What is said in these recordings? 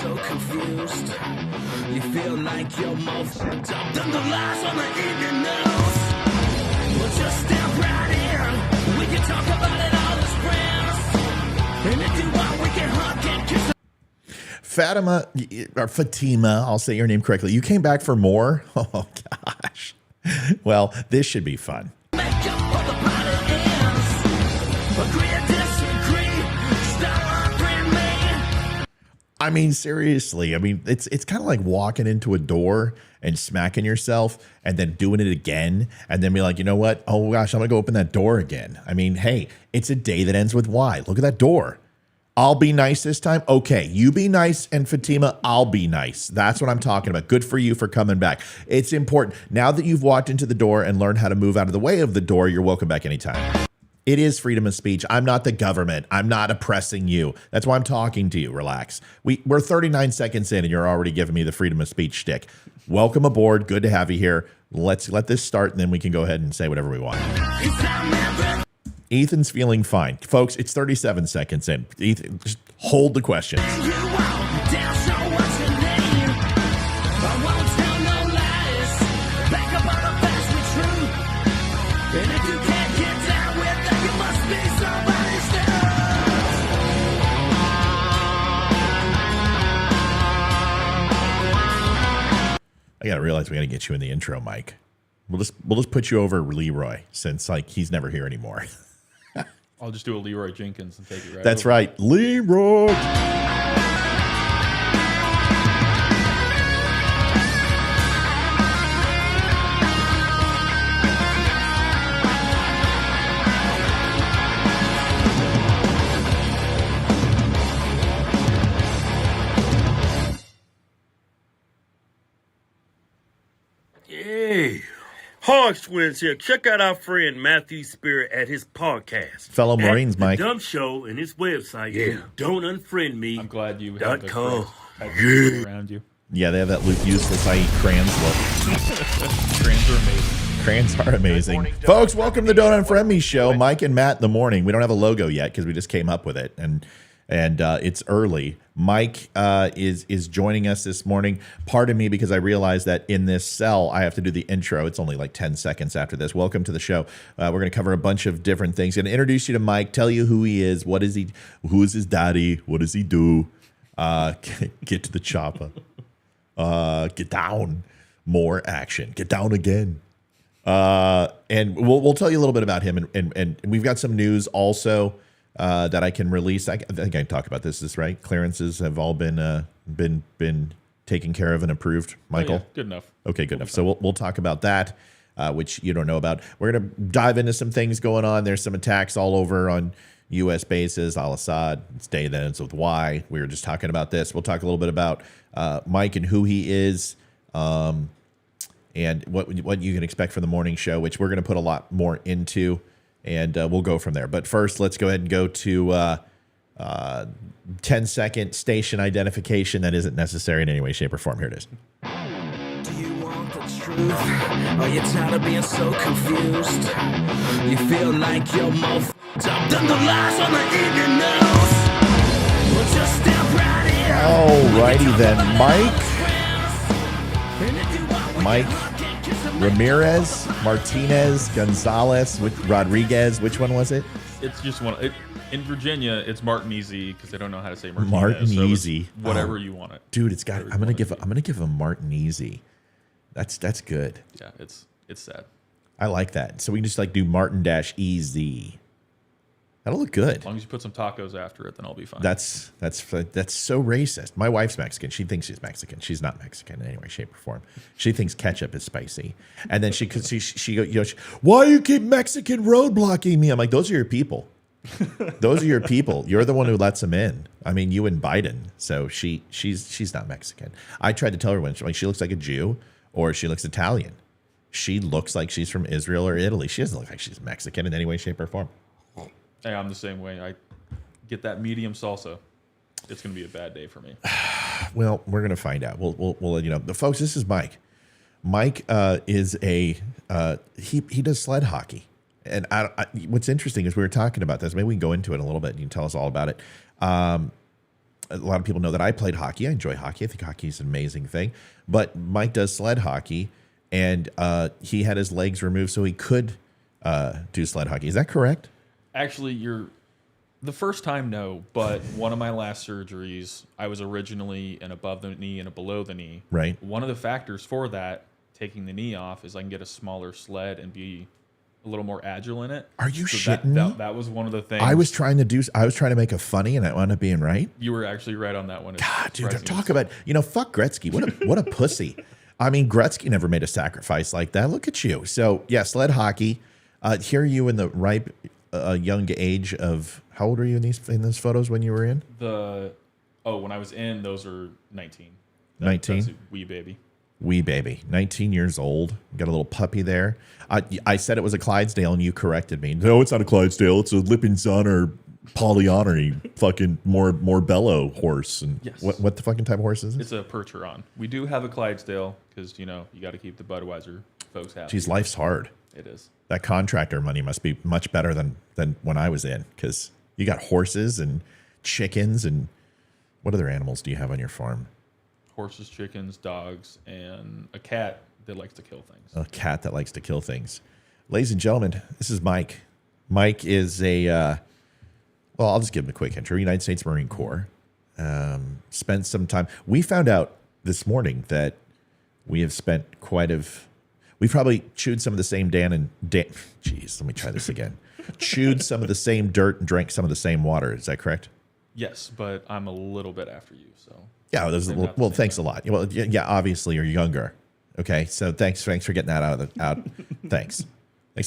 so confused. You feel like you're more fucked up than the lies on the evening news. Well, just step right in. We can talk about it all as friends. And if you want, we can hug and kiss. Fatima, or Fatima, I'll say your name correctly. You came back for more? Oh, gosh. Well, this should be fun. Make up for the party ends. Agree or disagree. Stop arguing me. I mean, seriously. I mean, it's kind of like walking into a door and smacking yourself and then doing it again and then be like, you know what? Oh, gosh, I'm going to go open that door again. I mean, hey, it's a day that ends with Y. Look at that door. I'll be nice this time. Okay, you be nice, and Fatima, I'll be nice. That's what I'm talking about. Good for you for coming back. It's important. Now that you've walked into the door and learned how to move out of the way of the door, you're welcome back anytime. It is freedom of speech. I'm not the government. I'm not oppressing you. That's why I'm talking to you. Relax. We're 39 seconds in, and you're already giving me the freedom of speech shtick. Welcome aboard. Good to have you here. Let's let this start, and then we can go ahead and say whatever we want. Ethan's feeling fine. Folks, it's 37 seconds in. Ethan, just hold the questions. I gotta realize we gotta get you in the intro, Mike. We'll just put you over Leroy since like he's never here anymore. I'll just do a Leroy Jenkins and take it right. That's over. right, Leroy. Hey, Hog Twins here. Check out our friend Matthew Spirit at his podcast. Fellow At Marines, the Mike. Dumb Show and his website. Yeah. Don't unfriend me. I'm glad you have those .com. friends around you. Yeah, they have that useless IE crayons look. Crayons are amazing. Crayons are amazing. Folks, welcome to the Don't Unfriend Me show. Mike and Matt in the morning. We don't have a logo yet because we just came up with it, and it's early. Mike is joining us this morning. Pardon me because I realized that in this cell I have to do the intro. It's only like 10 seconds after this. Welcome to the show. We're going to cover a bunch of different things. Going to introduce you to Mike, tell you who he is, what is he, who is his daddy, what does he do? Get to the chopper. Get down. More action. Get down again. And we'll tell you a little bit about him, and we've got some news also that I can release. I think I can talk about this. Is this right? Clearances have all been taken care of and approved. Michael, Oh, yeah, good enough. Okay, good enough. So we'll talk about that, which you don't know about. We're gonna dive into some things going on. There's some attacks all over on U.S. bases. Al-Assad. It's day that ends with Y. We were just talking about this. We'll talk a little bit about Mike and who he is. And what you can expect from the morning show, which we're going to put a lot more into, and we'll go from there. But first, let's go ahead and go to 10-second station identification that isn't necessary in any way, shape, or form. Here it is. Do you want the truth? Are you tired of being so confused? You feel like you're more fucked up than the lies on the evening news. Well, just step right in. Alrighty then, Mike Ramirez, Martinez, Gonzalez, Rodriguez. Which one was it? It's just one. In Virginia, it's Martinez because they don't know how to say Martinez. Martinez. So whatever you want it. Dude, it's got. I'm gonna give him Martinez. That's good. Yeah, it's sad. I like that. So we can just like do Martin-EZ. That'll look good. As long as you put some tacos after it, then I'll be fine. That's so racist. My wife's Mexican. She thinks she's Mexican. She's not Mexican in any way, shape, or form. She thinks ketchup is spicy. And then she why you keep Mexican roadblocking me? I'm like, those are your people. Those are your people. You're the one who lets them in. I mean, you and Biden. So she's not Mexican. I tried to tell her when she looks like a Jew or she looks Italian. She looks like she's from Israel or Italy. She doesn't look like she's Mexican in any way, shape, or form. Hey, I'm the same way. I get that medium salsa. It's going to be a bad day for me. Well, we're going to find out. We'll let you know. But folks, this is Mike. Mike is he does sled hockey. And what's interesting is we were talking about this. Maybe we can go into it a little bit and you can tell us all about it. a lot of people know that I played hockey. I enjoy hockey. I think hockey is an amazing thing. But Mike does sled hockey, and he had his legs removed so he could do sled hockey. Is that correct? Actually, the first time, no, but one of my last surgeries, I was originally an above the knee and a below the knee. Right. One of the factors for that, taking the knee off, is I can get a smaller sled and be a little more agile in it. Are you So shitting me? that was one of the things. I was trying to make a funny, and I wound up being right. You were actually right on that one. God, dude, talk about, fuck Gretzky. What a pussy. I mean, Gretzky never made a sacrifice like that. Look at you. So, yeah, sled hockey. Here you in the ripe young age of, how old were you in those photos when you were in? When I was in, those are 19. 19? That's a wee baby. Wee baby, 19 years old. Got a little puppy there. I said it was a Clydesdale, and you corrected me. No, it's not a Clydesdale. It's a Lipizzan or Pollyanna, fucking Morbello horse. And Yes. what the fucking type of horse is it? It's a Percheron. We do have a Clydesdale because, you got to keep the Budweiser folks happy. Geez, life's hard. It is. That contractor money must be much better than when I was in, because you got horses and chickens, and what other animals do you have on your farm? Horses, chickens, dogs, and a cat that likes to kill things. A cat that likes to kill things. Ladies and gentlemen, this is Mike. Mike is I'll just give him a quick intro. United States Marine Corps. Spent some time. We found out this morning that we have spent we probably chewed some of the same jeez, let me try this again. Chewed some of the same dirt and drank some of the same water. Is that correct? Yes, but I'm a little bit after you, so. Yeah, well, thanks a lot. Well, yeah, obviously you're younger. Okay, so thanks for getting that out. Thanks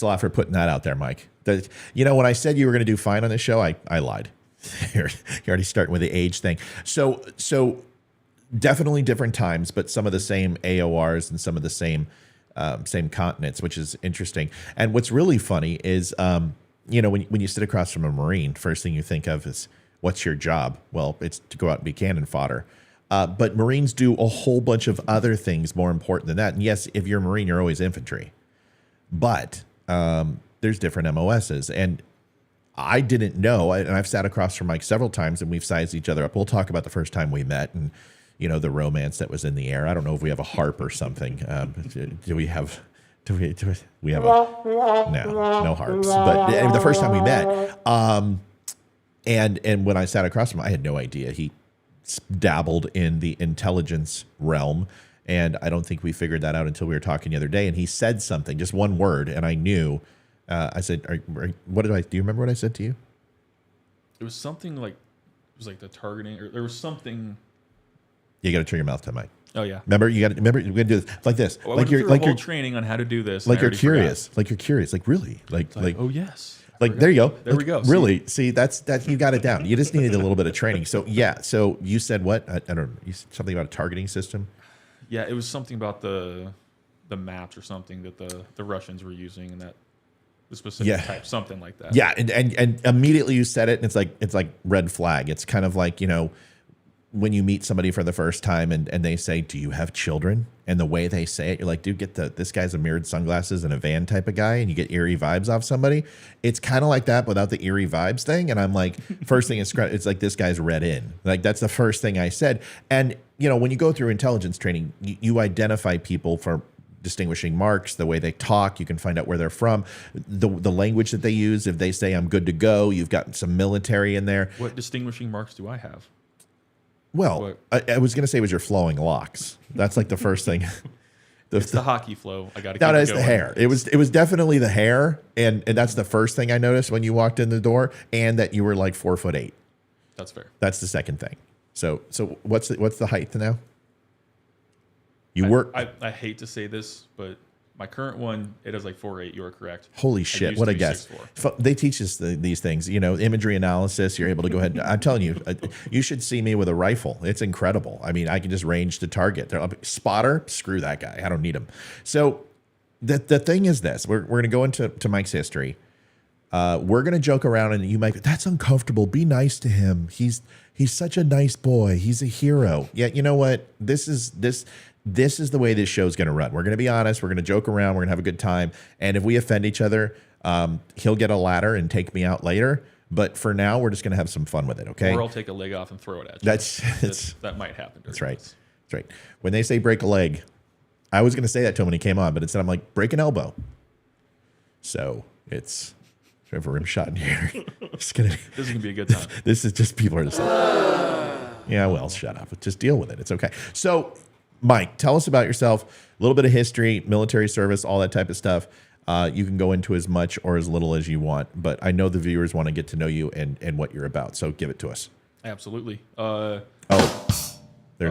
a lot for putting that out there, Mike. When I said you were going to do fine on this show, I lied. You're already starting with the age thing. So definitely different times, but some of the same AORs and some of the same continents, which is interesting. And what's really funny is, when you sit across from a Marine, first thing you think of is, what's your job? Well, it's to go out and be cannon fodder. But Marines do a whole bunch of other things more important than that. And yes, if you're a Marine, you're always infantry. But there's different MOSs. And I didn't know, and I've sat across from Mike several times, and we've sized each other up. We'll talk about the first time we met and, the romance that was in the air. I don't know if we have a harp or something. Do we have no harps. But the first time we met, and when I sat across from him, I had no idea. He dabbled in the intelligence realm, and I don't think we figured that out until we were talking the other day. And he said something, just one word, and I knew. I said, do you remember what I said to you? It was something like, the targeting, or there was something. You got to turn your mouth to Mike. Oh yeah. Remember, you're going to do this like this. Well, like you're whole training on how to do this. Like you're curious. Forgot. Like you're curious. Like really. Like oh yes. Like there you go. There we go. Really? See, that's you got it down. You just needed a little bit of training. So yeah. So you said what? I don't know. You said something about a targeting system. Yeah, it was something about the maps or something that the Russians were using, and that the specific type, something like that. Yeah, and immediately you said it, and it's like red flag. It's kind of like, when you meet somebody for the first time and they say, "Do you have children?" And the way they say it, you're like, dude, this guy's a mirrored sunglasses and a van type of guy, and you get eerie vibes off somebody. It's kind of like that without the eerie vibes thing. And I'm like, first thing it's like, this guy's read in. Like, that's the first thing I said. And, when you go through intelligence training, you identify people for distinguishing marks, the way they talk. You can find out where they're from, the language that they use. If they say, "I'm good to go," you've got some military in there. What distinguishing marks do I have? Well, I was going to say it was your flowing locks. That's like the first thing. It's the hockey flow. I got to keep No, it it's going. the hair. It was definitely the hair, and that's the first thing I noticed when you walked in the door, and that you were like 4'8". That's fair. That's the second thing. So what's the height now? I hate to say this, but my current one, it is like 4'8". You are correct. Holy shit! What a guess. 6'4". They teach us these things. Imagery analysis. You're able to go ahead. I'm telling you, you should see me with a rifle. It's incredible. I mean, I can just range to target. They're like, spotter. Screw that guy. I don't need him. So the thing is this. We're going to go into Mike's history. We're going to joke around, and you might. That's uncomfortable. Be nice to him. He's such a nice boy. He's a hero. Yeah. You know what? This is the way this show's going to run. We're going to be honest. We're going to joke around. We're going to have a good time. And if we offend each other, he'll get a ladder and take me out later. But for now, we're just going to have some fun with it, okay? Or I'll take a leg off and throw it at you. That might happen. That's right. That's right. When they say break a leg, I was going to say that to him when he came on, but instead I'm like, break an elbow. So it's we have a rim shot in here. This is going to be a good time. This is just people are just like, yeah, well, shut up. Just deal with it. It's okay. So, Mike, tell us about yourself. A little bit of history, military service, all that type of stuff. You can go into as much or as little as you want, but I know the viewers want to get to know you and what you're about. So give it to us. Absolutely. There's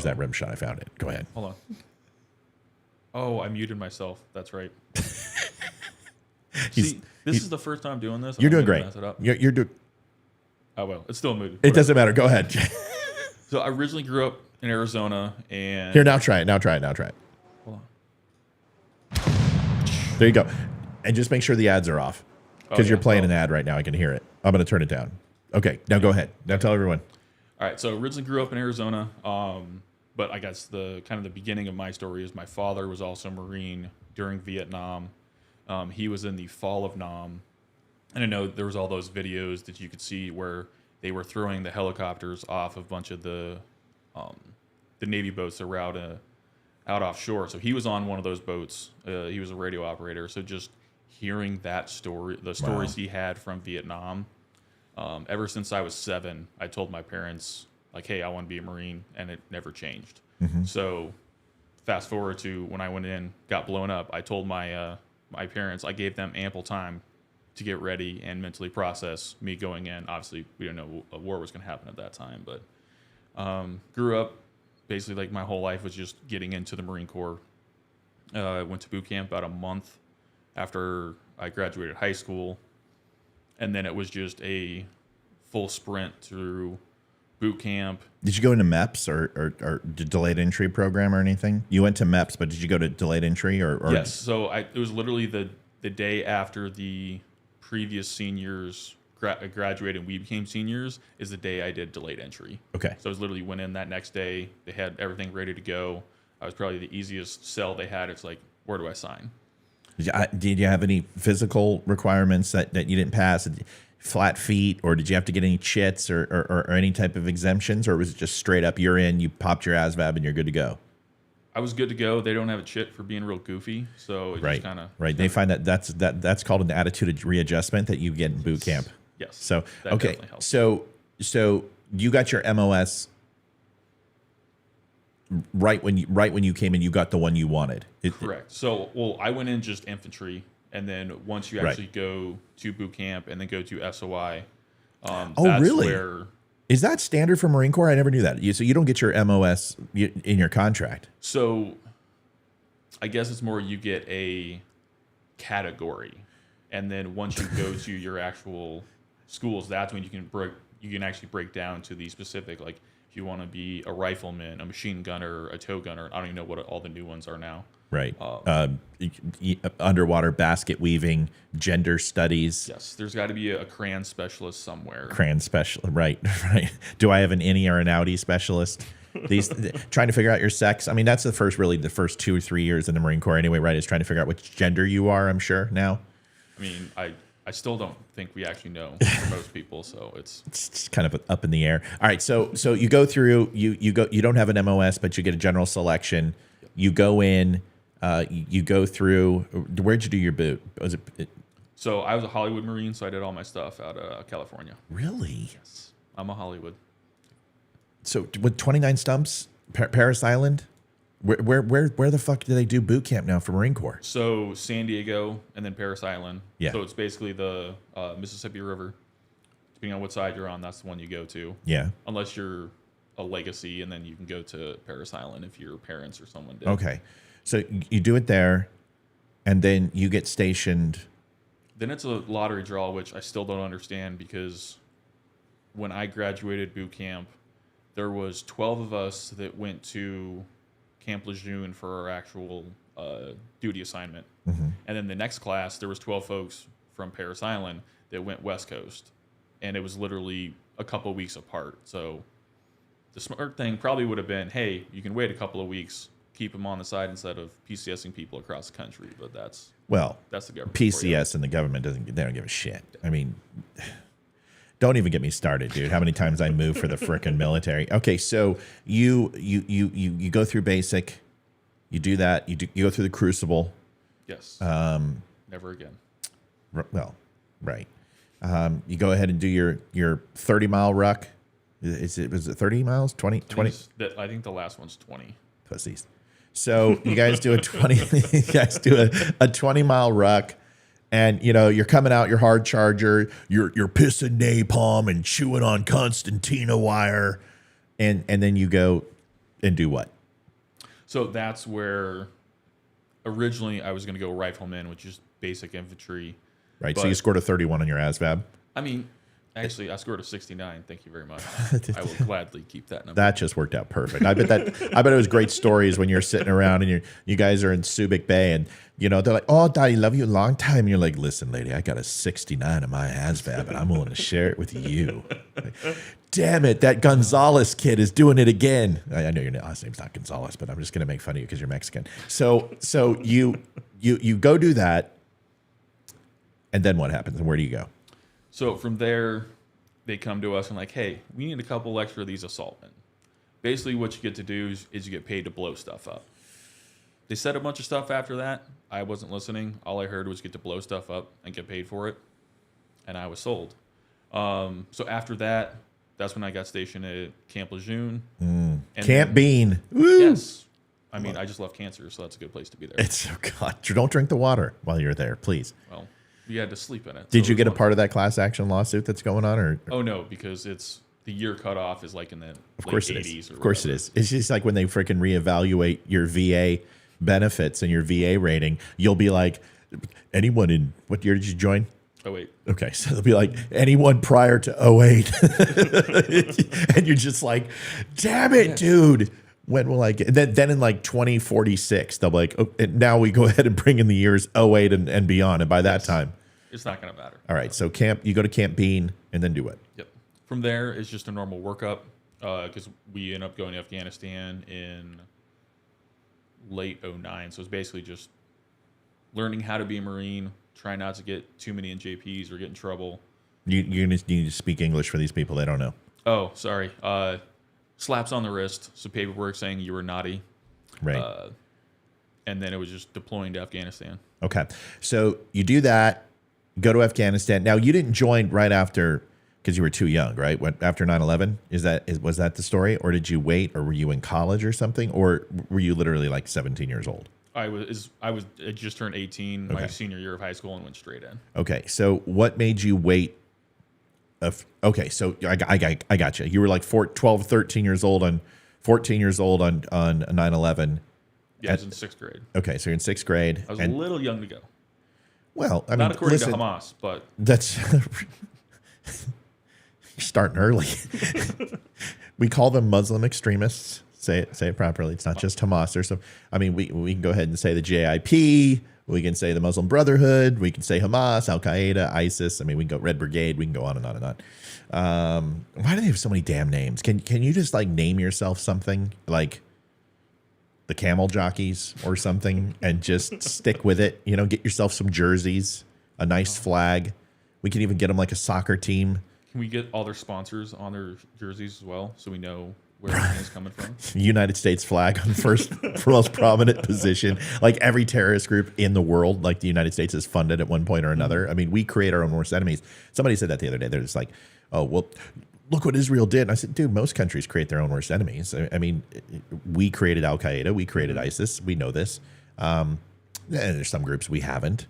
that rim shot. I found it. Go ahead. Hold on. Oh, I muted myself. That's right. See, this is the first time doing this. You're doing gonna great. Mess it up. You're doing. Oh well, it's still muted. It doesn't matter. Go ahead. So I originally grew up in Arizona, and Here, now try it. Now try it. Now try it. Hold on. There you go. And just make sure the ads are off because yeah. you're playing an ad right now. I can hear it. I'm going to turn it down. Okay. Now go ahead. Now tell everyone. All right. So originally grew up in Arizona, but I guess the kind of the beginning of my story is my father was also a Marine during Vietnam. He was in the fall of Nam, and I know there was all those videos that you could see where they were throwing the helicopters off a bunch of the Navy boats that were out offshore. So he was on one of those boats. He was a radio operator. So just hearing that story, the stories he had from Vietnam, ever since I was 7, I told my parents, like, hey, I want to be a Marine, and it never changed. So fast forward to when I went in, got blown up, I told my parents, I gave them ample time to get ready and mentally process me going in. Obviously, we didn't know a war was going to happen at that time, but grew up basically like my whole life was just getting into the Marine Corps. I went to boot camp about a month after I graduated high school, and then it was just a full sprint through boot camp. Did you go into MEPS or delayed entry program or anything? You went to MEPS, but did you go to delayed entry or? Yes. So it was literally the day after the previous seniors graduated and we became seniors is the day I did delayed entry. Okay. So I was literally went in that next day. They had everything ready to go. I was probably the easiest sell they had. It's like, where do I sign? Did you have any physical requirements that you didn't pass? Flat feet, or did you have to get any chits or any type of exemptions, or was it just straight up you're in, you popped your ASVAB and you're good to go? I was good to go. They don't have a chit for being real goofy, so it just kind of They find that's called an attitude readjustment that you get in boot camp. Yes. So that okay, definitely helps. so you got your MOS right when you came in. You got the one you wanted. Correct. So I went in just infantry. And then once you actually go to boot camp and then go to SOI, that's really? where... Is that standard for Marine Corps? I never knew that. So you don't get your MOS in your contract. So I guess it's more you get a category. And then once you go to your actual schools, that's when you can actually break down to the specific, like if you want to be a rifleman, a machine gunner, a tow gunner. I don't even know what all the new ones are now. Right. Underwater basket weaving, gender studies. Yes, there's got to be a crayon specialist somewhere. Crayon specialist. Right. Right. Do I have an innie or an outie specialist? Trying to figure out your sex. I mean, that's the first 2 or 3 years in the Marine Corps anyway, right? Is trying to figure out which gender you are, I'm sure, now. I mean, I still don't think we actually know for most people, so it's kind of up in the air. All right, so you go through, you don't have an MOS, but you get a general selection. You go in, you go through. Where'd you do your boot? Was it? So I was a Hollywood Marine, so I did all my stuff out of California. Really? Yes, I'm a Hollywood. So with 29 stumps, Paris Island. Where the fuck do they do boot camp now for Marine Corps? So San Diego and then Paris Island. Yeah. So it's basically the Mississippi River. Depending on what side you're on, that's the one you go to. Yeah. Unless you're a legacy, and then you can go to Paris Island if your parents or someone did. Okay. So you do it there, and then you get stationed. Then it's a lottery draw, which I still don't understand because when I graduated boot camp, there was 12 of us that went to Camp Lejeune for our actual duty assignment. Mm-hmm. And then the next class, there was 12 folks from Paris Island that went West Coast. And it was literally a couple weeks apart. So the smart thing probably would have been, hey, you can wait a couple of weeks, keep them on the side instead of PCSing people across the country. But that's the government. PCS and the government they don't give a shit. I mean, Don't even get me started, dude. How many times I moved for the frickin' military? Okay, so you go through basic, you do that, you go through the crucible. Yes. Never again. Well, right. You go ahead and do your 30-mile ruck. Was it 30 miles? 20? I think the last one's 20. Pussies. So you guys do a 20. You guys do a 20-mile ruck. And, you know, you're coming out your hard charger, you're pissing napalm and chewing on Constantina wire. And then you go and do what? So that's where originally I was going to go rifleman, which is basic infantry. Right. But, So you scored a 31 on your ASVAB. I mean, actually, I scored a 69. Thank you very much. I will gladly keep that number. That just worked out perfect. I bet it was great stories when you're sitting around and you guys are in Subic Bay and you know they're like, "Oh, Daddy, love you a long time." And you're like, "Listen, lady, I got a 69 in my ASVAB and I'm willing to share it with you." Like, damn it, that Gonzalez kid is doing it again. I know your last name's not Gonzalez, but I'm just gonna make fun of you because you're Mexican. So you go do that, and then what happens? And where do you go? So from there, they come to us and like, hey, we need a couple extra of these assault men. Basically, what you get to do is you get paid to blow stuff up. They said a bunch of stuff after that. I wasn't listening. All I heard was get to blow stuff up and get paid for it. And I was sold. So after that, that's when I got stationed at Camp Lejeune. And Camp Bean. Woo! Yes. I mean, I just love cancer, so that's a good place to be there. It's God. Don't drink the water while you're there, please. Well, we had to sleep in it. Did so you get a fun. part of that class action lawsuit that's going on, or? Oh no, because it's the year cutoff is like in the Of course late it 80s. is. Or Of course it whatever. is. It's just like when they freaking reevaluate your VA benefits and your VA rating, you'll be like, anyone in what year did you join? Oh wait, Okay, so they'll be like anyone prior to 08. And you're just like, damn it, dude. When will I get? Then in like 2046, they'll be like, oh, and now we go ahead and bring in the years 08 and beyond. And by that time, it's not gonna matter. all right. So you go to Camp Bean and then do what? Yep. From there, it's just a normal workup because we end up going to Afghanistan in late 09. So it's basically just learning how to be a Marine, try not to get too many NJPs or get in trouble. You need to speak English for these people. They don't know. Oh, sorry. Slaps on the wrist, so paperwork saying you were naughty. Right. And then it was just deploying to Afghanistan. Okay. So you do that, go to Afghanistan. Now, you didn't join right after because you were too young, right? After 9/11? Was that the story? Or did you wait? Or were you in college or something? Or were you literally like 17 years old? I just turned 18 my senior year of high school and went straight in. Okay. So what made you wait? Okay. So I got you. You were like 12, 13 years old on 14 years old on 9/11. Yeah, I was in 6th grade. Okay. So you're in 6th grade. I was a little young to go. Well, I mean, Not according listen, to Hamas, but that's you're starting early. We call them Muslim extremists. Say it properly. It's not just Hamas. There's some. I mean, we can go ahead and say the JIP. We can say the Muslim Brotherhood. We can say Hamas, Al Qaeda, ISIS. I mean, we can go Red Brigade. We can go on and on and on. Why do they have so many damn names? Can you just like name yourself something like the Camel Jockeys or something and just stick with it? You know, get yourself some jerseys, a nice flag. We can even get them like a soccer team. can we get all their sponsors on their jerseys as well so we know where everything is coming from? United States flag on first most prominent position. Like every terrorist group in the world, like the United States is funded at one point or another. I mean, we create our own worst enemies. Somebody said that the other day. They're just like, oh, well, look what Israel did. And I said, dude, most countries create their own worst enemies. I mean, we created Al Qaeda. We created ISIS. We know this. And there's some groups we haven't.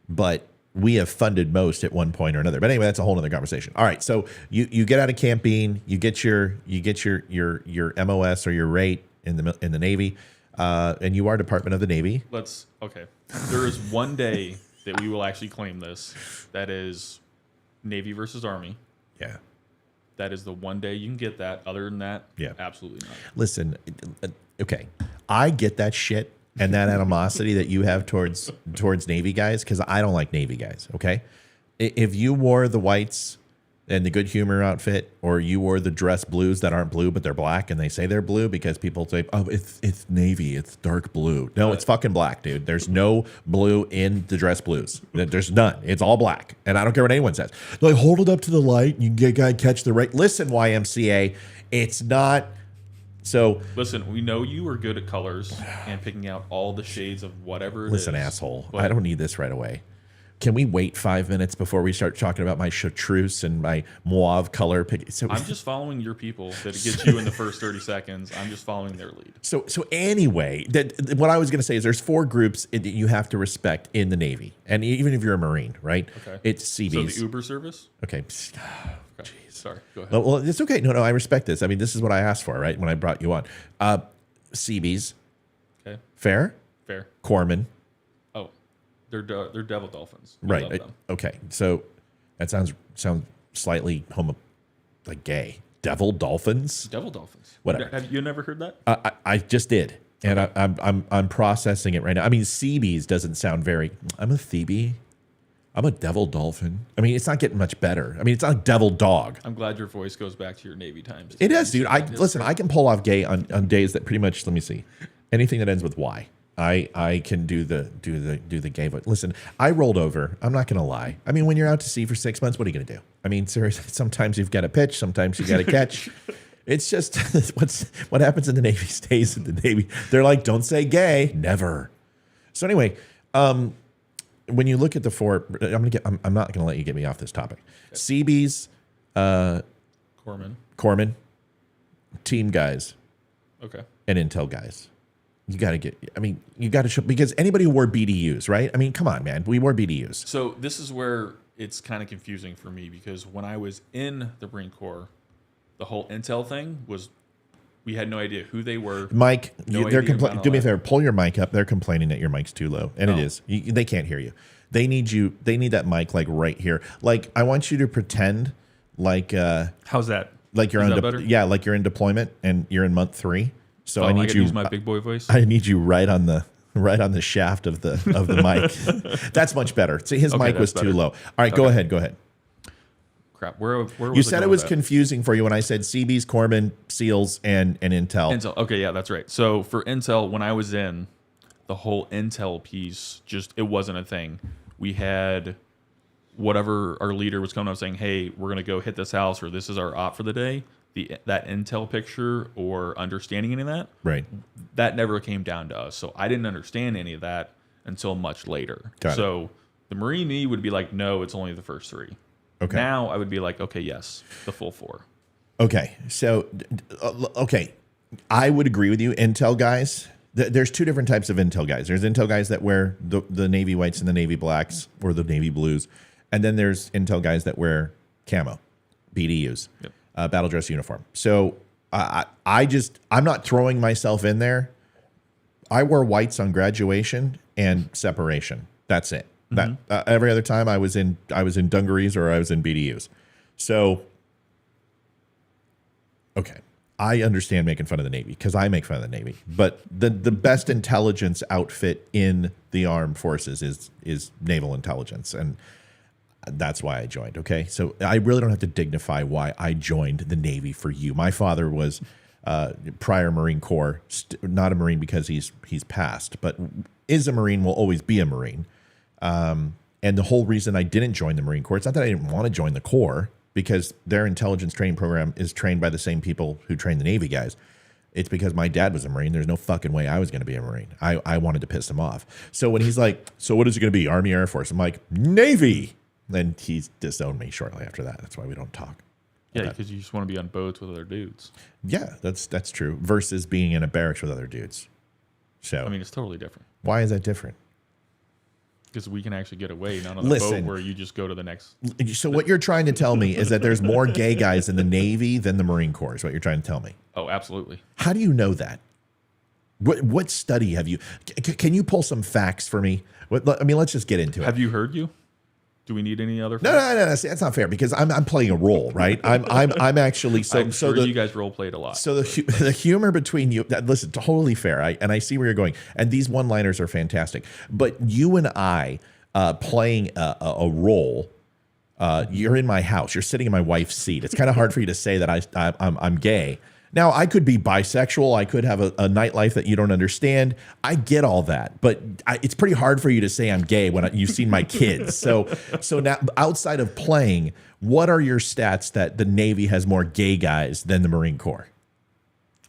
But we have funded most at one point or another. But anyway, that's a whole other conversation. All right, so you get out of Camp Bean, you get your MOS or your rate in the Navy, and you are Department of the Navy. Okay. There is one day that we will actually claim this. That is Navy versus Army. Yeah. That is the one day you can get that. Other than that, Yeah. absolutely not. Listen, okay, I get that shit and that animosity that you have towards Navy guys because I don't like Navy guys. Okay, if you wore the whites and the good humor outfit, or you wore the dress blues that aren't blue but they're black, and they say they're blue because people say, "Oh, it's navy, it's dark blue." No, it's fucking black, dude. There's no blue in the dress blues. There's none. It's all black, and I don't care what anyone says. Like, hold it up to the light, and you can gotta catch the right. Listen, YMCA, it's not. So Listen, we know you are good at colors and picking out all the shades of whatever it is. listen, asshole. But I don't need this right away. Can we wait 5 minutes before we start talking about my chartreuse and my mauve color? So, I'm just following your people that it gets you in the first 30 seconds. I'm just following their lead. so anyway, what I was going to say is there's 4 groups that you have to respect in the Navy, and even if you're a Marine, right? Okay. It's So Seabees. the Uber service? Okay. Okay. Sorry, go ahead. Well, it's okay. No, I respect this. I mean, this is what I asked for, right? When I brought you on, Seabees, Okay, fair, fair. corpsmen, Oh, they're devil dolphins. We right? love them. Okay, so that sounds slightly like gay. Devil dolphins. Devil dolphins. Whatever. Have you never heard that? I just did, and I'm processing it right now. I mean, Seabees doesn't sound very. I'm a Thebe. I'm a devil dolphin. I mean, it's not getting much better. I mean, it's not a devil dog. I'm glad your voice goes back to your Navy times. It is, dude. Listen. I can pull off gay on days that pretty much. Let me see, anything that ends with Y. I can do the gay voice. Listen, I rolled over. I'm not gonna lie. I mean, when you're out to sea for 6 months, what are you gonna do? I mean, seriously. Sometimes you've got to pitch. Sometimes you got to catch. It's just what happens in the Navy stays in the Navy. They're like, don't say gay, never. So anyway, when you look at the 4, I'm not gonna let you get me off this topic. Seabees, corpsmen, team guys, Okay. and intel guys. You got to get. I mean, you got to show, because anybody who wore BDUs, right? I mean, come on, man. We wore BDUs. So this is where it's kind of confusing for me, because when I was in the Marine Corps, the whole intel thing was, we had no idea who they were. Mike, No they're idea about all do me a that. favor. Pull your mic up. They're complaining that your mic's too low, and it is. They can't hear you. They need you. They need that mic like right here. Like, I want you to pretend like How's that? like you're Is on that better? yeah, like you're in deployment and you're in month 3. So I need gotta you. use my big boy voice. I need you right on the shaft of the mic. That's much better. See, his Okay, mic was that's too better. low. All right, go ahead. Crap. Where was You I said going it was with that? confusing for you when I said Seabees, corpsmen, SEALs, and intel. Intel. Okay, yeah, that's right. So for Intel, when I was in, the whole Intel piece, just, it wasn't a thing. We had whatever our leader was coming up saying, hey, we're going to go hit this house, or this is our op for the day. That Intel picture or understanding any of that, Right. that never came down to us. So I didn't understand any of that until much later. Got it. So the Marine me would be like, no, it's only the first 3. Okay. Now I would be like, okay, yes, the full 4. Okay. So, okay. I would agree with you. Intel guys, there's 2 different types of Intel guys. There's Intel guys that wear the Navy whites and the Navy blacks, or the Navy blues. And then there's Intel guys that wear camo, BDUs. Yep. Battle dress uniform. So I'm not throwing myself in there. I wore whites on graduation and separation. That's it. That every other time I was in dungarees or I was in BDUs. So okay, I understand making fun of the Navy because I make fun of the Navy. But the best intelligence outfit in the armed forces is naval intelligence, and that's why I joined. Okay, so I really don't have to dignify why I joined the Navy for you. My father was prior Marine Corps, not a Marine because he's passed, but is a Marine, will always be a Marine. And the whole reason I didn't join the Marine Corps, it's not that I didn't want to join the Corps, because their intelligence training program is trained by the same people who train the Navy guys. It's because my dad was a Marine. There's no fucking way I was going to be a Marine. I wanted to piss him off. So when he's like, so what is it going to be? Army, Air Force? I'm like, Navy. Then he's disowned me shortly after that. That's why we don't talk. Yeah, because you just want to be on boats with other dudes. Yeah, that's true. Versus being in a barracks with other dudes. So I mean, it's totally different. why is that different? Because we can actually get away, not on a Listen. boat where you just go to the next. So what you're trying to tell me is that there's more gay guys in the Navy than the Marine Corps is what you're trying to tell me. Oh, absolutely. How do you know that? What study have you? Can you pull some facts for me? I mean, let's just get into it. Have you heard you? Do we need any other? No. See, that's not fair because I'm playing a role, right? I'm actually so I'm so sure the, you guys role played a lot. So the humor between you, listen, totally fair. I see where you're going, and these one-liners are fantastic. But you and I playing a role You're in my house. You're sitting in my wife's seat. It's kind of hard for you to say that I'm gay. Now, I could be bisexual. I could have a nightlife that you don't understand. I get all that, but it's pretty hard for you to say I'm gay when you've seen my kids. So now, outside of playing, what are your stats that the Navy has more gay guys than the Marine Corps?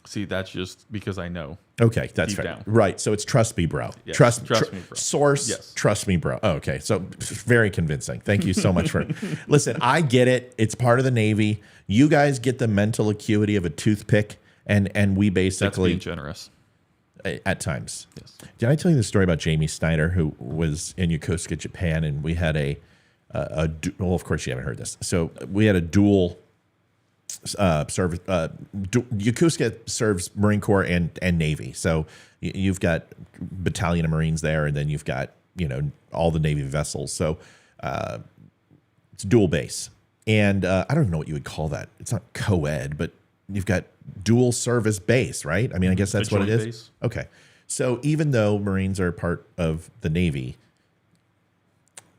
See, that's just because I know. Okay, that's Deep fair. down. Right. So it's trust me, bro. Yes, Trust me, bro. Source, Yes. trust me, bro. Oh, okay. So very convincing. Thank you so much for listen, I get it. It's part of the Navy. You guys get the mental acuity of a toothpick, and we That's basically being generous. at times. Yes. Did I tell you the story about Jamie Snyder, who was in Yokosuka, Japan, and we had well, of course you haven't heard this. So we had a dual service. Yokosuka serves Marine Corps and Navy. So you've got battalion of Marines there, and then you've got all the Navy vessels. So it's dual base, and I don't even know what you would call that. It's not co-ed, but you've got dual service base, right? I mean, I guess that's A what it joint is. base. Okay. So even though Marines are part of the Navy,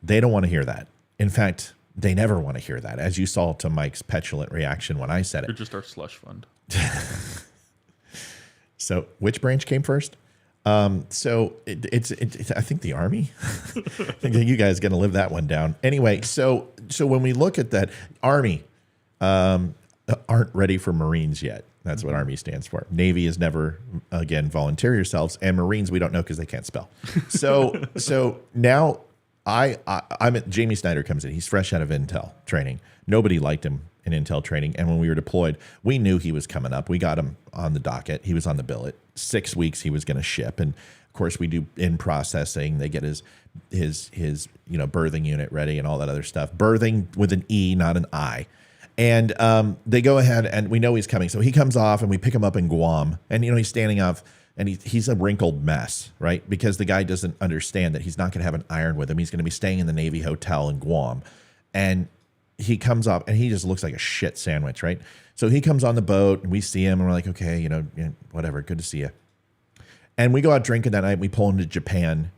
they don't want to hear that. In fact, they never want to hear that, as you saw to Mike's petulant reaction when I said You're it. just our slush fund. So which branch came first? So it's I think the Army. I think you guys going to live that one down. Anyway, so when we look at that, Army aren't ready for Marines yet. That's what Army stands for. Navy is never, again, volunteer yourselves. And Marines, we don't know because they can't spell. So now I'm at Jamie Snyder comes in. He's fresh out of Intel training. Nobody liked him in Intel training. And when we were deployed, we knew he was coming up. We got him on the docket. He was on the billet. 6 weeks he was going to ship. And of course we do in processing. They get his birthing unit ready and all that other stuff. Birthing with an E, not an I. And they go ahead and we know he's coming. So he comes off and we pick him up in Guam. And, he's standing off and he's a wrinkled mess, right? Because the guy doesn't understand that he's not going to have an iron with him. He's going to be staying in the Navy hotel in Guam. And he comes up and he just looks like a shit sandwich, right? So he comes on the boat and we see him and we're like, okay, whatever. Good to see you. And we go out drinking that night. We pull into Japan.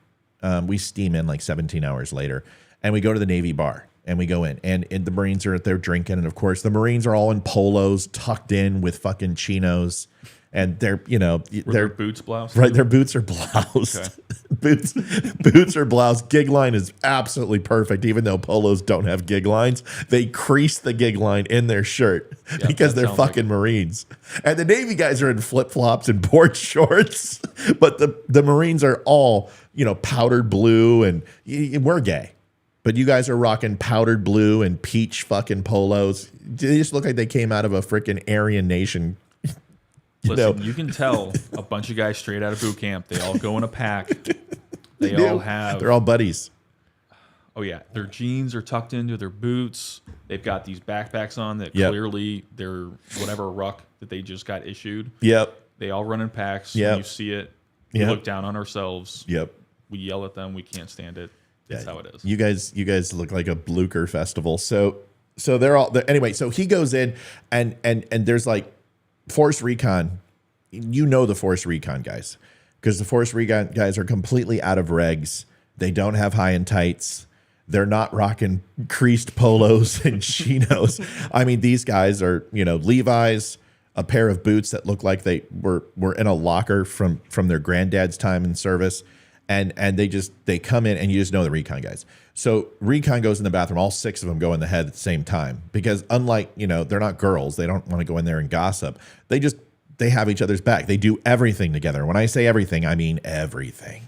We steam in like 17 hours later and we go to the Navy bar. And we go in, and the Marines are there drinking, and of course the Marines are all in polos, tucked in with fucking chinos, and they're Their boots bloused. right. Their boots are bloused. Okay. boots are bloused. Gig line is absolutely perfect, even though polos don't have gig lines. They crease the gig line in their shirt because they're fucking Marines. And the Navy guys are in flip flops and board shorts, but the Marines are all powdered blue, and we're gay. But you guys are rocking powdered blue and peach fucking polos. They just look like they came out of a freaking Aryan nation. Listen, you can tell a bunch of guys straight out of boot camp. They all go in a pack. They're all buddies. Oh yeah, their jeans are tucked into their boots. They've got these backpacks on that clearly they're whatever ruck that they just got issued. Yep. They all run in packs. Yep. When you see it. We look down on ourselves. Yep. We yell at them. We can't stand it. That's how it is. You guys look like a Blucher festival. So they're all there. Anyway, so he goes in and there's like Force Recon. The Force Recon guys, because the Force Recon guys are completely out of regs. They don't have high and tights. They're not rocking creased polos and chinos. I mean, these guys are, Levi's, a pair of boots that look like they were in a locker from their granddad's time in service. And they come in and you just know the Recon guys. So Recon goes in the bathroom. All 6 of them go in the head at the same time because unlike, they're not girls. They don't want to go in there and gossip. They have each other's back. They do everything together. When I say everything, I mean everything.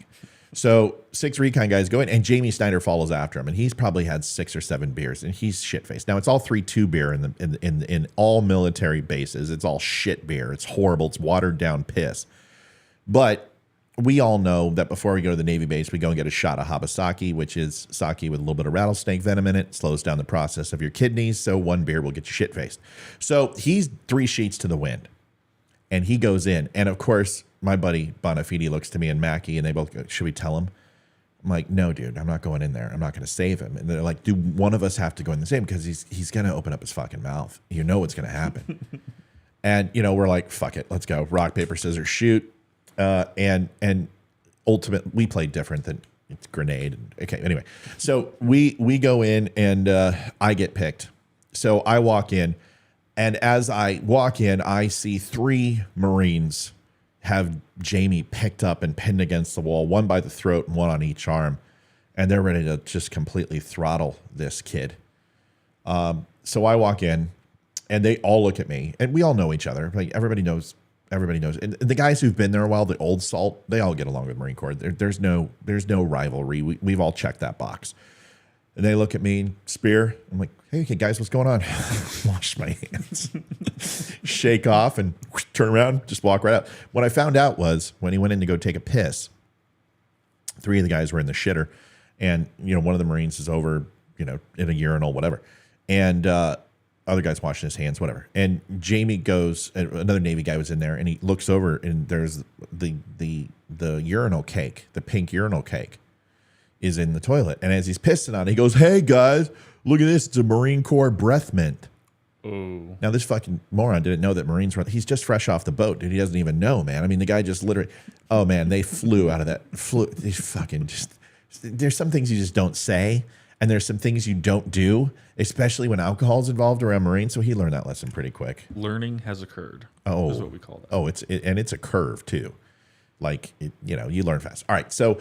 So 6 Recon guys go in and Jamie Snyder follows after him. And he's probably had 6 or 7 beers and he's shit-faced. Now it's all 3-2 beer in all military bases. It's all shit beer. It's horrible. It's watered down piss. But we all know that before we go to the Navy base, we go and get a shot of Habasaki, which is sake with a little bit of rattlesnake venom in it. Slows down the process of your kidneys, so 1 beer will get you shit-faced. So he's 3 sheets to the wind, and he goes in. And, of course, my buddy Bonafide looks to me and Mackie, and they both go, should we tell him? I'm like, no, dude, I'm not going in there. I'm not going to save him. And they're like, do one of us have to go in the same? Because he's going to open up his fucking mouth. You know what's going to happen. And, we're like, fuck it, let's go. Rock, paper, scissors, shoot. And ultimately, we played different than it's grenade. Okay, anyway, so we go in and I get picked. So I walk in, and as I walk in, I see 3 Marines have Jamie picked up and pinned against the wall, one by the throat and one on each arm, and they're ready to just completely throttle this kid. So I walk in, and they all look at me, and we all know each other. Like everybody knows. And the guys who've been there a while, the old salt, they all get along with Marine Corps. There's no rivalry. We've all checked that box. And they look at me, Spear. I'm like, hey, guys, what's going on? Wash my hands, shake off, and turn around, just walk right out. What I found out was when he went in to go take a piss, 3 of the guys were in the shitter, and one of the Marines is over, in a urinal, whatever, and other guy's washing his hands, whatever. And Jamie goes, another Navy guy was in there, and he looks over, and there's the urinal cake, the pink urinal cake, is in the toilet. And as he's pissing on it, he goes, hey, guys, look at this. It's a Marine Corps breath mint. Oh. Now, this fucking moron didn't know that Marines were... He's just fresh off the boat, dude. He doesn't even know, man. I mean, the guy just literally... Oh, man, they flew out of that... They fucking just... There's some things you just don't say, and there's some things you don't do, especially when alcohol's involved around Marines. So he learned that lesson pretty quick. Learning has occurred. Oh. Is what we call that. Oh, it's a curve, too. Like, you learn fast. All right, so...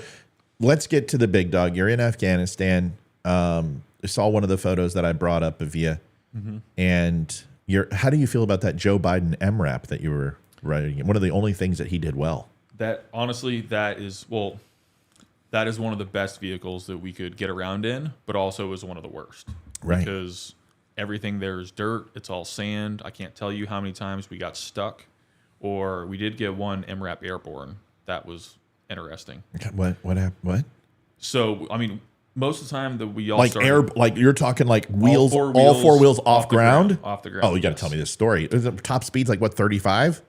Let's get to the big dog. You're in Afghanistan. I saw one of the photos that I brought up of you. Mm-hmm. And how do you feel about that Joe Biden MRAP that you were writing? One of the only things that he did well. That honestly, that is one of the best vehicles that we could get around in, but also is one of the worst. Right. Because everything there is dirt. It's all sand. I can't tell you how many times we got stuck, or we did get one MRAP airborne. That was interesting. What happened? What? So, I mean, most of the time that we all like started, like you're talking like wheels, all 4 wheels off the ground? Off the ground. Oh, you got to tell me this story. Is the top speed's like what, 35?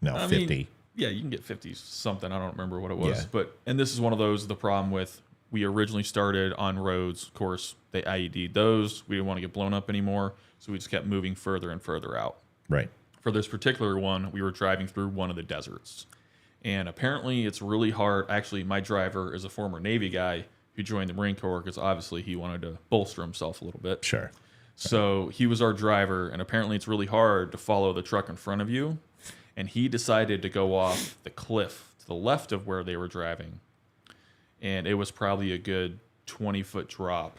No, 50. mean, yeah, you can get 50 something. I don't remember what it was, Yeah. and this is one of those. The problem with we originally started on roads. Of course, they IED'd those. We didn't want to get blown up anymore, so we just kept moving further and further out. Right. For this particular one, we were driving through one of the deserts. And apparently it's really hard. Actually, my driver is a former Navy guy who joined the Marine Corps because obviously he wanted to bolster himself a little bit. Sure. So he was our driver, and apparently it's really hard to follow the truck in front of you. And he decided to go off the cliff to the left of where they were driving. And it was probably a good 20-foot drop.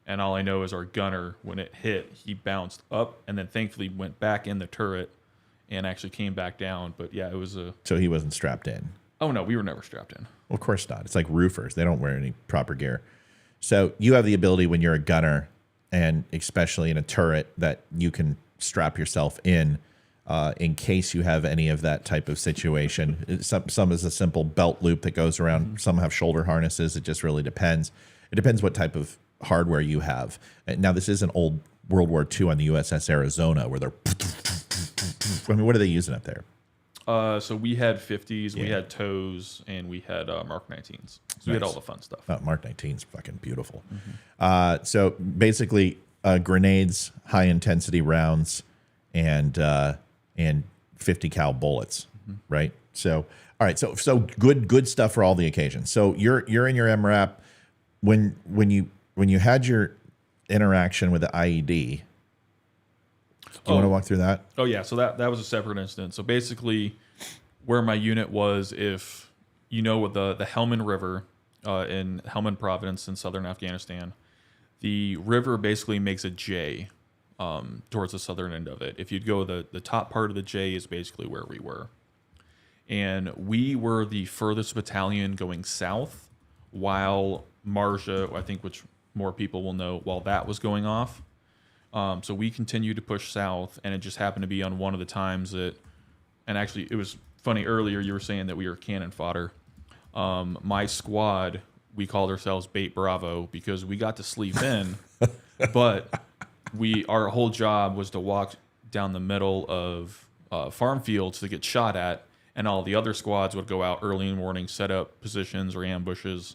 And all I know is our gunner, when it hit, he bounced up and then thankfully went back in the turret and actually came back down. But yeah, it was a... So he wasn't strapped in. Oh, no, we were never strapped in. Well, of course not. It's like roofers. They don't wear any proper gear. So you have the ability when you're a gunner, and especially in a turret, that you can strap yourself in case you have any of that type of situation. Some is a simple belt loop that goes around. Mm-hmm. Some have shoulder harnesses. It just really depends. It depends what type of hardware you have. Now, this is an old World War II on the USS Arizona where they're... I mean, what are they using up there? So we had 50s, we had TOWs, and we had Mark 19s. So we had all the fun stuff. Mark 19's fucking beautiful. Mm-hmm. So basically, grenades, high intensity rounds, and 50 cal bullets, right? So all right, so good stuff for all the occasions. So you're in your MRAP when you had your interaction with the IED. Do you want to walk through that? Oh, yeah. So that was a separate incident. So basically, where my unit was, if you know what the Helmand River in Helmand Province in southern Afghanistan, the river basically makes a J towards the southern end of it. If you'd go the top part of the J is basically where we were. And we were the furthest battalion going south, while Marja, I think, which more people will know, while that was going off. So we continued to push south, and it just happened to be on one of the times that, and actually it was funny, earlier you were saying that we were cannon fodder. My squad, we called ourselves Bait Bravo because we got to sleep in, but our whole job was to walk down the middle of farm fields to get shot at, and all the other squads would go out early in the morning, set up positions or ambushes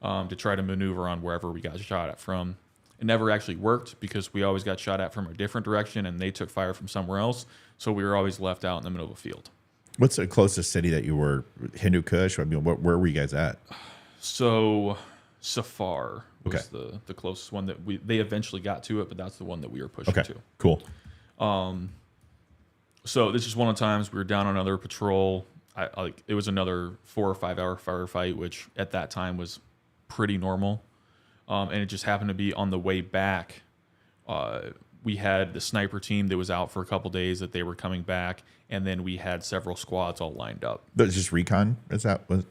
to try to maneuver on wherever we got shot at from. It never actually worked because we always got shot at from a different direction, and they took fire from somewhere else. So we were always left out in the middle of a field. What's the closest city that you were? Hindu Kush? I mean, where were you guys at? So Safar was Okay. the closest one that they eventually got to it, but that's the one that we were pushing Okay, to. cool. So this is one of the times we were down on another patrol. It was another 4 or 5 hour firefight, which at that time was pretty normal. And it just happened to be on the way back. We had the sniper team that was out for a couple days that they were coming back, and then we had several squads all lined up. That's just recon. Is that was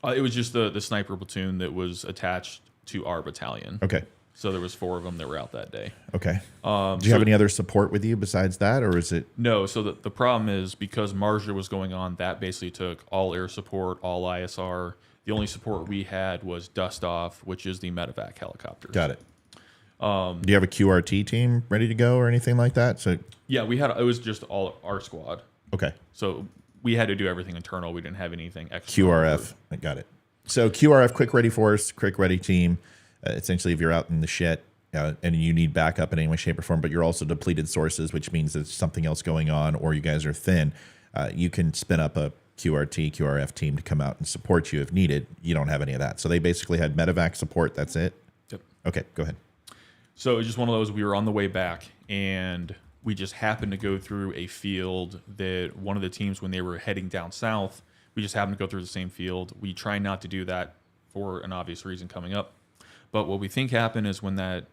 It was just the sniper platoon that was attached to our battalion. okay? So there was 4 of them that were out that day. Okay. Do you have any other support with you besides that, or is it? No, so the problem is because Marja was going on, that basically took all air support, all ISR. The only support we had was Dust Off, which is the medevac helicopters. Got it. Do you have a QRT team ready to go or anything like that? So Yeah, it was just all our squad. okay, So we had to do everything internal. We didn't have anything extra. QRF. I got it. So QRF, quick ready force, quick ready team. Essentially, if you're out in the shit and you need backup in any way, shape, or form, but you're also depleted sources, which means there's something else going on, or you guys are thin, you can spin up a QRT, QRF team to come out and support you if needed. You don't have any of that. So they basically had medevac support. That's it. Yep. Okay, go ahead. So it was just one of those, we were on the way back, and we just happened to go through a field that one of the teams, when they were heading down south, we just happened to go through the same field. We try not to do that for an obvious reason coming up. But what we think happened is when that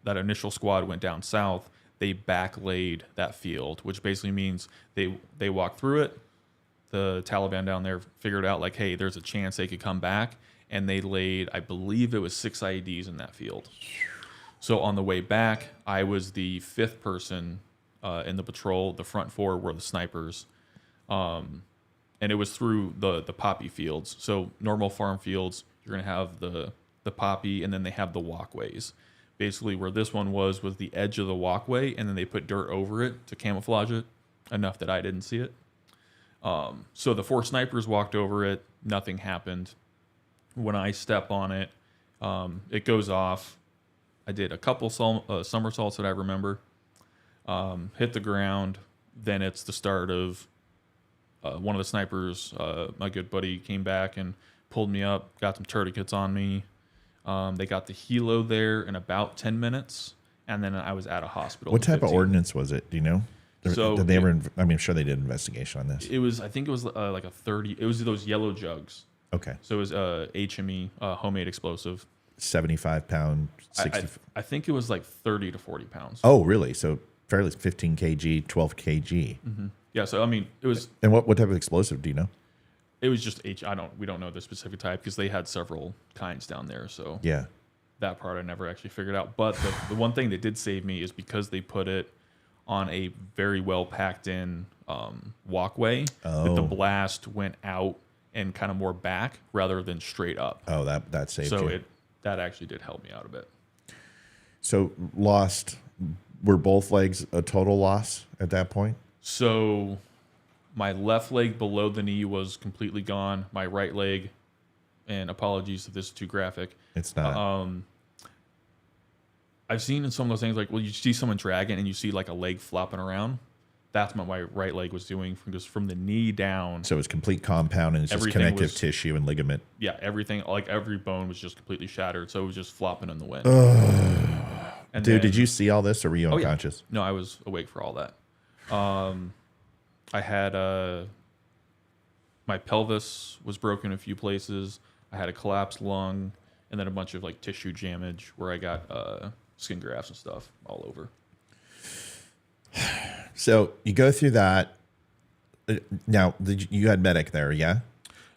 initial squad went down south, they backlayed that field, which basically means they walked through it. The Taliban down there figured out, like, hey, there's a chance they could come back, and they laid, I believe it was 6 IEDs in that field. So on the way back, I was the 5th person in the patrol. The front 4 were the snipers. And it was through the poppy fields. So normal farm fields, you're going to have the poppy, and then they have the walkways. Basically, where this one was the edge of the walkway, and then they put dirt over it to camouflage it enough that I didn't see it. So the 4 snipers walked over it. Nothing happened. When I step on it, it goes off. I did a couple somersaults that I remember. Hit the ground. Then it's the start of one of the snipers. My good buddy came back and pulled me up, got some tourniquets on me. They got the helo there in about 10 minutes, and then I was at a hospital. What in type of 15. ordnance was it? Do you know? So did they ever? I mean, I'm sure they did an investigation on this. It was, I think it was like a 30. It was those yellow jugs. Okay, So it was HME, homemade explosive. 75-pound, 60. I think it was like 30 to 40 pounds. Oh, really? So fairly 15 kg, 12 kg. Yeah, so I mean, it was And what type of explosive do you know? just we don't know the specific type because they had several kinds down there. So Yeah. that part I never actually figured out. But the one thing that did save me is because they put it on a very well packed in walkway, that the Oh. blast went out and kind of more back rather than straight up. Oh, that saved So you. that actually did help me out a bit. So lost. Were both legs a total loss at that point? So my left leg below the knee was completely gone. My right leg, and apologies if this is too graphic, It's not. I've seen in some of those things, like, well, you see someone dragging and you see like a leg flopping around. That's what my right leg was doing from the knee down. So it's complete compound and it's just everything connective was- tissue and ligament. Yeah, everything, like every bone was just completely shattered. So it was just flopping in the wind. And Dude, then- did you see all this or were you Oh, yeah. unconscious? No, I was awake for all that. I had my pelvis was broken in a few places. I had a collapsed lung, and then a bunch of like tissue damage where I got skin grafts and stuff all over. So you go through that. Now, you had medic there, yeah?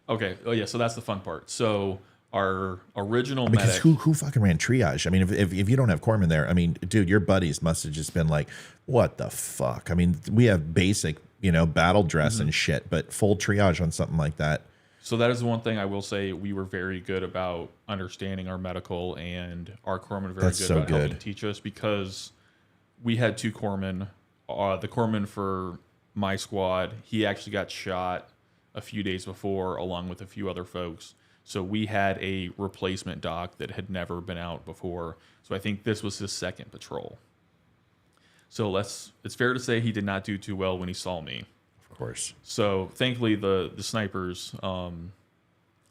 Okay. Oh yeah. So that's the fun part. So our original Because medic. who fucking ran triage? I mean, if you don't have corpsmen there, I mean, dude, your buddies must have just been like, what the fuck? I mean, we have basic, battle dress and shit, but full triage on something like that. So that is the one thing I will say we were very good about understanding our medical, and our corpsmen were very That's good so about helping good. teach us because we had 2 corpsmen. The corpsman for my squad, he actually got shot a few days before along with a few other folks. So we had a replacement doc that had never been out before. So I think this was his 2nd patrol. So it's fair to say he did not do too well when he saw me. Of course. So thankfully the snipers,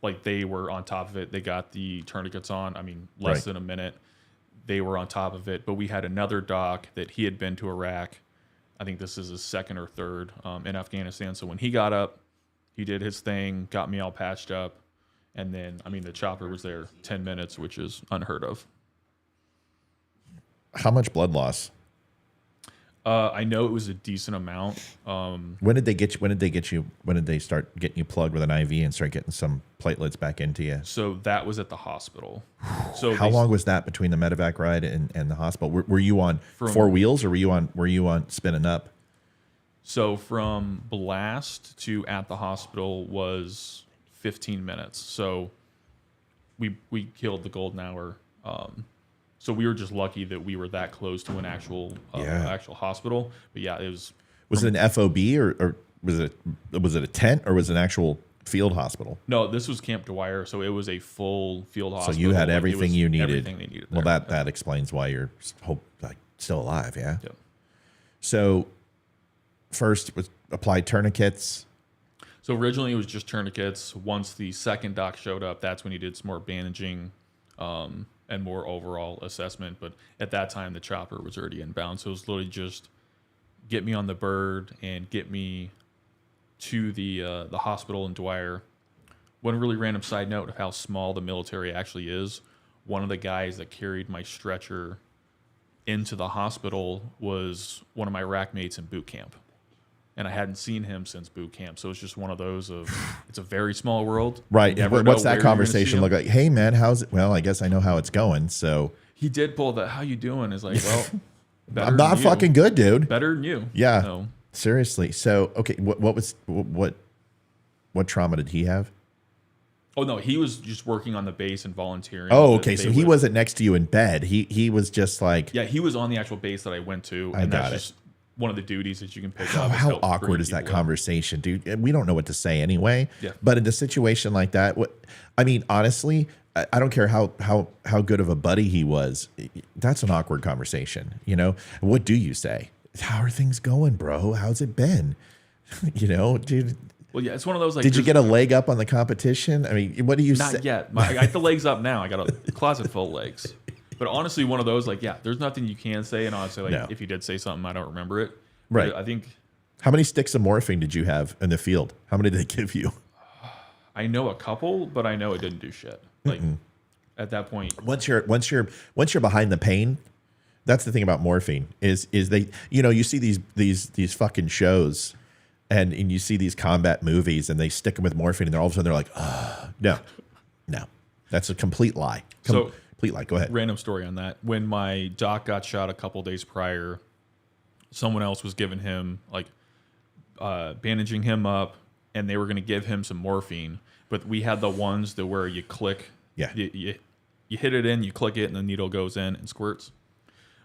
like they were on top of it. They got the tourniquets on. I mean, less Right. than a minute. They were on top of it. But we had another doc that he had been to Iraq. I think this is his second or third in Afghanistan. So when he got up, he did his thing, got me all patched up. And then, I mean, the chopper was there 10 minutes, which is unheard of. How much blood loss? I know it was a decent amount. When did they get you? When did they start getting you plugged with an IV and start getting some platelets back into you? So that was at the hospital. So How long was that between the medevac ride and the hospital? Were you on four wheels or were you on spinning up? So from blast to at the hospital was 15 minutes. So we killed the golden hour. So we were just lucky that we were that close to an actual actual hospital. But yeah, it was. Was it an FOB or was it a tent or was it an actual field hospital? No, this was Camp Dwyer, so it was a full field hospital. So you had Like, it everything was you needed. Everything they needed. Well, there. that explains why you're still alive. Yeah. Yep. So first was applied tourniquets. So originally it was just tourniquets. Once the second doc showed up, that's when he did some more bandaging and more overall assessment. But at that time, the chopper was already inbound. So it was literally just get me on the bird and get me to the hospital in Dwyer. One really random side note of how small the military actually is. One of the guys that carried my stretcher into the hospital was one of my rack mates in boot camp. And I hadn't seen him since boot camp. So it's just one of those of, it's a very small world. Right. You never What's know that where you're gonna conversation see him. look like? Hey man, how's it? Well, I guess I know how it's going. So He did pull the, how you doing? Is like, well, better I'm not than you. fucking good, dude. Better than you. Yeah. So, Seriously. So okay, what trauma did he have? oh no, he was just working on the base and volunteering. Oh, That okay. they So he would- wasn't next to you in bed. He was just like, Yeah, he was on the actual base that I went to. I And got that's it. just one of the duties that you can pick how, up. how awkward is that conversation? conversation, dude? And we don't know what to say anyway. Yeah. But in a situation like that, I mean, honestly, I don't care how good of a buddy he was. That's an awkward conversation. You know, what do you say? How are things going, bro? How's it been? You know, dude. Well, yeah, it's one of those like. Did you there's- get a leg up on the competition? I mean, what do you say? Not yet. I got the legs up now. I got a closet full of legs. But honestly, one of those like, yeah, there's nothing you can say. And honestly, like, No. if you did say something, I don't remember it. Right. But I think How many sticks of morphine did you have in the field? How many did they give you? I know a couple, but I know it didn't do shit. Like at that point, Once you're behind the pain, that's the thing about morphine is they, you know, you see these fucking shows and you see these combat movies and they stick them with morphine and they're all of a sudden they're like, no, that's a complete lie. So- Complete lie. Go ahead. random story on that. When my doc got shot a couple days prior, someone else was giving him like bandaging him up, and they were going to give him some morphine. But we had the ones that where you click, Yeah. you hit it in, you click it, and the needle goes in and squirts.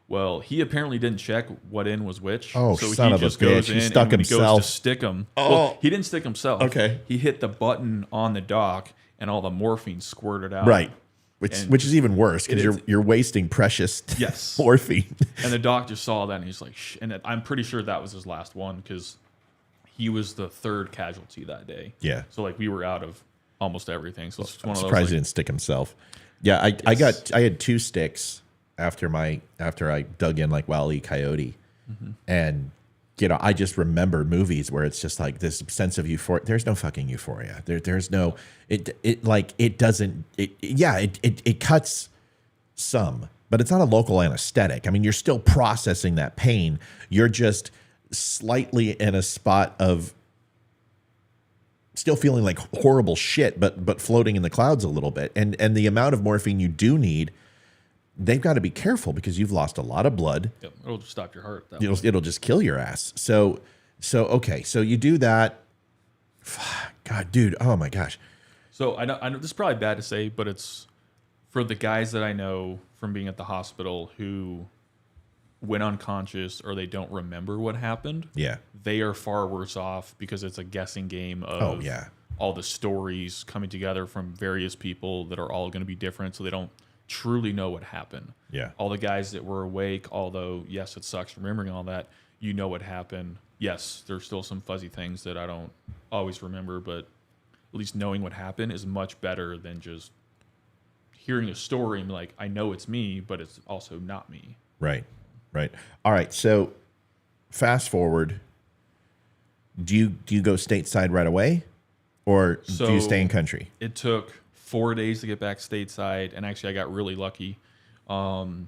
Well, he apparently didn't check what end was which. Oh, so son he of a just goes bitch. He in, stuck and when himself. He goes to stick him. Oh. Well, he didn't stick himself. Okay. He hit the button on the dock, and all the morphine squirted out. Right. And- Which is even worse because It is. you're wasting precious Yes. morphine. And the doc just saw that, and he's like, and I'm pretty sure that was his last one because he was the third casualty that day. Yeah. So like we were out of almost everything. So it's just one of those. Surprised he Like, didn't stick himself. Yeah, I had 2 sticks after I dug in like Wile E. Coyote, and you know I just remember movies where it's just like this sense of euphoria. There's no fucking euphoria. There's no it doesn't it cuts some, but it's not a local anesthetic. I mean, you're still processing that pain. You're just slightly in a spot of still feeling like horrible shit, but floating in the clouds a little bit. And the amount of morphine you do need, they've got to be careful because you've lost a lot of blood. yep, it'll just stop your heart. That way. It'll just kill your ass. So okay, so you do that. God, dude, oh my gosh. So I know this is probably bad to say, but it's for the guys that I know from being at the hospital who went unconscious or they don't remember what happened. Yeah. They are far worse off because it's a guessing game of Oh, yeah. all the stories coming together from various people that are all going to be different, so they don't truly know what happened. Yeah. All the guys that were awake, although yes, it sucks remembering all that, you know what happened. Yes, there's still some fuzzy things that I don't always remember, but at least knowing what happened is much better than just hearing a story and be like, I know it's me, but it's also not me. Right. Right. All right. So fast forward. Do you go stateside right away, or do you stay in country? It took 4 days to get back stateside, and actually I got really lucky. When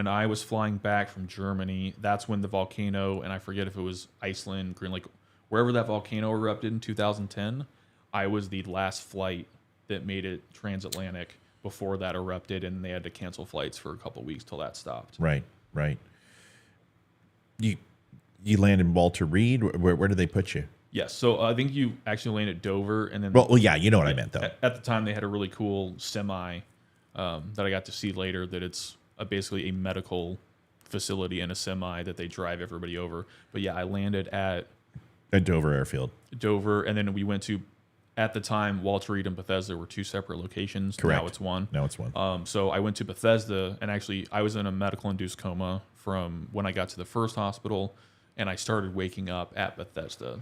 I was flying back from Germany, that's when the volcano, and I forget if it was Iceland, Greenland, wherever that volcano erupted in 2010, I was the last flight that made it transatlantic before that erupted, and they had to cancel flights for a couple of weeks till that stopped. Right. Right. You land in Walter Reed. Where did they put you? Yes, so I think you actually landed at Dover, and then Well, yeah, you know what I meant, though. At the time, they had a really cool semi that I got to see later. That it's basically a medical facility in a semi that they drive everybody over. But yeah, I landed at Dover Airfield. Dover, and then we went to, at the time, Walter Reed and Bethesda were two separate locations. Correct. Now it's one. Now it's one. So I went to Bethesda, and actually I was in a medical induced coma from when I got to the first hospital, and I started waking up at Bethesda.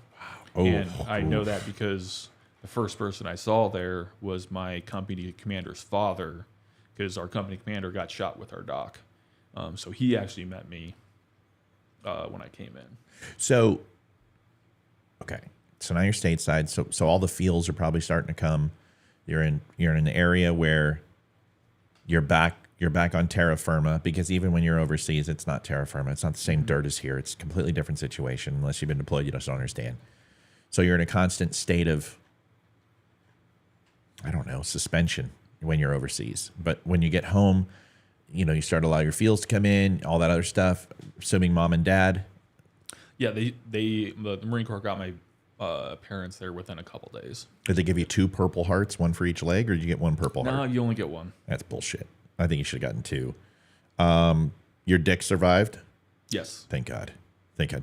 Oh, And I know that because the first person I saw there was my company commander's father, because our company commander got shot with our doc. So he actually met me when I came in. So, okay. So now you're stateside. So all the feels are probably starting to come. You're in an area where you're back on terra firma, because even when you're overseas, it's not terra firma. It's not the same dirt as here. It's a completely different situation. Unless you've been deployed, you just don't understand. So you're in a constant state of, I don't know, suspension when you're overseas. But when you get home, you start to allow your feels to come in, all that other stuff, assuming mom and dad. Yeah, the Marine Corps got my parents there within a couple days. Did they give you 2 Purple Hearts, one for each leg, or did you get 1 Purple Heart? No, you only get one. That's bullshit. I think you should have gotten 2. Your dick survived? Yes. Thank God.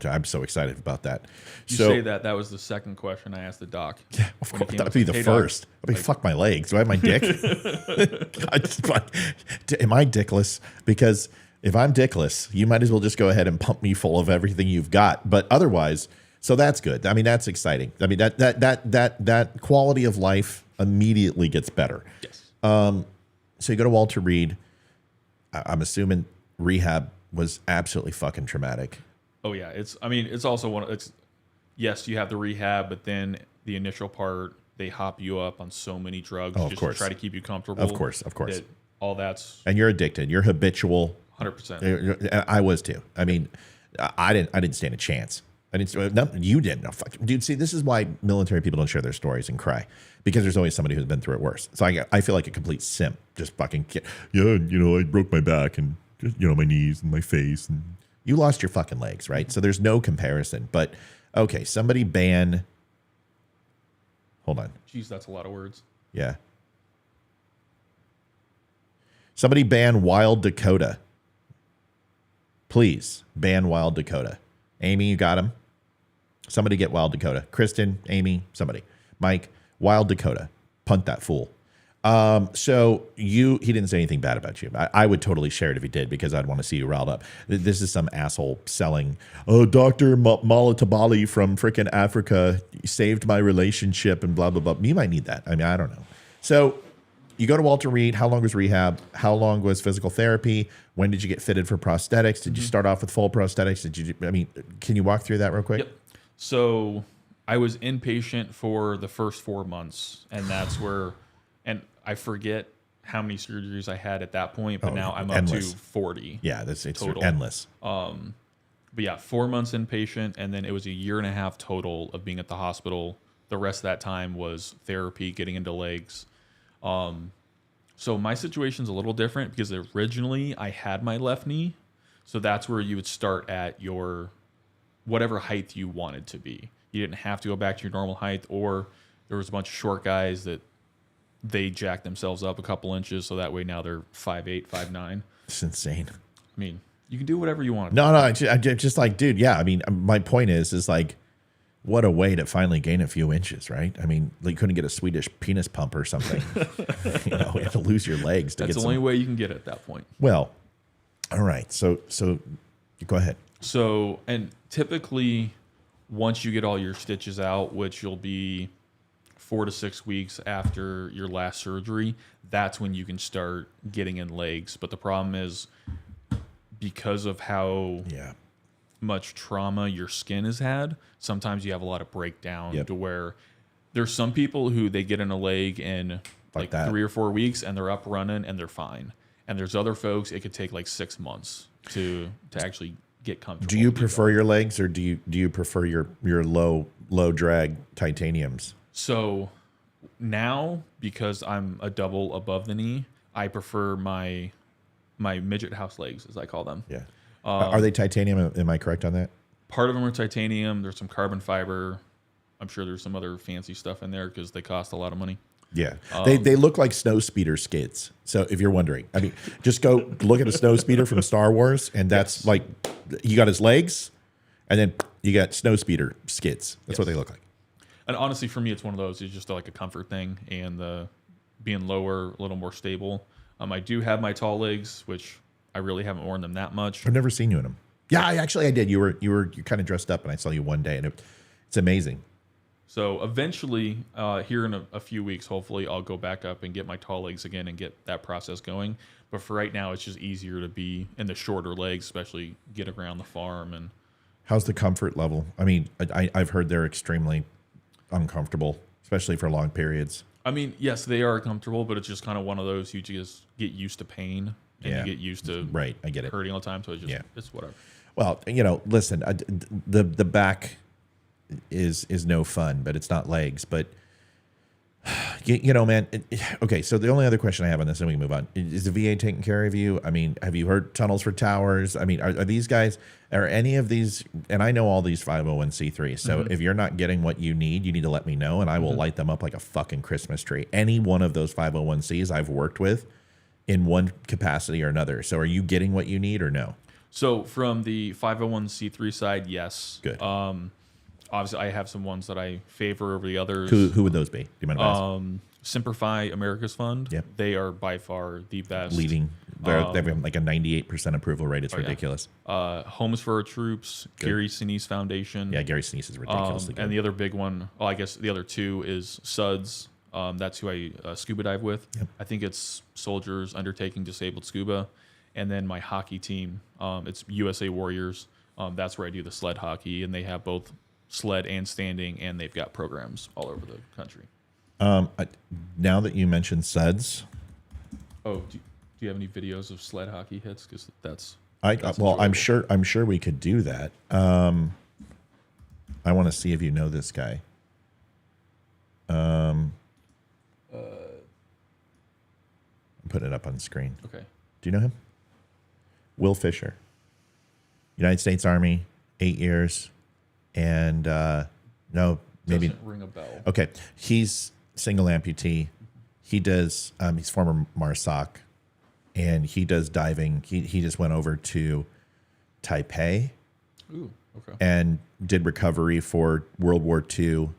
I'm so excited about that. You say that was the second question I asked the doc. Yeah, of When he course. came That'd up be to, the "Hey, doc," first. Fuck my legs. Do I have my dick? Am I dickless? Because if I'm dickless, you might as well just go ahead and pump me full of everything you've got. But otherwise, so that's good. I mean, that's exciting. I mean, that quality of life immediately gets better. Yes. So you go to Walter Reed. I'm assuming rehab was absolutely fucking traumatic. Oh yeah, it's also yes, you have the rehab, but then the initial part, they hop you up on so many drugs Oh, of just course. to try to keep you comfortable. Of course. that all that's And you're addicted. You're habitual. 100%. I was too. I mean, I didn't stand a chance. You didn't. No, fuck. Dude, see, this is why military people don't share their stories and cry, because there's always somebody who's been through it worse. So I feel like a complete simp. Just fucking, I broke my back and my knees and my face, and you lost your fucking legs, right? So there's no comparison. But okay, somebody ban. Hold on. Jeez, that's a lot of words. Yeah. Somebody ban Wild Dakota. Please ban Wild Dakota. Amy, you got him? Somebody get Wild Dakota. Kristen, Amy, somebody. Mike, Wild Dakota. Punt that fool. So he didn't say anything bad about you. I would totally share it if he did, because I'd want to see you riled up. This is some asshole selling, Dr. Malatabali from freaking Africa saved my relationship and blah, blah, blah. You might need that. I mean, I don't know. So you go to Walter Reed. How long was rehab? How long was physical therapy? When did you get fitted for prosthetics? Did you start off with full prosthetics? Can you walk through that real quick? Yep. So I was inpatient for the first 4 months, and that's where, and I forget how many surgeries I had at that point, but now I'm endless. up to 40. Yeah, it's total. endless. But yeah, 4 months inpatient, and then it was a year and a half total of being at the hospital. The rest of that time was therapy, getting into legs. So my situation's a little different, because originally I had my left knee. So that's where you would start at your whatever height you wanted to be. You didn't have to go back to your normal height, or there was a bunch of short guys that they jacked themselves up a couple inches, so that way now they're 5'8", 5'9". It's insane. I mean, you can do whatever you want. No, I just like, dude, yeah. I mean, my point is like, what a way to finally gain a few inches, right? I mean, you couldn't get a Swedish penis pump or something. You have to lose your legs to That's get the only way you can get it at that point. Well, all right. So go ahead. So, and typically, once you get all your stitches out, which you'll be 4 to 6 weeks after your last surgery, that's when you can start getting in legs. But the problem is, because of how Yeah. much trauma your skin has had, sometimes you have a lot of breakdown Yep. to where there's some people who they get in a leg in like that. 3 or 4 weeks and they're up running and they're fine. And there's other folks it could take like 6 months to actually get comfortable. Do you prefer your legs, or do you prefer your low drag titaniums? So now, because I'm a double above the knee, I prefer my midget house legs, as I call them. Yeah. Are they titanium? Am I correct on that? Part of them are titanium. There's some carbon fiber. I'm sure there's some other fancy stuff in there because they cost a lot of money. Yeah. They look like snow speeder skids. So if you're wondering, I mean, just go look at a snow speeder from Star Wars, and that's like, you got his legs, and then you got snow speeder skids. That's what they look like. And honestly, for me, it's one of those. It's just like a comfort thing, and being lower, a little more stable. I do have my tall legs, which I really haven't worn them that much. I've never seen you in them. Yeah, I did. You were kind of dressed up, and I saw you one day, and it's amazing. So eventually, here in a few weeks, hopefully, I'll go back up and get my tall legs again and get that process going. But for right now, it's just easier to be in the shorter legs, especially get around the farm. And How's the comfort level? I mean, I've heard they're extremely uncomfortable, especially for long periods. I mean, yes, they are comfortable, but it's just kind of one of those you just get used to pain and Yeah. you get used to Right, I get it. hurting all the time. So it's just Yeah. it's whatever. Well, listen, the back is no fun, but it's not legs. But man. Okay, so the only other question I have on this, and we can move on. Is the VA taking care of you? I mean, have you heard Tunnels for Towers? I mean, are these guys? Are any of these? And I know all these 501c3s. So if you're not getting what you need to let me know, and I will light them up like a fucking Christmas tree. Any one of those 501cs I've worked with, in one capacity or another. So are you getting what you need or no? So from the 501c3 side, yes. Good. Obviously, I have some ones that I favor over the others. Who would those be? Do you mind if I ask? Simplify America's Fund. Yep. They are by far the best. Leading. They have like a 98% approval rate. It's ridiculous. Homes for Our Troops, Gary Sinise Foundation. Yeah, Gary Sinise is ridiculously good. And the other big one, I guess the other two is SUDS. That's who I scuba dive with. Yep. I think it's Soldiers Undertaking Disabled Scuba. And then my hockey team, it's USA Warriors. That's where I do the sled hockey, and they have both sled and standing, and they've got programs all over the country. Now that you mentioned SUDS, Oh, do you have any videos of sled hockey hits? Because that's I'm sure we could do that. I want to see if you know this guy. I'm putting it up on the screen. okay. Do you know him? Will Fisher, United States Army, 8 years, and no, maybe Doesn't ring a bell. okay. He's single amputee. He does. He's former MARSOC, and he does diving. He just went over to Taipei Ooh, okay. and did recovery for World War II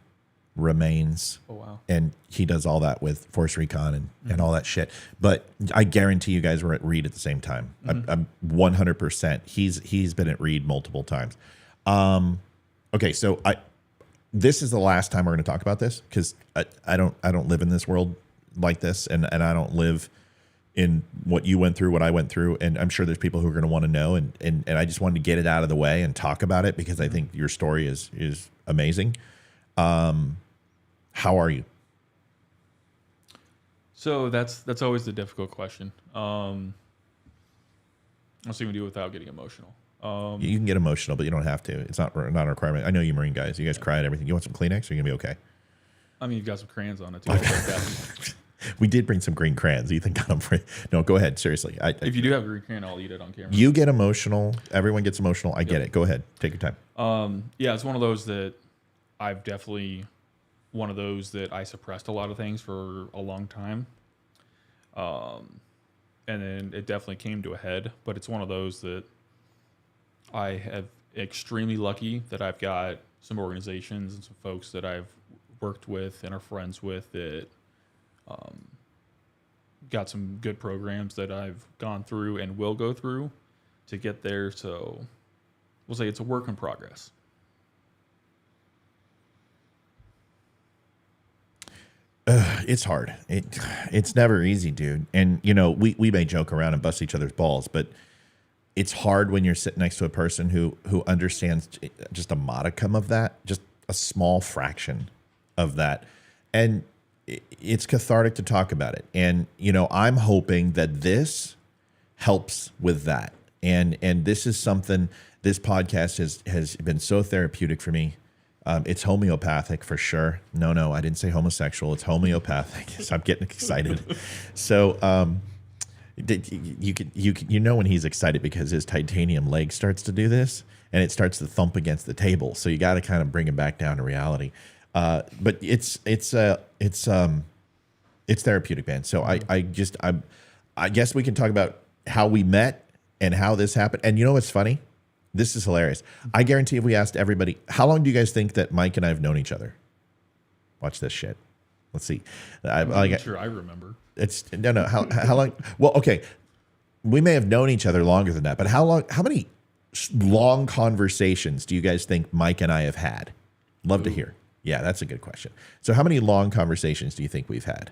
remains. Oh wow. And he does all that with Force Recon and all that shit. But I guarantee you guys were at Reed at the same time. I'm 100%. He's been at Reed multiple times. Okay, so this is the last time we're going to talk about this, because I don't live in this world like this, and I don't live in what you went through, what I went through, and I'm sure there's people who are going to want to know, and I just wanted to get it out of the way and talk about it because I think your story is amazing. How are you? So that's always the difficult question. I'm also going to do it without getting emotional. You can get emotional, but you don't have to. It's not a requirement. I know you Marine guys. You guys cry at everything. You want some Kleenex? Or you're going to be okay. I mean, you've got some crayons on it too. Like that. We did bring some green crayons. Ethan got them for. No, go ahead. Seriously. If you do have a green crayon, I'll eat it on camera. You get emotional. Everyone gets emotional. I get it. Go ahead. Take your time. Yeah, it's one of those that I've definitely one of those that I suppressed a lot of things for a long time. And then it definitely came to a head, but it's one of those that I have extremely lucky that I've got some organizations and some folks that I've worked with and are friends with that got some good programs that I've gone through and will go through to get there. So we'll say it's a work in progress. It's hard. It's never easy, dude. And you know, we may joke around and bust each other's balls, but it's hard when you're sitting next to a person who understands just a modicum of that, just a small fraction of that, and it's cathartic to talk about it. And you know, I'm hoping that this helps with that. And this is something. This podcast has been so therapeutic for me. It's homeopathic for sure. No, I didn't say homosexual. It's homeopathic. So I'm getting excited. So you know when he's excited because his titanium leg starts to do this and it starts to thump against the table. So you got to kind of bring him back down to reality. But it's therapeutic, man. So I guess we can talk about how we met and how this happened. And you know what's funny? This is hilarious. I guarantee if we asked everybody, how long do you guys think that Mike and I have known each other? Watch this shit. Let's see. I'm sure I remember. It's no. How long? Well, okay. We may have known each other longer than that, but how long? How many long conversations do you guys think Mike and I have had? Love to hear. Yeah, that's a good question. So, how many long conversations do you think we've had?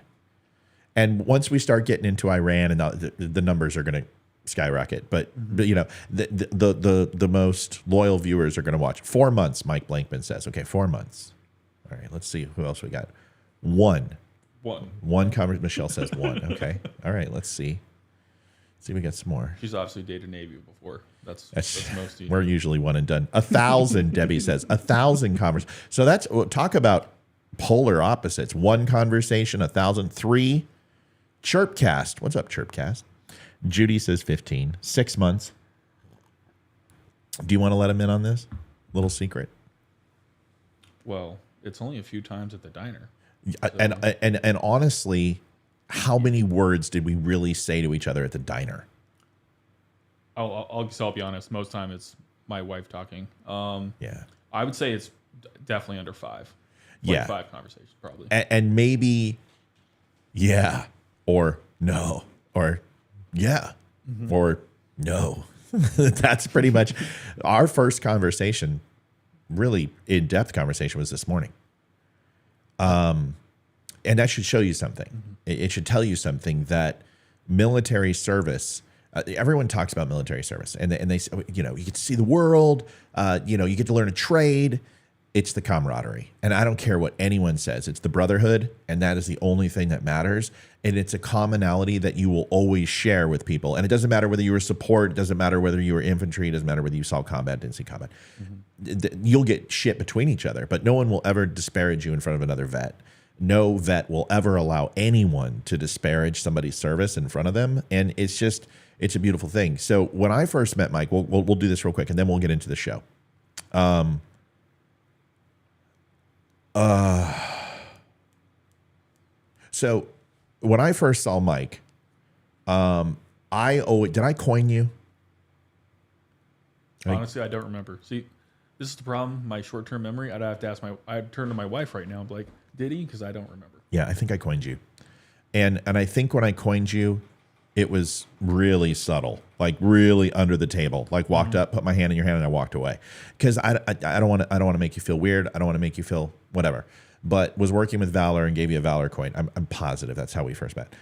And once we start getting into Iran, and the numbers are going to skyrocket, but you know, the most loyal viewers are going to watch. 4 months, Mike Blankman says. Okay, 4 months. All right, let's see who else we got. One conversation. Michelle says one. Okay, all right, let's see. See, we got some more. She's obviously dated Navy before. That's most. We're usually one and done. 1,000. Debbie says 1,000 conversations. So that's talk about polar opposites. One conversation, 1,000. 3. Chirpcast. What's up, Chirpcast? Judy says 15. 6 months. Do you want to let him in on this little secret? Well, it's only a few times at the diner. So. And honestly, how many words did we really say to each other at the diner? I'll be honest. Most time it's my wife talking. Yeah, I would say it's definitely under 5. Yeah, 5 conversations probably. And maybe, yeah, or no, or yeah, or no. That's pretty much our first conversation. Really in-depth conversation was this morning. And that should show you something. It should tell you something that military service. Everyone talks about military service, and they you know, you get to see the world. You know, you get to learn a trade. It's the camaraderie, and I don't care what anyone says. It's the brotherhood, and that is the only thing that matters. And it's a commonality that you will always share with people. And it doesn't matter whether you were support. It doesn't matter whether you were infantry. It doesn't matter whether you saw combat, didn't see combat. You'll get shit between each other, but no one will ever disparage you in front of another vet. No vet will ever allow anyone to disparage somebody's service in front of them. And it's a beautiful thing. So when I first met Mike, we'll do this real quick, and then we'll get into the show. So when I first saw Mike, did I coin you? Honestly, I don't remember. See, this is the problem. My short-term memory. I'd turn to my wife right now and be like, did he? Because I don't remember. Yeah, I think I coined you. And I think when I coined you, it was really subtle, like really under the table. Like walked up, put my hand in your hand, and I walked away. Because I don't want to make you feel weird. I don't want to make you feel whatever. But was working with Valor and gave you a Valor coin. I'm positive that's how we first met.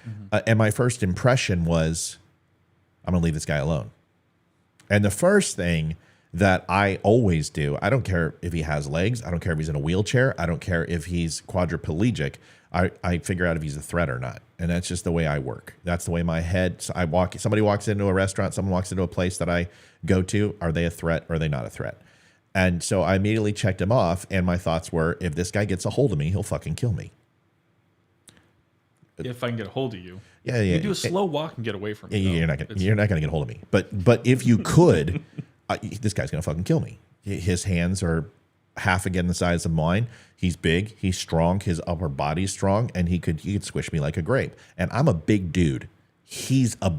And my first impression was, I'm gonna leave this guy alone. And the first thing that I always do, I don't care if he has legs, I don't care if he's in a wheelchair, I don't care if he's quadriplegic, I figure out if he's a threat or not. And that's just the way I work. That's the way my head, somebody walks into a restaurant, someone walks into a place that I go to, are they a threat or are they not a threat? And so I immediately checked him off, and my thoughts were, if this guy gets a hold of me, he'll fucking kill me. If I can get a hold of you. Yeah. You do a slow walk and get away from me. You're not gonna get a hold of me. But if you could, this guy's gonna fucking kill me. His hands are half again the size of mine. He's big. He's strong. His upper body's strong, and he could squish me like a grape. And I'm a big dude. He's a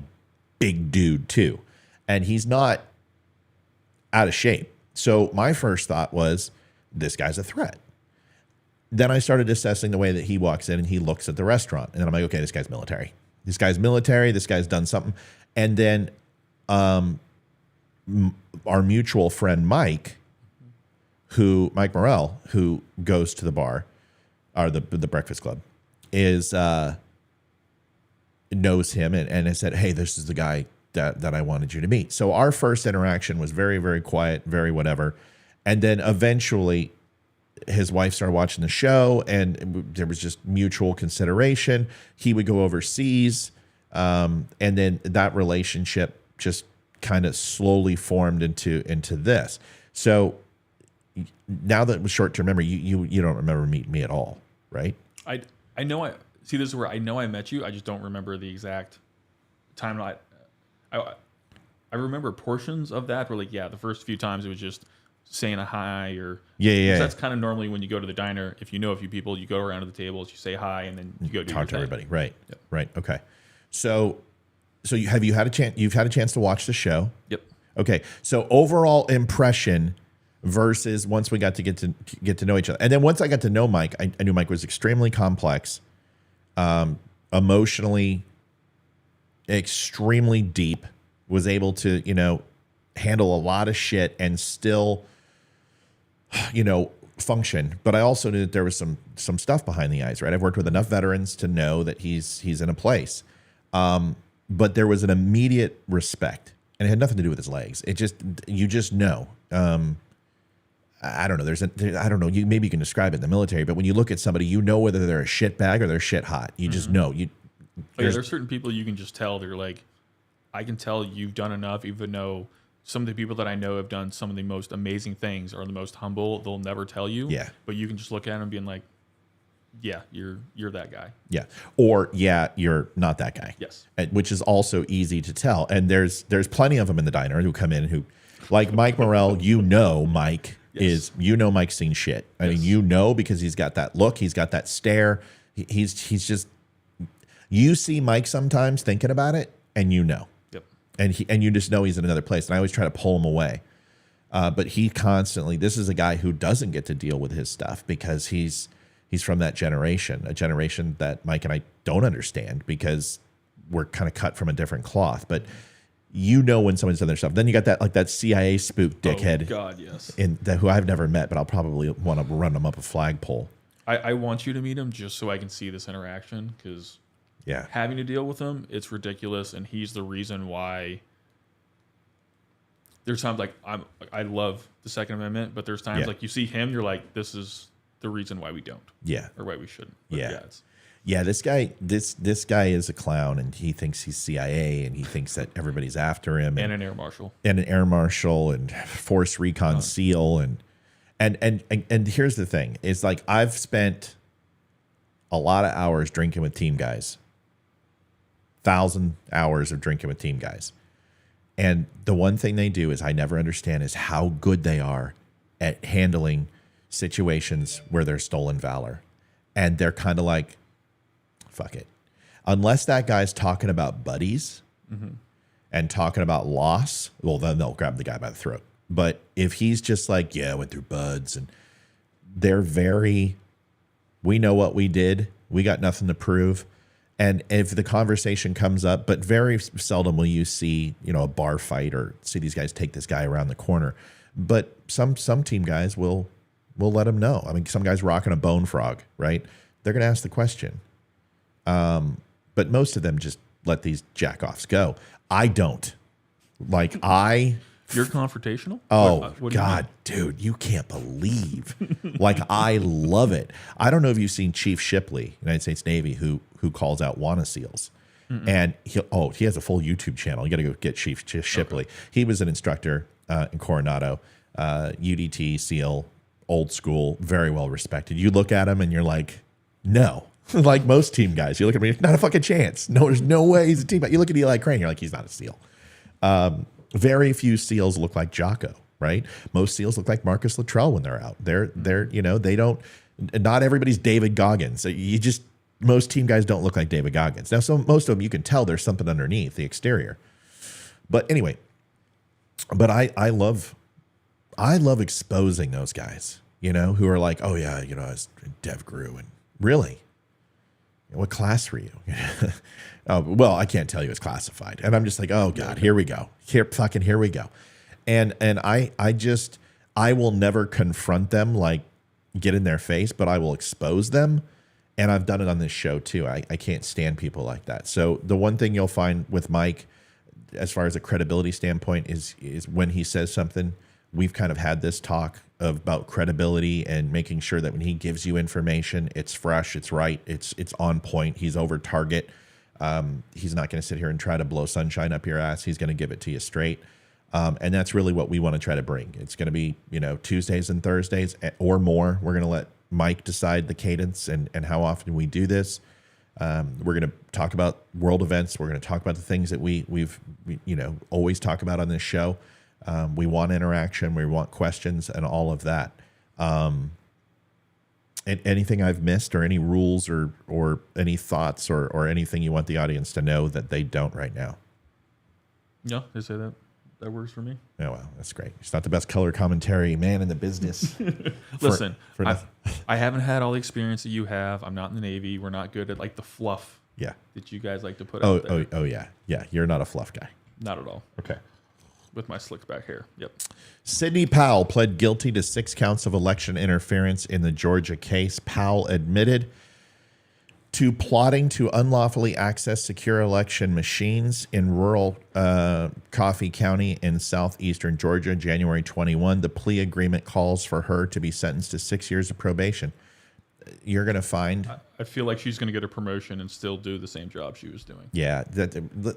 big dude too, and he's not out of shape. So my first thought was, this guy's a threat. Then I started assessing the way that he walks in and he looks at the restaurant. And then I'm like, okay, this guy's military. This guy's military. This guy's done something. And then our mutual friend, Mike Morell, who goes to the bar, or the Breakfast Club, is knows him and has said, hey, this is the guy that I wanted you to meet. So our first interaction was very, very quiet, very whatever. And then eventually his wife started watching the show and there was just mutual consideration. He would go overseas. And then that relationship just kind of slowly formed into this. So now that it was short-term memory, you don't remember meeting me at all, right? I know this is where I know I met you. I just don't remember the exact time. I remember portions of that where, like, yeah, the first few times it was just saying a hi or yeah. That's kind of normally when you go to the diner. If you know a few people, you go around to the tables, you say hi, and then you go do talk to your everybody. thing. Right. Yep. Right. Okay. So you've had a chance to watch the show. Yep. Okay. So overall impression versus once we got to get to know each other. And then once I got to know Mike, I knew Mike was extremely complex, emotionally extremely deep, was able to, handle a lot of shit and still, function. But I also knew that there was some stuff behind the eyes, right? I've worked with enough veterans to know that he's in a place. But there was an immediate respect, and it had nothing to do with his legs. You just know. I don't know. I don't know. Maybe you can describe it in the military, but when you look at somebody, you know whether they're a shit bag or they're shit hot. You just know. There's certain people you can just tell. They're like, I can tell you've done enough, even though some of the people that I know have done some of the most amazing things or the most humble. They'll never tell you. Yeah. But you can just look at them and being like, yeah, you're that guy. Yeah. Or yeah, you're not that guy. Yes. Which is also easy to tell. And there's plenty of them in the diner who come in who, like Mike Morrell, Mike Yes. Mike's seen shit. I mean, because he's got that look, he's got that stare. He's just, you see Mike sometimes thinking about it and Yep. and you just know he's in another place. And I always try to pull him away. But he constantly, this is a guy who doesn't get to deal with his stuff because he's from that generation, a generation that Mike and I don't understand because we're kind of cut from a different cloth. But when someone's done their stuff. Then you got that CIA spook dickhead. Oh, God, yes. Who I've never met, but I'll probably want to run him up a flagpole. I want you to meet him just so I can see this interaction because having to deal with him, it's ridiculous, and he's the reason why. There's times like I love the Second Amendment, but there's times like you see him, you're like, this is the reason why we don't. Yeah. Or why we shouldn't. But this guy is a clown, and he thinks he's CIA, and he thinks that everybody's after him, and an air marshal, and Force Recon SEAL, and here's the thing: is like I've spent a lot of hours drinking with team guys, 1,000 hours of drinking with team guys, and the one thing they do is I never understand is how good they are at handling situations where there's stolen valor, and they're kind of like, fuck it. Unless that guy's talking about buddies and talking about loss, well, then they'll grab the guy by the throat. But if he's just like, yeah, I went through buds, and they're we know what we did. We got nothing to prove. And if the conversation comes up, but very seldom will you see, a bar fight or see these guys take this guy around the corner. But some team guys will let them know. I mean, some guys rocking a bone frog, right? They're going to ask the question. But most of them just let these jack-offs go. I don't. Like, You're confrontational? Oh, what God, dude, you can't believe. Like, I love it. I don't know if you've seen Chief Shipley, United States Navy, who calls out WANA SEALs. And he has a full YouTube channel. You got to go get Chief Shipley. Okay. He was an instructor in Coronado, UDT SEAL, old school, very well respected. You look at him and you're like, no. Like most team guys, you look at me, not a fucking chance. No, there's no way he's a team guy. You look at Eli Crane, you're like, he's not a SEAL. Very few SEALs look like Jocko, right? Most SEALs look like Marcus Luttrell when they're out. They're they don't. Not everybody's David Goggins. Most team guys don't look like David Goggins. Now, most of them you can tell there's something underneath the exterior. But anyway, I love exposing those guys, who are like, oh yeah, I was Dev Grew, and really. What class were you? Oh, well, I can't tell you it's classified. And I'm just like, oh God, here we go. Here we go. And I will never confront them, like get in their face, but I will expose them. And I've done it on this show too. I can't stand people like that. So the one thing you'll find with Mike, as far as a credibility standpoint, is when he says something, we've kind of had this talk about credibility and making sure that when he gives you information, it's fresh, it's right, it's on point. He's over target. He's not going to sit here and try to blow sunshine up your ass. He's going to give it to you straight. And that's really what we want to try to bring. It's going to be, Tuesdays and Thursdays or more. We're going to let Mike decide the cadence and how often we do this. We're going to talk about world events. We're going to talk about the things that we've always talk about on this show. We want interaction. We want questions and all of that. Anything I've missed, or any rules or any thoughts or anything you want the audience to know that they don't right now? Yeah, they say that. That works for me. Oh, well, that's great. It's not the best color commentary man in the business. Listen, I haven't had all the experience that you have. I'm not in the Navy. We're not good at like the fluff Yeah. that you guys like to put out there. Oh, yeah. Yeah, you're not a fluff guy. Not at all. Okay. With my slicked back hair. Yep. Sidney Powell pled guilty to 6 counts of election interference in the Georgia case. Powell admitted to plotting to unlawfully access secure election machines in rural Coffee County in southeastern Georgia, January 21. The plea agreement calls for her to be sentenced to 6 years of probation. You're going to find... I feel like she's going to get a promotion and still do the same job she was doing. Yeah.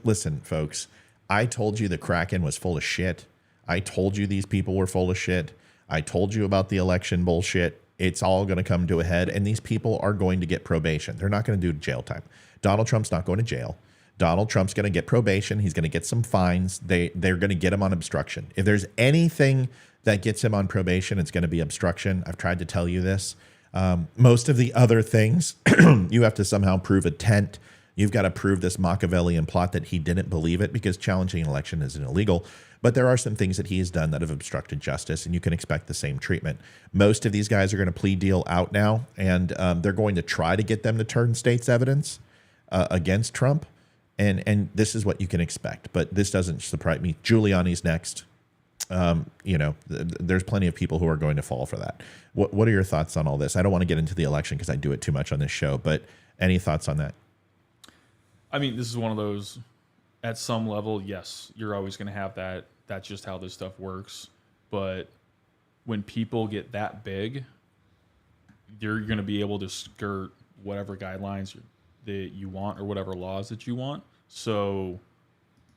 Listen, folks, I told you the Kraken was full of shit. I told you these people were full of shit. I told you about the election bullshit. It's all going to come to a head, and these people are going to get probation. They're not going to do jail time. Donald Trump's not going to jail. Donald Trump's going to get probation. He's going to get some fines. They're going to get him on obstruction. If there's anything that gets him on probation, it's going to be obstruction. I've tried to tell you this. Most of the other things, you have to somehow prove intent. You've got to prove this Machiavellian plot that he didn't believe it, because challenging an election isn't illegal. But there are some things that he has done that have obstructed justice, and you can expect the same treatment. Most of these guys are going to plea deal out now, and they're going to try to get them to turn state's evidence against Trump. And this is what you can expect. But this doesn't surprise me. Giuliani's next. There's plenty of people who are going to fall for that. What are your thoughts on all this? I don't want to get into the election because I do it too much on this show, but any thoughts on that? I mean, this is one of those, at some level, yes, you're always going to have that. That's just how this stuff works. But when people get that big, you're going to be able to skirt whatever guidelines that you want or whatever laws that you want. So,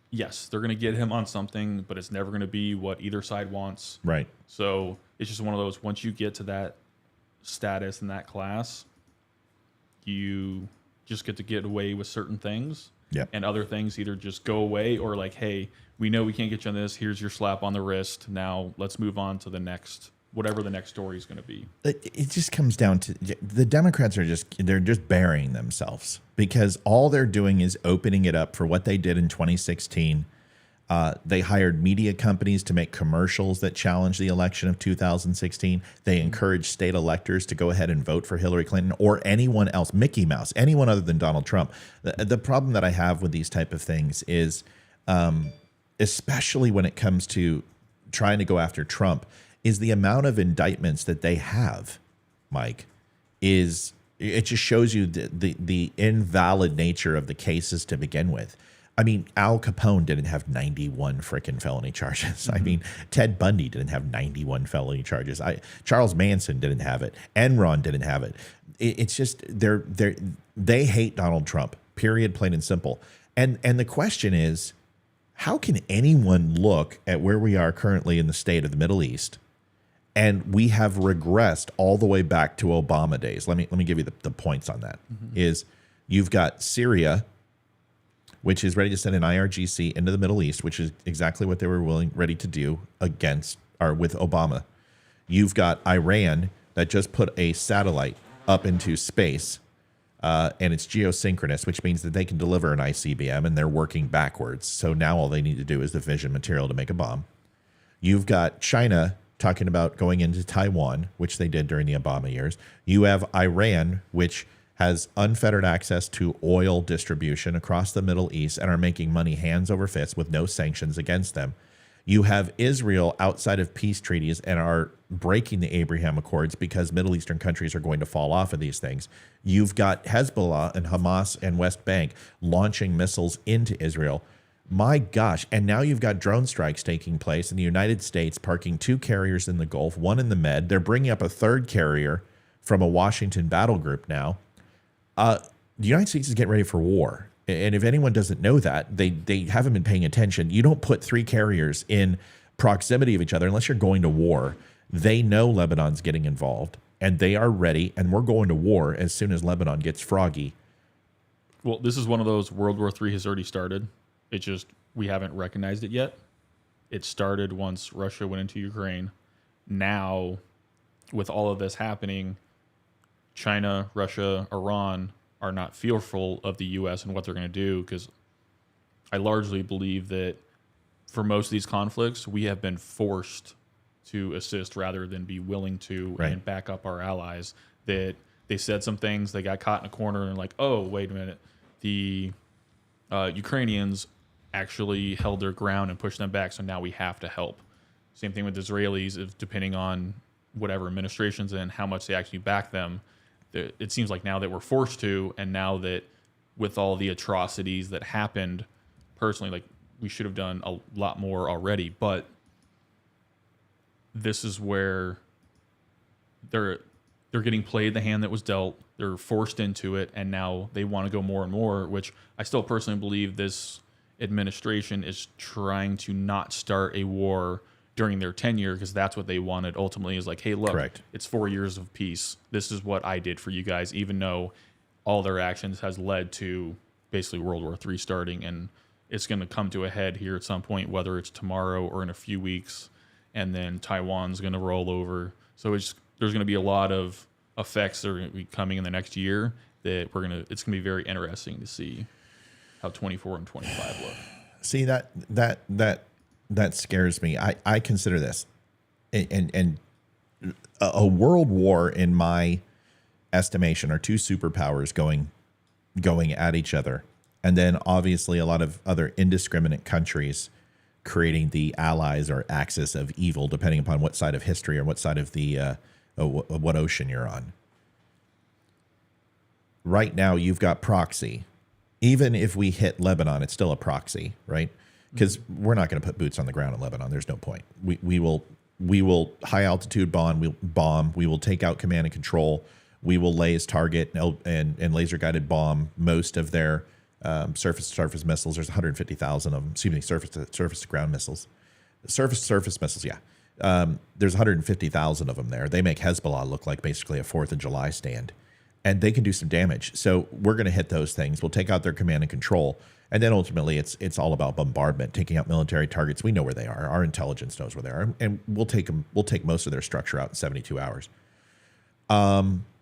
yes, they're going to get him on something, but it's never going to be what either side wants. Right. So it's just one of those, once you get to that status in that class, you just get to get away with certain things. Yep. And other things either just go away, or like, hey, we know we can't get you on this. Here's your slap on the wrist. Now let's move on to the next, whatever the next story is going to be. It just comes down to the Democrats they're just burying themselves, because all they're doing is opening it up for what they did in 2016. They hired media companies to make commercials that challenged the election of 2016. They encouraged state electors to go ahead and vote for Hillary Clinton or anyone else, Mickey Mouse, anyone other than Donald Trump. The problem that I have with these type of things is, especially when it comes to trying to go after Trump, is the amount of indictments that they have, Mike, it just shows you the invalid nature of the cases to begin with. I mean, Al Capone didn't have 91 freaking felony charges. I mean, Ted Bundy didn't have 91 felony charges. Charles Manson didn't have it. Enron didn't have it. It's just they hate Donald Trump. Period. Plain and simple. And the question is, how can anyone look at where we are currently in the state of the Middle East, and we have regressed all the way back to Obama days? Let me give you the points on that. Is you've got Syria, which is ready to send an IRGC into the Middle East, which is exactly what they were ready to do with Obama. You've got Iran that just put a satellite up into space, and it's geosynchronous, which means that they can deliver an ICBM, and they're working backwards. So now all they need to do is the fission material to make a bomb. You've got China talking about going into Taiwan, which they did during the Obama years. You have Iran, which has unfettered access to oil distribution across the Middle East and are making money hands over fists with no sanctions against them. You have Israel outside of peace treaties and are breaking the Abraham Accords because Middle Eastern countries are going to fall off of these things. You've got Hezbollah and Hamas and West Bank launching missiles into Israel. My gosh. And now you've got drone strikes taking place in the United States, parking 2 carriers in the Gulf, 1 in the Med. They're bringing up a 3rd carrier from a Washington battle group now. The United States is getting ready for war. And if anyone doesn't know that, they haven't been paying attention. You don't put 3 carriers in proximity of each other unless you're going to war. They know Lebanon's getting involved, and they are ready, and we're going to war as soon as Lebanon gets froggy. Well, this is one of those World War III has already started. It just, we haven't recognized it yet. It started once Russia went into Ukraine. Now, with all of this happening, China, Russia, Iran are not fearful of the U.S. and what they're going to do, because I largely believe that for most of these conflicts, we have been forced to assist rather than be willing to and back up our allies. That they said some things, they got caught in a corner and like, oh, wait a minute. The Ukrainians actually held their ground and pushed them back, so now we have to help. Same thing with the Israelis, if depending on whatever administration's in, how much they actually back them. It seems like now that we're forced to, and now that with all the atrocities that happened, personally, like we should have done a lot more already. But this is where they're getting played the hand that was dealt. They're forced into it, and now they want to go more and more. Which I still personally believe this administration is trying to not start a war during their tenure, because that's what they wanted ultimately, is like, hey, look, it's 4 years of peace. This is what I did for you guys, even though all their actions has led to basically World War III starting, and it's going to come to a head here at some point, whether it's tomorrow or in a few weeks, and then Taiwan's going to roll over. So there's going to be a lot of effects that are going to be coming in the next year that it's going to be very interesting to see how 24 and 25 look. See, that scares me. I consider this and a world war, in my estimation, are 2 superpowers going at each other, and then obviously a lot of other indiscriminate countries creating the allies or axis of evil, depending upon what side of history or what side of the what ocean you're on. Right now, you've got proxy. Even if we hit Lebanon, it's still a proxy, right? Because we're not going to put boots on the ground in Lebanon. There's no point. We will high altitude bomb. We will take out command and control. We will laze target and laser guided bomb most of their surface to surface missiles. There's 150,000 of them. Excuse me, surface to ground missiles. Surface to surface missiles. Yeah, there's 150,000 of them there. They make Hezbollah look like basically a 4th of July stand, and they can do some damage. So we're going to hit those things. We'll take out their command and control. And then ultimately, it's all about bombardment, taking out military targets. We know where they are. Our intelligence knows where they are, and we'll take them. We'll take most of their structure out in 72 hours.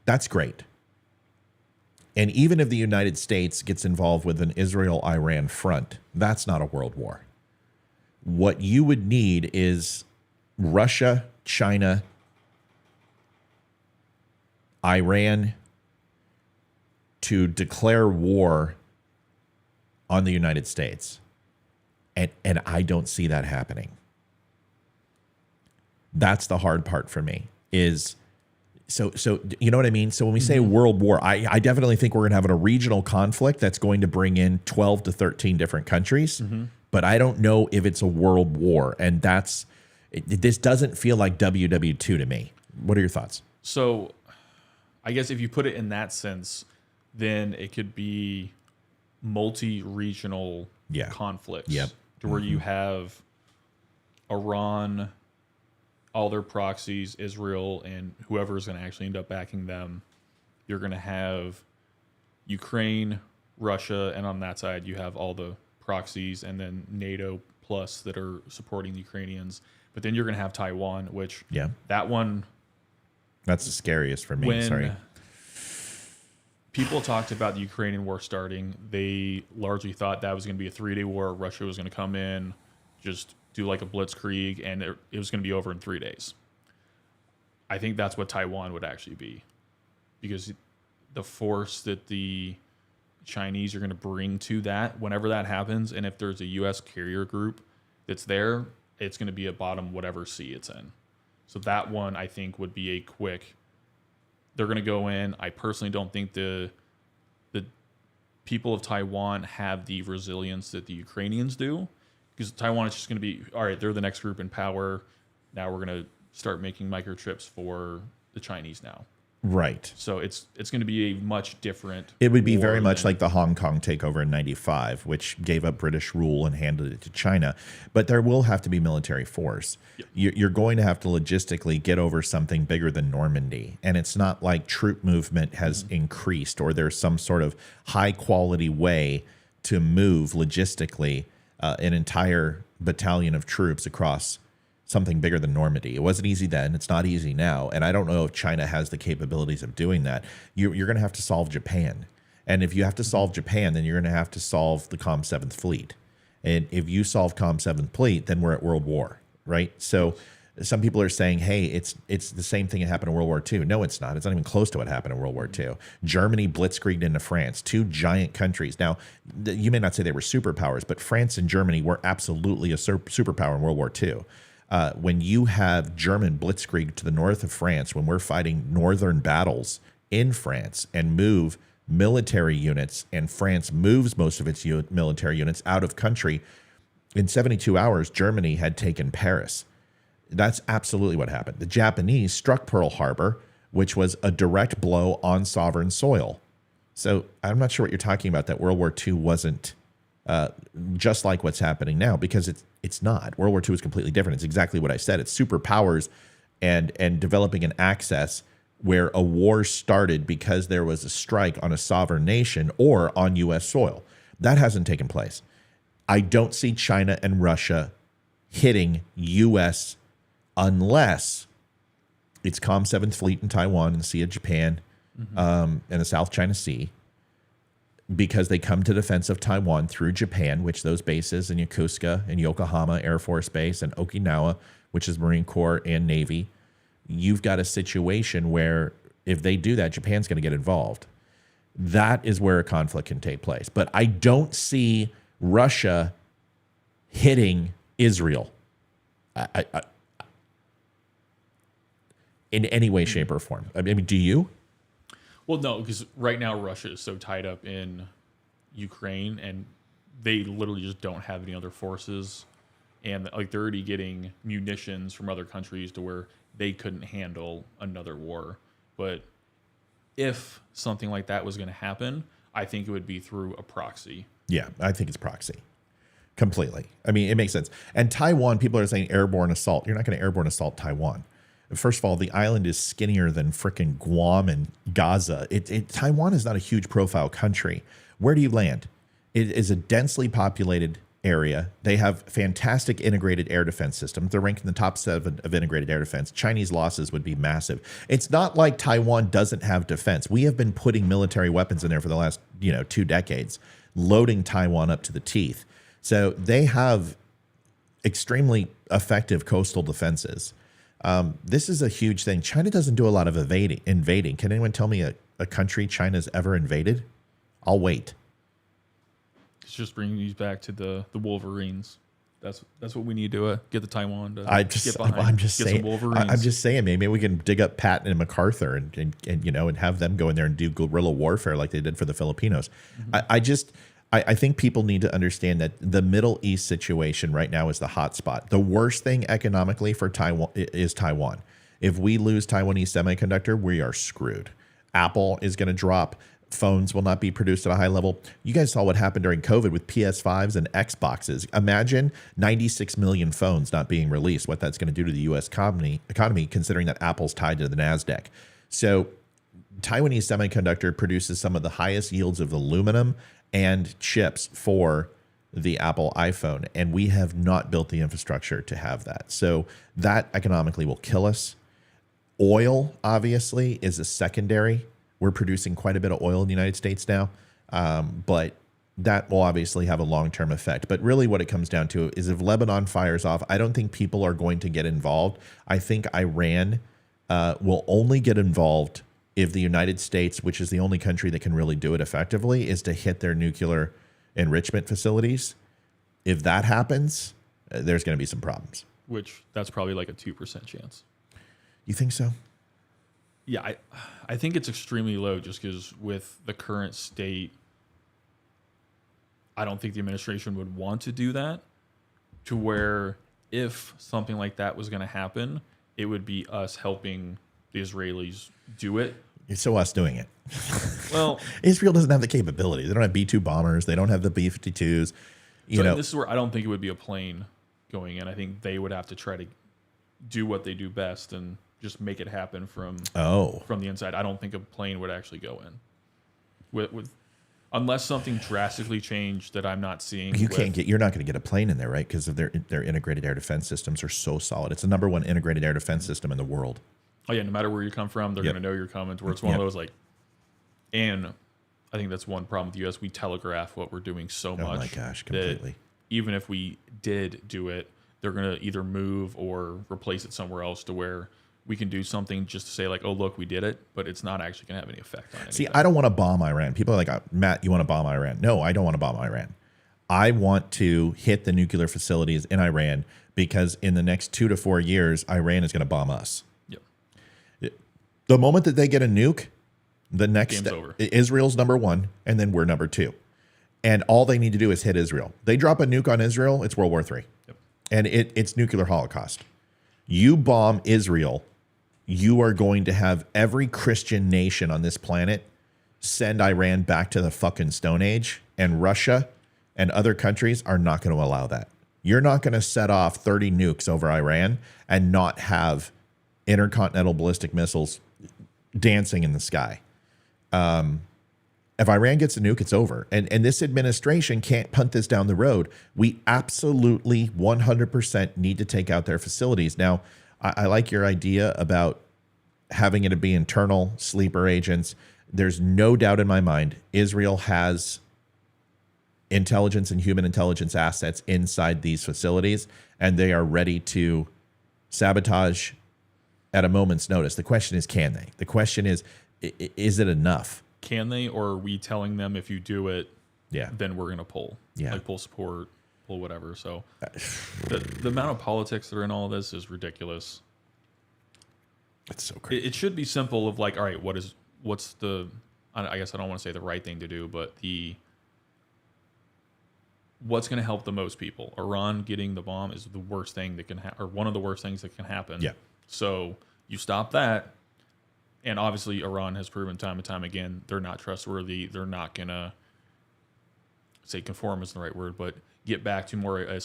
That's great. And even if the United States gets involved with an Israel-Iran front, that's not a world war. What you would need is Russia, China, Iran to declare war on the United States. And I don't see that happening. That's the hard part for me, is so you know what I mean? So when we say world war, I definitely think we're going to have a regional conflict that's going to bring in 12 to 13 different countries, but I don't know if it's a world war. And this doesn't feel like WW2 to me. What are your thoughts? So I guess if you put it in that sense, then it could be multi-regional conflicts, to where you have Iran, all their proxies, Israel, and whoever is going to actually end up backing them. You're going to have Ukraine, Russia, and on that side you have all the proxies, and then NATO plus that are supporting the Ukrainians. But then you're going to have Taiwan, which that one, that's the scariest for me. Sorry. People talked about the Ukrainian war starting. They largely thought that was going to be a 3-day war. Russia was going to come in, just do like a blitzkrieg, and it was going to be over in 3 days. I think that's what Taiwan would actually be, because the force that the Chinese are going to bring to that, whenever that happens, and if there's a U.S. carrier group that's there, it's going to be at bottom whatever sea it's in. So that one I think would be a quick. They're going to go in. I personally don't think the people of Taiwan have the resilience that the Ukrainians do, because Taiwan is just going to be, all right, they're the next group in power. Now we're going to start making microchips for the Chinese now. Right. So it's going to be a much different. It would be very war much than- like the Hong Kong takeover in 95, which gave up British rule and handed it to China. But there will have to be military force. Yep. You're going to have to logistically get over something bigger than Normandy. And it's not like troop movement has increased or there's some sort of high quality way to move logistically an entire battalion of troops across something bigger than Normandy. It wasn't easy then. It's not easy now. And I don't know if China has the capabilities of doing that. You're going to have to solve Japan. And if you have to solve Japan, then you're going to have to solve the COM 7th Fleet. And if you solve COM 7th Fleet, then we're at World War, right? So some people are saying, hey, it's the same thing that happened in World War II. No, it's not. It's not even close to what happened in World War II. Germany blitzkrieged into France, two giant countries. Now, you may not say they were superpowers, but France and Germany were absolutely a superpower in World War II. When you have German blitzkrieg to the north of France, when we're fighting northern battles in France and move military units, and France moves most of its military units out of country, in 72 hours, Germany had taken Paris. That's absolutely what happened. The Japanese struck Pearl Harbor, which was a direct blow on sovereign soil. So I'm not sure what you're talking about, that World War II wasn't just like what's happening now, because it's not. World War II is completely different. It's exactly what I said. It's superpowers and developing an axis where a war started because there was a strike on a sovereign nation or on U.S. soil. That hasn't taken place. I don't see China and Russia hitting U.S. unless it's COM 7th Fleet in Taiwan and the Sea of Japan and the South China Sea, because they come to defense of Taiwan through Japan, which those bases in Yokosuka and Yokohama Air Force Base and Okinawa, which is Marine Corps and Navy, you've got a situation where if they do that, Japan's going to get involved. That is where a conflict can take place. But I don't see Russia hitting Israel in any way, shape, or form. I mean, do you? Well, no, because right now Russia is so tied up in Ukraine, and they literally just don't have any other forces, and like they're already getting munitions from other countries to where they couldn't handle another war. But if something like that was going to happen, I think it would be through a proxy. Yeah, I think it's proxy. Completely. I mean, it makes sense. And Taiwan, people are saying airborne assault. You're not going to airborne assault Taiwan. First of all, the island is skinnier than frickin' Guam and Gaza. Taiwan is not a huge profile country. Where do you land? It is a densely populated area. They have fantastic integrated air defense systems. They're ranked in the top 7 of integrated air defense. Chinese losses would be massive. It's not like Taiwan doesn't have defense. We have been putting military weapons in there for the last 2 decades, loading Taiwan up to the teeth. So they have extremely effective coastal defenses. This is a huge thing. China doesn't do a lot of invading. Can anyone tell me a country China's ever invaded? I'll wait. It's just bringing you back to the Wolverines. That's what we need to get the Taiwan to I'm get just behind. saying. Some Wolverines. I'm just saying. Maybe we can dig up Patton and MacArthur and have them go in there and do guerrilla warfare like they did for the Filipinos. I think people need to understand that the Middle East situation right now is the hot spot. The worst thing economically for Taiwan is Taiwan. If we lose Taiwanese semiconductor, we are screwed. Apple is going to drop. Phones will not be produced at a high level. You guys saw what happened during COVID with PS5s and Xboxes. Imagine 96 million phones not being released, what that's going to do to the U.S. economy, considering that Apple's tied to the NASDAQ. So Taiwanese semiconductor produces some of the highest yields of aluminum and chips for the Apple iPhone, and we have not built the infrastructure to have that. So that economically will kill us. Oil, obviously, is a secondary. We're producing quite a bit of oil in the United States now, but that will obviously have a long-term effect. But really what it comes down to is if Lebanon fires off, I don't think people are going to get involved. I think Iran will only get involved if the United States, which is the only country that can really do it effectively, is to hit their nuclear enrichment facilities. If that happens, there's going to be some problems. which that's probably like a 2% chance. You think so? Yeah, I think it's extremely low just because with the current state, I don't think the administration would want to do that, to where if something like that was going to happen, it would be us helping the Israelis do it. It's so us doing it. Well, Israel doesn't have the capability. They don't have B-2 bombers. They don't have the B-52s. You know, this is where I don't think it would be a plane going in. I think they would have to try to do what they do best and just make it happen from the inside. I don't think a plane would actually go in with unless something drastically changed that I'm not seeing. You're not going to get a plane in there, right? Because of their integrated air defense systems are so solid. It's the number one integrated air defense system in the world. Oh yeah, no matter where you come from, they're going to know you're coming. To where it's one of those like, and I think that's one problem with the U.S. We telegraph what we're doing so much. Oh my gosh, completely. That even if we did do it, they're going to either move or replace it somewhere else to where we can do something just to say like, oh look, we did it, but it's not actually going to have any effect on anything. See, I don't want to bomb Iran. People are like, Matt, you want to bomb Iran? No, I don't want to bomb Iran. I want to hit the nuclear facilities in Iran because in the next 2 to 4 years, Iran is going to bomb us. Yep. The moment that they get a nuke, the next Game's over. Israel's number one, and then we're number two. And all they need to do is hit Israel. They drop a nuke on Israel, it's World War III. Yep. And it's nuclear holocaust. You bomb Israel, you are going to have every Christian nation on this planet send Iran back to the fucking Stone Age, and Russia and other countries are not going to allow that. You're not going to set off 30 nukes over Iran and not have intercontinental ballistic missiles dancing in the sky. If Iran gets a nuke, it's over. And this administration can't punt this down the road. We absolutely 100% need to take out their facilities. Now, I like your idea about having it be internal sleeper agents. There's no doubt in my mind Israel has intelligence and human intelligence assets inside these facilities, and they are ready to sabotage at a moment's notice. The question is, can they? The question is it enough? Can they, or are we telling them if you do it, Yeah. then we're going to pull? Yeah. Like pull support, pull whatever. So the amount of politics that are in all of this is ridiculous. It's so crazy. It should be simple of like, all right, what's the, I guess I don't want to say the right thing to do, but what's going to help the most people? Iran getting the bomb is the worst thing that can happen, or one of the worst things that can happen. Yeah. So you stop that. And obviously, Iran has proven time and time again they're not trustworthy. They're not going to, say conform isn't the right word, but get back to more a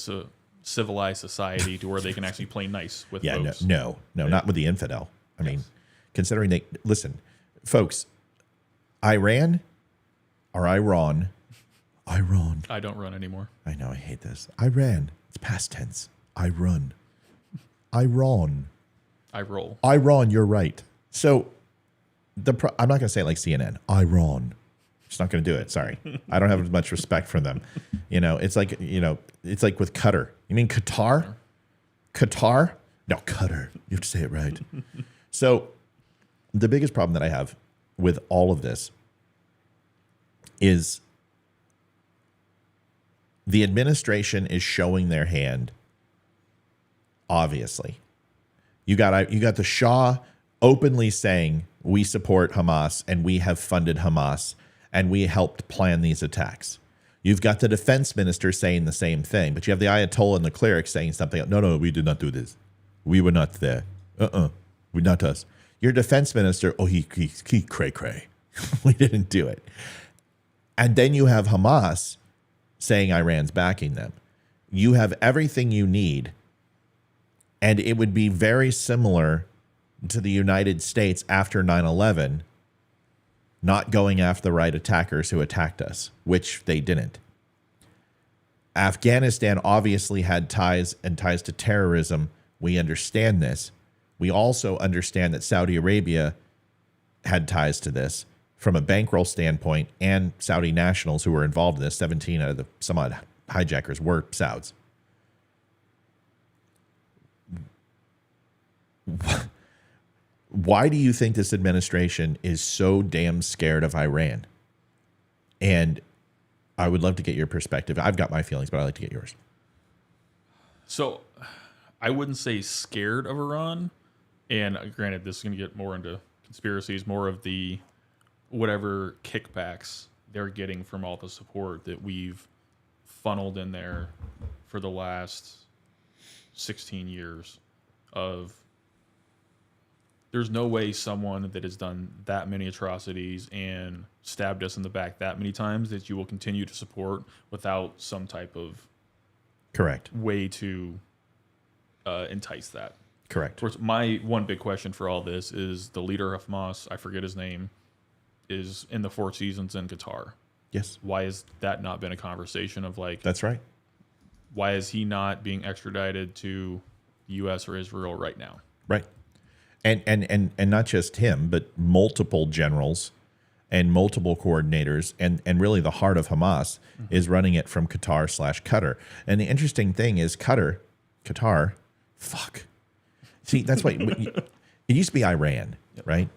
civilized society to where they can actually play nice with folks. No, not with the infidel. I mean, considering listen, folks, Iran. I don't run anymore. I know, I hate this. Iran. It's past tense. I run. Iran. I roll. Iran, you're right. So I'm not going to say it like CNN. Iran. Just not going to do it. Sorry. I don't have as much respect for them. It's like with Qatar. You mean Qatar? Qatar? No, Qatar. You have to say it right. So the biggest problem that I have with all of this is the administration is showing their hand, obviously. You got the Shah openly saying we support Hamas and we have funded Hamas and we helped plan these attacks. You've got the defense minister saying the same thing, but you have the Ayatollah and the cleric saying something. No, we did not do this. We were not there. We're not us. Your defense minister, he cray. We didn't do it. And then you have Hamas saying Iran's backing them. You have everything you need. And it would be very similar to the United States after 9/11 not going after the right attackers who attacked us, which they didn't. Afghanistan obviously had ties to terrorism. We understand this. We also understand that Saudi Arabia had ties to this from a bankroll standpoint, and Saudi nationals who were involved in this. 17 out of the some odd hijackers were Sauds. Why do you think this administration is so damn scared of Iran? And I would love to get your perspective. I've got my feelings, but I'd like to get yours. So I wouldn't say scared of Iran. And granted, this is going to get more into conspiracies, more of the whatever kickbacks they're getting from all the support that we've funneled in there for the last 16 years of there's no way someone that has done that many atrocities and stabbed us in the back that many times that you will continue to support without some type of Correct. way to entice that. Correct. Of course, my one big question for all this is the leader of Hamas, I forget his name, is in the Four Seasons in Qatar. Yes. Why has that not been a conversation of like, That's right. why is he not being extradited to the U.S. or Israel right now? Right. And not just him, but multiple generals and multiple coordinators, and really the heart of Hamas is running it from Qatar/Qatar. And the interesting thing is Qatar, fuck. See, that's why it used to be Iran, right?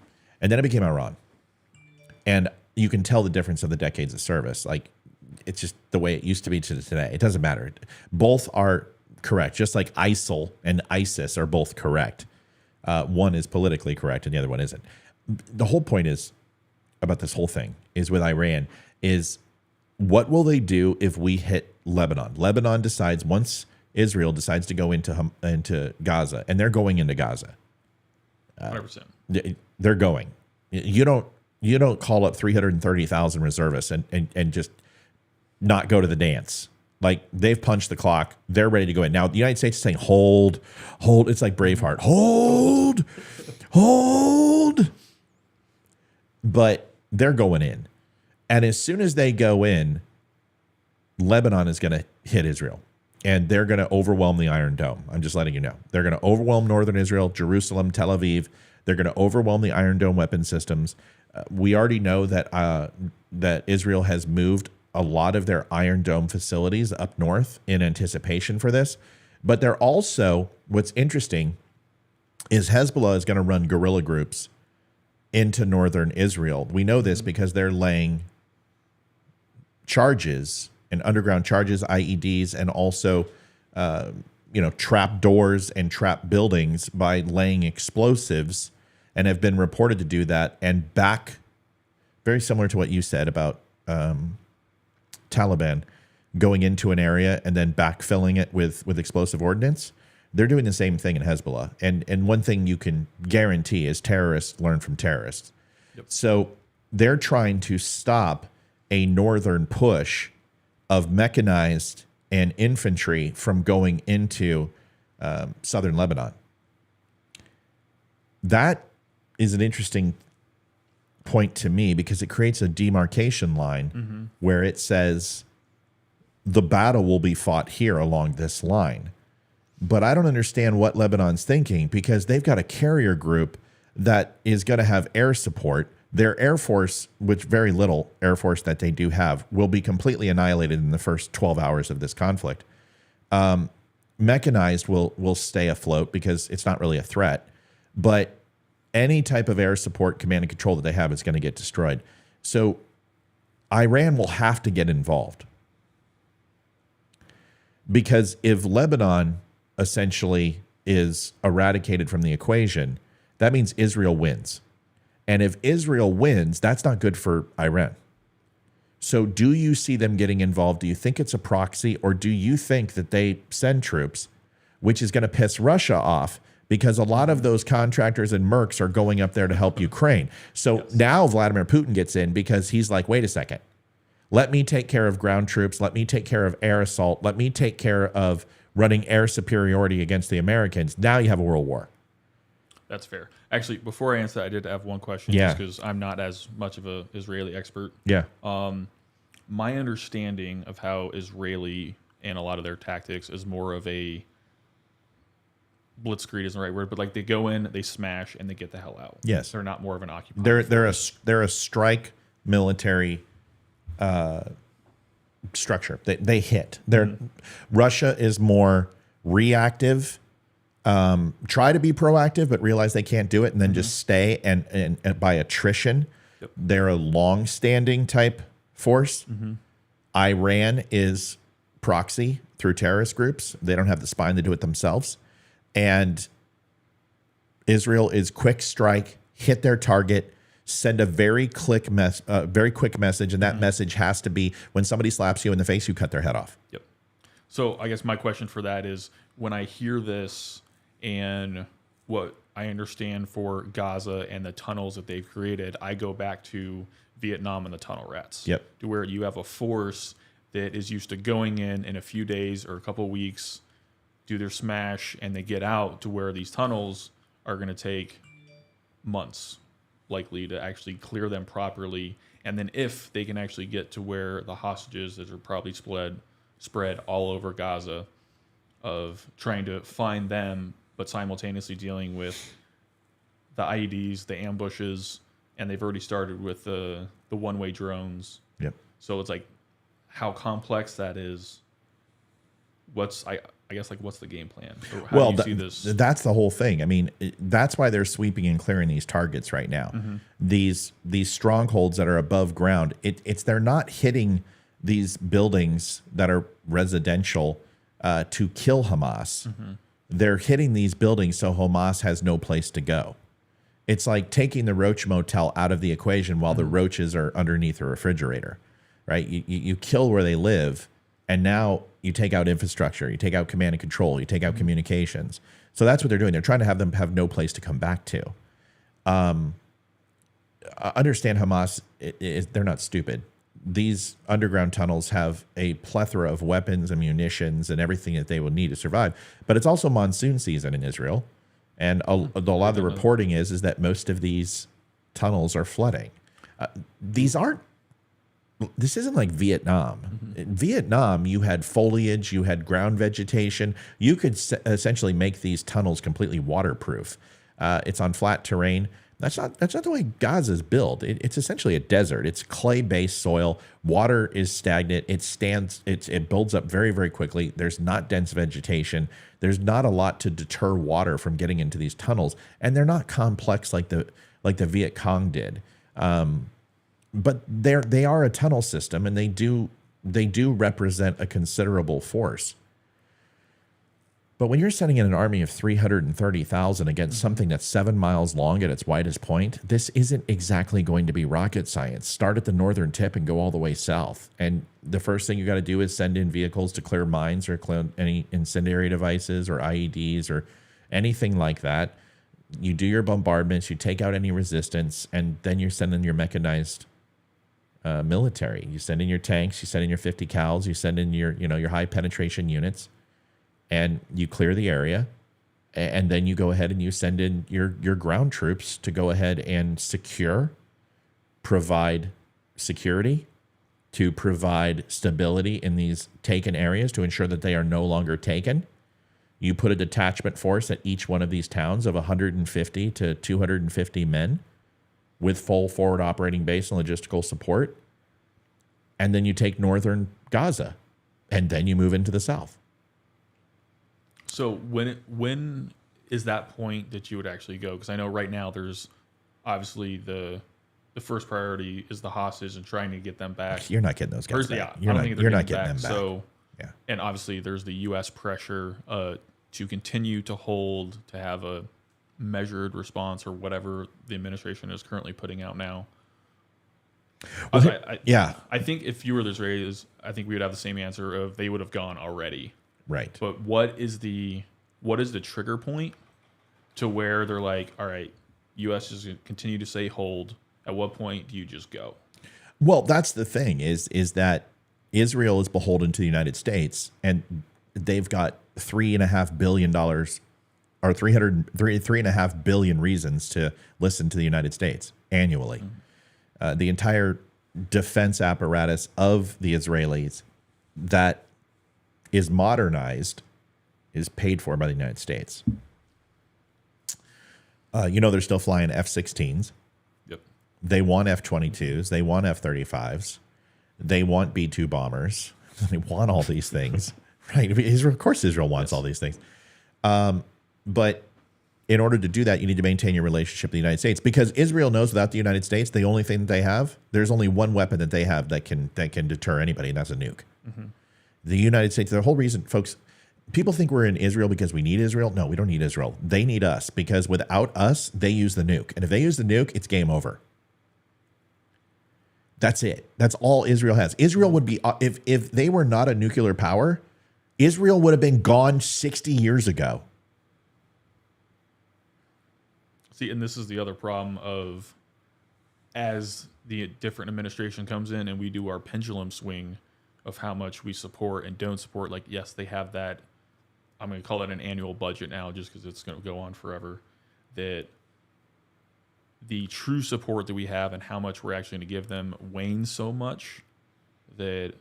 And then it became Iran. And you can tell the difference of the decades of service. Like, it's just the way it used to be to today. It doesn't matter. Both are correct, just like ISIL and ISIS are both correct. One is politically correct and the other one isn't. The whole point is about this whole thing is with Iran is what will they do if we hit Lebanon? Lebanon decides once Israel decides to go into Gaza, and they're going into Gaza. 100%. They're going. You don't call up 330,000 reservists and just not go to the dance. Like, they've punched the clock. They're ready to go in. Now, the United States is saying, hold. It's like Braveheart. Hold. But they're going in. And as soon as they go in, Lebanon is going to hit Israel. And they're going to overwhelm the Iron Dome. I'm just letting you know. They're going to overwhelm northern Israel, Jerusalem, Tel Aviv. They're going to overwhelm the Iron Dome weapon systems. We already know that that Israel has moved a lot of their Iron Dome facilities up north in anticipation for this. But they're also, what's interesting is Hezbollah is going to run guerrilla groups into northern Israel. We know this because they're laying charges and underground charges, IEDs, and also, trap doors and trap buildings by laying explosives, and have been reported to do that. And back, very similar to what you said about Taliban going into an area and then backfilling it with explosive ordnance. They're doing the same thing in Hezbollah. And one thing you can guarantee is terrorists learn from terrorists. Yep. So they're trying to stop a northern push of mechanized and infantry from going into southern Lebanon. That is an interesting point to me because it creates a demarcation line where it says the battle will be fought here along this line. But I don't understand what Lebanon's thinking because they've got a carrier group that is going to have air support. Their Air Force, which very little Air Force that they do have, will be completely annihilated in the first 12 hours of this conflict. Mechanized will stay afloat because it's not really a threat. But any type of air support, command and control that they have is going to get destroyed. So Iran will have to get involved. Because if Lebanon essentially is eradicated from the equation, that means Israel wins. And if Israel wins, that's not good for Iran. So do you see them getting involved? Do you think it's a proxy, or do you think that they send troops, which is going to piss Russia off? Because a lot of those contractors and mercs are going up there to help Ukraine. So now Vladimir Putin gets in because he's like, wait a second. Let me take care of ground troops. Let me take care of air assault. Let me take care of running air superiority against the Americans. Now you have a world war. That's fair. Actually, before I answer that, I did have one question just because I'm not as much of an Israeli expert. Yeah. My understanding of how Israeli and a lot of their tactics is more of a blitzkrieg isn't the right word, but like they go in, they smash, and they get the hell out. Yes. They're not more of an occupying. They're a strike military structure. They hit. Russia is more reactive. Try to be proactive, but realize they can't do it, and then just stay and by attrition. Yep. They're a long-standing type force. Iran is proxy through terrorist groups. They don't have the spine to do it themselves. And Israel is quick strike, hit their target, send a very quick message, and that message has to be when somebody slaps you in the face, you cut their head off. Yep. So I guess my question for that is, when I hear this and what I understand for Gaza and the tunnels that they've created, I go back to Vietnam and the tunnel rats. Yep. To where you have a force that is used to going in a few days or a couple of weeks, do their smash, and they get out, to where these tunnels are going to take months likely to actually clear them properly. And then if they can actually get to where the hostages that are probably spread all over Gaza, of trying to find them, but simultaneously dealing with the IEDs, the ambushes, and they've already started with the one-way drones. Yep. So it's like how complex that is. I guess, like, what's the game plan? Or how do you see this? That's the whole thing. I mean, that's why they're sweeping and clearing these targets right now. These strongholds that are above ground, they're not hitting these buildings that are residential to kill Hamas. They're hitting these buildings so Hamas has no place to go. It's like taking the Roach Motel out of the equation while the roaches are underneath a refrigerator, right? You kill where they live, and now you take out infrastructure, you take out command and control, you take out communications. So that's what they're doing. They're trying to have them have no place to come back to. Understand Hamas, they're not stupid. These underground tunnels have a plethora of weapons and munitions and everything that they will need to survive. But it's also monsoon season in Israel. And a lot of the reporting is that most of these tunnels are flooding. This isn't like Vietnam. In Vietnam, you had foliage, you had ground vegetation. You could essentially make these tunnels completely waterproof. It's on flat terrain. That's not the way Gaza's built. It's essentially a desert. It's clay-based soil. Water is stagnant. It builds up very, very quickly. There's not dense vegetation. There's not a lot to deter water from getting into these tunnels, and they're not complex like the Viet Cong did. But they are a tunnel system, and they do represent a considerable force. But when you're sending in an army of 330,000 against something that's 7 miles long at its widest point, this isn't exactly going to be rocket science. Start at the northern tip and go all the way south. And the first thing you got to do is send in vehicles to clear mines or clear any incendiary devices or IEDs or anything like that. You do your bombardments, you take out any resistance, and then you send in your mechanized military. You send in your tanks, you send in your 50 cals, you send in your high penetration units, and you clear the area, and then you go ahead and you send in your ground troops to go ahead and provide security, to provide stability in these taken areas to ensure that they are no longer taken. You put a detachment force at each one of these towns of 150 to 250 men with full forward operating base and logistical support. And then you take northern Gaza, and then you move into the south. So when is that point that you would actually go? Because I know right now there's obviously the first priority is the hostage and trying to get them back. You're not getting those guys back. You're not getting them back. So, yeah. And obviously there's the U.S. pressure to continue to hold, to have a measured response or whatever the administration is currently putting out now. Well, I think if you were the Israelis, I think we would have the same answer of they would have gone already. Right. But what is the trigger point to where they're like, all right, U.S. is going to continue to say hold. At what point do you just go? Well, that's the thing is that Israel is beholden to the United States, and they've got $3.5 billion or 3.5 billion reasons to listen to the United States annually. The entire defense apparatus of the Israelis that is modernized is paid for by the United States. They're still flying F-16s. Yep. They want F-22s. They want F-35s. They want B-2 bombers. They want all these things, right? Of course, Israel wants all these things. But in order to do that, you need to maintain your relationship with the United States, because Israel knows without the United States, the only thing that they have, there's only one weapon that they have that can deter anybody, and that's a nuke. The United States, the whole reason, folks, people think we're in Israel because we need Israel. No, we don't need Israel. They need us, because without us, they use the nuke. And if they use the nuke, it's game over. That's it. That's all Israel has. Israel would be, if they were not a nuclear power, Israel would have been gone 60 years ago. See, and this is the other problem of, as the different administration comes in and we do our pendulum swing of how much we support and don't support. Like, yes, they have that. I'm going to call it an annual budget now, just because it's going to go on forever. That the true support that we have and how much we're actually going to give them wanes so much that,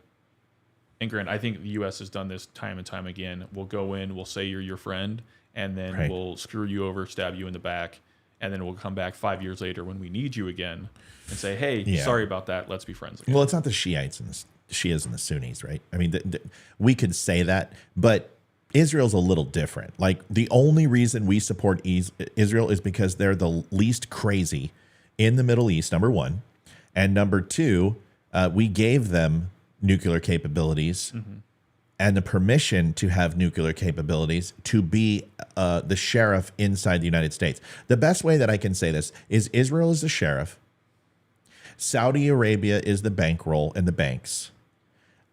and granted, I think the U.S. has done this time and time again. We'll go in, we'll say you're your friend, and then Right. we'll screw you over, stab you in the back, and then we'll come back 5 years later when we need you again and say, hey, Yeah. sorry about that. Let's be friends again. Well, it's not the Shiites and the Shias and the Sunnis, right? I mean, we could say that, but Israel's a little different. Like, the only reason we support Israel is because they're the least crazy in the Middle East, number one. And number two, we gave them nuclear capabilities and the permission to have nuclear capabilities to be the sheriff inside the United States. The best way that I can say this is Israel is the sheriff. Saudi Arabia is the bankroll and the banks.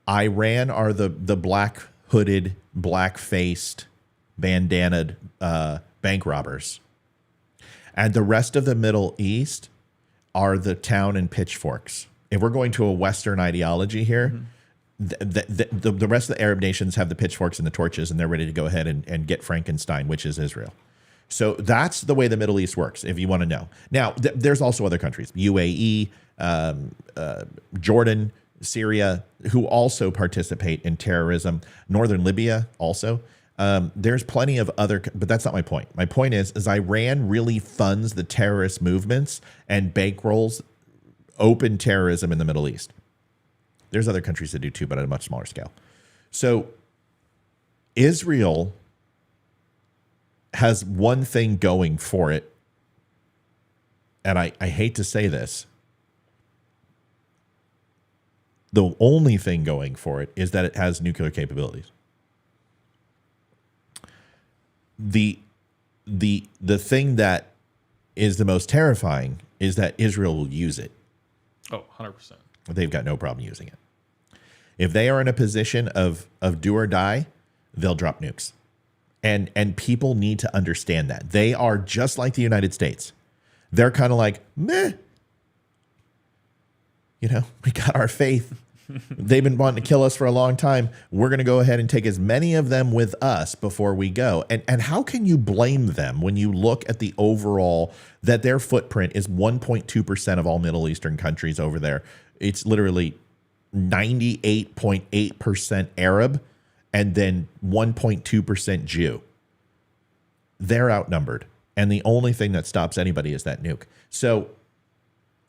Iran are the black hooded, black faced, bandanaed bank robbers. And the rest of the Middle East are the town and pitchforks. If we're going to a Western ideology here, the rest of the Arab nations have the pitchforks and the torches, and they're ready to go ahead and get Frankenstein, which is Israel. So that's the way the Middle East works, if you want to know. Now, there's also other countries, UAE, Jordan, Syria, who also participate in terrorism. Northern Libya also. There's plenty of other, but that's not my point. My point is Iran really funds the terrorist movements and bankrolls open terrorism in the Middle East. There's other countries that do too, but at a much smaller scale. So Israel has one thing going for it, and I hate to say this. The only thing going for it is that it has nuclear capabilities. The thing that is the most terrifying is that Israel will use it. Oh, 100%. They've got no problem using it. If they are in a position of do or die, they'll drop nukes. And people need to understand that. They are just like the United States. They're kind of like, meh. You know, we got our faith. They've been wanting to kill us for a long time. We're going to go ahead and take as many of them with us before we go. And how can you blame them when you look at the overall, that their footprint is 1.2% of all Middle Eastern countries over there. It's literally 98.8% Arab and then 1.2% Jew. They're outnumbered. And the only thing that stops anybody is that nuke. So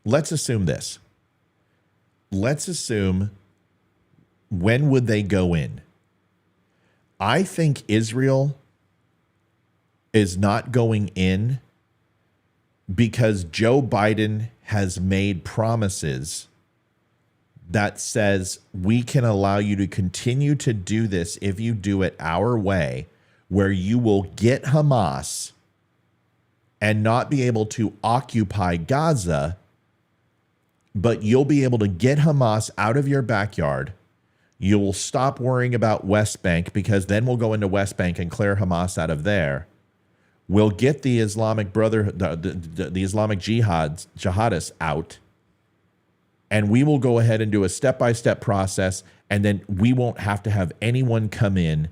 let's assume this. Let's assume, when would they go in? I think Israel is not going in because Joe Biden has made promises that says we can allow you to continue to do this if you do it our way, where you will get Hamas and not be able to occupy Gaza, but you'll be able to get Hamas out of your backyard. You will stop worrying about West Bank, because then we'll go into West Bank and clear Hamas out of there. We'll get the Islamic Brotherhood, the Islamic jihadists out, and we will go ahead and do a step-by-step process, and then we won't have to have anyone come in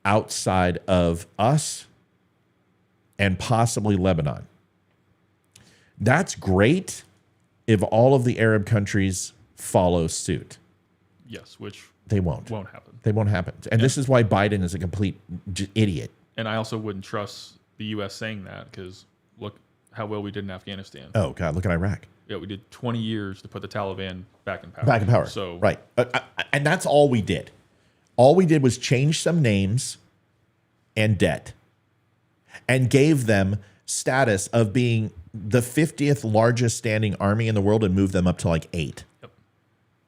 outside of us and possibly Lebanon. That's great if all of the Arab countries follow suit. Yes, which They won't. won't happen. They won't happen. And this is why Biden is a complete idiot. And I also wouldn't trust the U.S. saying that, because look how well we did in Afghanistan. Oh, God, look at Iraq. Yeah, we did 20 years to put the Taliban back in power. Back in power. So right. And that's all we did. All we did was change some names and debt and gave them status of being the 50th largest standing army in the world and moved them up to like 8. Yep.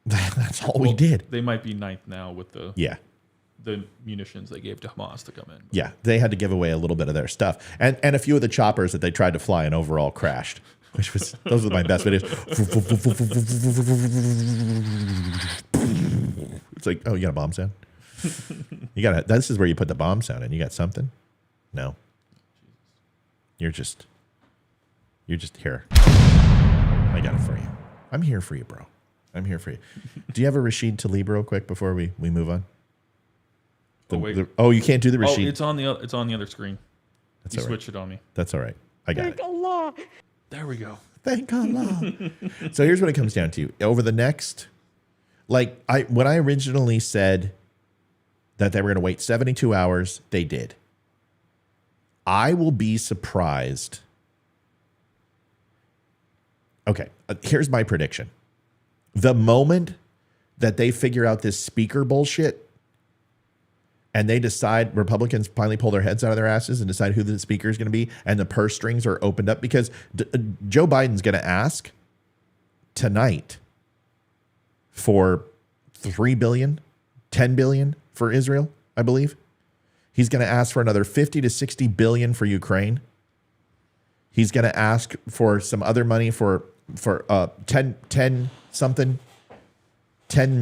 That's all we did. They might be ninth now with the Yeah. the munitions they gave to Hamas to come in. Yeah, they had to give away a little bit of their stuff, and a few of the choppers that they tried to fly and overall crashed, which was those were my best videos. It's like, oh, you got a bomb sound? You got this is where you put the bomb sound in. You got something? No. You're just here. I got it for you. I'm here for you, bro. I'm here for you. Do you have a Rashid Tlaib real quick before we move on? Wait. You can't do the Rashid. It's on the other screen. That's You all right. switched it on me. That's all right. I got it. Allah. There we go. Thank Allah. So here's what it comes down to. Over the next, when I originally said that they were going to wait 72 hours, they did. I will be surprised. Okay, here's my prediction. The moment that they figure out this speaker bullshit and they decide, Republicans finally pull their heads out of their asses and decide who the speaker is going to be, and the purse strings are opened up, because Joe Biden's going to ask tonight for $3 billion, $10 billion for Israel, I believe. He's going to ask for another 50 to 60 billion for Ukraine. He's going to ask for some other money for 10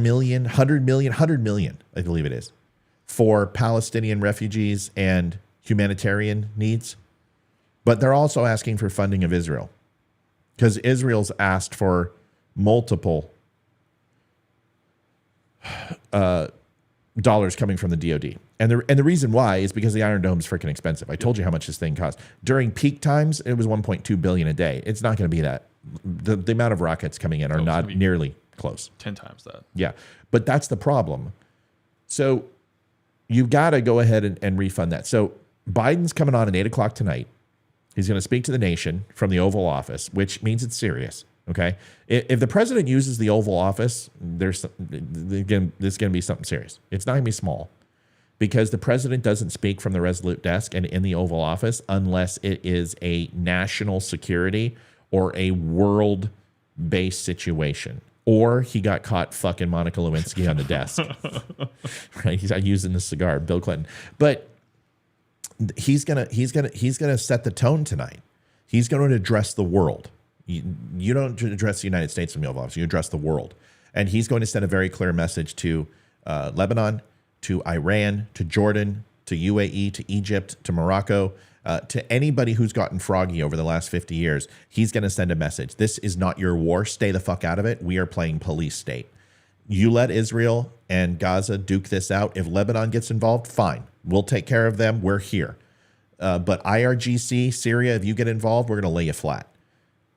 million, 100 million, I believe it is, for Palestinian refugees and humanitarian needs. But they're also asking for funding of Israel, because Israel's asked for multiple dollars coming from the DoD. And the reason why is because the Iron Dome's freaking expensive. I told you how much this thing costs. During peak times, it was 1.2 billion a day. It's not going to be that. The amount of rockets coming in are not nearly close. 10 times that. Yeah. But that's the problem. So you've got to go ahead and refund that. So Biden's coming on at 8 o'clock tonight. He's going to speak to the nation from the Oval Office, which means it's serious. Okay. If the president uses the Oval Office, this is going to be something serious. It's not going to be small, because the president doesn't speak from the Resolute desk and in the Oval Office unless it is a national security or a world-based situation. Or he got caught fucking Monica Lewinsky on the desk. Right? He's using the cigar, Bill Clinton. But he's gonna set the tone tonight. He's going to address the world. You don't address the United States from the Oval Office. You address the world. And he's going to send a very clear message to Lebanon, to Iran, to Jordan, to UAE, to Egypt, to Morocco, to anybody who's gotten froggy over the last 50 years. He's going to send a message. This is not your war. Stay the fuck out of it. We are playing police state. You let Israel and Gaza duke this out. If Lebanon gets involved, fine. We'll take care of them. We're here. But IRGC, Syria, if you get involved, we're going to lay you flat.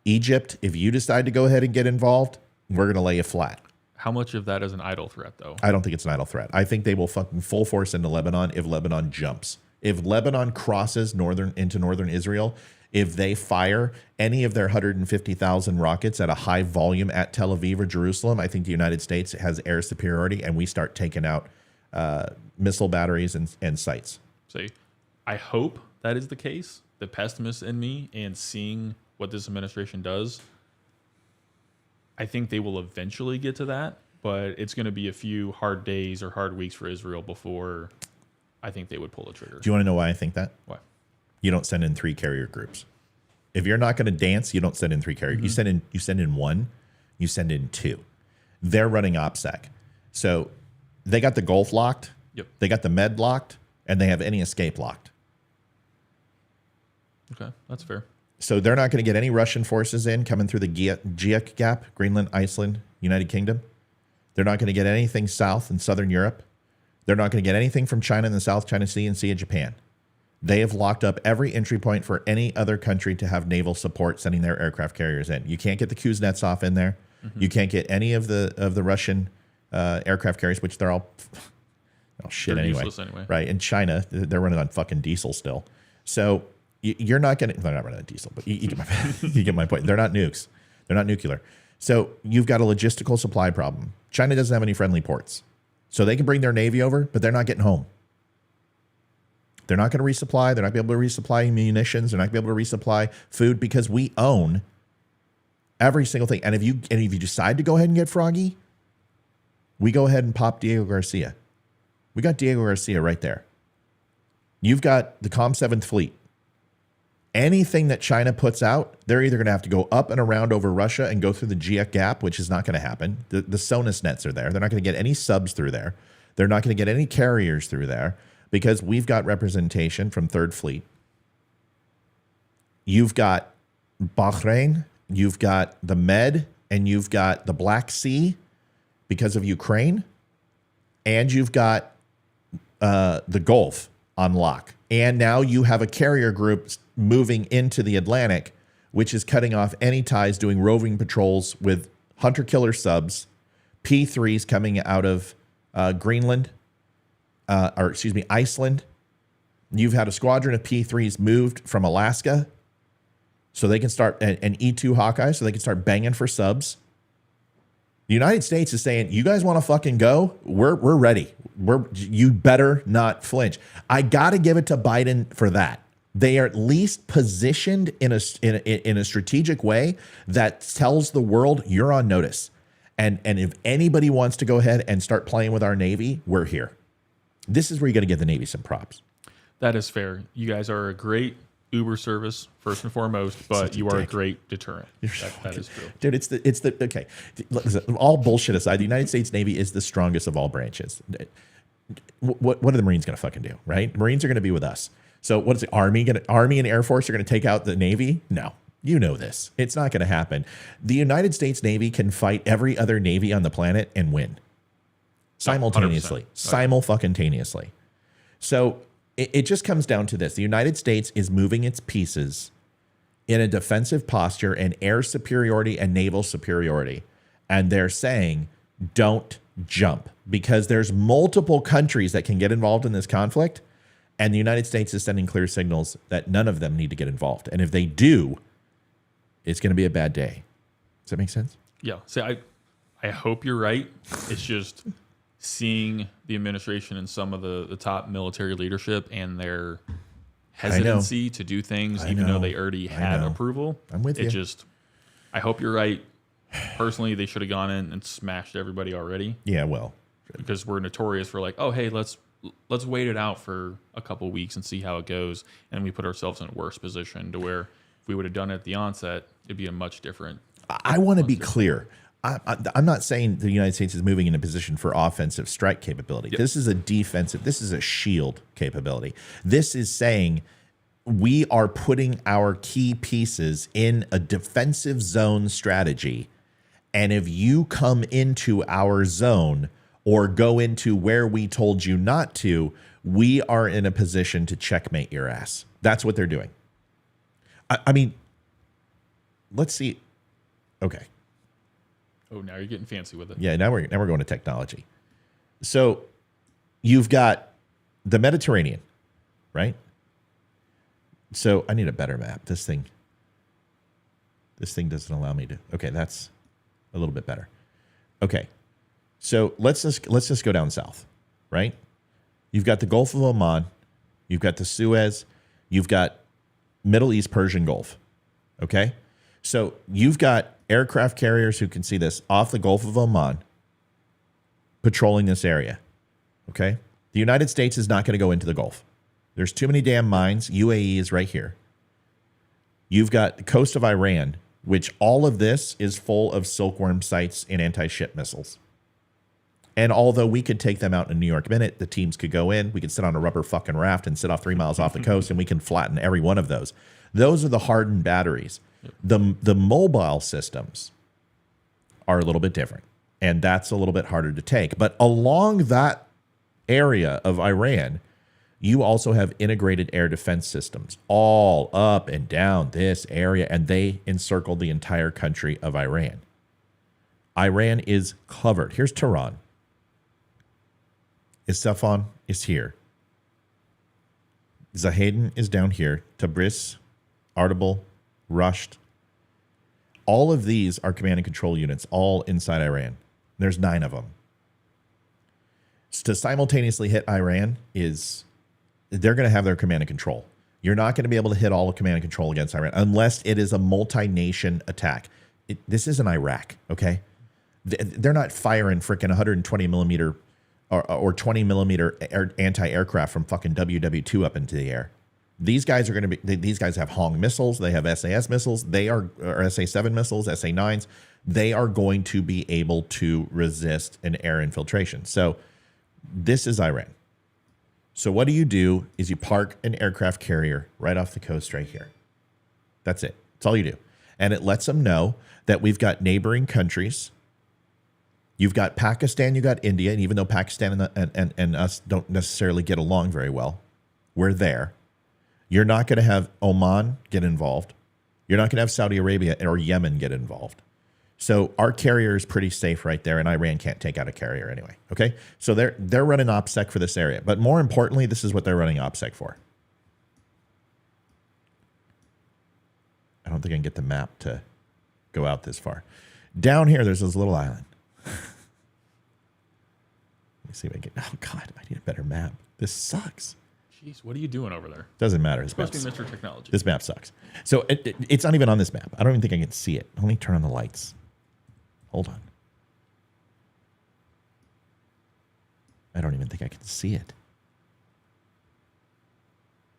Egypt, if you decide to go ahead and get involved, we're going to lay you flat. How much of that is an idle threat, though? I don't think it's an idle threat. I think they will fucking full force into Lebanon if Lebanon jumps. If Lebanon crosses into northern Israel, if they fire any of their 150,000 rockets at a high volume at Tel Aviv or Jerusalem, I think the United States has air superiority, and we start taking out missile batteries and sites. See, I hope that is the case. The pessimist in me, and seeing what this administration does, I think they will eventually get to that, but it's going to be a few hard days or hard weeks for Israel before I think they would pull the trigger. Do you want to know why I think that? Why? You don't send in 3 carrier groups. If you're not going to dance, you don't send in 3 carrier. You send in 1. You send in 2. They're running OPSEC, so they got the Gulf locked. Yep. They got the Med locked, and they have any escape locked. Okay, that's fair. So they're not going to get any Russian forces in coming through the GIEC gap, Greenland, Iceland, United Kingdom. They're not going to get anything south in Southern Europe. They're not going to get anything from China in the South China Sea and Sea of Japan. They have locked up every entry point for any other country to have naval support sending their aircraft carriers in. You can't get the Kuznetsov in there. You can't get any of the Russian aircraft carriers, which they're all shit They're anyway. useless anyway. Right? In China, they're running on fucking diesel still. So you're not going to, they're not running on diesel, but you get my point. They're not nukes. They're not nuclear. So you've got a logistical supply problem. China doesn't have any friendly ports. So they can bring their Navy over, but they're not getting home. They're not going to resupply. They're not going to be able to resupply munitions. They're not going to be able to resupply food, because we own every single thing. And if you decide to go ahead and get froggy, we go ahead and pop Diego Garcia. We got Diego Garcia right there. You've got the Com 7th Fleet. Anything that China puts out, they're either going to have to go up and around over Russia and go through the GIEC gap, which is not going to happen. The SONAS nets are there. They're not going to get any subs through there. They're not going to get any carriers through there because we've got representation from 3rd Fleet. You've got Bahrain, you've got the Med, and you've got the Black Sea because of Ukraine, and you've got the Gulf on lock. And now you have a carrier group moving into the Atlantic, which is cutting off any ties, doing roving patrols with hunter-killer subs, P3s coming out of Greenland, Iceland. You've had a squadron of P3s moved from Alaska so they can start, an E2 Hawkeye, so they can start banging for subs. The United States is saying, you guys want to fucking go? We're ready. You better not flinch. I got to give it to Biden for that. They are at least positioned in a strategic way that tells the world you're on notice. And if anybody wants to go ahead and start playing with our Navy, we're here. This is where you got to give the Navy some props. That is fair. You guys are a great Uber service, first and foremost, but you are a great deterrent. That is true. Dude, it's the okay. Listen, all bullshit aside, the United States Navy is the strongest of all branches. What are the Marines going to fucking do, right? Marines are going to be with us. So what is the Army and Air Force are going to take out the Navy? No. You know this. It's not going to happen. The United States Navy can fight every other Navy on the planet and win. Simultaneously. 100%. Simultaneously. So it just comes down to this. The United States is moving its pieces in a defensive posture and air superiority and naval superiority. And they're saying, don't jump, because there's multiple countries that can get involved in this conflict. And the United States is sending clear signals that none of them need to get involved. And if they do, it's going to be a bad day. Does that make sense? Yeah. See, I hope you're right. It's just seeing the administration and some of the top military leadership and their hesitancy to do things, even though they already had approval. I'm with you. I hope you're right. Personally, they should have gone in and smashed everybody already. Yeah, well, because we're notorious for like, oh, hey, let's wait it out for a couple weeks and see how it goes. And we put ourselves in a worse position to where if we would have done it at the onset, it'd be a much different. I want to be clear. I'm not saying the United States is moving in a position for offensive strike capability. Yep. This is a defensive. This is a shield capability. This is saying we are putting our key pieces in a defensive zone strategy. And if you come into our zone or go into where we told you not to, we are in a position to checkmate your ass. That's what they're doing. I mean, let's see. Okay. Oh, now you're getting fancy with it. Yeah, now we're going to technology. So you've got the Mediterranean, right? So I need a better map. This thing doesn't allow me to. Okay, that's a little bit better. Okay. So let's just go down south, right? You've got the Gulf of Oman, you've got the Suez, you've got Middle East Persian Gulf. Okay? So you've got aircraft carriers who can see this off the Gulf of Oman patrolling this area. Okay? The United States is not going to go into the Gulf. There's too many damn mines. UAE is right here. You've got the coast of Iran, which all of this is full of silkworm sites and anti-ship missiles. And although we could take them out in a New York minute, the teams could go in, we could sit on a rubber fucking raft and sit off 3 miles off the coast, and we can flatten every one of those. Those are the hardened batteries. The mobile systems are a little bit different, and that's a little bit harder to take. But along that area of Iran, you also have integrated air defense systems all up and down this area, and they encircle the entire country of Iran. Iran is covered. Here's Tehran. Isfahan is here. Zahedan is down here. Tabriz, Ardabil, Rasht. All of these are command and control units, all inside Iran. There's 9 of them. To simultaneously hit Iran they're going to have their command and control. You're not going to be able to hit all of command and control against Iran unless it is a multi-nation attack. This isn't Iraq, okay? They're not firing freaking 120 millimeter or 20 millimeter anti-aircraft from fucking WW2 up into the air. These guys are going to be, these guys have Hong missiles. They have SAS missiles. They are, or SA-7 missiles, SA-9s. They are going to be able to resist an air infiltration. So this is Iran. So what do is you park an aircraft carrier right off the coast right here. That's it. That's all you do. And it lets them know that we've got neighboring countries. You've got Pakistan, you got India, and even though Pakistan and us don't necessarily get along very well, we're there. You're not going to have Oman get involved. You're not going to have Saudi Arabia or Yemen get involved. So our carrier is pretty safe right there, and Iran can't take out a carrier anyway. Okay, so they're running OPSEC for this area, but more importantly, this is what they're running OPSEC for. I don't think I can get the map to go out this far. Down here, there's this little island. Let me see if I can. Oh God, I need a better map. This sucks. Jeez, what are you doing over there? Doesn't matter. It's supposed to be Mr. Technology. This map sucks. So it's not even on this map. I don't even think I can see it. Let me turn on the lights. Hold on. I don't even think I can see it.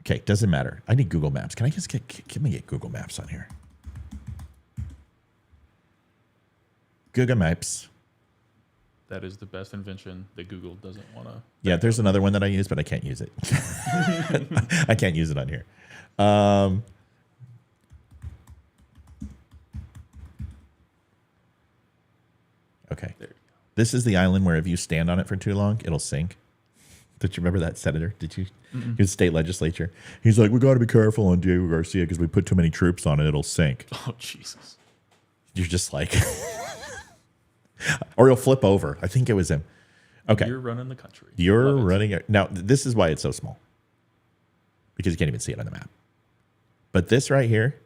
Okay, doesn't matter. I need Google Maps. Can I just get Google Maps on here? Google Maps. That is the best invention that Google doesn't want to. Yeah, there's another one that I use, but I can't use it. I can't use it on here. Okay. This is the island where if you stand on it for too long, it'll sink. Did you remember that senator? Did you? His state legislature. He's like, we got to be careful on Diego Garcia because we put too many troops on it, it'll sink. Oh, Jesus. You're just like, or he'll flip over. I think it was him. Okay. You're running the country. You're running it. Now, this is why it's so small. Because you can't even see it on the map. But this right here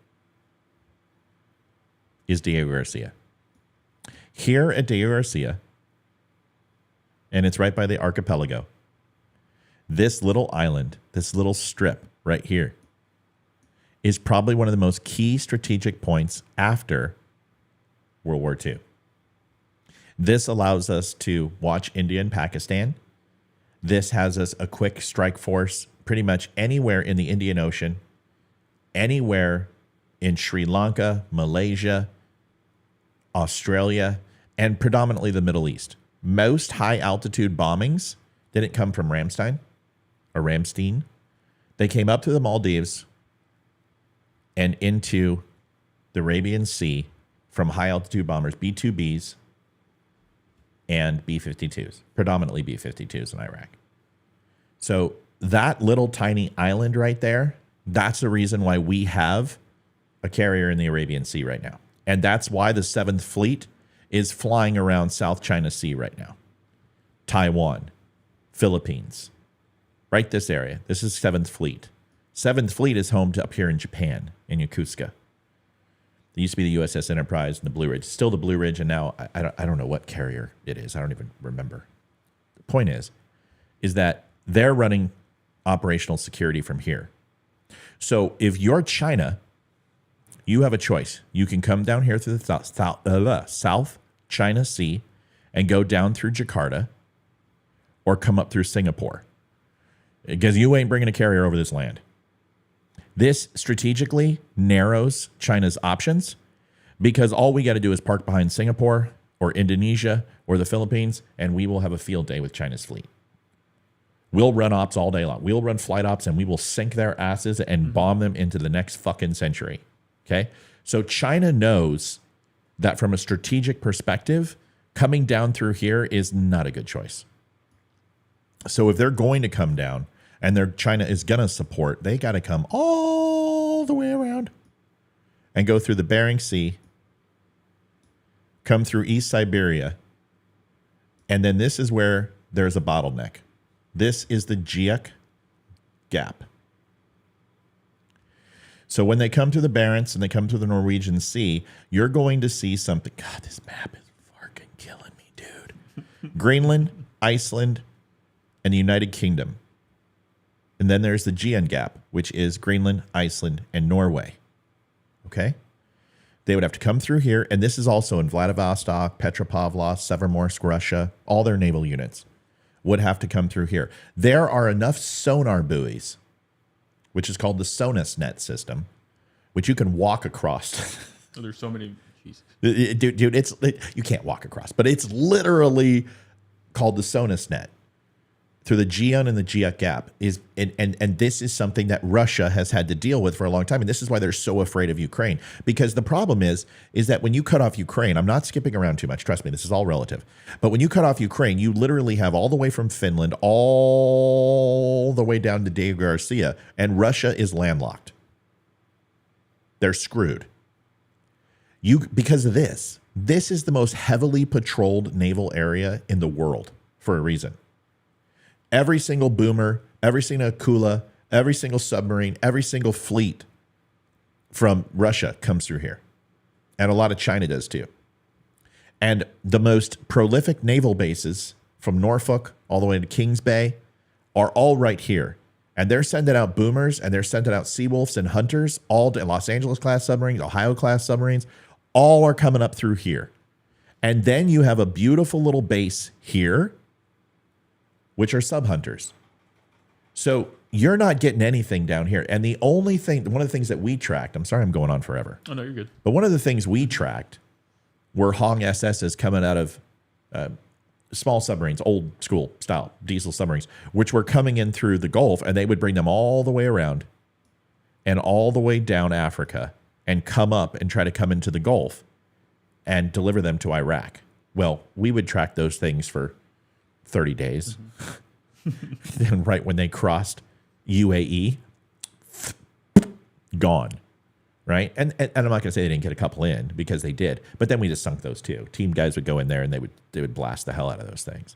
is Diego Garcia. Here at Diego Garcia, and it's right by the archipelago, this little island, this little strip right here, is probably one of the most key strategic points after World War II. This allows us to watch India and Pakistan. This has us a quick strike force pretty much anywhere in the Indian Ocean, anywhere in Sri Lanka, Malaysia, Australia, and predominantly the Middle East. Most high altitude bombings didn't come from Ramstein or Ramstein. They came up to the Maldives and into the Arabian Sea from high altitude bombers, B-2Bs and B-52s, predominantly B-52s in Iraq. So that little tiny island right there, that's the reason why we have a carrier in the Arabian Sea right now. And that's why the 7th Fleet is flying around South China Sea right now. Taiwan, Philippines, right this area. This is 7th Fleet. 7th Fleet is home to up here in Japan, in Yokosuka. It used to be the USS Enterprise and the Blue Ridge. Still the Blue Ridge, and now I don't know what carrier it is. I don't even remember. The point is that they're running operational security from here. So if you're China, you have a choice. You can come down here through the South China Sea and go down through Jakarta, or come up through Singapore, because you ain't bringing a carrier over this land. This strategically narrows China's options, because all we got to do is park behind Singapore or Indonesia or the Philippines, and we will have a field day with China's fleet. We'll run ops all day long. We'll run flight ops, and we will sink their asses and bomb them into the next fucking century. Okay? So China knows that from a strategic perspective, coming down through here is not a good choice. So if they're going to come down, and China is going to support, they got to come all the way around and go through the Bering Sea, come through East Siberia, and then this is where there's a bottleneck. This is the Jiak Gap. So when they come to the Barents and they come to the Norwegian Sea, you're going to see something. God, this map is fucking killing me, dude. Greenland, Iceland, and the United Kingdom. And then there's the Jian Gap, which is Greenland, Iceland, and Norway. Okay? They would have to come through here, and this is also in Vladivostok, Petropavlovsk, Severomorsk, Russia, all their naval units. would have to come through here. There are enough sonar buoys, which is called the SonusNet system, which you can walk across. There's so many. Jesus. Dude, you can't walk across, but it's literally called the SonusNet through the Jian and the Jiak Gap. And this is something that Russia has had to deal with for a long time. And this is why they're so afraid of Ukraine. Because the problem is that when you cut off Ukraine, I'm not skipping around too much. Trust me, this is all relative. But when you cut off Ukraine, you literally have all the way from Finland all the way down to Dave Garcia, and Russia is landlocked. They're screwed. Because of this. This is the most heavily patrolled naval area in the world for a reason. Every single boomer, every single Kula, every single submarine, every single fleet from Russia comes through here. And a lot of China does too. And the most prolific naval bases from Norfolk all the way to Kings Bay are all right here. And they're sending out boomers and they're sending out Seawolves and Hunters, all to Los Angeles class submarines, Ohio class submarines, all are coming up through here. And then you have a beautiful little base here, which are sub-hunters. So you're not getting anything down here. And the only thing, one of the things that we tracked, I'm sorry I'm going on forever. Oh, no, you're good. But one of the things we tracked were Hong SSs coming out of small submarines, old school style diesel submarines, which were coming in through the Gulf, and they would bring them all the way around and all the way down Africa and come up and try to come into the Gulf and deliver them to Iraq. Well, we would track those things for 30 days. Then right when they crossed UAE, gone. Right? And I'm not going to say they didn't get a couple in, because they did. But then we just sunk those too. Team guys would go in there and they would blast the hell out of those things.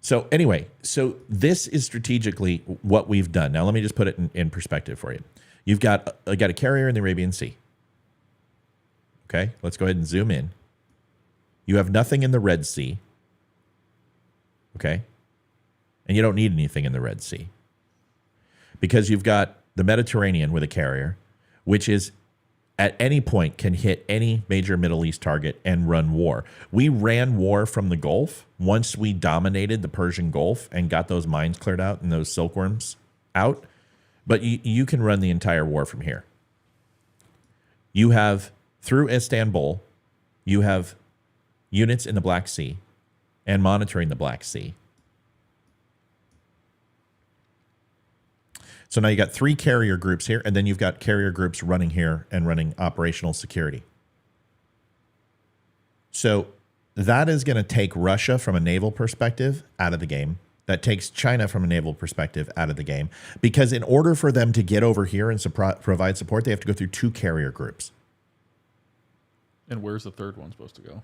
So anyway, so this is strategically what we've done. Now let me just put it in perspective for you. You've got a carrier in the Arabian Sea. Okay, let's go ahead and zoom in. You have nothing in the Red Sea. Okay, and you don't need anything in the Red Sea, because you've got the Mediterranean with a carrier, which is at any point can hit any major Middle East target and run war. We ran war from the Gulf once we dominated the Persian Gulf and got those mines cleared out and those silkworms out. But you can run the entire war from here. You have, through Istanbul, you have units in the Black Sea and monitoring the Black Sea. So now you got 3 carrier groups here, and then you've got carrier groups running here and running operational security. So that is going to take Russia from a naval perspective out of the game. That takes China from a naval perspective out of the game, because in order for them to get over here and provide support, they have to go through 2 carrier groups. And where's the third one supposed to go?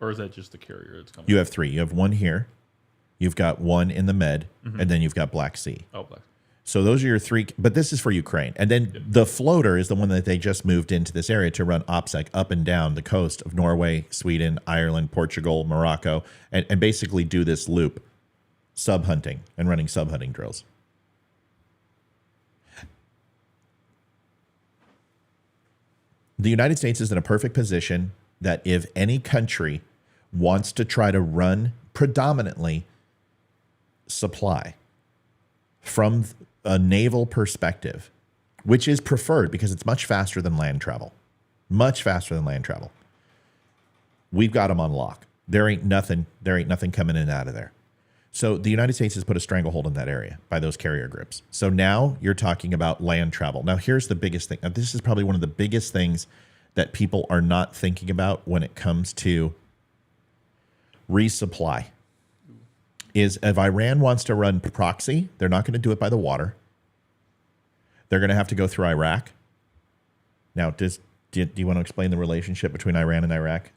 Or is that just the carrier that's coming? You have 3. You have 1 here. You've got 1 in the Med, and then you've got Black Sea. Oh, Black. So those are your 3, but this is for Ukraine. And then the floater is the one that they just moved into this area to run OPSEC up and down the coast of Norway, Sweden, Ireland, Portugal, Morocco, and basically do this loop, sub-hunting and running sub-hunting drills. The United States is in a perfect position that if any country wants to try to run predominantly supply from a naval perspective, which is preferred because it's much faster than land travel, much faster than land travel. We've got them on lock. There ain't nothing coming in and out of there. So the United States has put a stranglehold in that area by those carrier groups. So now you're talking about land travel. Now here's the biggest thing. Now, this is probably one of the biggest things that people are not thinking about when it comes to resupply. Is if Iran wants to run proxy, they're not going to do it by the water. They're going to have to go through Iraq. Now, do you want to explain the relationship between Iran and Iraq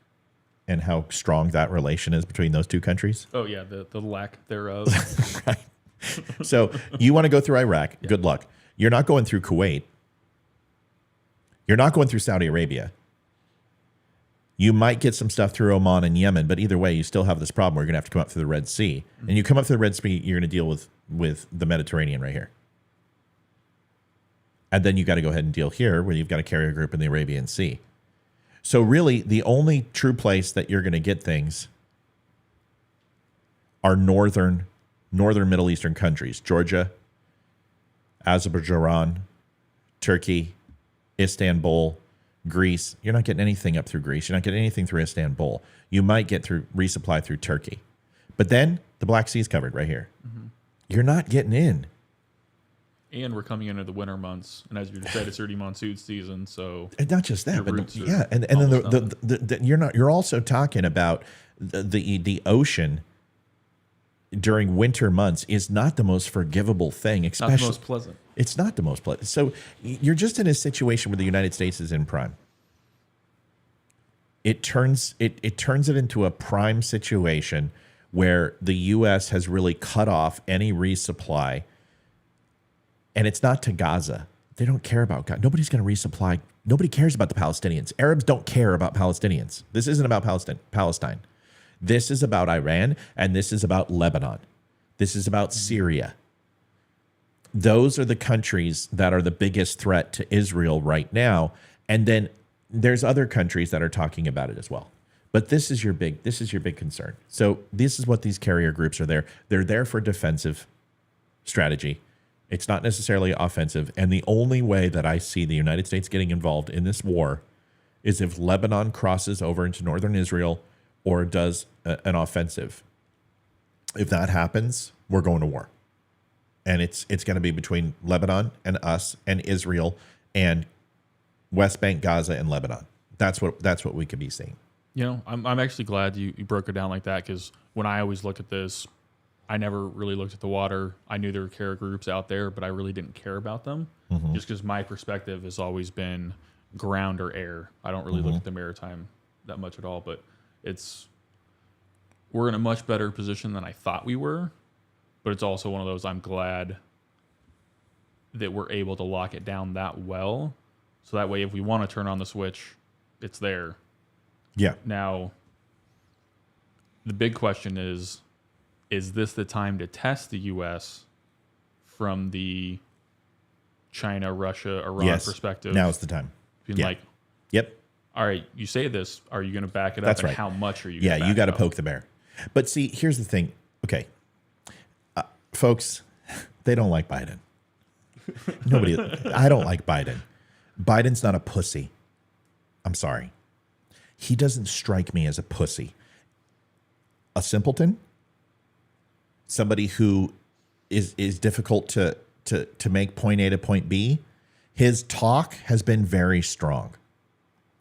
and how strong that relation is between those 2 countries? Oh, yeah, the lack thereof. Right. So you want to go through Iraq. Yeah. Good luck. You're not going through Kuwait. You're not going through Saudi Arabia. You might get some stuff through Oman and Yemen, but either way, you still have this problem where you're going to have to come up through the Red Sea. Mm-hmm. And you come up through the Red Sea, you're going to deal with the Mediterranean right here. And then you got to go ahead and deal here where you've got a carrier group in the Arabian Sea. So really, the only true place that you're going to get things are northern northern Middle Eastern countries, Georgia, Azerbaijan, Turkey, Istanbul, Greece. You're not getting anything up through Greece. You're not getting anything through Istanbul. You might get through resupply through Turkey. But then the Black Sea is covered right here. You're not getting in. And we're coming into the winter months, and as you said, it's already monsoon season. So, And not just that, Your but roots are yeah, and then almost you're also talking about the ocean during winter months is not the most forgivable thing, not the especially most pleasant. it's not the most pleasant. So you're just in a situation where the United States is in prime. It turns it into a prime situation where the U.S. has really cut off any resupply. And it's not to Gaza. They don't care about Gaza. Nobody's going to resupply. Nobody cares about the Palestinians. Arabs don't care about Palestinians. This isn't about Palestine. This is about Iran, and this is about Lebanon. This is about Syria. Those are the countries that are the biggest threat to Israel right now. And then there's other countries that are talking about it as well. But this is your big concern. So this is what these carrier groups are there. They're there for defensive strategy. It's not necessarily offensive. And the only way that I see the United States getting involved in this war is if Lebanon crosses over into northern Israel or does an offensive. If that happens, we're going to war. And it's going to be between Lebanon and us and Israel and West Bank, Gaza, and Lebanon. That's what we could be seeing. You know, I'm actually glad you broke it down like that, because when I always look at this, I never really looked at the water. I knew there were carrier groups out there, but I really didn't care about them, just because my perspective has always been ground or air. I don't really look at the maritime that much at all, but we're in a much better position than I thought we were, but it's also one of those, I'm glad that we're able to lock it down that well, so that way if we want to turn on the switch, it's there. Yeah. Now, the big question is this the time to test the U.S. from the China, Russia, Iran perspective? Now is the time. Being Yeah. like, Yep. all right, you say this, are you going to back it up? That's and right. how much are you Yeah, going to you got to poke the bear. But see, here's the thing. Okay. Folks, they don't like Biden. I don't like Biden. Biden's not a pussy. I'm sorry. He doesn't strike me as a pussy. A simpleton, somebody who is difficult to make point A to point B. His talk has been very strong.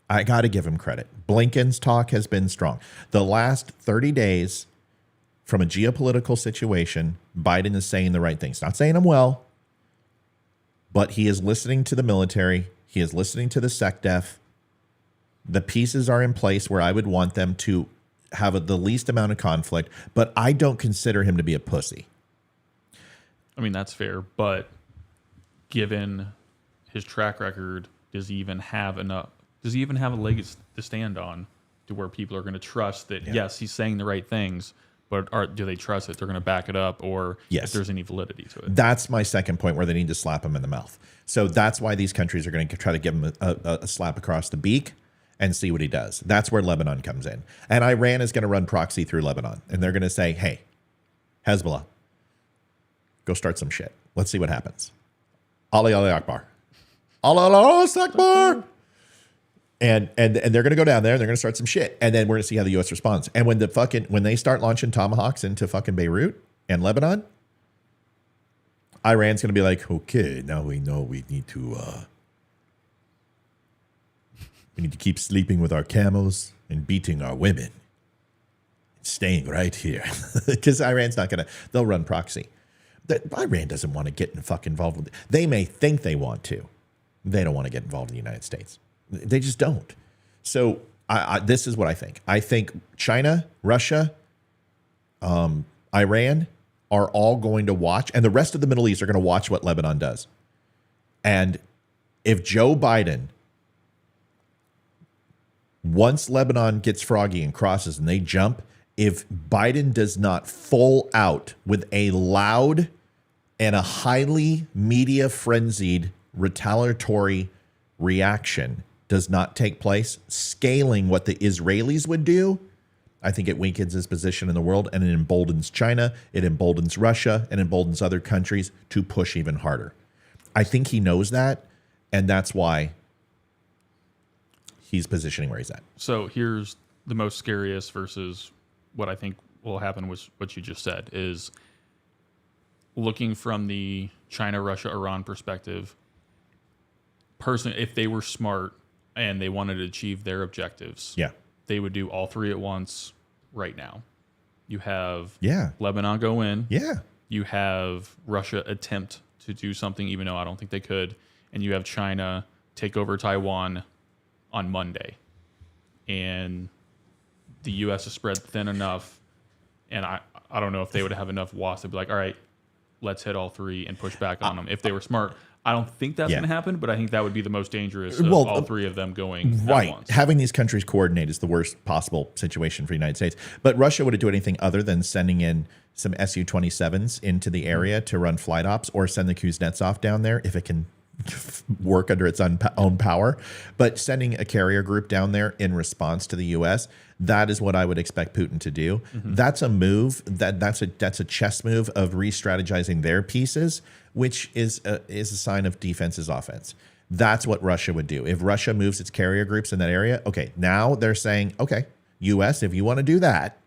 I got to give him credit. Blinken's talk has been strong. The last 30 days from a geopolitical situation, Biden is saying the right things. Not saying them well, but he is listening to the military. He is listening to the SecDef. The pieces are in place where I would want them to have the least amount of conflict, but I don't consider him to be a pussy. I mean, that's fair, but given his track record, does he even have enough? Does he even have a leg to stand on to where people are going to trust that, yes, he's saying the right things, but do they trust that they're going to back it up, or Yes. if there's any validity to it? That's my second point, where they need to slap him in the mouth. So that's why these countries are going to try to give him a slap across the beak and see what he does. That's where Lebanon comes in. And Iran is going to run proxy through Lebanon. And they're going to say, hey, Hezbollah, go start some shit. Let's see what happens. Ali Akbar. Allah Akbar. And they're going to go down there and they're going to start some shit. And then we're going to see how the U.S. responds. And when they start launching tomahawks into fucking Beirut and Lebanon, Iran's going to be like, okay, now we know we need to keep sleeping with our camels and beating our women. Staying right here. Because Iran's not going to, they'll run proxy. Iran doesn't want to get involved with it. They may think they want to. They don't want to get involved in the United States. They just don't. So this is what I think. I think China, Russia, Iran are all going to watch, and the rest of the Middle East are going to watch what Lebanon does. And if Joe Biden, once Lebanon gets froggy and crosses and they jump, if Biden does not full out with a loud and a highly media frenzied retaliatory reaction does not take place, scaling what the Israelis would do, I think it weakens his position in the world, and it emboldens China, it emboldens Russia, and emboldens other countries to push even harder. I think he knows that, and that's why he's positioning where he's at. So here's the most scariest versus what I think will happen was what you just said is looking from the China, Russia, Iran perspective. If they were smart and they wanted to achieve their objectives, Yeah. they would do all three at once right now. You have Yeah. Lebanon go in. Yeah. You have Russia attempt to do something, even though I don't think they could. And you have China take over Taiwan on Monday. And the U.S. is spread thin enough. And I don't know if they would have enough wasps to be like, all right, let's hit all three and push back on them. If they were smart, I don't think that's Yeah. going to happen, but I think that would be the most dangerous of Well, all three of them going at Right. once. Having these countries coordinate is the worst possible situation for the United States. But Russia wouldn't do anything other than sending in some Su-27s into the area to run flight ops or send the Kuznetsov down there if it can work under its own power. But sending a carrier group down there in response to the U.S., that is what I would expect Putin to do. That's a move, that's a chess move of re-strategizing their pieces, which is a sign of defense is offense. That's what Russia would do. If Russia moves its carrier groups in that area, okay, now they're saying, okay, U.S., if you want to do that,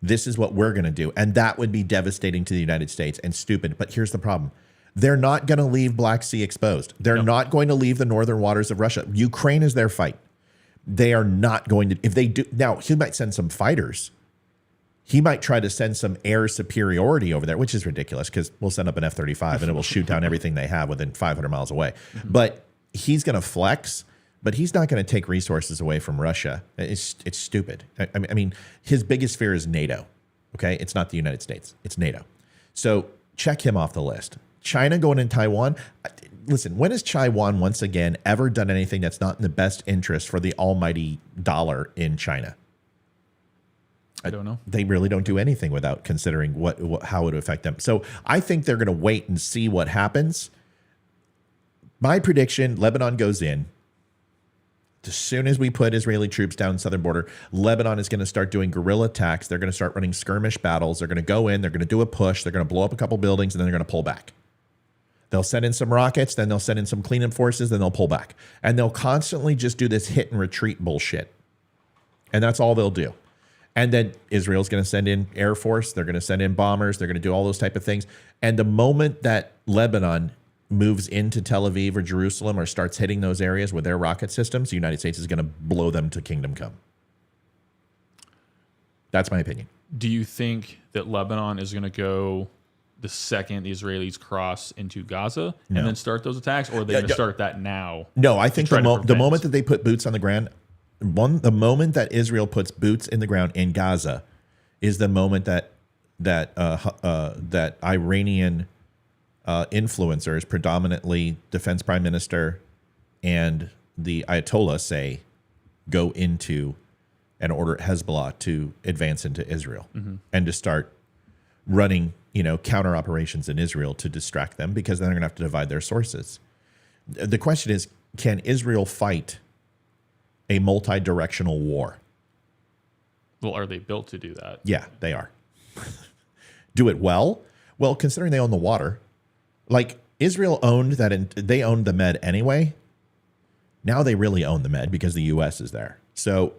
this is what we're going to do. And that would be devastating to the United States and stupid. But here's the problem. They're not going to leave Black Sea exposed. They're not going to leave the northern waters of Russia. Ukraine is their fight. They are not going to, if they do, now he might send some fighters. He might try to send some air superiority over there, which is ridiculous because we'll send up an F-35 and it will shoot down everything they have within 500 miles away. But he's going to flex, but he's not going to take resources away from Russia. It's stupid. I mean, his biggest fear is NATO. Okay. It's not the United States. It's NATO. So check him off the list. China going in Taiwan. Listen, when has Taiwan once again ever done anything that's not in the best interest for the almighty dollar in China? I don't know. They really don't do anything without considering how it would affect them. So I think they're going to wait and see what happens. My prediction, Lebanon goes in. As soon as we put Israeli troops down the southern border, Lebanon is going to start doing guerrilla attacks. They're going to start running skirmish battles. They're going to go in. They're going to do a push. They're going to blow up a couple buildings, and then they're going to pull back. They'll send in some rockets. Then they'll send in some cleanup forces. Then they'll pull back. And they'll constantly just do this hit and retreat bullshit. And that's all they'll do. And then Israel's going to send in Air Force. They're going to send in bombers. They're going to do all those type of things. And the moment that Lebanon moves into Tel Aviv or Jerusalem or starts hitting those areas with their rocket systems, the United States is going to blow them to kingdom come. That's my opinion. Do you think that Lebanon is going to go the second the Israelis cross into Gaza No. and then start those attacks, or are they going to start that now? No, I think try to the prevent? moment that they put boots on the ground, the moment that Israel puts boots in the ground in Gaza is the moment that Iranian influencers, predominantly defense prime minister and the Ayatollah, say go into and order Hezbollah to advance into Israel and to start running, counter operations in Israel to distract them, because then they're going to have to divide their sources. The question is, can Israel fight a multi-directional war? Well, are they built to do that? Yeah, they are. Do it well? Well, considering they own the water, like Israel owned that, they owned the Med anyway. Now they really own the Med because the U.S. is there. So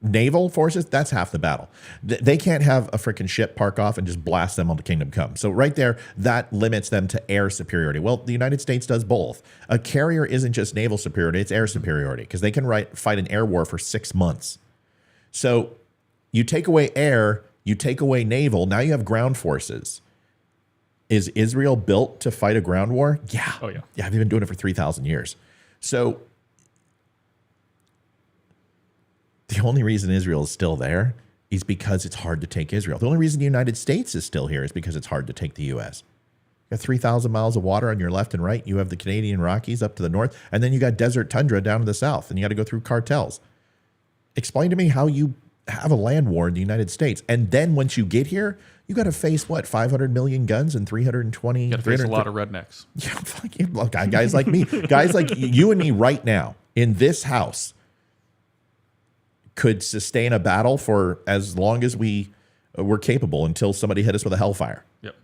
naval forces, that's half the battle. They can't have a freaking ship park off and just blast them onto Kingdom Come. So right there, that limits them to air superiority. Well, the United States does both. A carrier isn't just naval superiority, it's air superiority, because they can fight an air war for 6 months. So you take away air, you take away naval, now you have ground forces. Is Israel built to fight a ground war? Yeah. Oh, yeah. Yeah, they've been doing it for 3,000 years. So the only reason Israel is still there is because it's hard to take Israel. The only reason the United States is still here is because it's hard to take the U.S. You got 3,000 miles of water on your left and right. You have the Canadian Rockies up to the north, and then you got desert tundra down to the south, and you got to go through cartels. Explain to me how you have a land war in the United States, and then once you get here, you got to face, 500 million guns and 320... You got to face a lot of rednecks. Yeah, fucking guys like me. Guys like you and me right now in this house could sustain a battle for as long as we were capable until somebody hit us with a hellfire. Yep.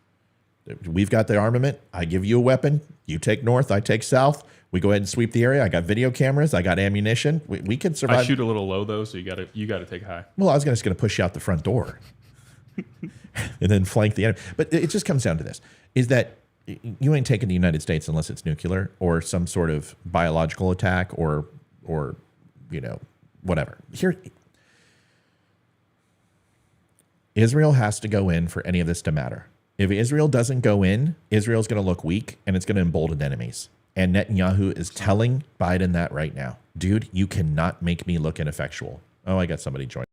We've got the armament. I give you a weapon. You take north. I take south. We go ahead and sweep the area. I got video cameras. I got ammunition. We could survive. I shoot a little low though, so you gotta take high. Well, I was just going to push you out the front door and then flank the enemy. But it just comes down to this: is that you ain't taking the United States unless it's nuclear or some sort of biological attack or whatever. Here, Israel has to go in for any of this to matter. If Israel doesn't go in, Israel's going to look weak and it's going to embolden enemies. And Netanyahu is telling Biden that right now. Dude, you cannot make me look ineffectual. Oh, I got somebody joining.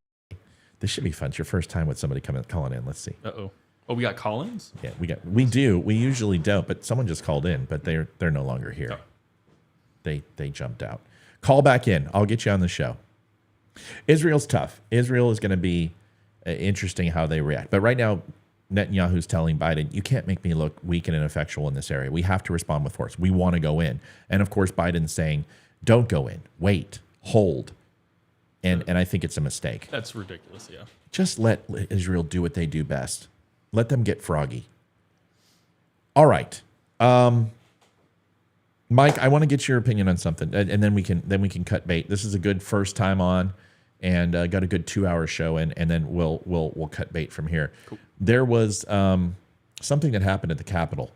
This should be fun. It's your first time with somebody calling in. Let's see. Uh-oh. Oh, we got call-ins? Yeah, we do. We usually don't, but someone just called in, but they're no longer here. Oh. They jumped out. Call back in. I'll get you on the show. Israel's tough. Israel is going to be interesting how they react. But right now, Netanyahu's telling Biden, you can't make me look weak and ineffectual in this area. We have to respond with force. We want to go in. And of course, Biden's saying, don't go in. Wait. Hold. And I think it's a mistake. That's ridiculous, yeah. Just let Israel do what they do best. Let them get froggy. All right. Mike, I want to get your opinion on something, and then we can cut bait. This is a good first time on, and got a good 2-hour show in, and then we'll cut bait from here. Cool. There was something that happened at the Capitol.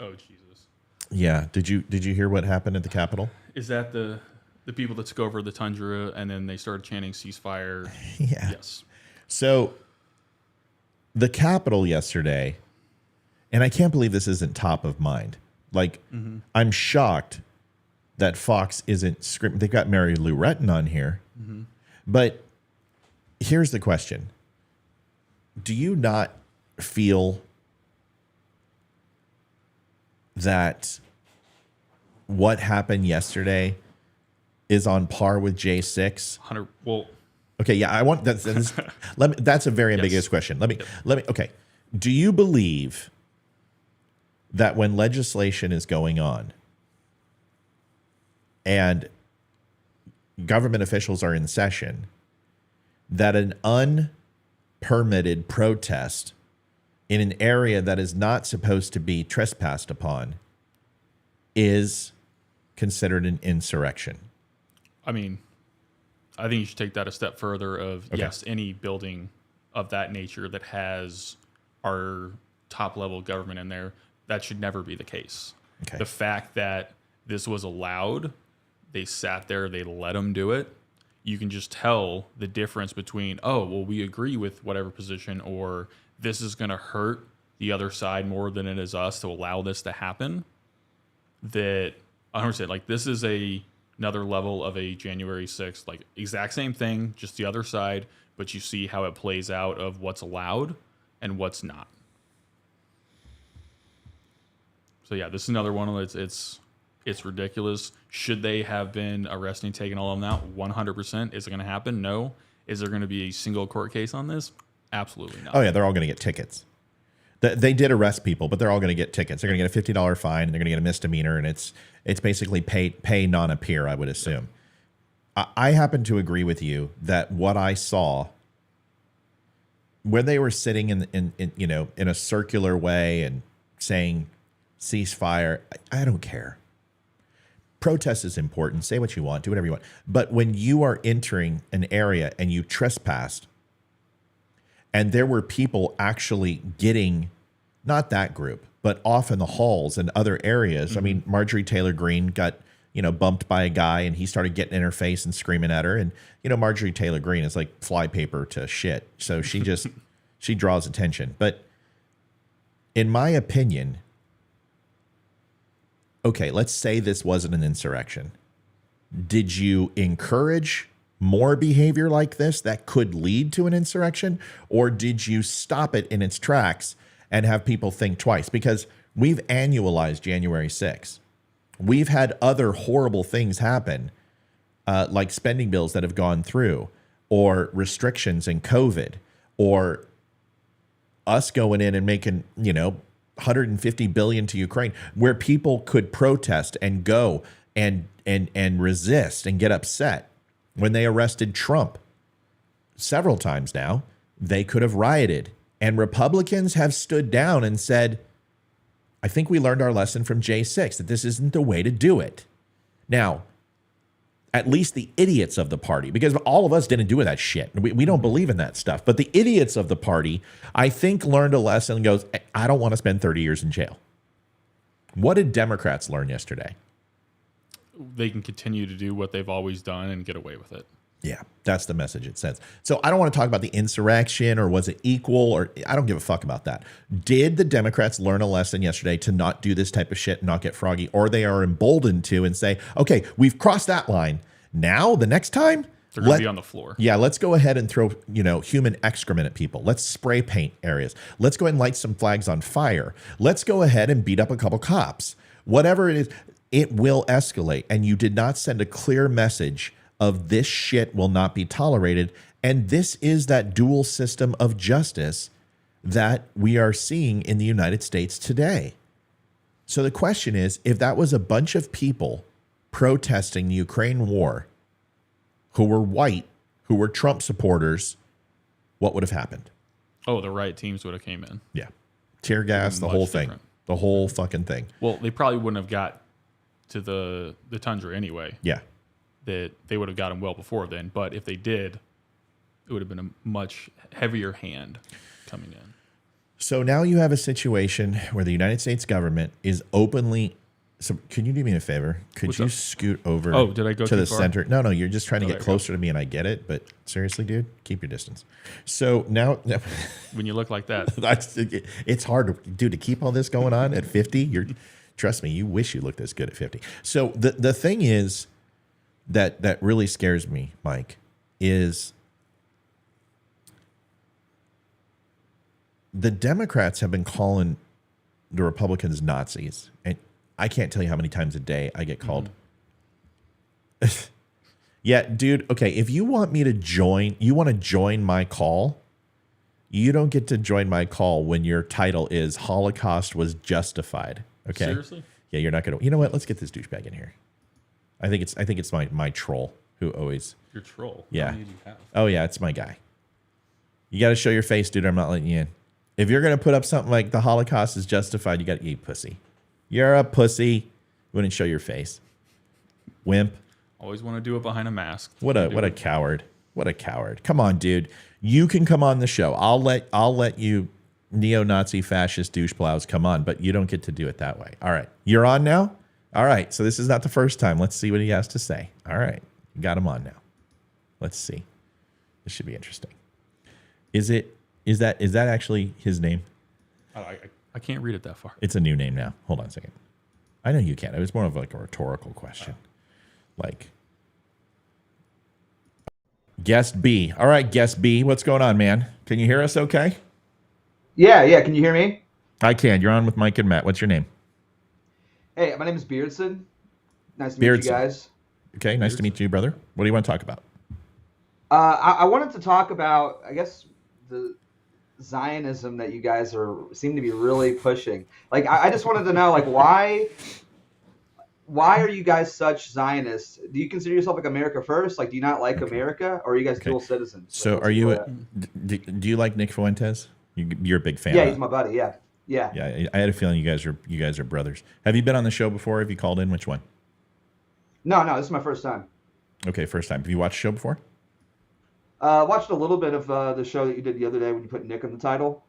Oh Jesus! Yeah, did you hear what happened at the Capitol? Is that the people that took over the tundra and then they started chanting ceasefire? Yeah. Yes. So the Capitol yesterday, and I can't believe this isn't top of mind. Like, I'm shocked that Fox isn't screaming. They've got Mary Lou Retton on here. But here's the question. Do you not feel that what happened yesterday is on par with J6? 100. Well, okay, yeah, I want that's that's a very ambiguous question. Let me okay. Do you believe that when legislation is going on and government officials are in session, that an unpermitted protest in an area that is not supposed to be trespassed upon is considered an insurrection? I mean, I think you should take that a step further of, Okay. yes, any building of that nature that has our top level government in there, that should never be the case. Okay. The fact that this was allowed, they sat there, they let them do it. You can just tell the difference between, oh, well, we agree with whatever position, or this is going to hurt the other side more than it is us to allow this to happen. That, I understand, like, this is another level of a January 6th, like, exact same thing, just the other side, but you see how it plays out of what's allowed and what's not. So yeah, this is another one. It's ridiculous. Should they have been arresting, taking all of them out? 100%. Is it going to happen? No. Is there going to be a single court case on this? Absolutely not. Oh yeah, they're all going to get tickets. They did arrest people, but they're all going to get tickets. They're going to get a $50 fine, and they're going to get a misdemeanor, and it's basically pay non-appear, I would assume. I happen to agree with you that what I saw when they were sitting in a circular way and saying ceasefire, I don't care. Protest is important. Say what you want. Do whatever you want. But when you are entering an area and you trespassed, and there were people actually getting, not that group, but off in the halls and other areas. Mm-hmm. I mean, Marjorie Taylor Greene got, bumped by a guy, and he started getting in her face and screaming at her. And, Marjorie Taylor Greene is like flypaper to shit. So she just, she draws attention. But in my opinion, okay, let's say this wasn't an insurrection. Did you encourage more behavior like this that could lead to an insurrection? Or did you stop it in its tracks and have people think twice? Because we've annualized January 6th. We've had other horrible things happen, like spending bills that have gone through, or restrictions in COVID, or us going in and making, $150 billion to Ukraine, where people could protest and go and resist and get upset when they arrested Trump several times now, they could have rioted. And Republicans have stood down and said, I think we learned our lesson from J6, that this isn't the way to do it. Now, at least the idiots of the party, because all of us didn't do that shit. We don't believe in that stuff. But the idiots of the party, I think, learned a lesson and goes, I don't want to spend 30 years in jail. What did Democrats learn yesterday? They can continue to do what they've always done and get away with it. Yeah, that's the message it sends. So I don't want to talk about the insurrection or was it equal, or I don't give a fuck about that. Did the Democrats learn a lesson yesterday to not do this type of shit and not get froggy, or they are emboldened to and say, okay, we've crossed that line. Now the next time They're going to be on the floor. Yeah, let's go ahead and throw, human excrement at people. Let's spray paint areas. Let's go ahead and light some flags on fire. Let's go ahead and beat up a couple cops. Whatever it is, it will escalate. And you did not send a clear message of this shit will not be tolerated. And this is that dual system of justice that we are seeing in the United States today. So the question is, if that was a bunch of people protesting the Ukraine war who were white, who were Trump supporters, what would have happened? Oh, the riot teams would have came in. Yeah. Tear gas, the Much whole thing. different. The whole fucking thing. Well, they probably wouldn't have got to the tundra anyway. Yeah. That they would have gotten well before then. But if they did, it would have been a much heavier hand coming in. So now you have a situation where the United States government is openly. So can you do me a favor? Could What's you up? scoot over Oh, did I go to too the far? center? No, you're just trying to there get you closer to me, and I get it. But seriously, dude, keep your distance. So now, When you look like that, it's hard, to keep all this going on at 50. Trust me, you wish you looked this good at 50. So the thing is that really scares me, Mike, is the Democrats have been calling the Republicans Nazis, and I can't tell you how many times a day I get called. Yeah, dude. Okay, if you want me to join, you want to join my call, you don't get to join my call when your title is Holocaust was justified. Okay. seriously? Yeah, you're not gonna. You know what? Let's get this douchebag in here. I think it's my troll who always. You're a troll. Yeah. How many do you have? Oh yeah, it's my guy. You got to show your face, dude. I'm not letting you in. If you're gonna put up something like the Holocaust is justified, you got to eat pussy. You're a pussy. You wouldn't show your face. Wimp. Always want to do it behind a mask. What a coward. What a coward. Come on, dude. You can come on the show. I'll let you neo-Nazi fascist doucheplows come on, but you don't get to do it that way. All right. You're on now? All right. So this is not the first time. Let's see what he has to say. All right. You got him on now. Let's see. This should be interesting. Is that actually his name? I can't read it that far. It's a new name now. Hold on a second. I know you can. It was more of like a rhetorical question. Like, guest B. All right, guest B. What's going on, man? Can you hear us okay? Yeah. Can you hear me? I can. You're on with Mike and Matt. What's your name? Hey, my name is Beardson. Nice to meet Beardson. you guys. Okay, nice to meet you, brother. What do you want to talk about? I wanted to talk about, I guess, the Zionism that you guys seem to be really pushing. Like, I just wanted to know, like, why are you guys such Zionists? Do you consider yourself like America first? Like, do you not like America, or are you guys dual citizens? So, Like, are you? what's the- Do you like Nick Fuentes? You're a big fan. Yeah, huh? he's my buddy. Yeah. Yeah, I had a feeling you guys are brothers. Have you been on the show before? Have you called in? Which one? No, this is my first time. Okay, first time. Have you watched the show before? Watched a little bit of the show that you did the other day when you put Nick in the title.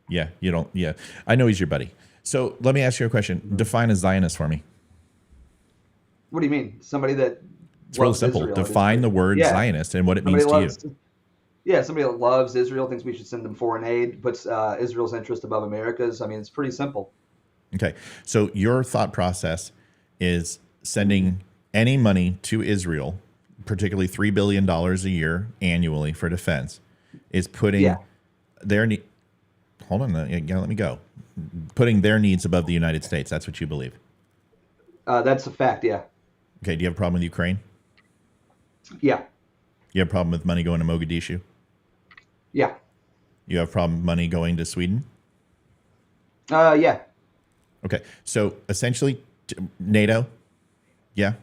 Yeah, you don't. Yeah, I know he's your buddy. So let me ask you a question. Define a Zionist for me. What do you mean? Somebody that It's real loves simple. Israel, Define the word Yeah. Zionist and what it Somebody means to you. Yeah, somebody that loves Israel, thinks we should send them foreign aid, puts Israel's interest above America's. I mean, it's pretty simple. Okay. So your thought process is sending any money to Israel, particularly $3 billion a year annually for defense, is putting Yeah. their need. Hold on, you gotta let me go. Putting their needs above the United States. That's what you believe. That's a fact, yeah. Okay. Do you have a problem with Ukraine? Yeah, You have a problem with money going to Mogadishu? yeah. You have a problem with money going to Sweden? Yeah. Okay. So essentially, NATO? Yeah?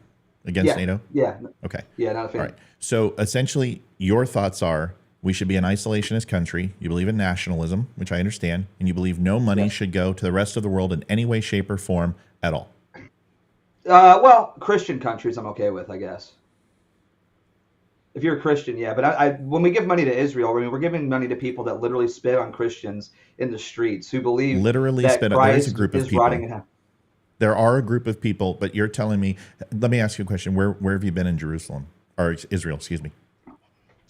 Against Yeah. NATO? Yeah. Okay. Yeah, not a fan. All right. So essentially, your thoughts are We should be an isolationist country. You believe in nationalism, which I understand, and you believe no money should go to the rest of the world in any way, shape, or form at all. Well, Christian countries I'm okay with, I guess. If you're a Christian, yeah. But when we give money to Israel, I mean, we're giving money to people that literally spit on Christians in the streets who believe Literally that spit on. Christ There's a group of is people. rotting in hell. There are a group of people, but you're telling me. Let me ask you a question. Where have you been in Jerusalem or Israel? Excuse me.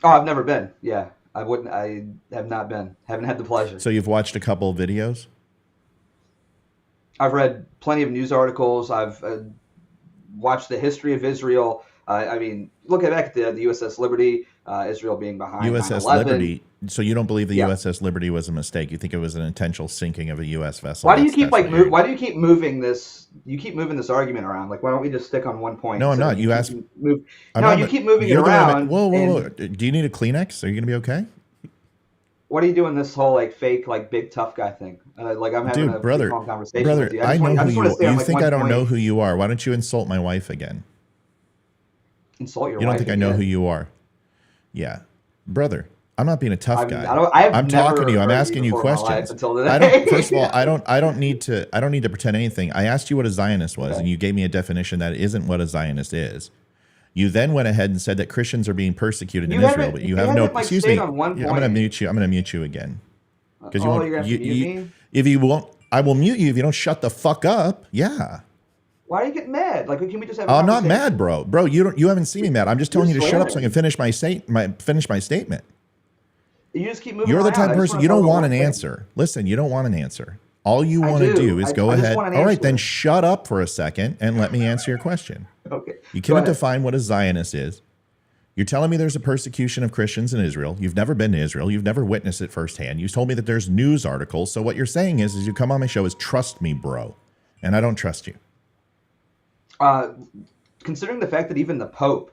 Oh, I've never been. Yeah, I wouldn't. I have not been. Haven't had the pleasure. So you've watched a couple of videos. I've read plenty of news articles. I've watched the history of Israel. I mean, look back at the USS Liberty, Israel being behind USS 9/11. Liberty. So you don't believe the Yeah. USS Liberty was a mistake? You think it was an intentional sinking of a U.S. vessel? Why do you That's- keep that's what you're- Why do you keep moving this? You keep moving this argument around. Like, why don't we just stick on one point? No, I'm instead not. of You keep- asked- Move. I'm No, not- you keep moving it you're the one that- around. Whoa. and Do you need a Kleenex? Are you going to be okay? What are you doing? This whole like fake, like big tough guy thing? Like I'm having Dude, a brother, calm conversation brother, with you. I just know want- I who just you want to are. stay on, You like, think one I don't point. know who you are? Why don't you insult my wife again? Insult your You don't wife think I know again? who you are? Yeah, brother. I'm not being a tough guy. I've I'm never talking to you. I'm heard asking you before in my life questions. until today. I don't. First of all, I don't need to pretend anything. I asked you what a Zionist was, Okay. and you gave me a definition that isn't what a Zionist is. You then went ahead and said that Christians are being persecuted You in Israel, haven't- but you you have no. haven't, like, Excuse stayed me. on one Yeah, I'm going to point. mute you. I'm going to mute you again because Oh, you're gonna have to mute me? If you won't, I will mute you if you don't shut the fuck up. Yeah. Why are you getting mad? Like, can we just have? A I'm not conversation? mad, bro. Bro, you haven't seen me mad. I'm just telling you You're to shut up so I swearing. can finish my statement. You just keep moving. You're the around. type I of just person wanna you don't talk want about an one answer. Listen, you don't want an answer. All you I want to do. do is I go just ahead. want an All right, answer. then shut up for a second and let me answer your question. thing. Okay. You Go cannot ahead. define what a Zionist is. You're telling me there's a persecution of Christians in Israel. You've never been to Israel. You've never witnessed it firsthand. You told me that there's news articles. So what you're saying is you come on my show is trust me, bro. And I don't trust you. Considering the fact that even the Pope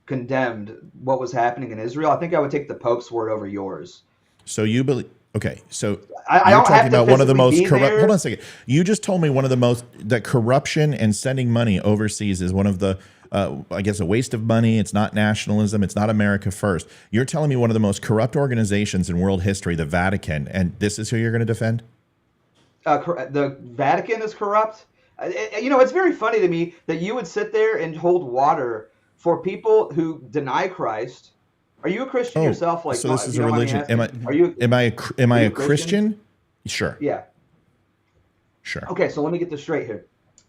condemned what was happening in Israel, I think I would take the Pope's word over yours. So you believe? Okay, so I you're don't have talking to about one of the physically most be corrupt. there. Hold on a second. You just told me one of the most that corruption and sending money overseas is one of the, I guess, a waste of money. It's not nationalism. It's not America first. You're telling me one of the most corrupt organizations in world history, the Vatican, and this is who you're going to defend? The Vatican is corrupt. It's very funny to me that you would sit there and hold water for people who deny Christ. Are you a Christian yourself? Like, so this if is you a don't mind me religion. asking? Are you? Am I are you a Christian? Sure. Yeah. Sure. Okay, so let me get this straight here.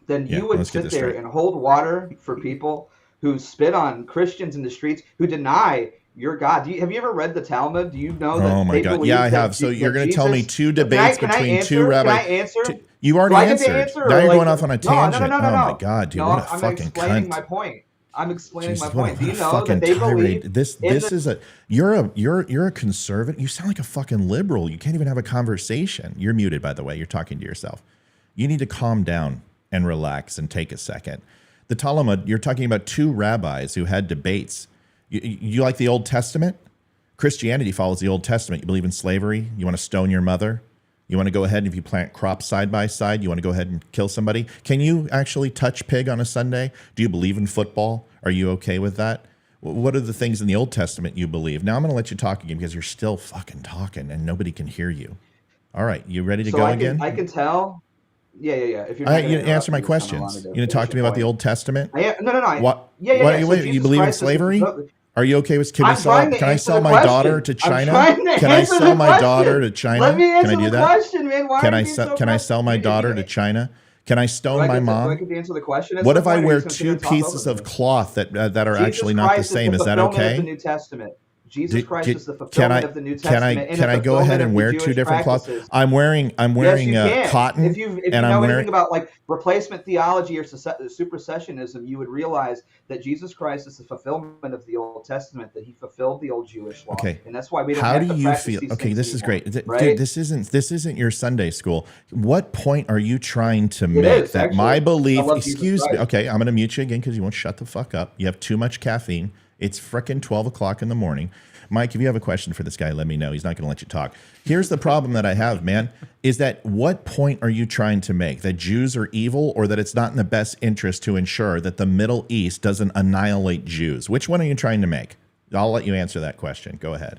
Then Yeah, you would let's get sit this there straight. and hold water for people who spit on Christians in the streets, who deny your God. Have you ever read the Talmud? Do you know that? Oh my they God! believe Yeah, I that have. So that you're going to tell me Jesus- two Can I- debates can I between answer? two rabbis. Can I answer? You Do already I get to answered. answer, or Now you're like- going off on a tangent. No. Oh my God, dude! No, What a I'm fucking explaining cunt. my point. I'm explaining Jesus, my point. what Do a you know fucking that they tirade. believe This in is a you're a conservative. You sound like a fucking liberal. You can't even have a conversation. You're muted, by the way. You're talking to yourself. You need to calm down and relax and take a second. The Talmud, you're talking about two rabbis who had debates. You like the Old Testament? Christianity follows the Old Testament. You believe in slavery? You want to stone your mother? You want to go ahead and if you plant crops side by side, you want to go ahead and kill somebody? Can you actually touch pig on a Sunday? Do you believe in football? Are you okay with that? What are the things in the Old Testament you believe? Now I'm going to let you talk again because you're still fucking talking and nobody can hear you. All right, you ready to go again? I can tell. Yeah. If you're All not right, gonna you interrupt answer my me, just kinda questions. allow me You gonna talk finish to me about the point. Old Testament? No. What? Yeah. What, So wait, you Jesus believe in Christ is- slavery? Are you okay with? Can I'm we sell? trying to Can I answer sell the my question. daughter to I'm China? trying to Can I answer sell the my question. daughter to China? Let me Can answer I do the that? question, man. Why Can are I you being sell? so Can I sell my daughter to frustrated? China? Can I stone my Do I mom? get to answer the question? at What some if I point, or are wear you just gonna two continue to talk pieces over of me? cloth that are Jesus actually not the Christ same? Is that fulfillment okay? Of the New Testament. Jesus Christ is the Can fulfillment I of the New can I Testament. and can the I go ahead fulfillment and of the wear two Jewish different cloths? practices. I'm wearing Yes, you can. cotton, If you and know I'm anything wearing. about like replacement theology or supersessionism, you would realize that Jesus Christ is the fulfillment of the Old Testament. That He fulfilled the old Jewish law, Okay. and that's why we don't How have do to you practice feel? these Okay, things this is anymore, great, right? dude. This isn't your Sunday school. What point are you trying to make is, that actually. my belief? I love Jesus Excuse me. Christ. Okay, I'm going to mute you again because you won't shut the fuck up. You have too much caffeine. It's frickin' 12 o'clock in the morning. Mike, if you have a question for this guy, let me know. He's not going to let you talk. Here's the problem that I have, man, is that what point are you trying to make? That Jews are evil or that it's not in the best interest to ensure that the Middle East doesn't annihilate Jews? Which one are you trying to make? I'll let you answer that question. Go ahead.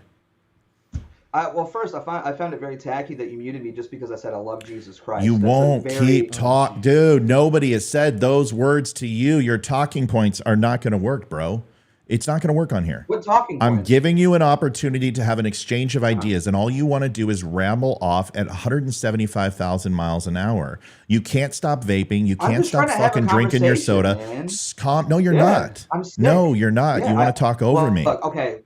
Well, first, I found it very tacky that you muted me just because I said I love Jesus Christ. You That's a won't very- keep talk, dude. Nobody has said those words to you. Your talking points are not going to work, bro. It's not going to work on here. What talking I'm points? giving you an opportunity to have an exchange of ideas, and all you want to do is ramble off at 175,000 miles an hour. You can't stop vaping. You I'm can't just trying stop to have a fucking drinking your soda. conversation, man. No, you're Yeah, not. I'm sick. No, you're not. Yeah, You want to talk over well, me. Look, okay.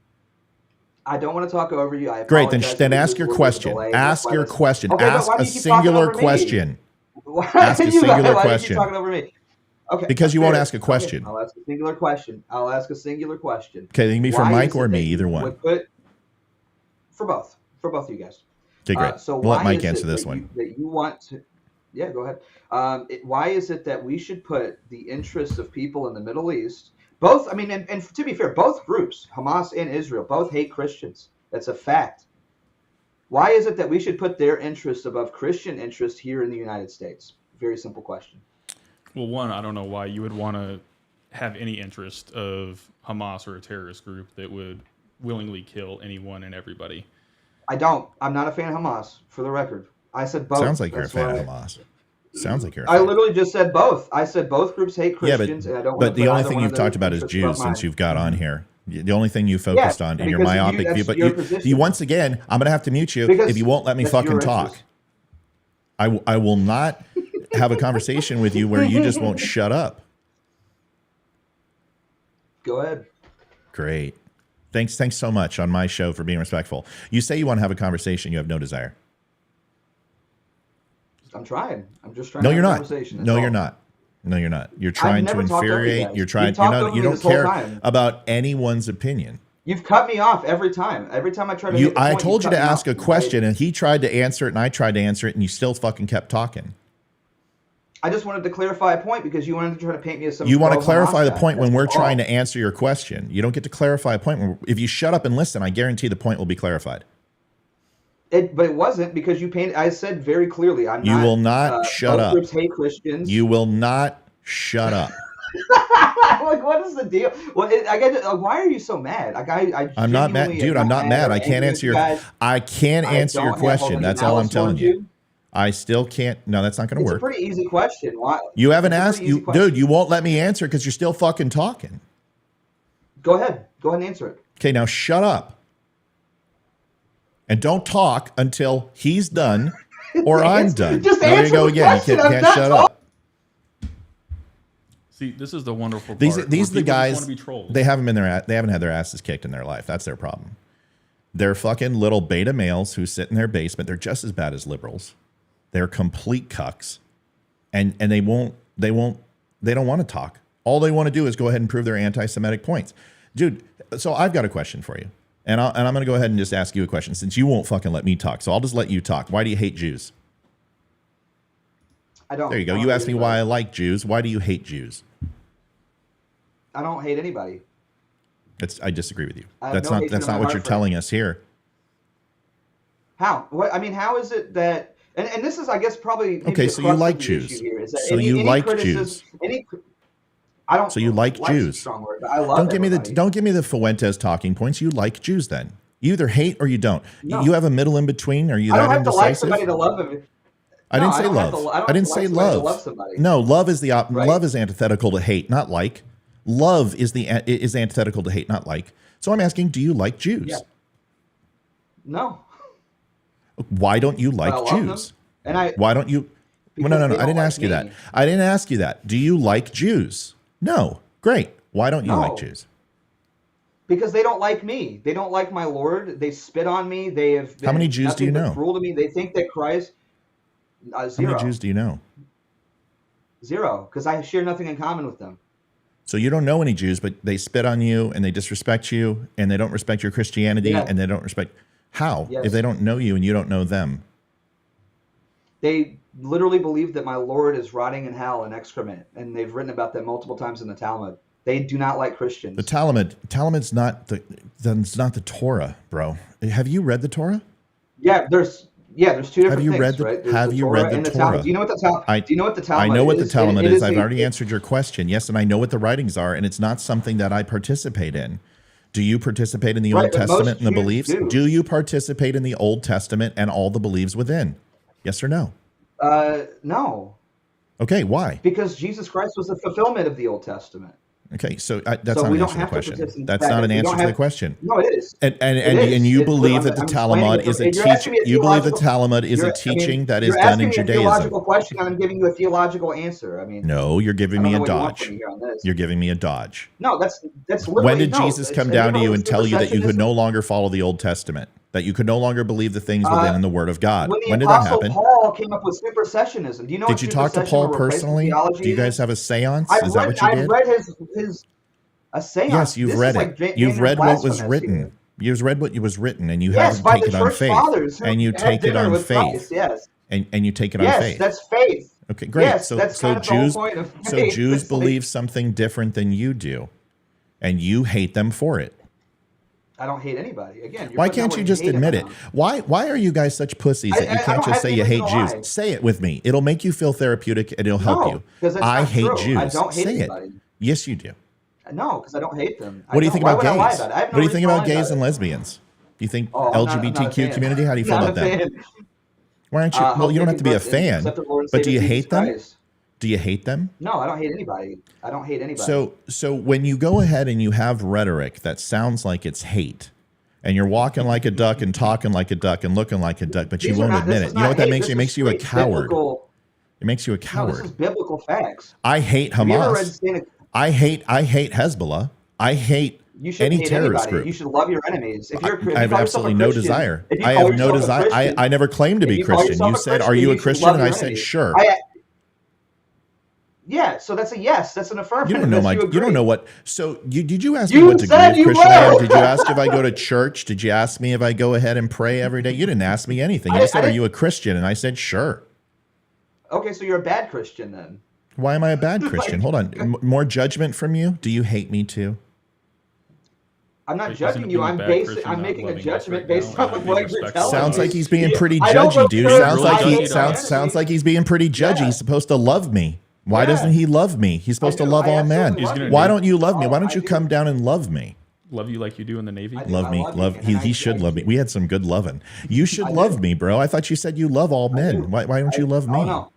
I don't want to talk over you. I Great. Then, apologize then for ask using your the word question. delay. That's Ask why your that's- question. Okay, but Ask why do a you keep talking singular over me? question. Why Ask a do you- singular why do you question. keep talking over me? Okay. Because you that's won't fair. ask a question. Okay, I'll ask a singular question. I'll ask a singular question. Okay, it can be for Why Mike is it or me, that you either one. would put- for both of you guys. Okay, great. So We'll let why Mike is answer it this that one. that you want to? Yeah, go ahead. Why is it that we should put the interests of people in the Middle East? Both, I mean, and to be fair, both groups, Hamas and Israel, both hate Christians. That's a fact. Why is it that we should put their interests above Christian interests here in the United States? Very simple question. Well, one, I don't know why you would want to have any interest of Hamas or a terrorist group that would willingly kill anyone and everybody. I don't. I'm not a fan of Hamas, for the record. I said both. Sounds like you're a That's fan why- of Hamas. Sounds like you're a I fan. literally just said both. I said both groups hate Yeah, Christians, and I don't. but want the only thing you've talked about is Jews since you've got on here. The only thing you focused on in your because myopic that's view. But your you position. once again, I'm going to have to mute you Because if you won't let me that's fucking your talk. interest. I will not have a conversation with you where you just won't shut up. Go ahead. Great. Thanks so much on my show for being respectful. You say you want to have a conversation, you have no desire. I'm trying. I'm just trying. No, to you're have a not. conversation. That's No, all. you're not. No, you're not. You're trying to never talked over you infuriate. guys. You're trying. You've talked over You me don't this whole care time. about anyone's opinion. You've cut me off every time. Every time I try to. hit the I point, told you cut to me ask off. a question, and he tried to answer it, and I tried to answer it, and you still fucking kept talking. I just wanted to clarify a point because you wanted to try to paint me as some. You want to pro-Hamas clarify the guy. point when That's we're all. trying to answer your question. You don't get to clarify a point. If you shut up and listen, I guarantee the point will be clarified. But it wasn't because you painted. I said very clearly. I'm You not. will not shut both up. Groups hate Christians. You will not shut up. Like, what is the deal? Well, I get. Why are you so mad? I'm not mad, genuinely dude. am I'm not mad. I can't angry answer with your. you guys. I can't I answer don't your have question. all the That's all I'm malice telling towards you. I still can't. No, that's not going to It's a work. pretty easy question. Why? You haven't it's a asked pretty easy you, question. dude. You won't let me answer because you're still fucking talking. Go ahead. Go ahead and answer it. Okay, now shut up. And don't talk until he's done or I'm done. Just Now, there you answer go the again. question. You I'm can't not shut up. See, this is the wonderful part. These where are the people just guys. want to be trolls. They haven't had their asses kicked in their life. That's their problem. They're fucking little beta males who sit in their basement. They're just as bad as liberals. They're complete cucks, and they don't want to talk. All they want to do is go ahead and prove their anti-Semitic points, dude. So I've got a question for you, and I'm going to go ahead and just ask you a question since you won't fucking let me talk. So I'll just let you talk. Why do you hate Jews? I don't. There you go. I don't You hate asked me anybody. why I like Jews. Why do you hate Jews? I don't hate anybody. I disagree with you. I have That's no not hatred in my what heart you're for telling us here. How? What? I mean, how is it that? And this is, I guess, probably maybe Okay, the so you crux like of the Jews. issue here, is that So you like criticism- I don't. So you like like's a Jews. strong word, but I love Don't give me the Fuentes talking points. You like Jews then. You either hate or you don't. No. You have a middle in between. Are you I that don't have to like indecisive? somebody to love them. I No, didn't I say don't have love. to- I don't I didn't like say somebody to love. love somebody. No, love is Right? love is antithetical to hate, not like. Love is antithetical to hate, not like. So I'm asking, do you like Jews? Yeah. No. Why don't you But like I love them. Jews? And I. Why don't you? Well, no. Because they I didn't don't ask like you that. me. I didn't ask you that. Do you like Jews? No. Great. Why don't you No. like Jews? Because they don't like me. They don't like my Lord. They spit on me. They have. How many been Jews do you nothing but know? Cruel to me. They think that Christ. How Zero. many Jews do you know? Zero. Because I share nothing in common with them. So you don't know any Jews, but they spit on you and they disrespect you and they don't respect your Christianity Yeah. and they don't respect. How? Yes. If they don't know you and you don't know them? They literally believe that my Lord is rotting in hell in excrement, and they've written about that multiple times in the Talmud. They do not like Christians. The Talmud's not the Torah, bro. Have you read the Torah? There's two different Have you things, read the- right? There's have you read the and Torah? Talmud. Do you know what the Talmud? Do you know what the Talmud I know what the is? Talmud It is. I've a- already answered your question. Yes, and I know what the writings are, and it's not something that I participate in. Do you participate in the Right, Old but most Testament and the Jews beliefs? do. Do you participate in the Old Testament and all the beliefs within? Yes or no? No, Okay, why? because Jesus Christ was the fulfillment of the Old Testament. Okay, so that's So not we an don't answer to the have to question. participate. That's not an We answer don't to the have. question. No, it is. And It is. you It's what believe that the I'm explaining Talmud it is from- a you're asking me a you believe the theological- Talmud is a you're- teaching that is you're done asking in me a Judaism. theological question, and I'm giving you a theological answer. I mean, No, you're I giving don't me know a what you want from dodge. me here on this. You're giving me a dodge. No, that's literally. When did no, Jesus it's- come have down to ever you heard and tell you that you could supersessionism? no longer follow the Old Testament? That you could no longer believe the things within in the Word of God? When the When did that Apostle happen? Paul came up with supersessionism, do you know Did what you talk to supersession Paul or replacement personally? theology Do you guys is? have a seance? I've Is that read, what you I've did? read his a seance. Yes, you've This read is it. like You've Daniel read what was blasphemous written. here. You've read what was written, and you Yes, haven't by taken the it on church faith. fathers who And you had take it dinner on with faith. Christ. Yes, And you take it on yes, faith. that's faith. Okay, great. Yes, so that's so kind of the whole Jews point of so faith. Jews It's like- believe something different than you do, and you hate them for it. I don't hate anybody. Again, you're Why putting that can't you word just hate in admit my it? mouth. Why are you guys such pussies that you I can't don't just have say any you hate reason to Jews? lie. Say it with me. It'll make you feel therapeutic and it'll help No, you. 'cause that's I not hate true. Jews. I don't hate say anybody. it. Yes, you do. No, because I don't hate them. What do you think Why about would I lie gays? about it? I have no What do you think reason to about lie gays about and it. lesbians? Do you think Oh, I'm not a LGBTQ fan. community? How do you feel Not about a them? fan. Why aren't you? Well, Hope you don't they have to be a convert and fan, accept the Lord and but do Savior you Jesus hate them? Christ. Do you hate them? No, I don't hate anybody. I don't hate anybody. So when you go ahead and you have rhetoric that sounds like it's hate, and you're walking like a duck and talking like a duck and looking like a duck, but you These are won't not- admit this it. is You know not what that hate. makes This you? It is makes you a straight coward. biblical- It makes you a No, this coward. is biblical facts. I hate Have you ever read Hamas. St. I hate Hezbollah. I hate You shouldn't any hate terrorist anybody. group. You should love your enemies. If you're, if you I have call yourself a absolutely no Christian- desire. if you I call have no yourself a desire. Christian- I never claimed to if be you call Christian. yourself You a said, "Are you a should Christian?" love And I your said, enemies. "Sure." Yeah, so that's a yes. That's an affirmative. You don't know That's you agree. don't know what. So did you ask me You what degree said of you Christian I am? were. Did you ask if I go to church? Did you ask me if I go ahead and pray every day? You didn't ask me anything. You I said, "Are didn't- you a Christian?" And I said, "Sure." Okay, so you're a bad Christian then. Why am I a bad Christian? Hold on. More judgment from you? Do you hate me too? I'm not Isn't judging you. being a I'm bad basing. Christian I'm not making a loving us judgment right based now on and what being you're respectful? telling Sounds me. like he's being pretty I don't judgy, go dude. church, Sounds really like judgy, he don't sounds like he's being pretty judgy. Yeah. He's supposed to love me. Why Yeah. doesn't he love me? He's supposed to do. love I all men. absolutely love you. Why don't you love me? Oh, Why don't I you do. come down and love me? Love you like you do in the Navy. I do. Love me, love you, love. and He I should do. love me. We had some good loving. You should I do. love me, bro. I thought you said you love all men. do. Why don't you love me? Oh, no.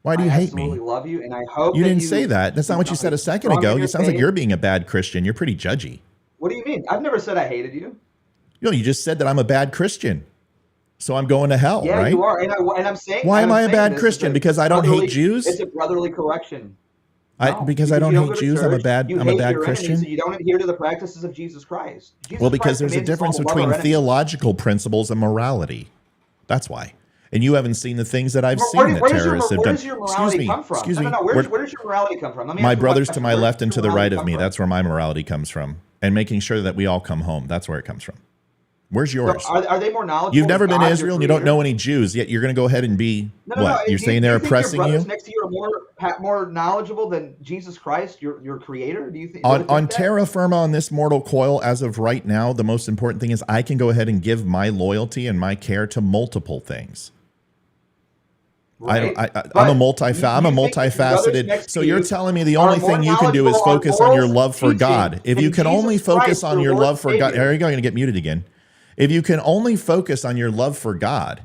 Why do you I hate absolutely me? love you, and I hope You that didn't say that. That's not what you said a second strong ago. in It your sounds like faith. you're being a bad Christian. You're pretty judgy. What do you mean? I've never said I hated you. You just said that I'm a bad Christian. So I'm going to hell, Yeah, right? you are, and I'm saying. Why am I'm I a saying bad this Christian? is a Because I don't hate brotherly- Jews? It's a brotherly correction. No, Because I don't you hate go to Jews. I'm a church, bad you I'm a hate bad your enemies, Christian. and you don't adhere to the practices of Jesus Christ. Jesus Well, because Christ there's a commands us all difference to love our between enemies. theological principles and morality. That's why. And you haven't seen the things that I've seen that Where does terrorists have where done. does your morality come from? Excuse no, me. no, no. Where does your morality come from? Let me My ask you a brothers to question. my Where left does and to your the right morality of come me, from? that's where my morality comes from. And making sure that we all come home. That's where it comes from. Where's So yours? are they more knowledgeable? You've never than been to God, your Israel and you don't creator? know any Jews, yet you're going to go ahead and be No, what? no, no. You're Do saying they're think your oppressing brothers you? next to you are more knowledgeable than Jesus Christ, your creator? Do you think? On terra firma, on this mortal coil, as of right now, the most important thing is I can go ahead and give my loyalty and my care to multiple things. Right? I'm But a you think your brothers multifaceted. next So to you're you telling me the are only more thing you can do is knowledgeable on focus on your morals love for teaching God. If than you can only Jesus focus Christ, on the your Lord love for God, Savior. there you go. I'm going to get muted again. If you can only focus on your love for God,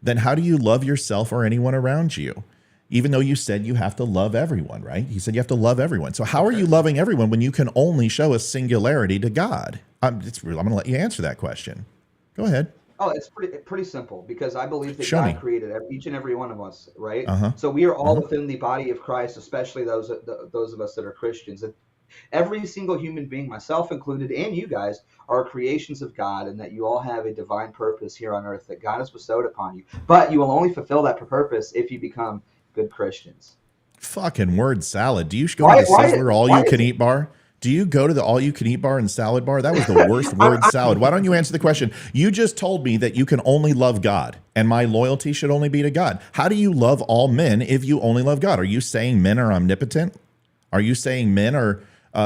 then how do you love yourself or anyone around you? Even though you said you have to love everyone, right? You said you have to love everyone. So how are you loving everyone when you can only show a singularity to God? I'm going to let you answer that question. Go ahead. Oh, it's pretty simple because I believe that Show God me. created each and every one of us, right? Uh-huh. So we are all within the body of Christ, especially those of us that are Christians. And every single human being, myself included, and you guys, are creations of God, and that you all have a divine purpose here on earth that God has bestowed upon you. But you will only fulfill that purpose if you become good Christians. Fucking word salad. Do you go Why- to the why- Sizzler why all you is can it- eat bar? Do you go to the all you can eat bar and salad bar? That was the worst word salad. Why don't you answer the question? You just told me that you can only love God and my loyalty should only be to God. How do you love all men if you only love God? Are you saying men are omnipotent? Are you saying men are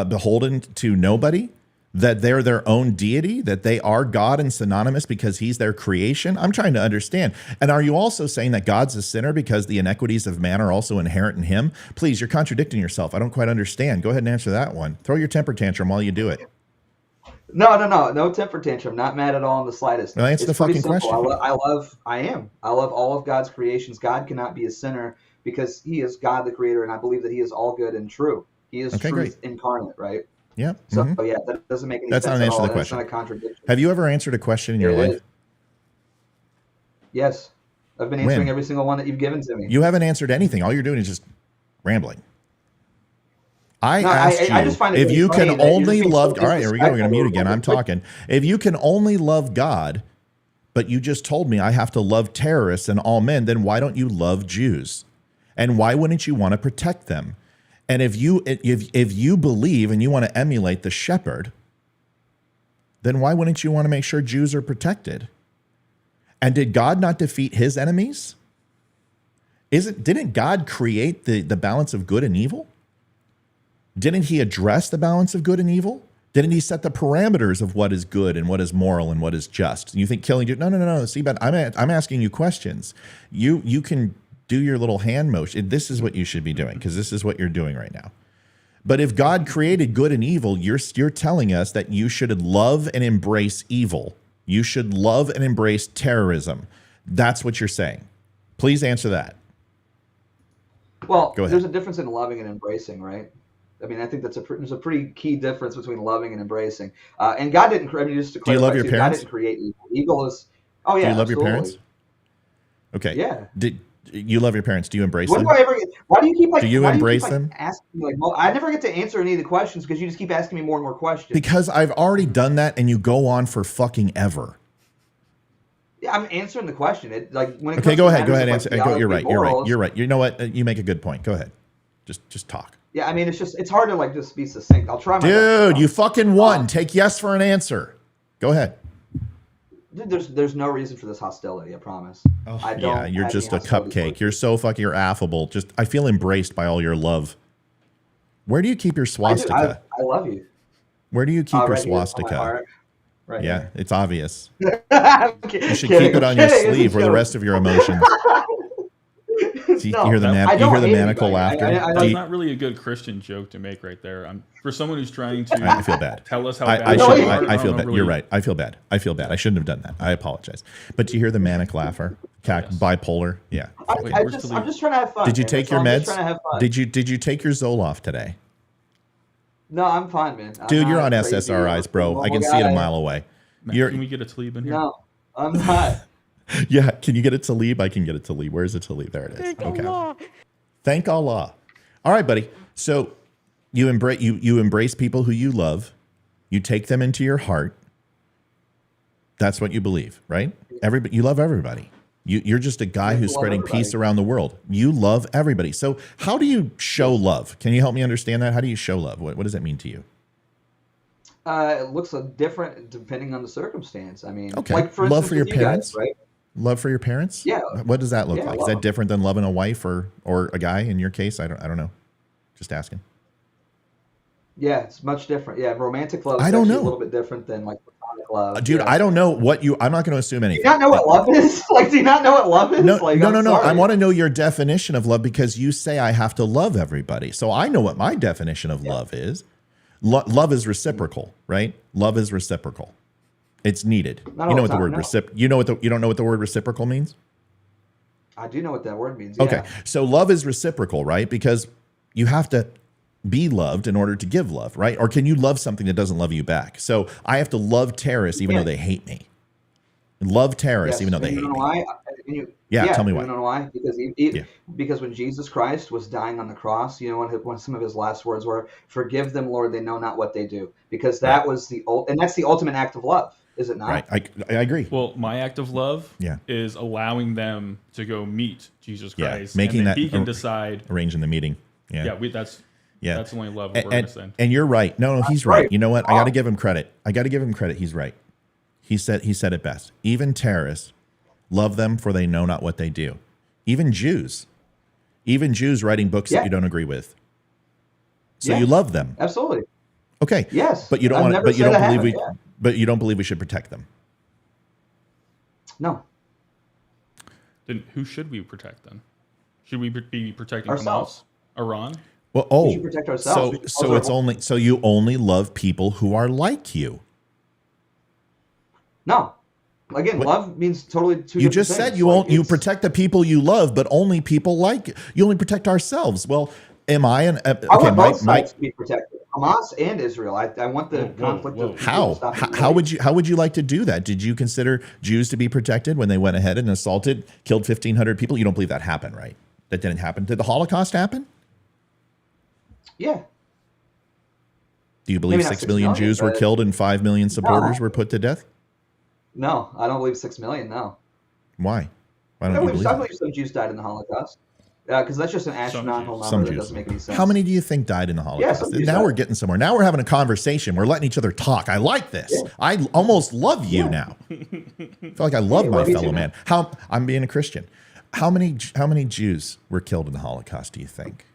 beholden to nobody? That they're their own deity, that they are God and synonymous because he's their creation? I'm trying to understand. And are you also saying that God's a sinner because the inequities of man are also inherent in him? Please, you're contradicting yourself. I don't quite understand. Go ahead and answer that one. Throw your temper tantrum while you do it. No temper tantrum. Not mad at all in the slightest. Well, answer It's the pretty fucking simple. question. I love all of God's creations. God cannot be a sinner because He is God, the Creator, and I believe that He is all good and true. He is Okay, truth great. incarnate, right? Yeah. So mhm. yeah, that doesn't make any That's not sense an at answer to all. the That's not question. a contradiction. Have you ever answered a question in your It life? is. Yes, I've been answering When? every single one that you've given to me. You haven't answered anything. All you're doing is just rambling. I No, asked I you just find it if really you funny can that you're only just being so love. All right, here we go. We're going to mute disrespectful. again. I'm talking. If you can only love God, but you just told me I have to love terrorists and all men, then why don't you love Jews? And why wouldn't you want to protect them? And if you believe and you want to emulate the shepherd, then why wouldn't you want to make sure Jews are protected? And did God not defeat his enemies? Didn't God create the balance of good and evil? Didn't he address the balance of good and evil? Didn't he set the parameters of what is good and what is moral and what is just? You think killing Jews? No. See, but I'm asking you questions. You can do your little hand motion. This is what you should be doing because this is what you're doing right now. But if God created good and evil, you're telling us that you should love and embrace evil. You should love and embrace terrorism. That's what you're saying. Please answer that. Well, Go ahead. there's a difference in loving and embracing, right? I mean, I think there's a pretty key difference between loving and embracing. And God didn't. I mean, just to Do you clarify, love your too, parents? God didn't create evil. Evil is. Oh yeah. Do you love your absolutely. parents? Okay. Yeah. Did you love your parents? Do you embrace When them? do I ever get? Why do you keep like? Do you why embrace keep, them? Asking me, like, well, I never get to answer any of the questions because you just keep asking me more and more questions. Because I've already done that, and you go on for fucking ever. Yeah, I'm answering the question. It like when it Okay, comes go to ahead. Go matters ahead. of, Answer. like, You're theology, right. morals, You're right. You know what? You make a good point. Go ahead. Just talk. Yeah, I mean, it's hard to like just be succinct. I'll try my best. Dude, you fucking won. Take yes for an answer. Go ahead. Dude, there's no reason for this hostility. I promise. I don't. Yeah, you're have just any a hostility cupcake. towards You're so fucking affable. Just I feel embraced by all your love. Where do you keep your you. swastika? I love you. Where do you keep your Right here on my swastika? heart. Right Yeah, here. it's obvious. I'm You should keep it on your sleeve where the rest of your emotions. See, No, you hear the I don't the hate maniacal anybody. laughter. I That's Do you- not really a good Christian joke to make right there. For someone who's trying to I feel bad. tell us how I, bad I, we should, are, I, I don't feel know bad. really- You're right. I feel bad. I shouldn't have done that. I apologize. But do you hear the manic laugher? Yes. Bipolar. Yeah. Wait, I'm where's just Khalid? trying to have fun. Did you man. take That's your all. I'm just meds? trying to have fun. Did you take your Zoloft today? No, I'm fine, man. I'm Dude, you're not on crazy SSRIs, or bro. I normal can see it a guy. mile away. Matt, You're can we get a Talib in here? No, I'm not. yeah. Can you get it to Talib? I can get it to Talib. Where's it to Talib? There it is. Okay. Thank Allah. All right, buddy. So you embrace people who you love. You take them into your heart. That's what you believe, right? Everybody, you love everybody. You're just a guy who's love spreading everybody. peace around the world. You love everybody. So how do you show love? Can you help me understand that? How do you show love? What does that mean to you? It looks different depending on the circumstance. I mean, Okay. like for Love instance, for your with you guys, parents? right? Love for your parents? Yeah. What does that look Yeah, like? Is love that them. different than loving a wife or a guy in your case? I don't know. Just asking. Yeah, it's much different. Yeah, romantic love is I don't actually know. a little bit different than like platonic love. Dude, Yeah. I don't know what I'm not going to assume Do anything. you not know what love is? Like, do you not know what love is? No, Like, no. I'm I sorry. want to know your definition of love because you say I have to love everybody. So I know what my definition of love is. Love is reciprocal, right? Love is reciprocal. It's needed. Not You all know what the the word time, no. you don't know what the word reciprocal means? I do know what that word means. Okay. Yeah. So love is reciprocal, right? Because you have to be loved in order to give love, right? Or can you love something that doesn't love you back? So I have to love terrorists even though they hate me. Love terrorists even though they And hate you know me. why? Tell me why. You know why? Because because when Jesus Christ was dying on the cross, you know what some of his last words were? "Forgive them, Lord; they know not what they do." Because that was and that's the ultimate act of love, is it not? Right. I agree. Well, my act of love Yeah. is allowing them to go meet Jesus Yeah, Christ. making and then that- he can decide. Arranging the meeting. Yeah. Yeah, that's the only love we're going to send. And you're right. No, he's right. right. You know what? I got to give him credit. He's right. He said it best. Even terrorists love them for they know not what they do. Even Jews writing books that Yeah. you don't agree with. So Yeah. you love them. Absolutely. Okay. Yes. But you don't I've want never but you said don't I believe haven't, yeah. but you don't believe we should protect them. No. Then who should we protect then? Should we be protecting Ourselves. Hamas? Iran? Well, We should protect ourselves. So you only love people who are like you. No. Again, love means totally two You different just things. said you Like, won't. You it's- protect the people you love, but only people like you only protect ourselves. Well, am I an I okay? want both Mike, sides to be protected, Hamas and Israel. I want the conflict of people how to stop. how would you like to do that? Did you consider Jews to be protected when they went ahead and assaulted, killed 1,500 people? You don't believe that happened, right? That didn't happen. Did the Holocaust happen? Yeah. Do you believe Maybe not 6 million Jews were but- killed and 5 million supporters were put to death? No, I don't believe 6 million. No. Why? Why I don't you believe, believe I that? believe some Jews died in the Holocaust. Because that's just an astronomical Jews. Some number that Jews. doesn't make any sense. How many do you think died in the Holocaust? some Jews Now died. we're getting somewhere. Now we're having a conversation. We're letting each other talk. I like this. Yeah. I almost love you Yeah. now. I feel like I love Hey, my love you fellow too, man. man. I'm being a Christian. How many Jews were killed in the Holocaust, do you think?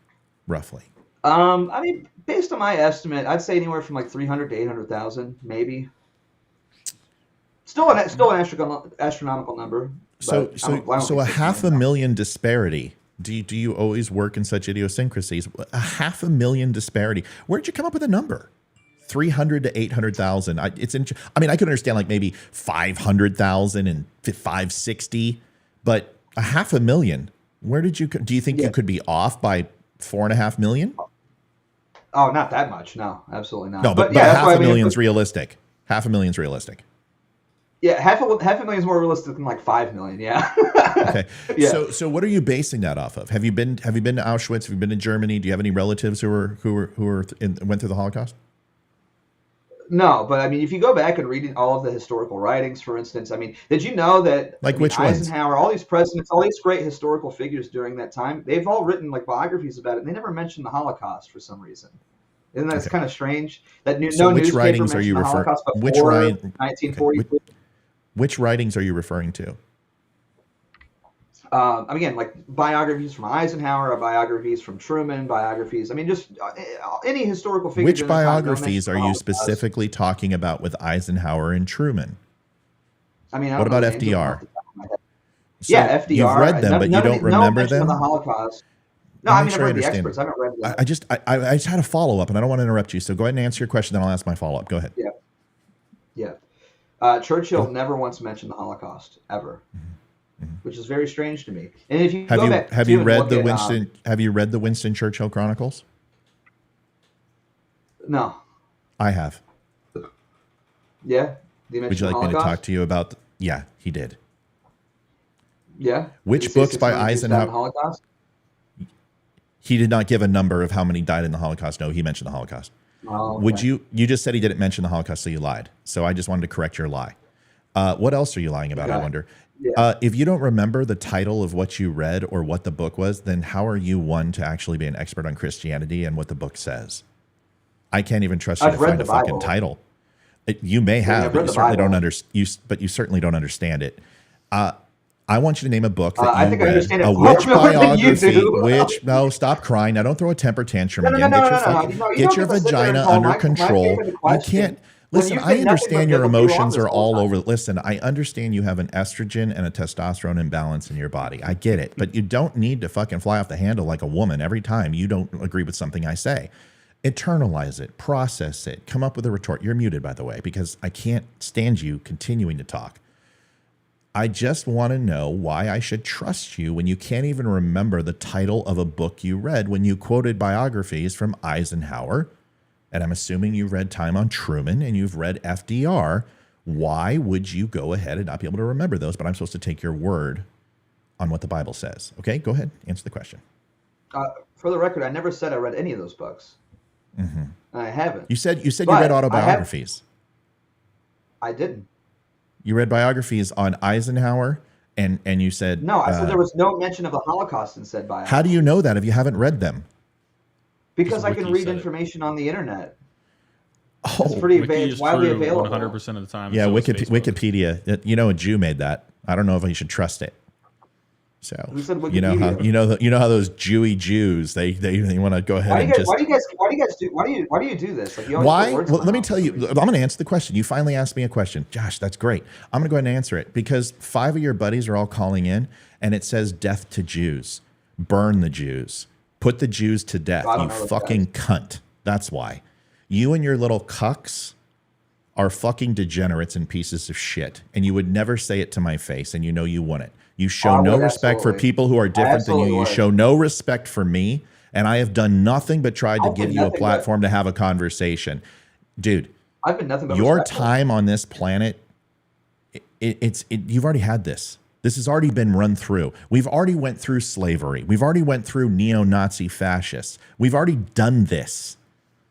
Roughly. I mean, based on my estimate, I'd say anywhere from like 300 to 800,000, maybe. Still an astronomical number. So but I don't a think 6 half a million. million disparity. Do you always work in such idiosyncrasies? A half a million disparity. Where'd you come up with a number? 300 to 800,000. I could understand like maybe 500,000 and 560, but a half a million. Where did you? Do you think you could be off by 4.5 million? Oh, not that much. No, absolutely not. No, but yeah, that's half why a I mean, million's realistic. Half a million's realistic. Yeah, half a million is more realistic than like 5 million. Yeah. Okay. Yeah. So what are you basing that off of? Have you been to Auschwitz? Have you been to Germany? Do you have any relatives who went through the Holocaust? No, but I mean, if you go back and read all of the historical writings, for instance, I mean, did you know that Like which ones? Eisenhower, all these presidents, all these great historical figures during that time, they've all written like biographies about it, and they never mentioned the Holocaust for some reason. Isn't that kind of strange? That So no which newspaper writings are you mentioned the referring? Holocaust before 1943. Which writings are you referring to? Again, like biographies from Eisenhower, biographies from Truman, biographies. I mean, just any historical figure. Which during the time, don't biographies mention are the you Holocaust. specifically talking about with Eisenhower and Truman? I mean, I What don't know about the names FDR? off the top of my head. So Yeah, FDR. You've read them, but you None of don't the- no remember mention them. of the Holocaust. No, Let me I mean, make I've sure I read the understand. experts. I haven't read them. I just had a follow up, and I don't want to interrupt you. So go ahead and answer your question, then I'll ask my follow up. Go ahead. Yeah. Churchill never once mentioned the Holocaust ever, which is very strange to me. And if you go back, Have too, you and read look the at, Winston? Have you read the Winston Churchill Chronicles? No. I have. Yeah. Would you like me to talk to you about? Yeah, he did. Yeah. Which Did he say books 6 by million Jews died in the Eisenhower? Holocaust? He did not give a number of how many died in the Holocaust. No, he mentioned the Holocaust. Oh, okay. Would you just said he didn't mention the Holocaust, so you lied. So I just wanted to correct your lie. What else are you lying about, I Okay. wonder? Yeah. If you don't remember the title of what you read or what the book was, then how are you one to actually be an expert on Christianity and what the book says? I can't even trust you I've to read find the a fucking Bible. title. You may have, I've but read you the certainly don't Bible. but you certainly don't understand it. I want you to name a book that I you think I read. understand it A far which more than you biography? do. No, stop crying. Now don't throw a temper tantrum No, again. no, Get no, your no, no, fucking, no. You get don't your get to sit there and vagina call under my control. favorite You question. can't. When Listen, you've I been nothing understand but your biblically wrong emotions this are whole all time. over. Listen, I understand you have an estrogen and a testosterone imbalance in your body. I get it, but you don't need to fucking fly off the handle like a woman every time you don't agree with something I say. Internalize it, process it, come up with a retort. You're muted, by the way, because I can't stand you continuing to talk. I just want to know why I should trust you when you can't even remember the title of a book you read when you quoted biographies from Eisenhower. And I'm assuming you've read Time on Truman and you've read FDR. Why would you go ahead and not be able to remember those? But I'm supposed to take your word on what the Bible says. Okay, go ahead. Answer the question. For the record, I never said I read any of those books. And I haven't. You said you But read I have- autobiographies. I didn't. You read biographies on Eisenhower and you said No, I said there was no mention of the Holocaust in said biography. How do you know that if you haven't read them? Because I Wiki can read said it. information on the internet. Oh, It's pretty Wiki is it's widely true available. 100% of the time. yeah, so is Facebook. Wikipedia. You know, a Jew made that. I don't know if you should trust it. So Who said you know how Wikipedia? you know how those Jewy Jews they want to go ahead and just Why do you do this? Like you always why? put words in Well, my let me mouth tell for you. some reason. I'm going to answer the question. You finally asked me a question, Josh. That's great. I'm going to go ahead and answer it because 5 of your buddies are all calling in, and it says "death to Jews," burn the Jews, put the Jews to death. I don't You know those fucking cunt. That's why. You and your little cucks are fucking degenerates and pieces of shit. And you would never say it to my face, and you know you wouldn't. You show no respect for people who are different than you. You show no respect for me, and I have done nothing but tried to give you a platform to have a conversation. Dude, I've been nothing but your respectful. time on this planet, you've already had this. This has already been run through. We've already went through slavery. We've already went through neo-Nazi fascists. We've already done this.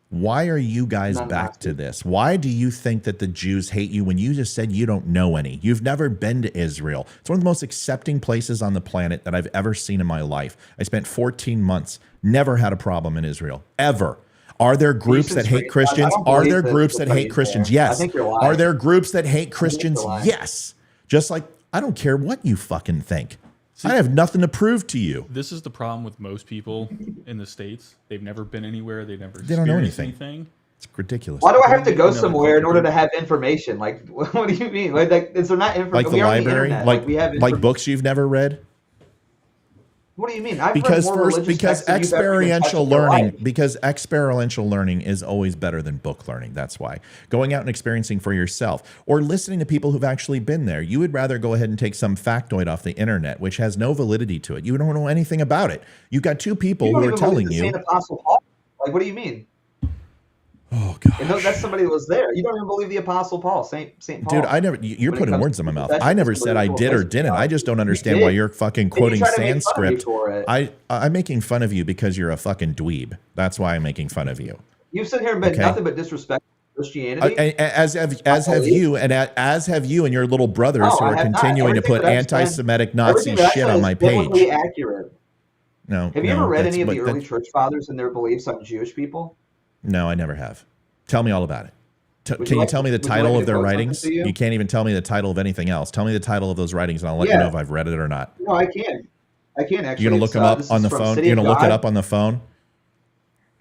Why are you guys back to this? Why do you think that the Jews hate you when you just said you don't know any? You've never been to Israel. It's one of the most accepting places on the planet that I've ever seen in my life. I spent 14 months, never had a problem in Israel, ever. Are there groups that hate Christians? Are there groups that hate Christians? Yes. Are there groups that hate Christians? Yes. Just like, I don't care what you fucking think. I have nothing to prove to you. This is the problem with most people in the States. They've never been anywhere. They don't know anything. It's ridiculous. Why do I have to go somewhere in order to have information? Like, what do you mean? Like is there not information? Like the library? Like books you've never read? What do you mean? I've Because read more religious because texts than you've ever even touched in your life. experiential learning is always better than book learning. That's why. Going out and experiencing for yourself or listening to people who've actually been there. You would rather go ahead and take some factoid off the internet, which has no validity to it. You don't know anything about it. You've got two people who are telling you. Saint Apostle Paul. Like, what do you mean? Oh God! And that's somebody that was there. You don't even believe the Apostle Paul, Saint Paul. Dude, I never. You're putting words in my mouth. I never said I did or didn't. I just don't understand why you're fucking quoting Sanskrit. I'm making fun of you because you're a fucking dweeb. That's why I'm making fun of you. You've sat here and been nothing but disrespect to Christianity. As have you, and as have you and your little brothers who are continuing to put anti-Semitic Nazi shit on my page. Accurate. No. Have you ever read any of the early church fathers and their beliefs on Jewish people? No, I never have. Tell me all about it. Can you tell me the title of their writings? You can't even tell me the title of anything else. Tell me the title of those writings, and I'll let you know if I've read it or not. No, I can. Actually. You're gonna look them up on the phone. You're gonna look it up on the phone.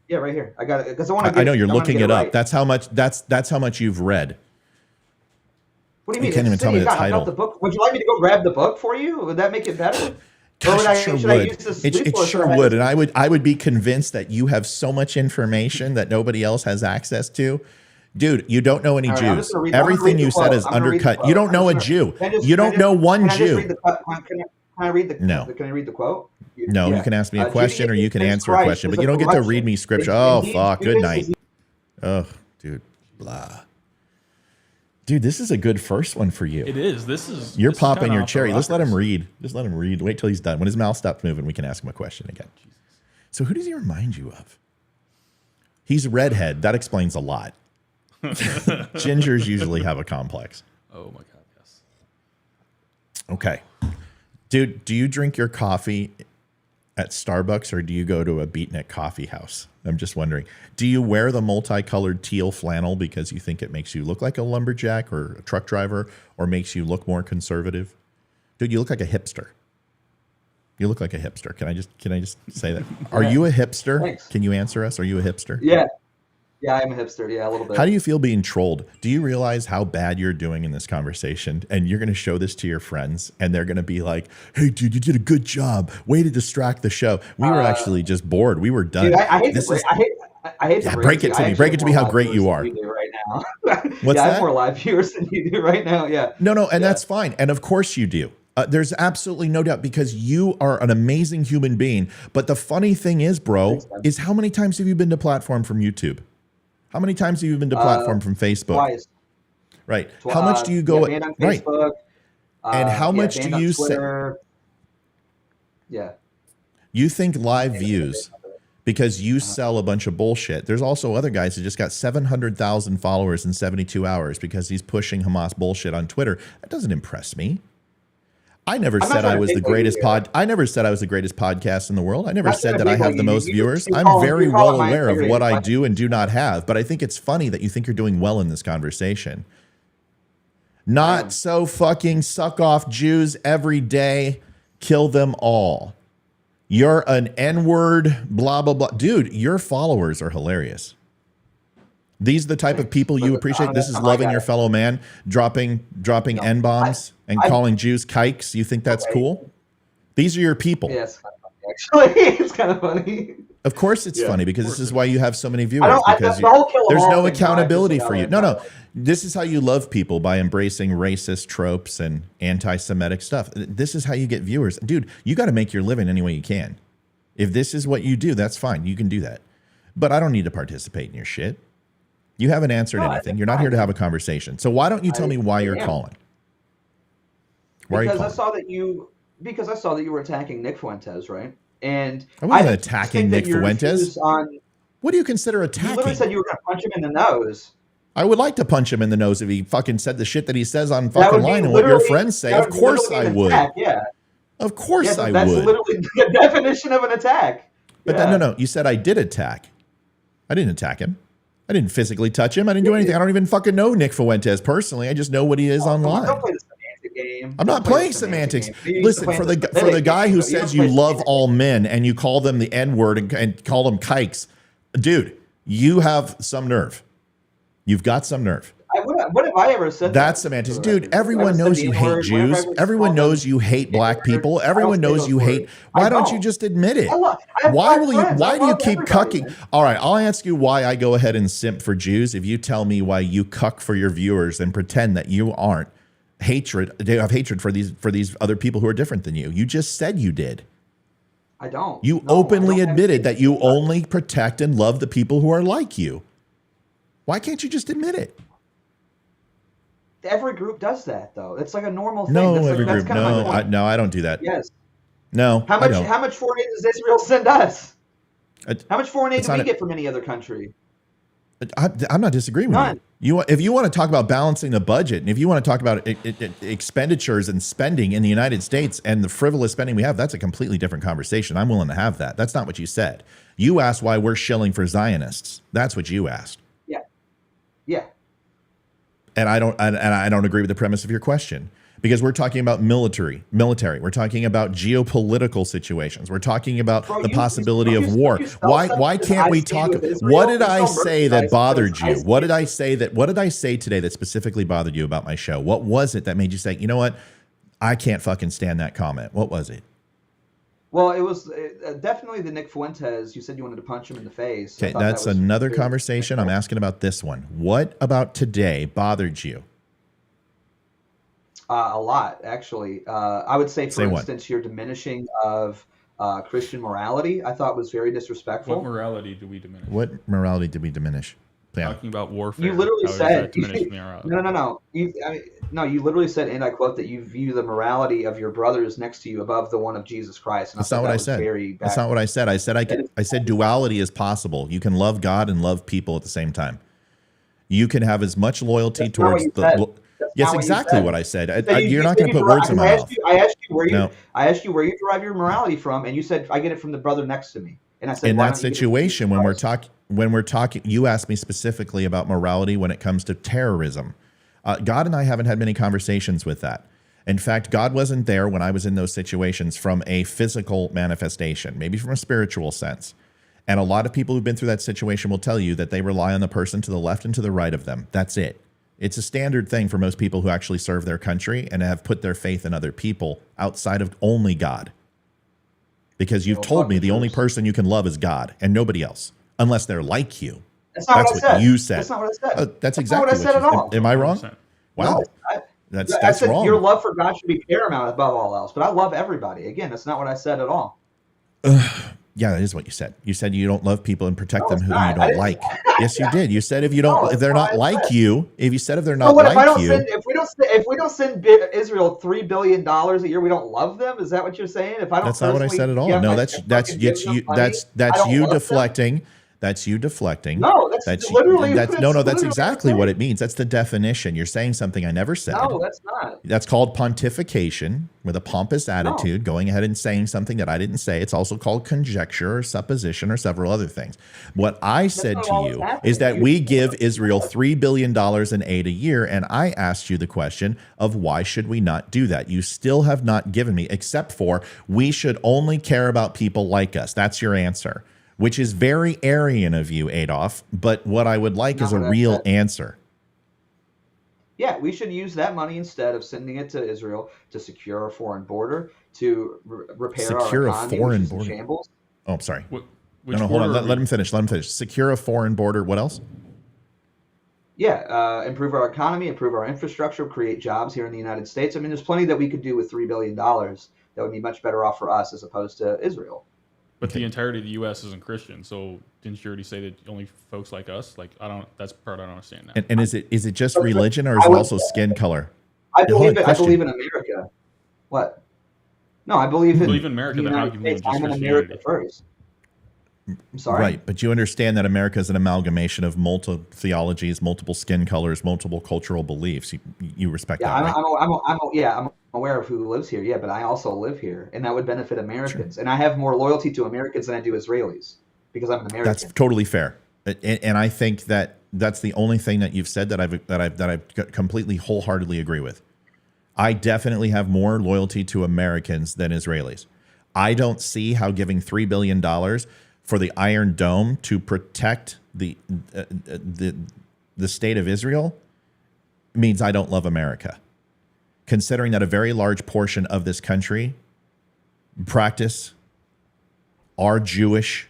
Yeah, right here. I got it because I want to. I know you're looking it up. That's how much. That's how much you've read. What do you mean? You can't even tell me the title. The book. Would you like me to go grab the book for you? Would that make it better? Gosh, it sure would. And I would be convinced that you have so much information that nobody else has access to. Dude, you don't know any Jews. Everything you said is undercut. You don't know a Jew. You don't know one Jew. Can I read the No. Can I read the quote? No, you can ask me a question or you can answer a question, but you don't get to read me scripture. Oh, fuck. Good night. Oh, dude. Blah. Dude, this is a good first one for you. It is. You're popping your cherry. Let's let him read. Just let him read. Wait till he's done. When his mouth stops moving, we can ask him a question again. So who does he remind you of? He's a redhead. That explains a lot. Gingers usually have a complex. Oh my God, yes. Okay. Dude, do you drink your coffee at Starbucks or do you go to a beatnik coffee house? I'm just wondering. Do you wear the multicolored teal flannel because you think it makes you look like a lumberjack or a truck driver or makes you look more conservative? Dude, you look like a hipster. You look like a hipster. Can I just say that? Are you a hipster? Thanks. Can you answer us? Are you a hipster? Yeah. Yeah, I'm a hipster. Yeah, a little bit. How do you feel being trolled? Do you realize how bad you're doing in this conversation? And you're going to show this to your friends, and they're going to be like, "Hey, dude, you did a good job. Way to distract the show." We were actually just bored. We were done. Dude, I hate to break it to me. Break it to me how great you are. Right now. What's I that? have more live viewers than you do right now. Yeah. No, and that's fine. And of course you do. There's absolutely no doubt because you are an amazing human being. But the funny thing is, bro, is how many times have you been to platform from YouTube? How many times have you been to platform from Facebook? Twice. Right. How much do you go? Banned on right. Facebook, And how much do you say? Yeah. You think live views because you sell a bunch of bullshit. There's also other guys who just got 700,000 followers in 72 hours because he's pushing Hamas bullshit on Twitter. That doesn't impress me. I never said I was the greatest I never said I was the greatest podcast in the world. I never said that I have the most viewers. I'm very well aware of what I do and do not have, but I think it's funny that you think you're doing well in this conversation. Not so fucking suck off Jews every day, kill them all. You're an N-word, blah, blah, blah. Dude, your followers are hilarious. These are the type of people you appreciate. This is loving your fellow man, dropping N-bombs and calling Jews kikes. You think that's cool? These are your people. Yes, actually, it's kind of funny. Of course it's Yeah. funny because this is why you have so many I viewers don't. because The whole kill 'em there's all no thing, accountability just for you. like, No. This is how you love people, by embracing racist tropes and anti-Semitic stuff. This is how you get viewers. Dude, you got to make your living any way you can. If this is what you do, that's fine. You can do that. But I don't need to participate in your shit. You haven't answered No, anything. You're not here to have a conversation. So why don't you tell me why you're am. calling? Why are you Because I calling? saw that you were attacking Nick Fuentes, right? And I wasn't just attacking think that Nick your Fuentes. views What do you consider you literally attacking? said you were going to punch him in the nose. I would like to punch him in the nose if he fucking said the shit that he says on That fucking would be line and what your literally- friends say. that Of would be course literally I an would. attack, yeah. Of course Yes, I that's would. literally the definition of an attack. But Yeah. no. You said I did attack. I didn't attack him. I didn't physically touch him. I didn't do anything. I don't even fucking know Nick Fuentes personally. I just know what he is online. Don't play the semantic game. I'm not Don't play playing the semantic semantics. game. You Listen, play for the semantic guy game, who though. You don't says play you love semantic. all men and you call them the N-word and call them kikes, dude, you have some nerve. You've got some nerve. What have I ever said? That's that? semantics. For the record? Dude, everyone Whenever I knows said you the hate N-word, Jews. whenever I was Everyone called knows them you hate black N-word, people. I don't Everyone say knows those you hate. words. Why I don't you don't. just admit it? I have Why black will you? friends. Why I do you love keep everybody, cucking? man. All right, I'll ask you why I go ahead and simp for Jews if you tell me why you cuck for your viewers and pretend that you aren't. They have hatred for these other people who are different than you. You just said you did. I don't. You No, I openly don't have admitted that you hatred. only protect and love the people who are like you. Why can't you just admit it? Every group does that, though. It's like a normal thing. No, That's every that's group. kind of my No, point. I don't do that. Yes. No, How I much? don't. How much foreign aid does Israel send us? How much foreign aid It's do we not a- get from any other country? I'm not disagreeing with None. you. If you want to talk about balancing the budget, and if you want to talk about expenditures and spending in the United States and the frivolous spending we have, that's a completely different conversation. I'm willing to have that. That's not what you said. You asked why we're shilling for Zionists. That's what you asked, Yeah. Yeah. and I don't agree with the premise of your question. Because we're talking about military. We're talking about geopolitical situations. We're talking about Bro, the you- possibility you- of you- war. you sell Why stuff can't because we I stand talk? with Israel. What did You I sell say that merchandise bothered because you? I What stand- did I say what did I say today that specifically bothered you about my show? What was it that made you say, you know what? I can't fucking stand that comment. What was it? Well, it was definitely the Nick Fuentes. You said you wanted to punch him in the face. I Okay, thought that that's was another very- conversation. I'm asking about this one. What about today bothered you? A lot, actually. I would say, for Say what? instance, your diminishing of Christian morality, I thought was very disrespectful. What morality do we diminish? What morality did we diminish? Yeah. Talking about warfare. You literally how does said that diminish morality? no. You literally said, and I quote, that you view the morality of your brothers next to you above the one of Jesus Christ. And That's thought not what that I was said. very That's bad. not what I said. I said duality is possible. You can love God and love people at the same time. You can have as much loyalty That's not what towards you the. said. Lo- That's yes, not what you exactly said. what I said. You said You're you not said going to you put words in my mouth. I asked you where you derive your morality from, and you said I get it from the brother next to me. And I said, In why that don't you get it from situation, Jesus when we're Christ? talking, you asked me specifically about morality when it comes to terrorism. God and I haven't had many conversations with that. In fact, God wasn't there when I was in those situations from a physical manifestation, maybe from a spiritual sense. And a lot of people who've been through that situation will tell you that they rely on the person to the left and to the right of them. That's it. It's a standard thing for most people who actually serve their country and have put their faith in other people outside of only God. Because you've Well, told me fucking the only troops. person you can love is God and nobody else, unless they're like you. That's not That's what I what said. you said. That's not what I said. That's That's not exactly what I said you at all. Am I wrong? 100%. Wow. No, That's I said wrong. your love for God should be paramount above all else. But I love everybody. Again, that's not what I said at all. Yeah, that is what you said. You said you don't love people and protect No, them it's who not. you I don't didn't- like. Yes, you did. You said if you No, don't, that's if they're not not what I like said. you, if you said if they're So not what if I like don't you, send if we don't send Israel $3 billion a year, we don't love them? Is that what you're saying? If I don't, that's not what I said at all. No, that's you deflecting. That's you deflecting. No, that's literally what it's no. That's literally exactly saying. what it means. That's the definition. You're saying something I never said. No, that's not. That's called pontification with a pompous attitude, going ahead and saying something that I didn't say. It's also called conjecture or supposition or several other things. What I said not to all you that's happening. is that we give Israel $3 billion in aid a year, and I asked you the question of why should we not do that? You still have not given me, except for we should only care about people like us. That's your answer, which is very Aryan of you, Adolf, but what I would like is a what I real said. answer. Yeah, we should use that money instead of sending it to Israel to secure our foreign border, to repair Secure our a economy, foreign which is in border. shambles. Oh, I'm sorry. What No, hold on. Let him finish. Let him finish. Secure a foreign border. What else? Yeah, improve our economy, improve our infrastructure, create jobs here in the United States. I mean, there's plenty that we could do with $3 billion that would be much better off for us as opposed to Israel. But the entirety of the U.S. isn't Christian, so didn't you already say that only folks like us? Like, I don't. That's the part I don't understand now. And is it just religion, or is it also skin color? I Hold on, believe question. in America. What? No, I believe in America, the then how United you move States. just I'm in Christianity? America first. I'm sorry. Right, but you understand that America is an amalgamation of multiple theologies, multiple skin colors, multiple cultural beliefs. You respect Yeah, that, right? I'm aware of who lives here. Yeah, but I also live here, and that would benefit Americans. And I have more loyalty to Americans than I do Israelis because I'm an American. That's totally fair, and I think that that's the only thing that you've said that I've completely wholeheartedly agree with. I definitely have more loyalty to Americans than Israelis. I don't see how giving $3 billion for the Iron Dome to protect the state of Israel means I don't love America, considering that a very large portion of this country are Jewish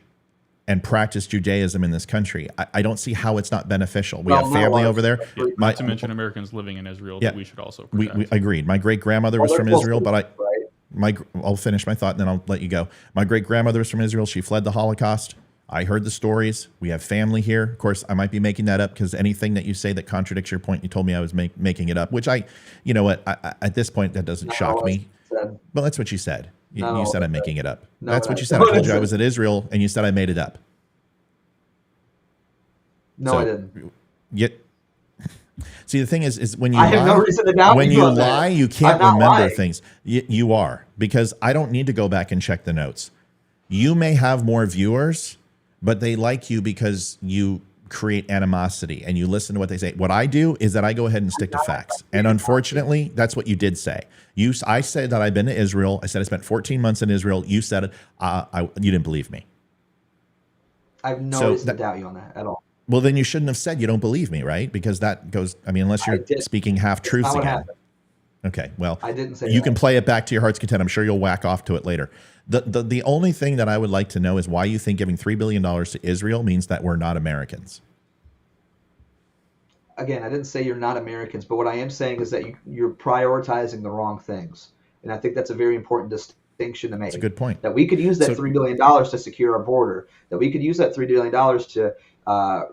and practice Judaism in this country. I don't see how it's not beneficial. We have family over there. Not to mention Americans living in Israel that we should also protect. We agreed. My great grandmother was from Israel, but I'll finish my thought and then I'll let you go. My great grandmother was from Israel. She fled the Holocaust. I heard the stories. We have family here. Of course, I might be making that up because anything that you say that contradicts your point, you told me I was making it up, which you know what, at this point, that doesn't shock me. Well, that's what you said. You said I'm making it up. That's what you said. I told you I was in Israel and you said I made it up. No, I didn't. See, the thing is when you I have no reason to doubt when you you on that. lie, you can't I'm not remember lying. things. You are, because I don't need to go back and check the notes. You may have more viewers, but they like you because you create animosity and you listen to what they say. What I do is that I go ahead and stick to facts. And unfortunately, that's what you did say. I said that I've been to Israel. I said I spent 14 months in Israel. You said you didn't believe me. I have no reason to doubt you on that at all. Well, then you shouldn't have said you don't believe me, right? Because that goes, unless you're speaking half truths again. Happened. Okay, well, I didn't say you that. can play it back to your heart's content. I'm sure you'll whack off to it later. The only thing that I would like to know is why you think giving $3 billion to Israel means that we're not Americans. Again, I didn't say you're not Americans, but what I am saying is that you're prioritizing the wrong things. And I think that's a very important distinction to make. That's a good point. That we could use that $3 billion to secure our border, that we could use that $3 billion to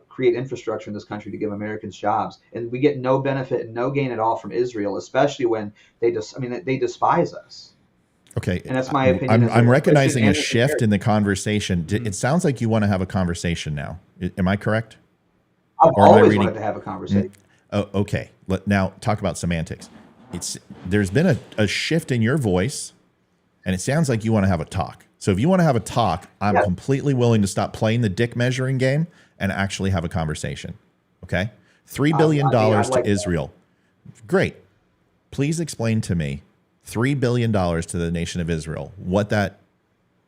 create infrastructure in this country to give Americans jobs. And we get no benefit and no gain at all from Israel, especially when they despise us. Okay. And that's my opinion. I'm recognizing a shift in the conversation. It sounds like you want to have a conversation now. Am I correct? I've always wanted to have a conversation. Oh, okay. Now talk about semantics. There's been a shift in your voice, and it sounds like you want to have a talk. So if you want to have a talk, I'm completely willing to stop playing the dick measuring game and actually have a conversation. Okay? $3 billion to Israel. Great. Please explain to me $3 billion to the nation of Israel, what that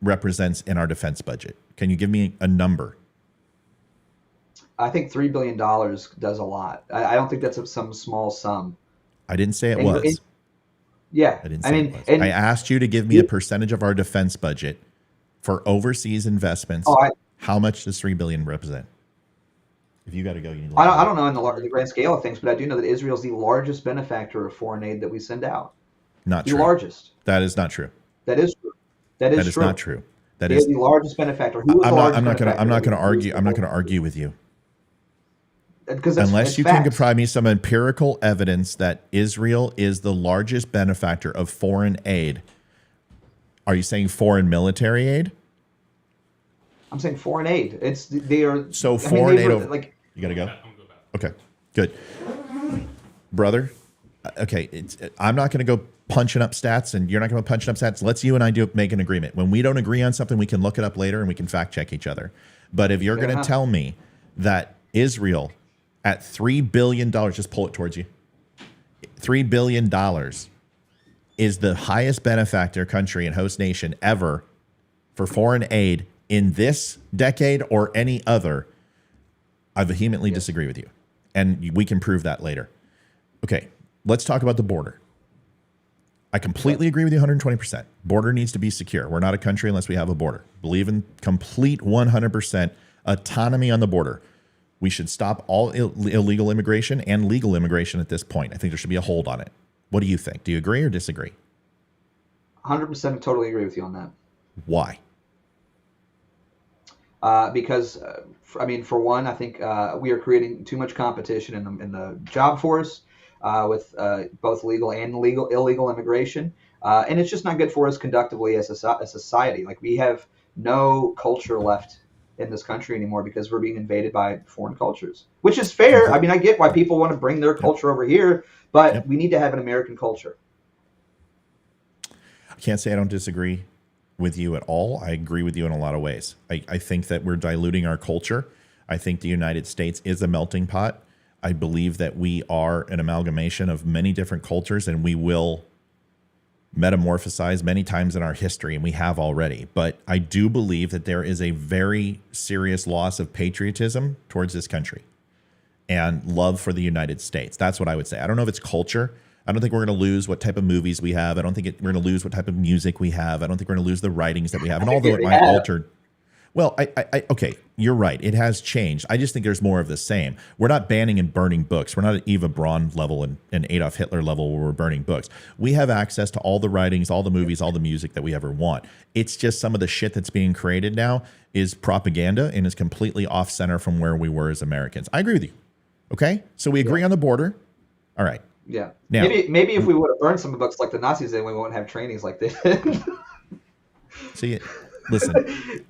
represents in our defense budget. Can you give me a number? I think $3 billion does a lot. I don't think that's some small sum. I didn't say it was. Yeah. I didn't say it was. I asked you to give me a percentage of our defense budget for overseas investments. How much does $3 billion represent? If you got to go, you need to I don't know in the grand scale of things, but I do know that Israel is the largest benefactor of foreign aid that we send out. Not true. The largest. That is not true. That is true. That is true. Not true. That is the largest benefactor. Who is I'm the largest not going benefactor? to argue. I'm not going to argue with you. Because unless you can provide me some empirical evidence that Israel is the largest benefactor of foreign aid. Are you saying foreign military aid? I'm saying foreign aid. They are so foreign aid. You got to go. Okay, good, brother. Okay, I'm not going to go punching up stats, and you're not going to punch up stats. Let's you and I make an agreement. When we don't agree on something, we can look it up later and we can fact check each other. But if you're going to tell me that Israel at $3 billion, just pull it towards you. $3 billion is the highest benefactor country and host nation ever for foreign aid in this decade or any other. I vehemently disagree with you. And we can prove that later. Okay, let's talk about the border. I completely agree with you 120%. Border needs to be secure. We're not a country unless we have a border. Believe in complete 100% autonomy on the border. We should stop all illegal immigration and legal immigration at this point. I think there should be a hold on it. What do you think? Do you agree or disagree? 100% totally agree with you on that. Why? Because, for one, I think we are creating too much competition in the job force with both legal and illegal immigration. And it's just not good for us conductively as a society. Like, we have no culture left in this country anymore because we're being invaded by foreign cultures, which is fair. I mean, I get why people want to bring their culture over here, but we need to have an American culture. I can't say I don't disagree with you at all. I agree with you in a lot of ways. I think that we're diluting our culture. I think the United States is a melting pot. I believe that we are an amalgamation of many different cultures, and we will metamorphosize many times in our history, and we have already. But I do believe that there is a very serious loss of patriotism towards this country and love for the United States. That's what I would say. I don't know if it's culture. I don't think we're going to lose what type of movies we have. I don't think we're going to lose what type of music we have. I don't think we're going to lose the writings that we have. And although it might alter, well, okay, you're right. It has changed. I just think there's more of the same. We're not banning and burning books. We're not at Eva Braun level and Adolf Hitler level where we're burning books. We have access to all the writings, all the movies, all the music that we ever want. It's just some of the shit that's being created now is propaganda and is completely off center from where we were as Americans. I agree with you. Okay, so we agree on the border. All right. Yeah. Now, maybe if we would have burned some books like the Nazis did, we wouldn't have trainings like this. See, listen.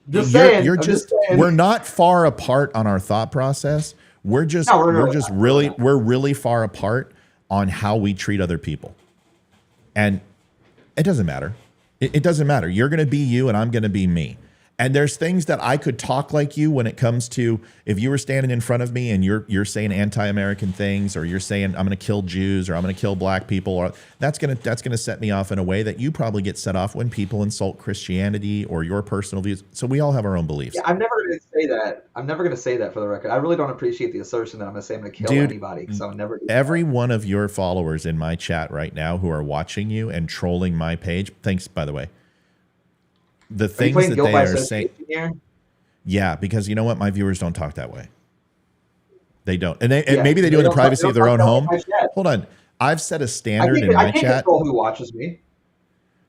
Just saying. You're just we're not far apart on our thought process. We're really far apart on how we treat other people. And it doesn't matter. It doesn't matter. You're going to be you and I'm going to be me. And there's things that I could talk like you when it comes to if you were standing in front of me and you're saying anti-American things, or you're saying I'm going to kill Jews or I'm going to kill black people, or that's going to set me off in a way that you probably get set off when people insult Christianity or your personal views. So we all have our own beliefs. Yeah, I'm never going to say that. I'm never going to say that for the record. I really don't appreciate the assertion that I'm going to say I'm going to kill anybody. So never. Every one of your followers in my chat right now who are watching you and trolling my page. Thanks, by the way. The things that they are saying, yeah, because you know what, my viewers don't talk that way. They don't, and maybe they do in the privacy of their own home. Hold on, I've set a standard in my chat. I can't control who watches me.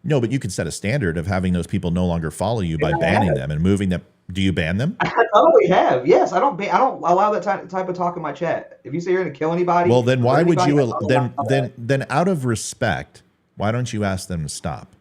No, but you can set a standard of having those people no longer follow you by banning them and moving them. Do you ban them? I totally have. Yes, I don't allow that type of talk in my chat. If you say you're going to kill anybody, well, then why would you? Then out of respect, why don't you ask them to stop?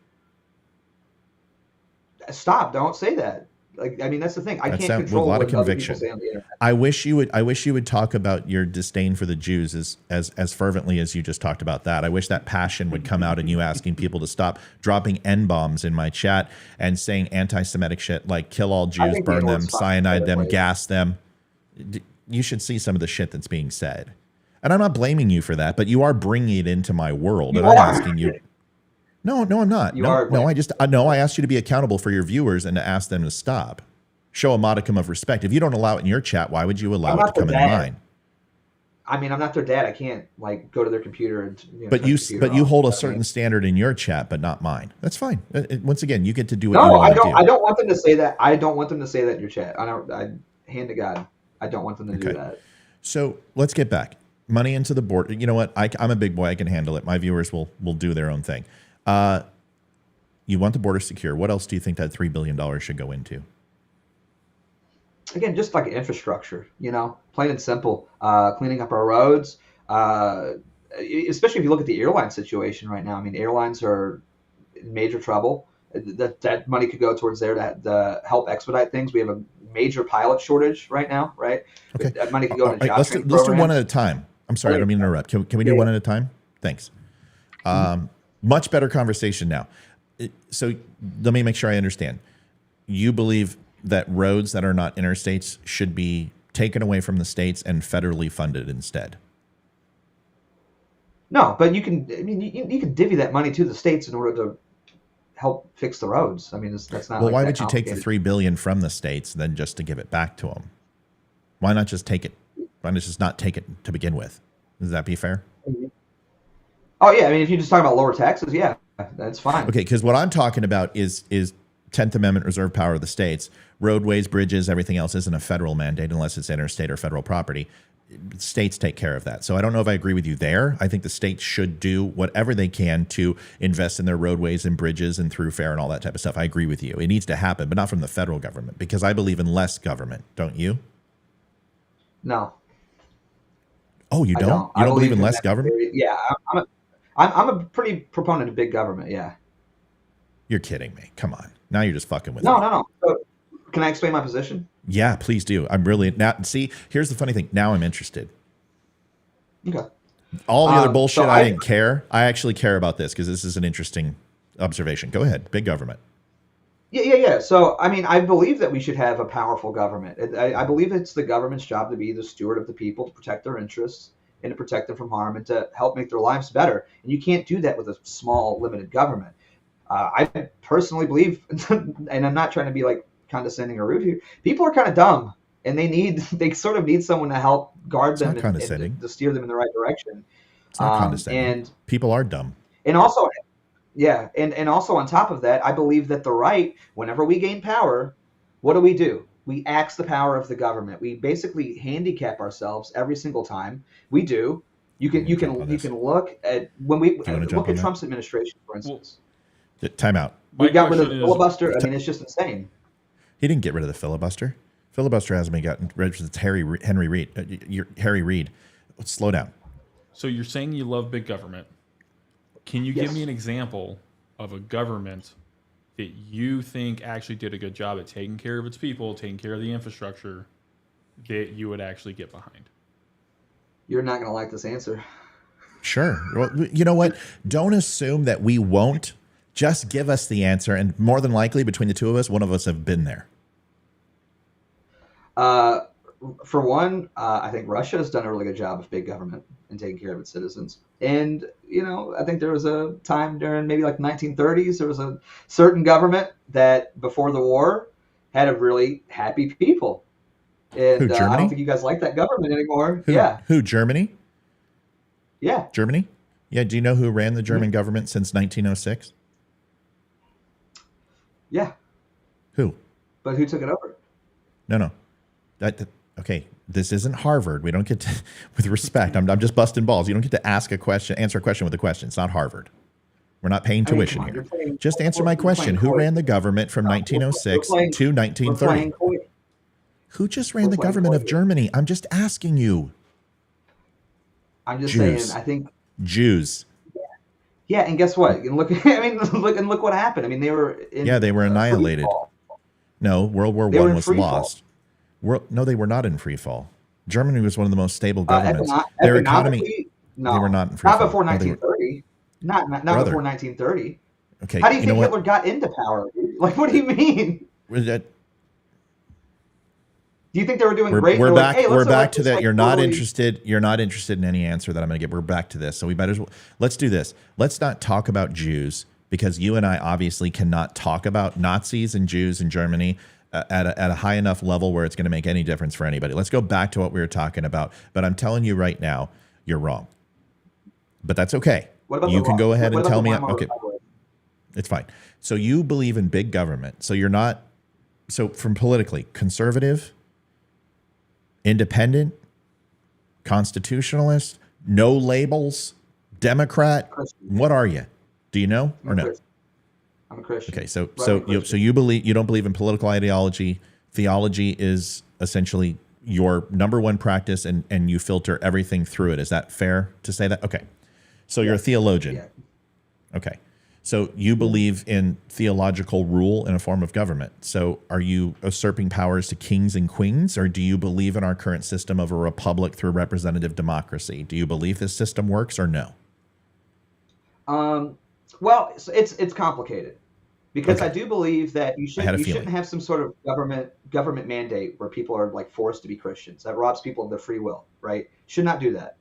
Stop! Don't say that. Like, I mean, that's the thing. I can't control with a lot what of conviction. other people say on the internet. I wish you would talk about your disdain for the Jews as fervently as you just talked about that. I wish that passion would come out in you asking people to stop dropping N-bombs in my chat and saying anti-Semitic shit like kill all Jews, burn them, cyanide them, gas them. You should see some of the shit that's being said. And I'm not blaming you for that, but you are bringing it into my world. And I'm asking you. No, I'm not. I asked you to be accountable for your viewers and to ask them to stop. Show a modicum of respect. If you don't allow it in your chat, why would you allow it to come in mine? I mean, I'm not their dad. I can't go to their computer and. But you hold a certain standard in your chat, but not mine. That's fine. Once again, you get to do what you want to do. I don't want them to say that. I don't want them to say that in your chat. Hand to God, I don't want them to do that. So let's get back. Money into the board. You know what? I'm a big boy. I can handle it. My viewers will do their own thing. You want the border secure. What else do you think that $3 billion should go into? Again, just like infrastructure, plain and simple. Cleaning up our roads, especially if you look at the airline situation right now. I mean, airlines are in major trouble. That money could go towards there to help expedite things. We have a major pilot shortage right now, right? Okay. That money could go into job let's do one at a time. I'm sorry, I don't mean to interrupt. Can we do one at a time? Thanks. Much better conversation now. So let me make sure I understand. You believe that roads that are not interstates should be taken away from the states and federally funded instead? No, but you can. I mean, you can divvy that money to the states in order to help fix the roads. I mean, that's not. Well, why would you take the $3 billion from the states then just to give it back to them? Why not just take it? Why not just not take it to begin with? Does that be fair? Oh yeah, I mean, if you just talk about lower taxes, yeah, that's fine. Okay, because what I'm talking about is 10th Amendment reserve power of the states. Roadways, bridges, everything else isn't a federal mandate unless it's interstate or federal property. States take care of that. So I don't know if I agree with you there. I think the states should do whatever they can to invest in their roadways and bridges and thoroughfare and all that type of stuff. I agree with you. It needs to happen, but not from the federal government, because I believe in less government. Don't you? No, Oh, you I don't? don't. You I don't believe in in less that government? theory. Yeah, I'm a pretty proponent of big government. Yeah. You're kidding me. Come on. Now you're just fucking with No, me. no, no. So, can I explain my position? Yeah, please do. I'm really now. See, here's the funny thing. Now I'm interested. Okay. All the other So bullshit, I didn't care. I actually care about this because this is an interesting observation. Go ahead. Big government. Yeah. So, I mean, I believe that we should have a powerful government. I believe it's the government's job to be the steward of the people, to protect their interests and to protect them from harm and to help make their lives better. And you can't do that with a small, limited government. I personally believe, and I'm not trying to be like condescending or rude here, people are kind of dumb and they sort of need someone to help guard It's them not and condescending. to steer them in the right direction. It's not condescending. And People are dumb. And also, yeah, and also on top of that, I believe that the right, whenever we gain power, what do? We axe the power of the government. We basically handicap ourselves every single time we do. You can look at when we you wanna jump look on at that? Trump's administration, for instance. Time out. My We got rid of question the is- filibuster. I mean, it's just insane. He didn't get rid of the filibuster. Filibuster hasn't been gotten rid of. It's Henry Reid. Harry Reid. Slow down. So you're saying you love big government. Can you Yes. give me an example of a government that you think actually did a good job at taking care of its people, taking care of the infrastructure, that you would actually get behind? You're not going to like this answer. Sure. Well, you know what? Don't assume that we won't. Just give us the answer, and more than likely, between the two of us, one of us have been there. For one, I think Russia has done a really good job of big government and taking care of its citizens. And, I think there was a time during maybe like 1930s, there was a certain government that before the war had a really happy people. And Who, I Germany? don't think you guys like that government anymore. Who, Yeah. Who? Germany? Yeah. Germany? Yeah. Do you know who ran the German government since 1906? Yeah. Who? But who took it over? No. Okay. This isn't Harvard. We don't get to, with respect. I'm just busting balls. You don't get to answer a question with a question. It's not Harvard. We're not paying I mean, tuition come on, here. you're playing- Just answer we're- my we're playing question. Who coy. ran the government from 1906 We're playing- to We're 1930? playing coy. Who just ran we're the playing government coy of here. Germany? I'm just asking you. I'm just Jews. saying, I think Jews. yeah, and guess what? And look look what happened. I mean, they were in Yeah, they were annihilated. free fall. No, World War They were One in was free fall. lost. No, they were not in free fall. Germany was one of the most stable governments. Econo- Their economy. economically, no, they were not in free not fall. before No, they were- 1930. Not Brother. before 1930. Okay, How do you know think what? Hitler got into power? Dude? Like, what do you mean? Was that- Do you think they were doing We're, great? we're They're back. like, hey, We're let's back elect to this, that. like, You're not totally- interested. You're not interested in any answer that I'm going to get. We're back to this. So we better. Let's do this. Let's not talk about Jews because you and I obviously cannot talk about Nazis and Jews in Germany at a high enough level where it's going to make any difference for anybody. Let's go back to what we were talking about. But I'm telling you right now, you're wrong. But that's okay. What about You the can Weimar- go ahead what and about tell the me. Weimar Okay, Republic? it's fine. So you believe in big government. So you're not. So from politically conservative, independent, constitutionalist, no labels, Democrat. Christian. What are you? Do you know or I'm a no? Christian. I'm a Christian. Okay, so Right, I'm a Christian. you don't believe in political ideology. Theology is essentially your number one practice, and you filter everything through it. Is that fair to say that? Okay, so you're a theologian. Yeah. Okay. So you believe in theological rule in a form of government. So are you usurping powers to kings and queens, or do you believe in our current system of a republic through representative democracy? Do you believe this system works or no? Well, it's complicated because Okay. I do believe that you I had a feeling. shouldn't have some sort of government mandate where people are like forced to be Christians. That robs people of their free will, right? Should not do that.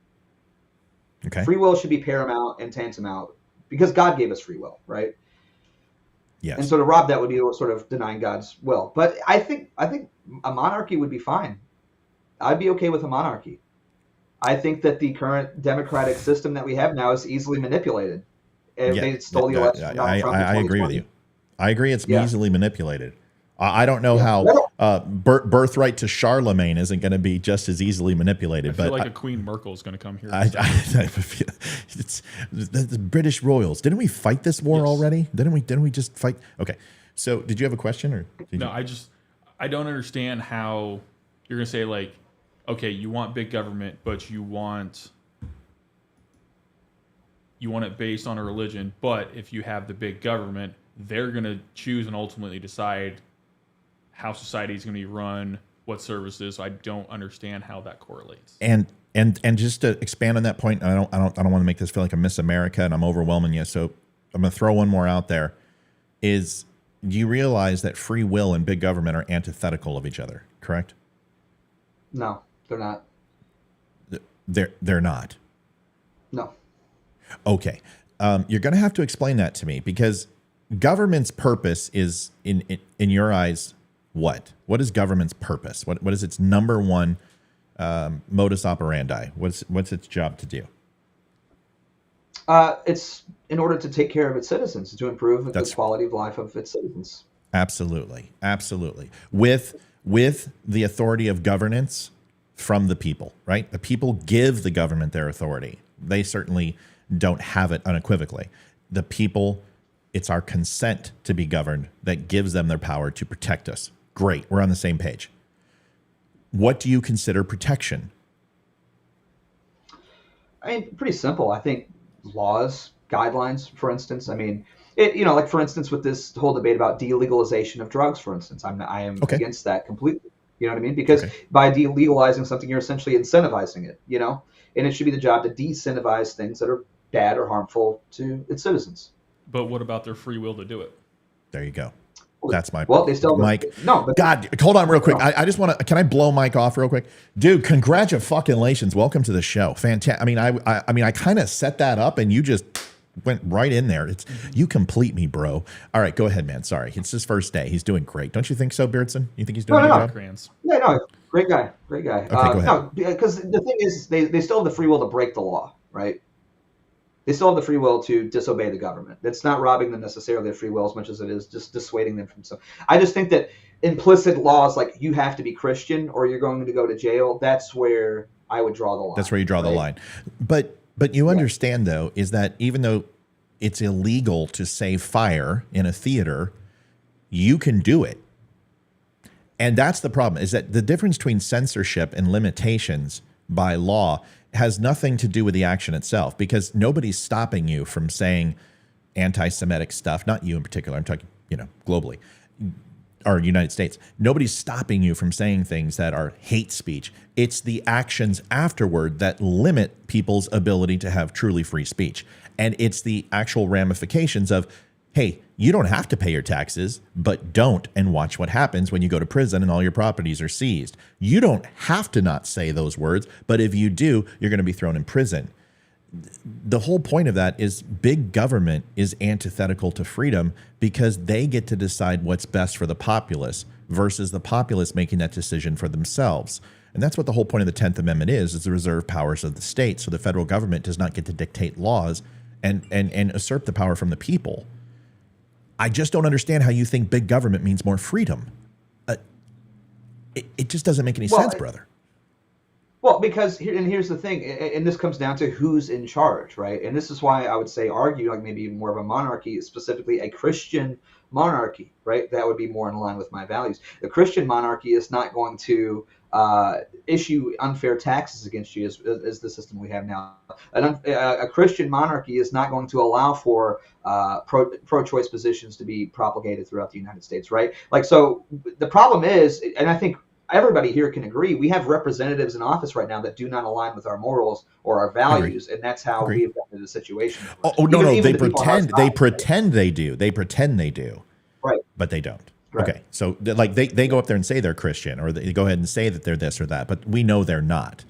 Okay. Free will should be paramount and tantamount because God gave us free will, right? Yes. And so to rob that would be sort of denying God's will. But I think a monarchy would be fine. I'd be okay with a monarchy. I think that the current democratic system that we have now is easily manipulated. Yeah, They stole the election from Donald Trump in I agree with 2020. you. I agree it's Yeah. easily manipulated. I don't know Yeah. how birthright to Charlemagne isn't going to be just as easily manipulated. I feel but like a Queen Merkel is going to come here. I feel it's the British royals. Didn't we fight this war Yes. already? Didn't we just fight? Okay. So did you have a question or? Did No, you? I don't understand how you're going to say, like, okay, you want big government, but you want it based on a religion. But if you have the big government, they're going to choose and ultimately decide how society is going to be run, what services. So I don't understand how that correlates. And just to expand on that point, I don't want to make this feel like a Miss America and I'm overwhelming you. So I'm going to throw one more out there. Is do you realize that free will and big government are antithetical of each other? Correct? No, they're not. They're not. No. Okay. You're going to have to explain that to me because government's purpose is in your eyes what? What is government's purpose? What is its number one modus operandi? What's its job to do? It's in order to take care of its citizens, to improve the quality of life of its citizens. Absolutely. Absolutely. With the authority of governance from the people, right? The people give the government their authority. They certainly don't have it unequivocally. The people, it's our consent to be governed that gives them their power to protect us. Great. We're on the same page. What do you consider protection? I mean, pretty simple. I think laws, guidelines, for instance. I mean, like for instance, with this whole debate about delegalization of drugs, for instance, I am Okay. against that completely. You know what I mean? Because by delegalizing something, you're essentially incentivizing it. And it should be the job to disincentivize things that are bad or harmful to its citizens. But what about their free will to do it? There you go. That's my Well, they still Mike. No, but God, hold on real quick. I just want to. Can I blow Mike off real quick, dude? Congratulations, welcome to the show. Fantastic. I mean, I kind of set that up, and you just went right in there. You complete me, bro. All right, go ahead, man. Sorry, it's his first day. He's doing great, don't you think so, Beardson? You think he's doing a good job? Grants. Yeah, no, great guy. Okay, go ahead. No, because the thing is, they still have the free will to break the law, right? They still have the free will to disobey the government. It's not robbing them necessarily of free will as much as it is just dissuading them from some. I just think that implicit laws like you have to be Christian or you're going to go to jail, that's where I would draw the line. That's where you draw the line. But you understand, though, is that even though it's illegal to save fire in a theater, you can do it. And that's the problem, is that the difference between censorship and limitations by law has nothing to do with the action itself, because nobody's stopping you from saying anti-Semitic stuff. Not you in particular. I'm talking, globally, or United States. Nobody's stopping you from saying things that are hate speech. It's the actions afterward that limit people's ability to have truly free speech. And it's the actual ramifications of, hey, you don't have to pay your taxes, but don't, and watch what happens when you go to prison and all your properties are seized. You don't have to not say those words, but if you do, you're going to be thrown in prison. The whole point of that is big government is antithetical to freedom because they get to decide what's best for the populace versus the populace making that decision for themselves. And that's what the whole point of the 10th Amendment is the reserved powers of the state. So the federal government does not get to dictate laws and usurp the power from the people. I just don't understand how you think big government means more freedom. It just doesn't make any sense, brother. Well, because here's the thing, and this comes down to who's in charge, right? And this is why I would say argue like maybe more of a monarchy, specifically a Christian monarchy, right? That would be more in line with my values. The Christian monarchy is not going to issue unfair taxes against you as the system we have now. A Christian monarchy is not going to allow for pro-choice positions to be propagated throughout the United States, right? Like, so the problem is, and I think everybody here can agree, we have representatives in office right now that do not align with our morals or our values, and that's how we have gotten to the situation. No, they pretend they do. They pretend they do, right? But they don't. Right. Okay, so like they go up there and say they're Christian, or they go ahead and say that they're this or that, but we know they're not.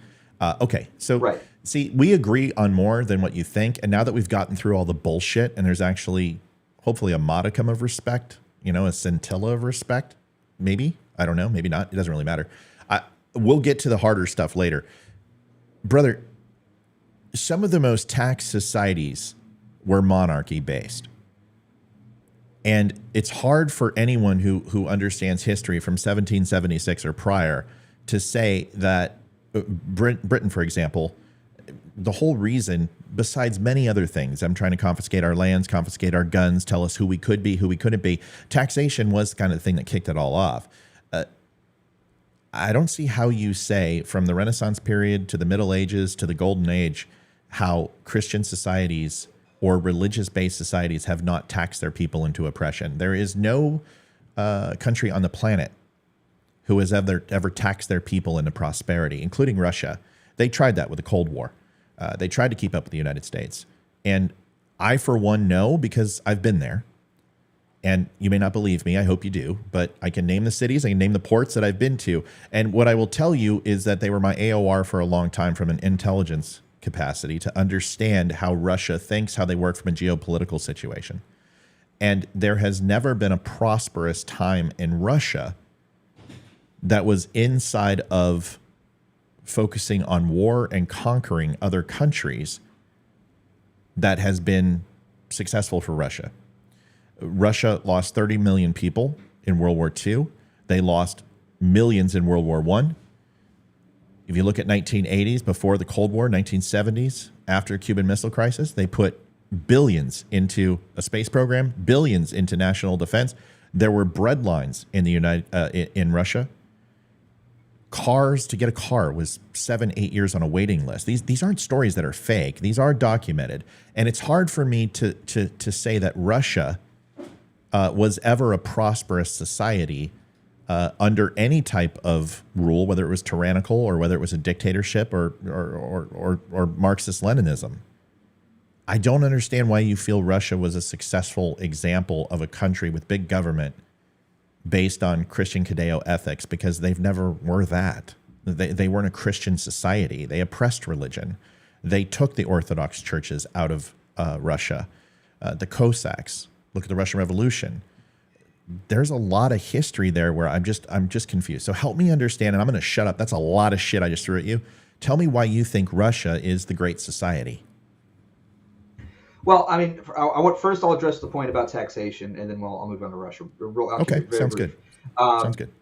Okay, so see, we agree on more than what you think, and now that we've gotten through all the bullshit, and there's actually hopefully a modicum of respect, a scintilla of respect, maybe. I don't know, maybe not. It doesn't really matter. We'll get to the harder stuff later. brother, some of the most taxed societies were monarchy based. And it's hard for anyone who understands history from 1776 or prior to say that Britain, for example, the whole reason, besides many other things, I'm trying to confiscate our lands, confiscate our guns, tell us who we could be, who we couldn't be. Taxation was kind of the thing that kicked it all off. I don't see how you say from the Renaissance period to the Middle Ages to the Golden Age, how Christian societies or religious-based societies have not taxed their people into oppression. There is no country on the planet who has ever taxed their people into prosperity, including Russia. They tried that with the Cold War. They tried to keep up with the United States. And I, for one, know because I've been there. And you may not believe me, I hope you do, but I can name the cities, I can name the ports that I've been to. And what I will tell you is that they were my AOR for a long time from an intelligence capacity to understand how Russia thinks, how they work from a geopolitical situation. And there has never been a prosperous time in Russia that was inside of focusing on war and conquering other countries that has been successful for Russia. Russia lost 30 million people in World War II. They lost millions in World War I. If you look at 1980s, before the Cold War, 1970s, after Cuban Missile Crisis, they put billions into a space program, billions into national defense. There were bread lines in the in Russia. Cars, to get a car was 7-8 years on a waiting list. These aren't stories that are fake. These are documented. And it's hard for me to say that Russia was ever a prosperous society under any type of rule, whether it was tyrannical or whether it was a dictatorship or Marxist-Leninism. I don't understand why you feel Russia was a successful example of a country with big government based on Christian Judeo ethics, because they've never were that. They weren't a Christian society. They oppressed religion. They took the Orthodox churches out of Russia. The Cossacks. Look at the Russian Revolution. There's a lot of history there where I'm just confused. So help me understand, and I'm going to shut up. That's a lot of shit I just threw at you. Tell me why you think Russia is the great society. Well, I mean, I'll address the point about taxation, and then I'll move on to Russia. Okay, sounds good. Sounds good.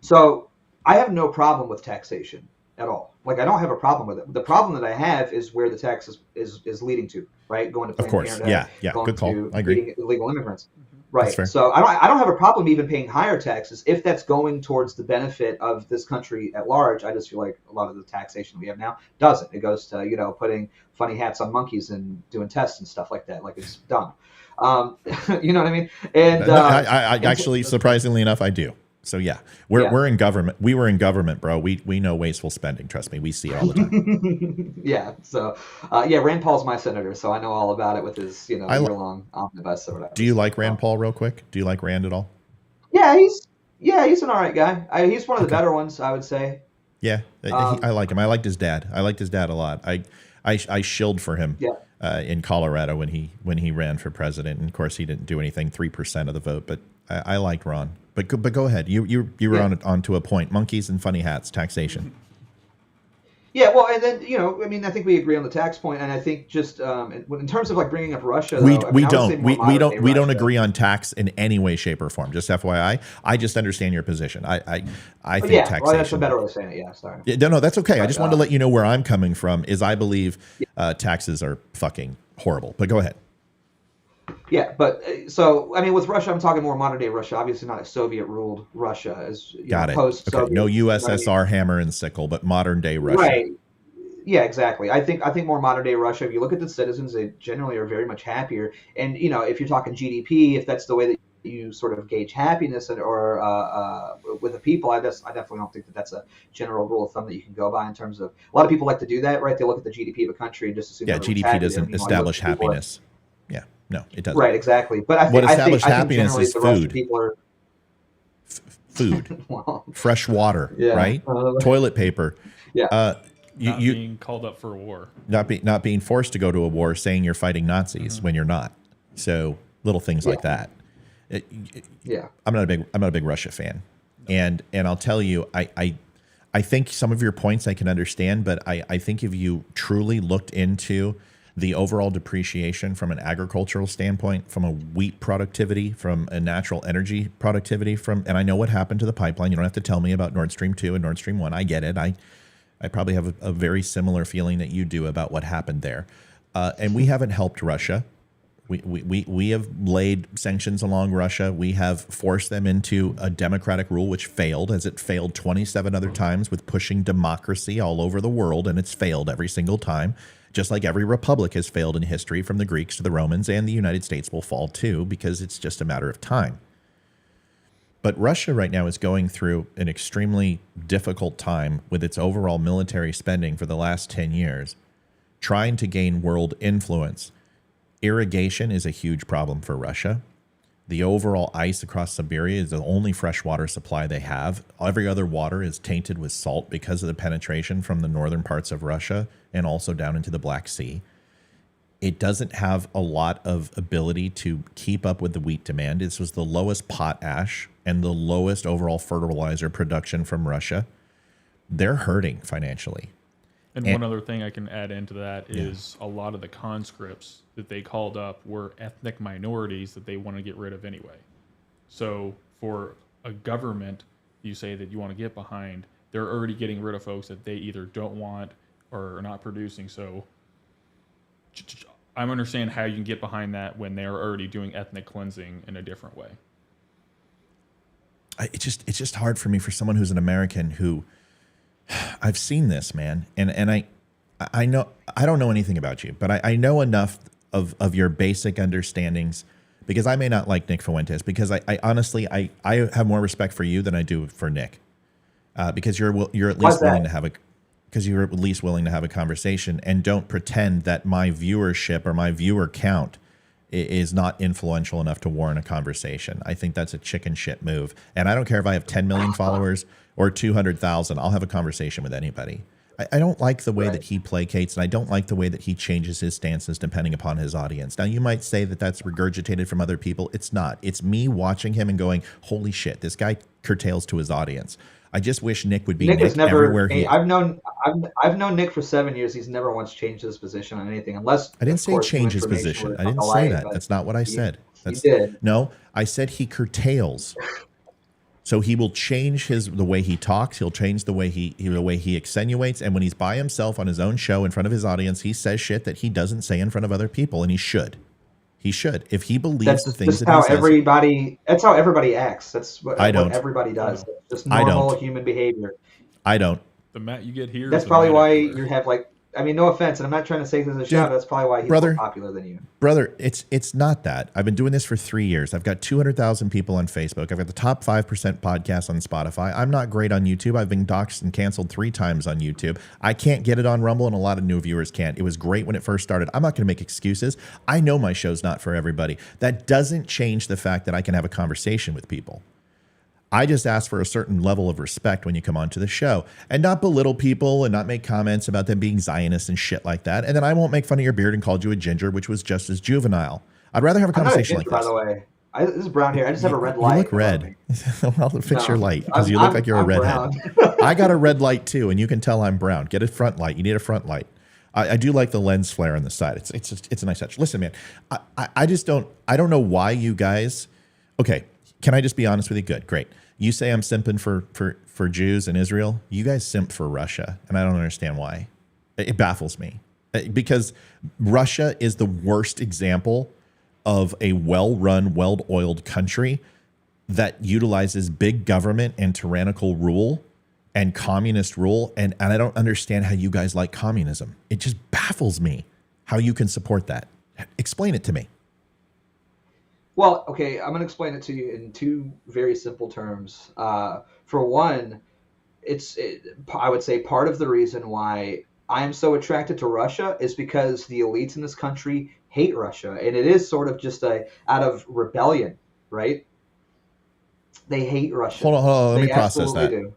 So I have no problem with taxation at all. Like, I don't have a problem with it. The problem that I have is where the tax is leading to, right? Going to Planned Parenthood, yeah, going good call. to I agree. feeding illegal immigrants. Right. That's fair. So I don't have a problem even paying higher taxes if that's going towards the benefit of this country at large. I just feel like a lot of the taxation we have now doesn't. It goes to, putting funny hats on monkeys and doing tests and stuff like that. Like, it's dumb. You know what I mean? And I actually, surprisingly enough, I do. So yeah, we're in government. We were in government, bro. We know wasteful spending. Trust me, we see it all the time. Yeah. So Rand Paul's my senator, so I know all about it with his year-long omnibus or whatever. Do you like Rand Paul, real quick? Do you like Rand at all? Yeah, he's an all right guy. He's one of the better ones, I would say. Yeah, I like him. I liked his dad. I liked his dad a lot. I shilled for him in Colorado when he ran for president. And of course, he didn't do anything, 3% of the vote. But I liked Ron. But go ahead. You were on to a point. Monkeys and funny hats, taxation. Yeah, well, and then I think we agree on the tax point, and I think just in terms of like bringing up Russia, we don't agree on tax in any way, shape, or form. Just FYI, I just understand your position. I think taxation. Well, that's a better way of saying it. Yeah, sorry. Yeah, no, that's okay. I just wanted to let you know where I'm coming from. Is I believe taxes are fucking horrible. But go ahead. Yeah, but so I mean, with Russia, I'm talking more modern day Russia. Obviously, not a Soviet-ruled Russia, as got it. Post-Soviet. Okay. No USSR hammer and sickle, but modern day Russia. Right. Yeah, exactly. I think more modern day Russia. If you look at the citizens, they generally are very much happier. And if you're talking GDP, if that's the way that you sort of gauge happiness or with the people, I definitely don't think that that's a general rule of thumb that you can go by in terms of. A lot of people like to do that, right? They look at the GDP of a country and just assume. Yeah, GDP doesn't establish happiness. Yeah, no, it doesn't. Right, exactly. But what established happiness is food. People are food, fresh water, right? Toilet paper. Yeah. Not being called up for a war. Not being forced to go to a war, saying you're fighting Nazis when you're not. So little things like that. I'm not a big Russia fan, and I'll tell you, I I think some of your points I can understand, but I think if you truly looked into the overall depreciation from an agricultural standpoint, from a wheat productivity, from a natural energy productivity, and I know what happened to the pipeline. You don't have to tell me about Nord Stream 2 and Nord Stream 1. I get it. I probably have a very similar feeling that you do about what happened there. And we haven't helped Russia. We have laid sanctions along Russia. We have forced them into a democratic rule, which failed, as it failed 27 other times with pushing democracy all over the world, and it's failed every single time, just like every republic has failed in history from the Greeks to the Romans, and the United States will fall too, because it's just a matter of time. But Russia right now is going through an extremely difficult time with its overall military spending for the last 10 years, trying to gain world influence. Irrigation is a huge problem for Russia. The overall ice across Siberia is the only freshwater supply they have. Every other water is tainted with salt because of the penetration from the northern parts of Russia and also down into the Black Sea. It doesn't have a lot of ability to keep up with the wheat demand. This was the lowest potash and the lowest overall fertilizer production from Russia. They're hurting financially. And one other thing I can add into that is a lot of the conscripts that they called up were ethnic minorities that they want to get rid of anyway. So for a government, you say that you want to get behind, they're already getting rid of folks that they either don't want or are not producing. So I understand how you can get behind that when they're already doing ethnic cleansing in a different way. It's just hard for me, for someone who's an American who I've seen this, man. And I know, I don't know anything about you, but I know enough of your basic understandings, because I may not like Nick Fuentes, because I honestly, I have more respect for you than I do for Nick, because you're at least willing to have a conversation, and don't pretend that my viewership or my viewer count is not influential enough to warrant a conversation. I think that's a chicken shit move. And I don't care if I have 10 million followers or 200,000, I'll have a conversation with anybody. I don't like the way that he placates, and I don't like the way that he changes his stances depending upon his audience. Now, you might say that that's regurgitated from other people. It's not. It's me watching him and going, holy shit, this guy curtails to his audience. I just wish Nick would be Nick has never, everywhere he is. I've known Nick for 7 years. He's never once changed his position on anything, unless I didn't say change his position. I didn't say that. That's not what I said. He did. No, I said he curtails. So he will change the way he talks. He'll change the way he extenuates. And when he's by himself on his own show in front of his audience, he says shit that he doesn't say in front of other people, and he should. He should. If he believes the things that he says. That's how everybody acts. That's what everybody does. Just normal human behavior. I don't. The Matt you get here. That's probably why you have no offense, and I'm not trying to say this as a shout. That's probably why he's more popular than you. Brother, it's not that. I've been doing this for 3 years. I've got 200,000 people on Facebook. I've got the top 5% podcasts on Spotify. I'm not great on YouTube. I've been doxxed and canceled 3 times on YouTube. I can't get it on Rumble, and a lot of new viewers can't. It was great when it first started. I'm not going to make excuses. I know my show's not for everybody. That doesn't change the fact that I can have a conversation with people. I just ask for a certain level of respect when you come onto the show, and not belittle people and not make comments about them being Zionists and shit like that. And then I won't make fun of your beard and called you a ginger, which was just as juvenile. I'd rather have a conversation like this. By the way, this is brown hair. I just have a red light. You look red. Well, fix your light, because you look like you're a redhead. I got a red light too, and you can tell I'm brown. Get a front light. You need a front light. I do like the lens flare on the side. It's a nice touch. Listen, man, I don't know why you guys. Okay, can I just be honest with you? Good, great. You say I'm simping for Jews and Israel. You guys simp for Russia, and I don't understand why. It baffles me, because Russia is the worst example of a well-run, well-oiled country that utilizes big government and tyrannical rule and communist rule, and I don't understand how you guys like communism. It just baffles me how you can support that. Explain it to me. Well, okay, I'm going to explain it to you in 2 very simple terms. For one, I would say part of the reason why I am so attracted to Russia is because the elites in this country hate Russia, and it is sort of just out of rebellion, right? They hate Russia. Hold on. Let me process that. Do.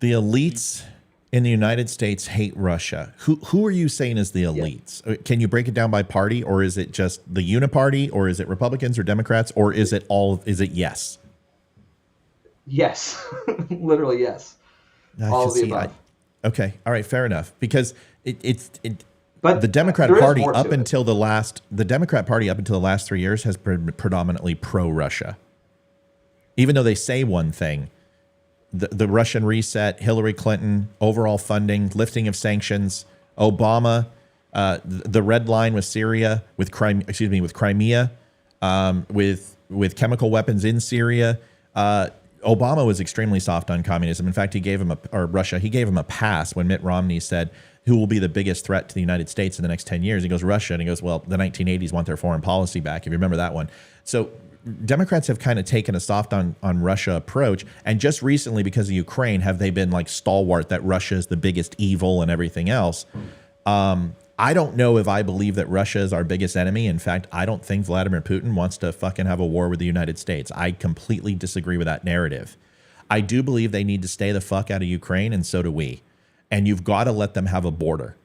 The elites in the United States hate Russia. Who are you saying is the elites? Yeah. Can you break it down by party, or is it just the Uniparty, or is it Republicans or Democrats, or is it all? Is it yes? Yes, literally yes. All of the See, above. okay, all right, fair enough. Because But the Democrat there is Party more to up it. until the last 3 years has been predominantly pro-Russia. Even though they say one thing, the Russian reset, Hillary Clinton, overall funding, lifting of sanctions, Obama, the red line with Syria, with Crimea, with chemical weapons in Syria. Obama was extremely soft on communism. In fact, he gave him a pass when Mitt Romney said, who will be the biggest threat to the United States in the next 10 years? He goes, Russia. And he goes, well, the 1980s want their foreign policy back, if you remember that one. So Democrats have kind of taken a soft on Russia approach. And just recently, because of Ukraine, have they been like stalwart that Russia is the biggest evil and everything else? I don't know if I believe that Russia is our biggest enemy. In fact, I don't think Vladimir Putin wants to fucking have a war with the United States. I completely disagree with that narrative. I do believe they need to stay the fuck out of Ukraine, and so do we. And you've got to let them have a border.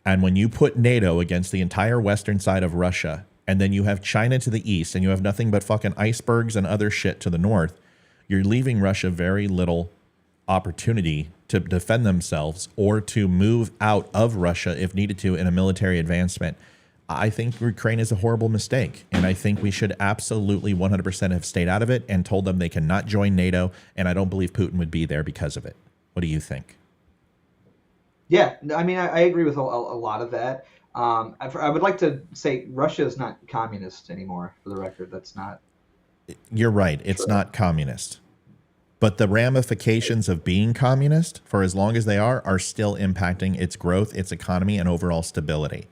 And when you put NATO against the entire western side of Russia, and then you have China to the east, and you have nothing but fucking icebergs and other shit to the north, you're leaving Russia very little opportunity to defend themselves or to move out of Russia if needed to in a military advancement. I think Ukraine is a horrible mistake, and I think we should absolutely 100% have stayed out of it and told them they cannot join NATO, and I don't believe Putin would be there because of it. What do you think? Yeah, I mean, I agree with a lot of that. I would like to say Russia is not communist anymore, for the record. That's not. You're right. It's True. not communist. But the ramifications of being communist, for as long as they are still impacting its growth, its economy, and overall stability.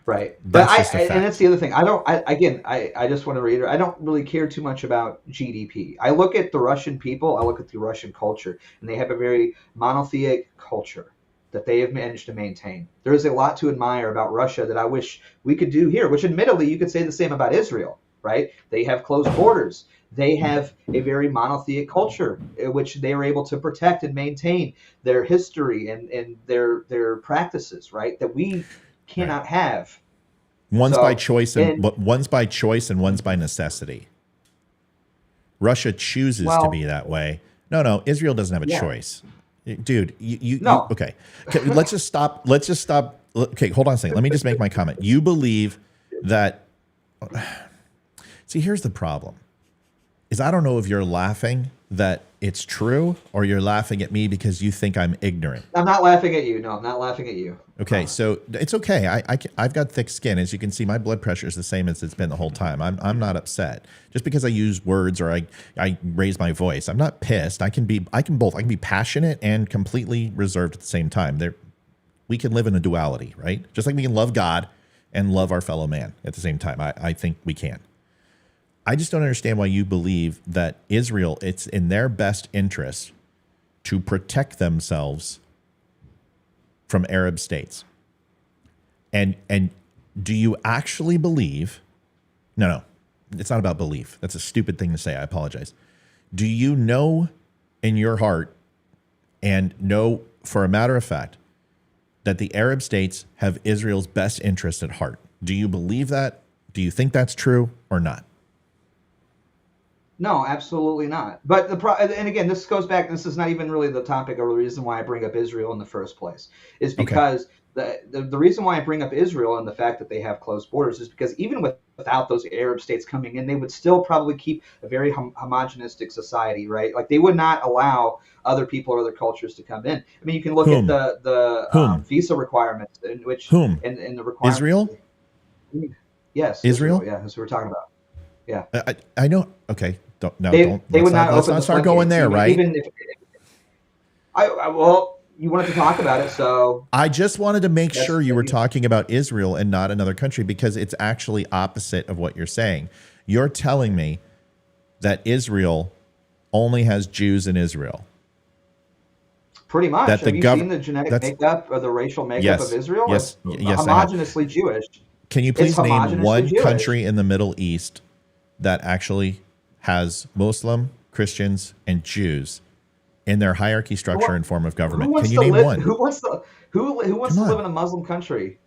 Right. That's But just a fact. and that's the other thing. I just want to reiterate, I don't really care too much about GDP. I look at the Russian people, I look at the Russian culture, and they have a very monotheic culture that they have managed to maintain. There is a lot to admire about Russia that I wish we could do here, which admittedly you could say the same about Israel, right? They have closed borders. They have a very monotheic culture, which they are able to protect and maintain their history and their practices, right? That we cannot have. One's So, by choice and and- one's by choice and one's by necessity. Russia chooses to Well- be that way. No, Israel doesn't have a Yeah. choice. Dude, No. okay. Let's just stop. Okay, hold on a second. Let me just make my comment. You believe that. See, here's the problem. Is I don't know if you're laughing that it's true or you're laughing at me because you think I'm ignorant. I'm not laughing at you. No, I'm not laughing at you. Okay, so it's okay. I've got thick skin. As you can see, my blood pressure is the same as it's been the whole time. I'm not upset. Just because I use words or I raise my voice, I'm not pissed. I can be passionate and completely reserved at the same time. We can live in a duality, right? Just like we can love God and love our fellow man at the same time. I think we can. I just don't understand why you believe that Israel, it's in their best interest to protect themselves from Arab states. And do you actually believe? No, it's not about belief. That's a stupid thing to say. I apologize. Do you know in your heart and know for a matter of fact that the Arab states have Israel's best interest at heart? Do you believe that? Do you think that's true or not? No, absolutely not. But and again, this goes back. This is not even really the topic or the reason why I bring up Israel in the first place. Is because the reason why I bring up Israel and the fact that they have closed borders is because even without those Arab states coming in, they would still probably keep a very homogenistic society, right? Like they would not allow other people or other cultures to come in. I mean, you can look Whom? at the visa requirements, in which Whom? in the requirements. Israel? Yes, Israel? Yeah, that's what we're talking about. Yeah. I know. Okay. They Let's would not let's open not the start going floodgates, there, right? Even if well, you wanted to talk about it, so I just wanted to make That's sure you were maybe- talking about Israel and not another country because it's actually opposite of what you're saying. You're telling me that Israel only has Jews in Israel. pretty much. That Have the you gov- seen the genetic that's- makeup or the racial makeup Yes. of Israel? Yes. It's Yes, I have. homogeneously Jewish. Can you please name homogeneously one Jewish. country in the Middle East that actually has Muslim, Christians, and Jews in their hierarchy, structure, and form of government? Can you name one? Who wants to Come on. live in a Muslim country?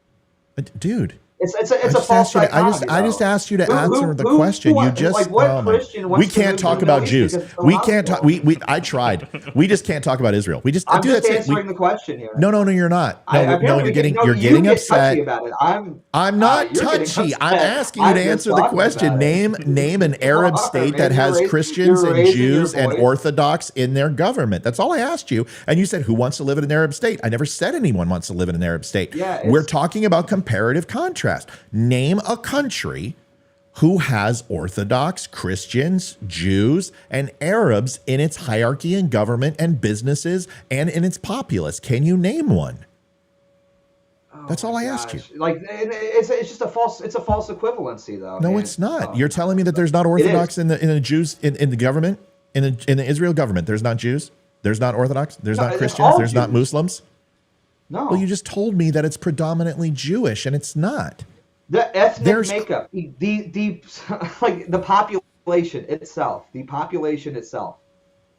Dude, It's a just false asked you to, dichotomy. I just though. asked you to Who- answer the who- question. You what- just like what oh my- Christian wants we to can't move talk to the about Middle Jews. East because it's We can't talk. illogical? We I tried. We just can't talk about Israel. We just I'm dude, just that's it. answering the question here. No, you're not. No, no, apparently you're getting no, you're you getting get upset. touchy about it. I'm not you're getting touchy. I'm upset. asking you to I'm just answer the talking question. about it. Name an Arab are, state man. that You're has raising- Christians you're and raising your Jews and voice. Orthodox in their government. That's all I asked you. And you said, who wants to live in an Arab state? I never said anyone wants to live in an Arab state. Yeah, we're it's- talking about comparative contrast. Name a country who has Orthodox, Christians, Jews, and Arabs in its hierarchy in government and businesses and in its populace. Can you name one? That's all I asked you. Like it's just a false equivalency though. No, man. it's not. Oh. You're telling me that there's not Orthodox in the Jews in the government in the Israel government. There's not Jews. There's not Orthodox. There's No, not it's Christians. all There's not Jews. Muslims. No. Well, you just told me that it's predominantly Jewish, and it's not. The ethnic There's- makeup, the like the population itself,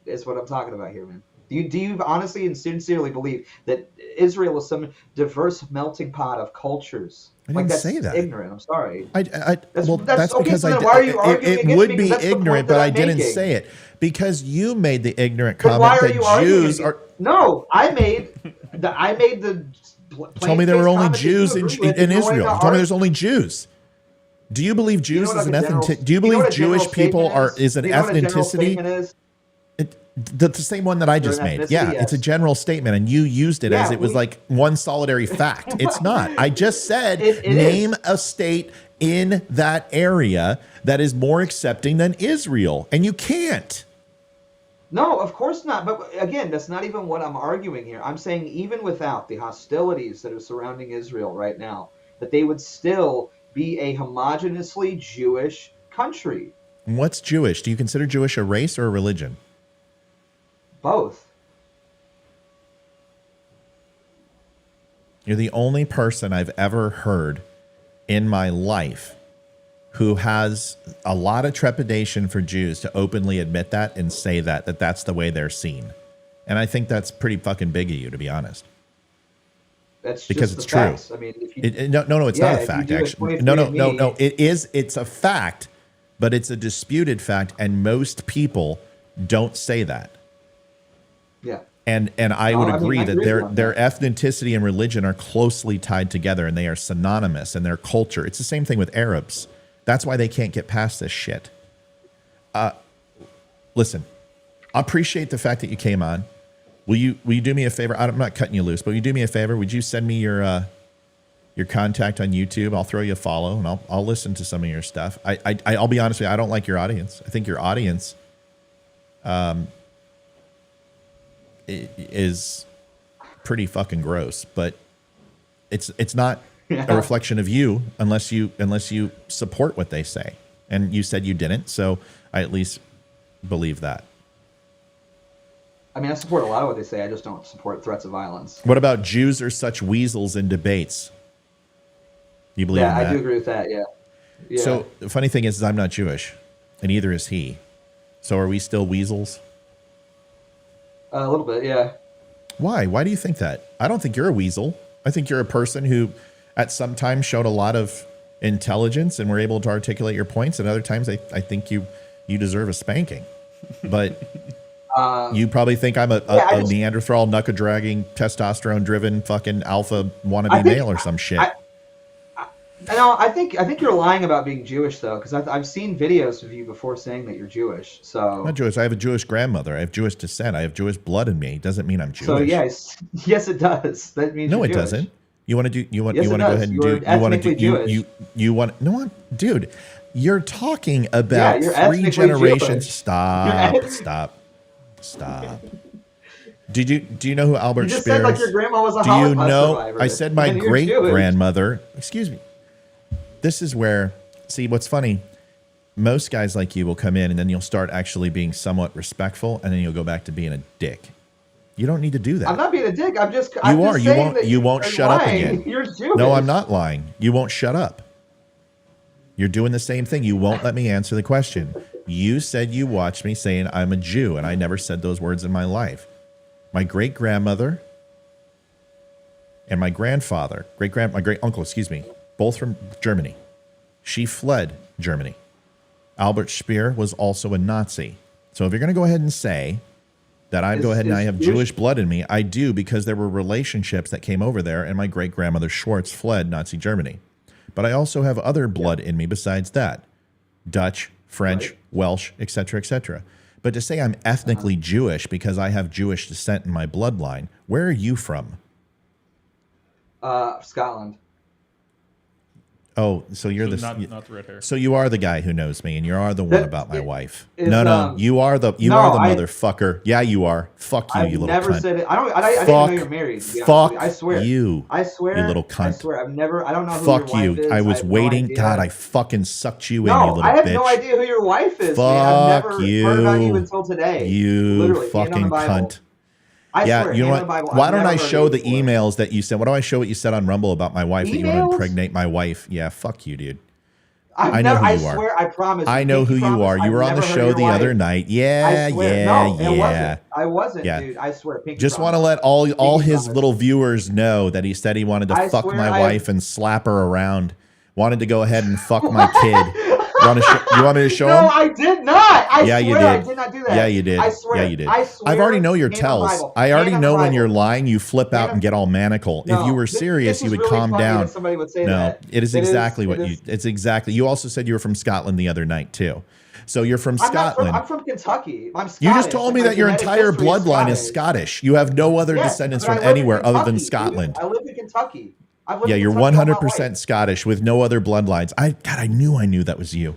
is what I'm talking about here, man. Do you honestly and sincerely believe that Israel is some diverse melting pot of cultures? I Like didn't that's say that. ignorant. I'm sorry. That's okay, because so then why are you arguing it against would me? be 'Cause that's the ignorant, point but that I I'm didn't making. say it because you made the ignorant Then why comment are you that arguing Jews against- are. No, I made the. You told me there were only comment that you Jews agree with, in ignoring Israel. the You told me argument. there's only Jews. Do you believe Jews know is what an a general- ethnicity? Do you know believe what a general Jewish people statement is an You know what a general ethnicity? statement is? The same one that I just an made. ethnicity, Yeah, yes. it's a general statement, and you used it as Yeah, it was like one solitary fact. It's not. I just said It name is. a state in that area that is more accepting than Israel, and you can't. No, of course not. But again, that's not even what I'm arguing here. I'm saying even without the hostilities that are surrounding Israel right now, that they would still be a homogeneously Jewish country. What's Jewish? Do you consider Jewish a race or a religion? Both. You're the only person I've ever heard in my life who has a lot of trepidation for Jews to openly admit that and say that that's the way they're seen. And I think that's pretty fucking big of you, to be honest. That's Because just it's the true. facts. I mean, if you, No, it's Yeah, not a if you fact, do a actually. 23andMe No. It's a fact, but it's a disputed fact, and most people don't say that. yeah. And I would I mean, agree I that agree their on their ethnicity and religion are closely tied together, and they are synonymous, and their culture. It's the same thing with Arabs. That's why they can't get past this shit. Listen, I appreciate the fact that you came on. Will you do me a favor? I'm not cutting you loose, but will you do me a favor? Would you send me your contact on YouTube? I'll throw you a follow, and I'll listen to some of your stuff. I'll be honest with you, I don't like your audience. I think your audience is pretty fucking gross, but it's not a reflection of you unless you support what they say. And you said you didn't, so I at least believe that. I mean, I support a lot of what they say. I just don't support threats of violence. What about Jews are such weasels in debates? You believe in Yeah, that? I do agree with that. Yeah. Yeah. So the funny thing is I'm not Jewish, and neither is he. So are we still weasels? a little bit. Yeah. Why? Why do you think that? I don't think you're a weasel. I think you're a person who at some time showed a lot of intelligence and were able to articulate your points. And other times I think you deserve a spanking. But you probably think I'm a Neanderthal, knuckle-dragging, testosterone-driven fucking alpha wannabe male or some shit. I think you're lying about being Jewish though, because I've seen videos of you before saying that you're Jewish. So I'm not Jewish. I have a Jewish grandmother. I have Jewish descent. I have Jewish blood in me. It doesn't mean I'm Jewish. So yes, it does. That means no, you're it Jewish. doesn't. You want to do? You want? Yes, you it want to go does. ahead and You're do? You want to do? ethnically Jewish. You want? No, dude. You're talking about you're 3 ethnically generations. Jewish. Stop. Do you know who Albert You just Speer said like is? your grandma was a Do you Holocaust know? survivor. I said my And you're great Jewish. grandmother. Excuse me. This is where, see, what's funny, most guys like you will come in and then you'll start actually being somewhat respectful and then you'll go back to being a dick. You don't need to do that. I'm not being a dick. I'm just. You won't shut up again. You're Jewish. No, I'm not lying. You won't shut up. You're doing the same thing. You won't let me answer the question. You said you watched me saying I'm a Jew, and I never said those words in my life. My great grandmother and my grandfather, my great uncle, both from Germany. She fled Germany. Albert Speer was also a Nazi. So if you're going to go ahead and say that I go ahead and I have Jewish blood in me, I do, because there were relationships that came over there, and my great-grandmother Schwartz fled Nazi Germany. But I also have other blood in me besides that. Dutch, French, Right. Welsh, etc., etc. But to say I'm ethnically Jewish because I have Jewish descent in my bloodline, where are you from? Scotland. Oh, so you're So the not the red hair. so you are the guy who knows me, and you are the one about my wife. is, No, you are the no, motherfucker. Yeah, you are. Fuck you, I've you little never cunt. said it. I didn't know you're married. To be honest Fuck with you. I swear. you. I swear. You little cunt. I swear. I've never. I don't know who Fuck your wife you. is. I was have no waiting. idea. God, I fucking sucked you in, No, you little I have bitch. no idea who your wife is. Fuck man. I've never you. heard about you until today. You Literally, hand on fucking the Bible. cunt. I Yeah, swear, you know hand on what? the Bible. Why I've don't never I heard show of the you before. emails that you sent? Why don't I show what you said on Rumble about my wife that you want to Emails? impregnate my wife? Yeah, fuck you, dude. I know never, who you I are. swear, I promise. I know who you promise, are. You I've were on the never heard show of the your other wife. night. Yeah, I swear. yeah, No, it yeah. wasn't. I wasn't, Yeah. dude. I swear. Pinky Just want to promise. let all his promise. little viewers know that he said he wanted to I fuck swear my I- wife and slap her around. Wanted to go ahead and fuck my kid. You want me to show No, him? I did not. I Yeah, swear you I did. did not do that. Yeah, you did. I swear. Yeah, you did. I swear. I've already know your hand on the tells. Bible. I already Hand on the know when Bible. you're lying, you flip out Hand and get all maniacal. No, If you were this serious, you is would really calm funny down. that somebody would say No, that. it is It exactly is- what it you. is- It's exactly. You also said you were from Scotland the other night too. So you're from I'm not Scotland. I'm from Kentucky. I'm Scottish. You just told me My that your genetic entire history is bloodline is Scottish. You have no other Yes, descendants but I from live in anywhere other than Kentucky, dude. Scotland. I live in Kentucky. I've lived Yeah, in you're Kentucky all my 100% life. Scottish with no other bloodlines. I knew that was you.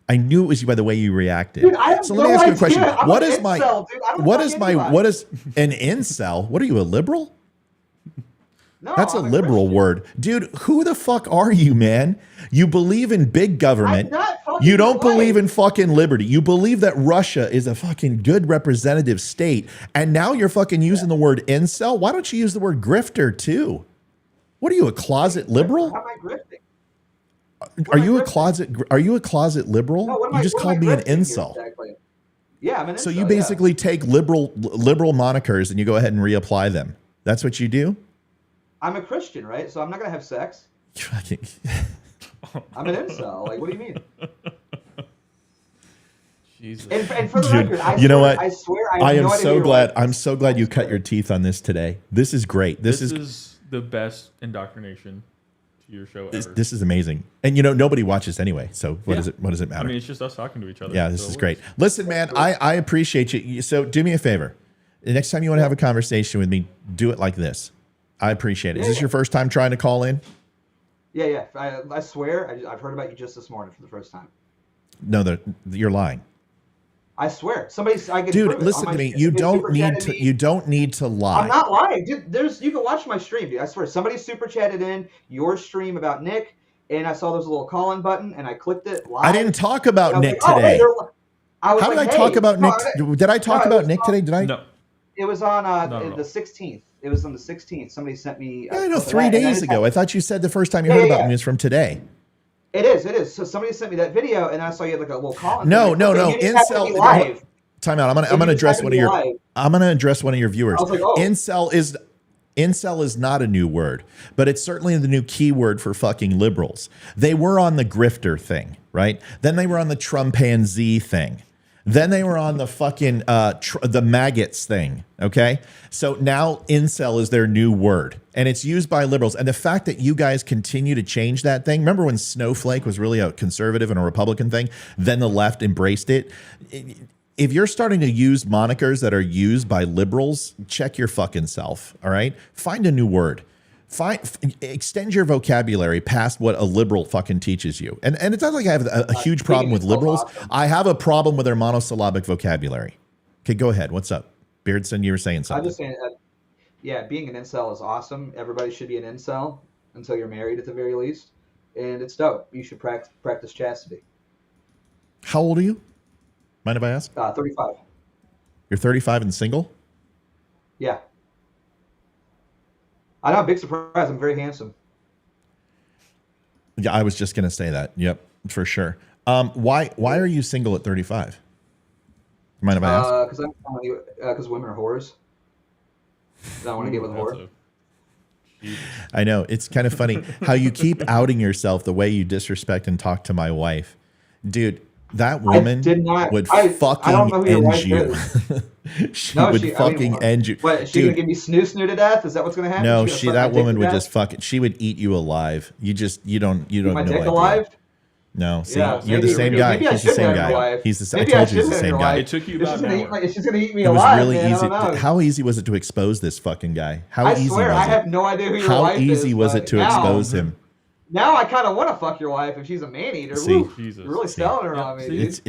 I knew it was you by the way you reacted. Dude, I have So let me no ask you a question. idea. I'm What an is my incel, dude. I don't what fuck is my anybody. what is an incel? What are you, a liberal? No, That's a I'm liberal Christian. word. Dude, who the fuck are you, man? You believe in big government. I'm not fucking You don't your believe wife. in fucking liberty. You believe that Russia is a fucking good representative state. And now you're fucking using the word incel? Why don't you use the word grifter too? What are you, a closet liberal? How am I grifting? Are am I you a grifting? closet liberal? No, what am You I- just what am called I me an grifting here incel. exactly? Yeah, I'm an So incel, you yeah. basically take liberal monikers and you go ahead and reapply them. That's what you do? I'm a Christian, right? So I'm not gonna have sex. I'm an incel. Like, what do you mean? Jesus. And for the Dude, record, I you know swear, what? I swear, I, have I am no idea who so your glad. wife is. I'm so glad you I cut swear. your teeth on this today. This is great. This is the best indoctrination to your show ever. this is amazing. And you know nobody watches anyway. So what Yeah. does it what does it I matter? mean, it's just us talking to each other. Yeah, this so is it great. works. Listen, man, I appreciate you. So do me a favor. The next time you want to have a conversation with me, do it like this. I appreciate it. Is this Yeah. your first time trying to call in? Yeah. I swear, I've heard about you just this morning for the first time. No, you're lying. I swear. I can Dude, prove it listen on to my me. stream. You Somebody don't super need chatted to me. you don't need to lie. I'm not lying, dude. You can watch my stream, dude. I swear. Somebody super chatted in your stream about Nick, and I saw there's a little call-in button, and I clicked it live. I didn't talk about And I was Nick like, oh, today. hey, I was How did like, I talk hey. about No, Nick? Did I talk it about was Nick on- today? Did I? No. It was on No. the 16th. It was on the 16th. Somebody sent me. Yeah, I know, clip of 3 that, and days then ago. I thought you said the first time you Yeah, heard yeah, about yeah. me was from today. It is. So somebody sent me that video, and I saw you had like a little call-in. No. thing. You didn't have to be live. Time out. I'm You gonna just address had to one be of your. live. I'm gonna address one of your viewers. I was like, oh. Incel is not a new word, but it's certainly the new keyword for fucking liberals. They were on the grifter thing, right? Then they were on the Trumpanzee thing. Then they were on the fucking the maggots thing. Okay, so now incel is their new word, and it's used by liberals. And the fact that you guys continue to change that thing. Remember when snowflake was really a conservative and a Republican thing? Then the left embraced it. If you're starting to use monikers that are used by liberals, check your fucking self. All right, find a new word. Extend your vocabulary past what a liberal fucking teaches you. And it's not like I have a huge problem with liberals. I have a problem with their monosyllabic vocabulary. Okay, go ahead. What's up? Beardson, you were saying I'm something. just saying, yeah, being an incel is awesome. Everybody should be an incel until you're married, at the very least, and it's dope. You should practice chastity. How old are you? Mind if I ask? 35. You're 35 and single? Yeah. I know, big surprise. I'm very handsome. Yeah, I was just gonna say that. Yep, for sure. Why are you single at 35? Mind if I ask? Because women are whores. I don't want to get with a whore. I know. It's kind of funny how you keep outing yourself the way you disrespect and talk to my wife. Dude, that woman would I fucking don't know who your end wife you. is. She would fucking end you. What, is she gonna give me snoo to death? Is that what's gonna happen? No, She gonna that suck my woman dick would to just death? fucking, she would eat you alive. You don't Eat know my dick idea. alive? No, see, Yeah, you're the maybe- same guy. maybe I He's the should same have her guy. life. He's the same. I Maybe I told you he's should the have same her guy. life. It took you If about she's an gonna eat hour. my- if she's gonna eat me It was alive, really man, easy. I don't know. How easy was it to expose this fucking guy? How I easy swear, was I it? have no idea who your How wife is. easy was but it to now- expose him? Now I kind of want to fuck your wife if she's a man eater. See? Woo, Jesus. you're really See? selling her on me, dude.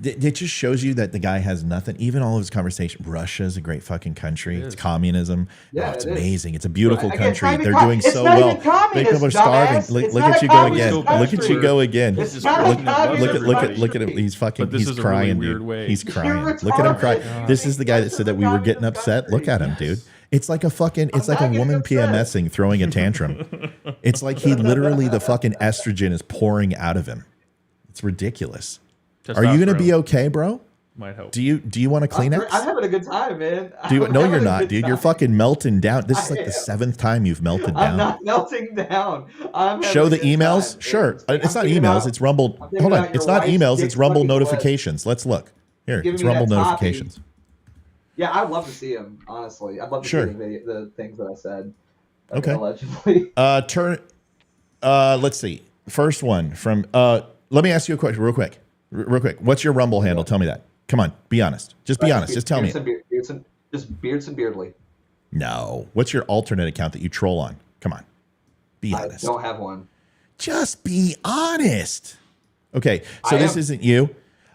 It just shows you that the guy has nothing. Even all of his conversation. Russia is a great fucking country. It's communism. Yeah, Oh, it's it is. amazing. It's a beautiful Again, it's country. not They're even doing it's so not well. even communist, People are starving. dumbass. Look, It's look not at a you go communist again. country. Look at you go again. It's Look not a at- communist Look at him. country. He's fucking. But this He's is a really crying, weird dude. way. He's crying. You're Look at him cry. retarded. This is the guy that This said is that a we were getting communist upset. Look at him, country. dude. It's like a fucking. It's like a not getting woman upset. PMSing, throwing a tantrum. It's like he literally the fucking estrogen is pouring out of him. It's ridiculous. Are you gonna be Testosterone okay, bro? might help. Do you want a Kleenex? I'm having a good time, man. Do you, I'm no, having you're a not, good dude. You're time. fucking melting down. This is I like the am. 7th time you've melted I'm down. not melting down. I'm having Show a the good emails. time. Sure. It's not thinking emails. about- It's Rumble. I'm thinking Hold on. about your It's not wife's emails. dick It's Rumble fucking butt. notifications. Let's look. Here, Giving it's me that Rumble toppy. notifications. Yeah, I'd love to see him. Honestly, I'd love to Sure. see the things that I said. Okay. Allegedly. Let's see. First one from let me ask you a question real quick. Real quick. What's your Rumble handle? Tell me that. Come on. Be honest. Just be honest. Just tell me. Just Beards and Beardly. No. What's your alternate account that you troll on? Come on. Be I honest. don't have one. Just be honest. Okay, so I this am. isn't you.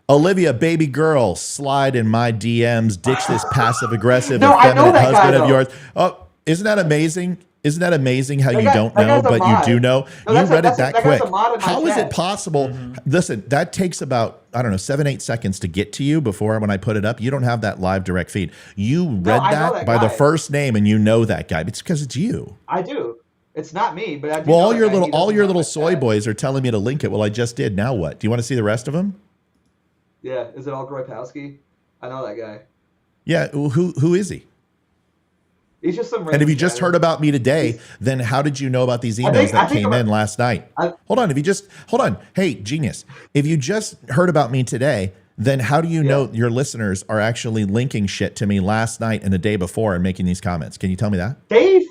Olivia, baby girl, slide in my DMs, ditch this passive aggressive, No, I know effeminate that guy, husband of though. yours. Oh, isn't that amazing? Isn't that amazing how That you guy- don't that know, guy's a but you mod. do know? No, You that's a- read it that's a- that that guy's quick. a mod in my How is it chat. possible? Listen, that takes about, I don't know, 7-8 seconds to get to you before when I put it up. You don't have that live direct feed. You read I know that that by the guy. first name and you know that guy. It's because it's you. I do. It's not me, but I do Well, know all that your guy. little He all doesn't your have little my soy chat. boys are telling me to link it. Well, I just did. Now what? Do you want to see the rest of them? Yeah, is it all Groypowski? I know that guy. Yeah. Who is he? He's just some. And random if you just chatter. heard about me today, then how did you know about these emails I that think came about- in last night? I- Hold on. Hey, genius. If you just heard about me today, then how do you know your listeners are actually linking shit to me last night and the day before and making these comments? Can you tell me that? Dave.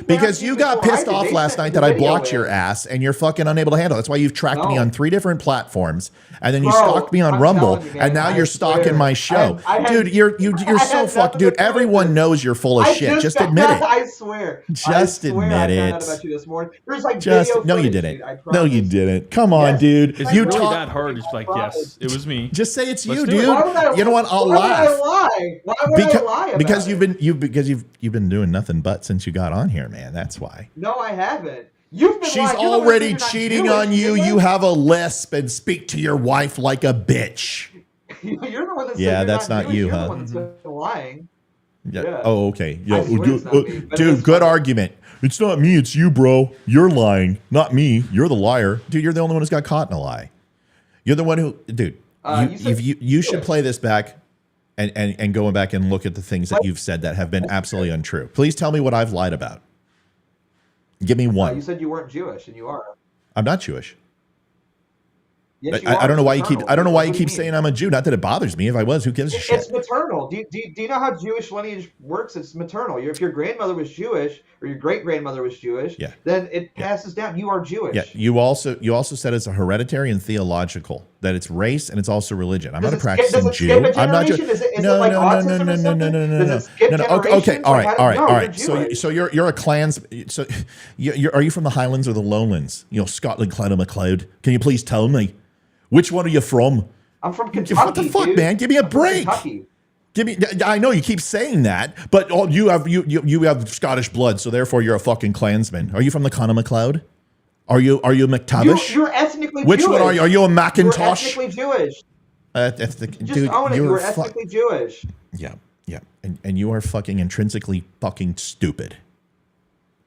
Because you got before I pissed did. off They last sent night the that I video blocked in. your ass and you're fucking unable to handle it. That's why you've tracked me No. on 3 different platforms and then you Bro, stalked me on I'm Rumble telling you, man, and now I you're stalking swear. my show. I had- Dude, you're I so had fucked. nothing Dude, to do with everyone this. knows you're full of shit. Just admit it. I swear. Just I swear admit I found it. out about you this morning. There's like Just video no, you footage, didn't. dude, I No, you promise. didn't. Come on, Yes. dude. Is You it really talk. that hard? Just like, yes, it was me. Just say it's Let's you, do it. dude. Why would I, You know what? I'll why laugh. Would I lie? Why would I lie about Because it? you've been doing nothing but since you got on here, man. That's why. No, I haven't. You've been She's lying. You're the one already saying you're not cheating Jewish, on you. isn't You it? have a lisp and speak to your wife like a bitch. You're the one that said Yeah, you're that's not Jewish. you, You're huh? the one that's been lying. Yeah. Yeah. Oh, okay. I Yeah. swear it's not me, but it Dude, is good funny. argument. It's not me. It's you, bro. You're lying, not me. You're the liar, dude. You're the only one who's got caught in a lie. You're the one who, dude. You said- if you should play this back and go back and look at the things that you've said that have been absolutely untrue. Please tell me what I've lied about. Give me one. You said you weren't Jewish, and you are. I'm not Jewish. Yes, you I are. don't know why It's you keep. maternal. I don't know why you What do keep mean? saying I'm a Jew. Not that it bothers me. If I was, who gives a shit? It's maternal. Do you know how Jewish lineage works? It's maternal. If your grandmother was Jewish or your great grandmother was Jewish, Yeah. then it passes down. You are Jewish. Yeah. You also said it's a hereditary and theological. That it's race and it's also religion. I'm Does not a it skip- practicing does it Jew. skip a I'm not. generation? Is it No, like no, autism no, or no, no, no, something? no, no, Does no. it skip No, no. Okay. generations? All Like, right. I All right. don't All know. right. You're So Jewish. so you're a clans. So are you from the Highlands or the Lowlands? You know, Scotland, Clan of MacLeod. Can you please tell me which one are you from? I'm from Kentucky. What the fuck, dude. man? Give me a I'm from break. Kentucky. Give me. I know you keep saying that, but you have Scottish blood, so therefore you're a fucking Klansman. Are you from the Clan of MacLeod? Are you McTavish? You're ethnically Which Jewish. one are you? Are you a You're Macintosh? ethnically Jewish. Ethnic, Just dude, own it. You you're were fu- ethnically Jewish. Yeah, and you are fucking intrinsically fucking stupid.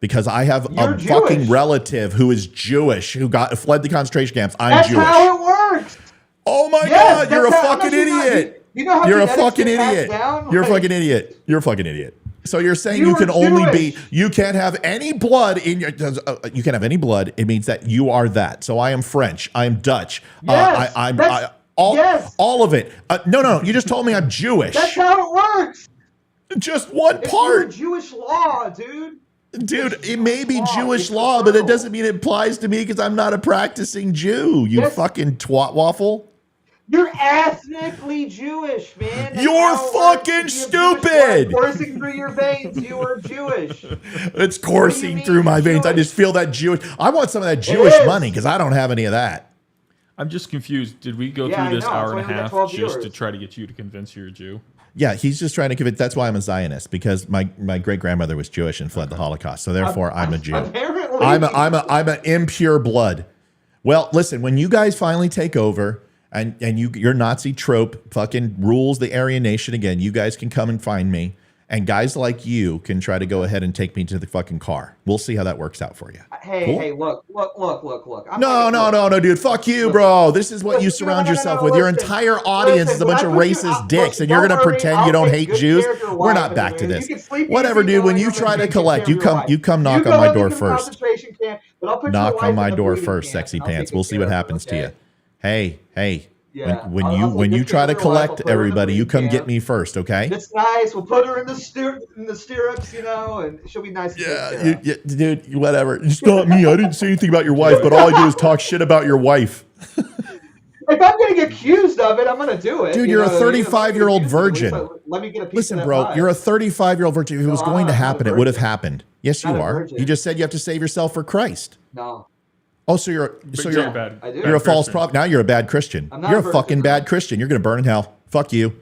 Because I have You're a fucking Jewish. relative who is Jewish who fled the concentration camps. I'm That's Jewish. how it works. Oh my Yes, God, you're a that's how- fucking unless you're not- idiot. you know how You're a genetics fucking get passed idiot. down? You're a Like- fucking idiot. You're a fucking idiot. So you're saying You you are can only be, Jewish. you can't have any blood in your, you can't have any blood. It means that you are that. So I am French. I am Dutch. Yes, yes. All of it. No. You just told me I'm Jewish. That's how it works. Just one It's your part. Jewish law, dude. Dude, It's it may be Jewish law. Jewish It's law, but it eternal. doesn't mean it applies to me because I'm not a practicing Jew. You Yes. fucking twat waffle. You're ethnically Jewish, man. That's You're how it works. fucking If you have Jewish stupid. blood coursing through your veins, you are Jewish. It's coursing mean through my you're veins. I Jewish? just feel that Jewish. I want some of that Jewish is. money because I don't have any of that. I'm just confused. Did we go Yeah, I through this know. hour That's and a why we got half 12 just to viewers. try to get you to convince you're a Jew? Yeah, he's just trying to convince. That's why I'm a Zionist because my great grandmother was Jewish and fled the Holocaust. So therefore, I'm a Jew. Apparently, I'm an impure blood. Well, listen, when you guys finally take over and your Nazi trope fucking rules the Aryan nation again, you guys can come and find me. And guys like you can try to go ahead and take me to the fucking car. We'll see how that works out for you. Hey, Cool. hey, look. I'm No, not- no, dude. Fuck you, bro. This is what you surround yourself with. Your entire audience is a bunch of racist dicks, and you're gonna pretend you don't hate Jews. We're not back to this. Whatever, dude. When you try to collect, you come knock on my door first. Knock on my door first, sexy pants. We'll see what happens to you. Hey, Yeah. when I'll you take try to care of your wife. I'll collect put her in the everybody, you boot come camp. get me first, okay? It's nice. We'll put her in the stirrups, and she'll be nice. To take care of. Dude, whatever. It's not me. I didn't say anything about your wife, but all I do is talk shit about your wife. If I'm gonna get accused of it, I'm gonna do it. Dude, you you're a know what I mean? If I'm gonna get 35-year-old accused of it, at least virgin. Let me get a piece Listen, of that bro, pie. you're a 35-year-old virgin. If it was No, going to I'm not a happen, it would have virgin. happened. Yes, you Not a are. virgin. You just said you have to save yourself for Christ. No, Oh, so you're bad. I do. you're a false Christian. prophet. Now you're a bad Christian. I'm not You're a a virgin, fucking no. bad Christian. You're gonna burn in hell. Fuck you,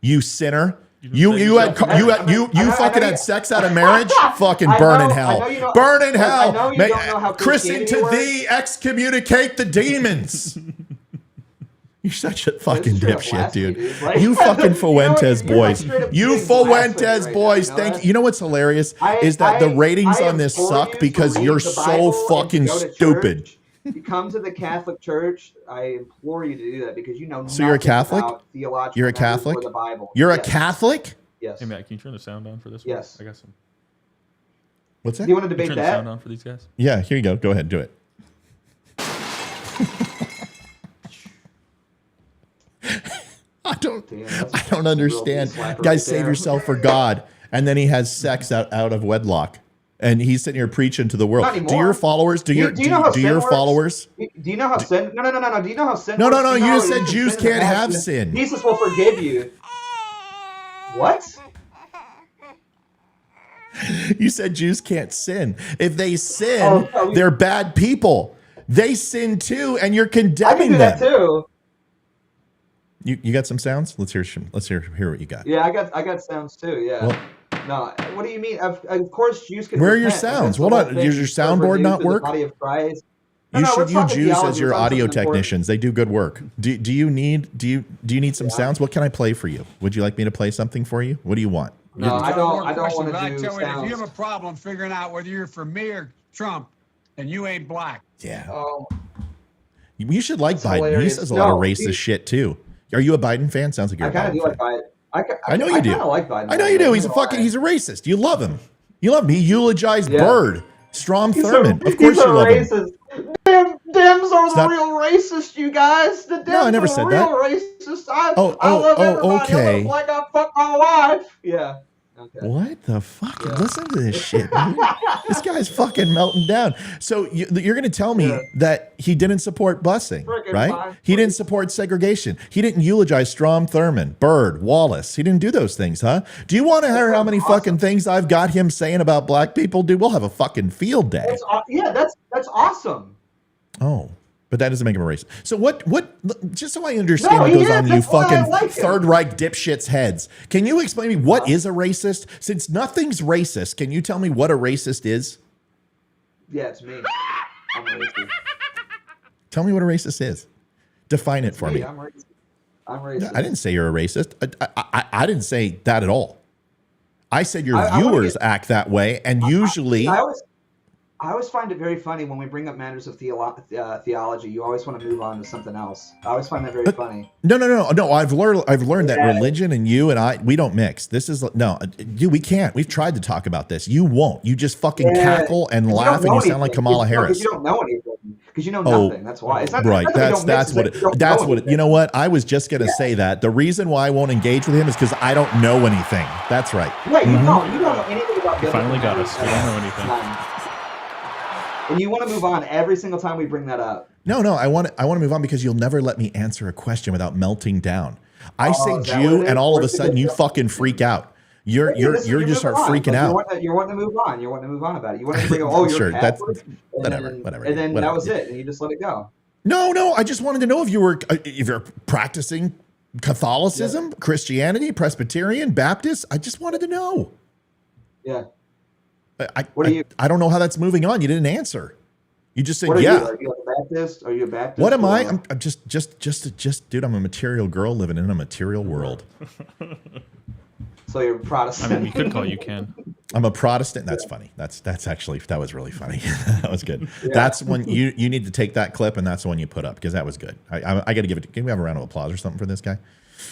you sinner. You yourself had you fucking had sex out of marriage. Fucking I burn in know- hell. I know you don't- Burn in I hell. know you May- don't know how Christen Christianity to works. thee excommunicate the demons. You're such a fucking straight up dipshit, blasphemy, dude. dude. Like- You fucking You know what? Fuentes You're like boys. straight up You being blasphemy Fuentes right boys. now, you know Thank that? you. You know what's hilarious is that the ratings on this implore suck you because to read you're the so Bible and fucking go to stupid. church. You come to the Catholic Church. I implore you to do that because you know. So you're a nothing Catholic? about theological You're a matters Catholic? or the Bible. You're a Yes. Catholic? Yes. Hey, Matt, can you turn the sound on for this one? Yes. I got some. What's that? Do you want to Can you debate turn the sound that? on for these guys? Yeah, here you go. Go ahead, do it. I don't Damn, that's I don't a real understand. slapper Guys, right save there. yourself for God. And then he has sex out of wedlock. And he's sitting here preaching to the world. Not Do anymore. your followers, do your you know how do sin your works? followers? Do you know how sin? No. Do you know how sin? No, works? no, You you know just how said can Jews sin in the can't have past? sin. Jesus will forgive you. What? You said Jews can't sin. If they sin, Oh, no, they're bad people. They sin too, and you're I can condemning do that them. too. You got some sounds? Let's hear what you got. Yeah, I got sounds too. Yeah. Well- No, what do you mean? Of course, Jews can. Where are your repent. That's sounds? the Hold whole on. thing. Does your soundboard We're not reduced to the work? Body of Christ. You should we're use talking Jews theology. as your We're talking audio something important. technicians. They do good work. Do you need some sounds? What can I play for you? Would you like me to play something for you? What do you want? No, I don't want But to I do tell you, if you have sounds. a problem figuring out whether you're for me or Trump, then you ain't black. Yeah. Oh, You should like That's Biden. He hilarious. says a lot of No, racist shit too. Are you a Biden fan? Sounds like you're I a kind of Biden do like fan. Biden. I know you do. I kind of like Biden. I know you do. He's a I'm not fucking. gonna He's a racist. You love him. You love him. He eulogized Yeah. Byrd, Strom lie. Thurmond. Of course he's you a love him. racist. Damn, Dems are the not- real racist, you guys. The Dems No, I never are said real that. racist. I Oh, love oh, everybody. okay. I look like I fuck my wife. Yeah. Okay. What the fuck? Listen to this shit, dude. This guy's fucking melting down. So you're going to tell me Yeah. that he didn't support busing, Frickin' right? fine. He didn't support segregation. He didn't eulogize Strom Thurmond, Byrd, Wallace. He didn't do those things, huh? Do you want to hear how many fucking things I've got him saying about black people? Dude, we'll have a fucking field day. That's awesome. Oh, but that doesn't make him a racist. So what, just so I understand No, what he goes is. on in you That's why I fucking like him. Third Reich dipshits' heads, can you explain to me what is a racist? Since nothing's racist, can you tell me what a racist is? Yeah, it's me. I'm racist. Tell me what a racist is. Define it for me. I'm racist. I'm racist. I didn't say you're a racist. I didn't say that at all. I said your I wanna viewers act that way, and usually, I I always find it very funny when we bring up matters of theology. You always want to move on to something else. I always find that very funny. No. I've learned that religion and you and I, we don't mix. This is no, dude. We can't. We've tried to talk about this. You won't. You just fucking cackle and laugh, and you sound like Kamala Harris. You don't know anything because you know nothing. That's why. It's not, right. That's what it. You know what? I was just gonna Yeah. say that. The reason why I won't engage with him is because I don't know anything. That's right. Right. You don't know anything about. You finally got biblical us. We don't know anything. matters. And you want to move on every single time we bring that up. No. I want to move on because you'll never let me answer a question without melting down. I say is that what Jew, it is? and all of a Where's the sudden you difference? fucking freak out. You just moving start on. freaking Like, out. You're wanting to move on. You're wanting to move on about it. You want to bring up, oh, you're Sure, that's- Catholic. And whatever, then, whatever, And then whatever. that was it. And you just let it go. No. I just wanted to know if you're practicing Catholicism, Christianity, Presbyterian, Baptist. I just wanted to know. Yeah. What I don't know how that's moving on. You didn't answer. You just said What are yeah. you? Are you a Baptist? Are you a Baptist? What am Or- I? I'm just, dude. I'm a material girl living in a material world. So you're I Protestant. mean, we could call you Ken. I'm a Protestant. That's funny. That was really funny. That was good. That's when you need to take that clip and that's the one you put up because that was good. I got to give it. Can we have a round of applause or something for this guy?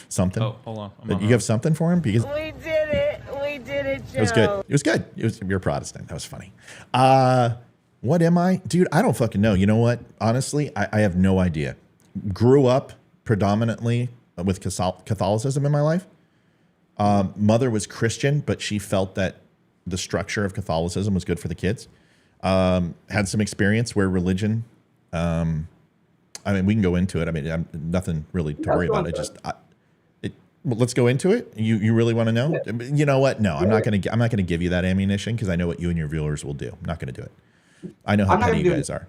Something. Oh, hold on. You have something for him because We did it. We did it, Joe. it was good. It was good. You're Protestant. That was funny. What am I? Dude, I don't fucking know. You know what? Honestly, I have no idea. Grew up predominantly with Catholicism in my life. Mother was Christian, but she felt that the structure of Catholicism was good for the kids. Had some experience where religion, I mean, we can go into it. I mean, I'm nothing really to worry about. Well, let's go into it. You really want to know? Yeah. You know what? No, I'm not gonna give you that ammunition because I know what you and your viewers will do. I'm not gonna do it. I know how petty you guys are.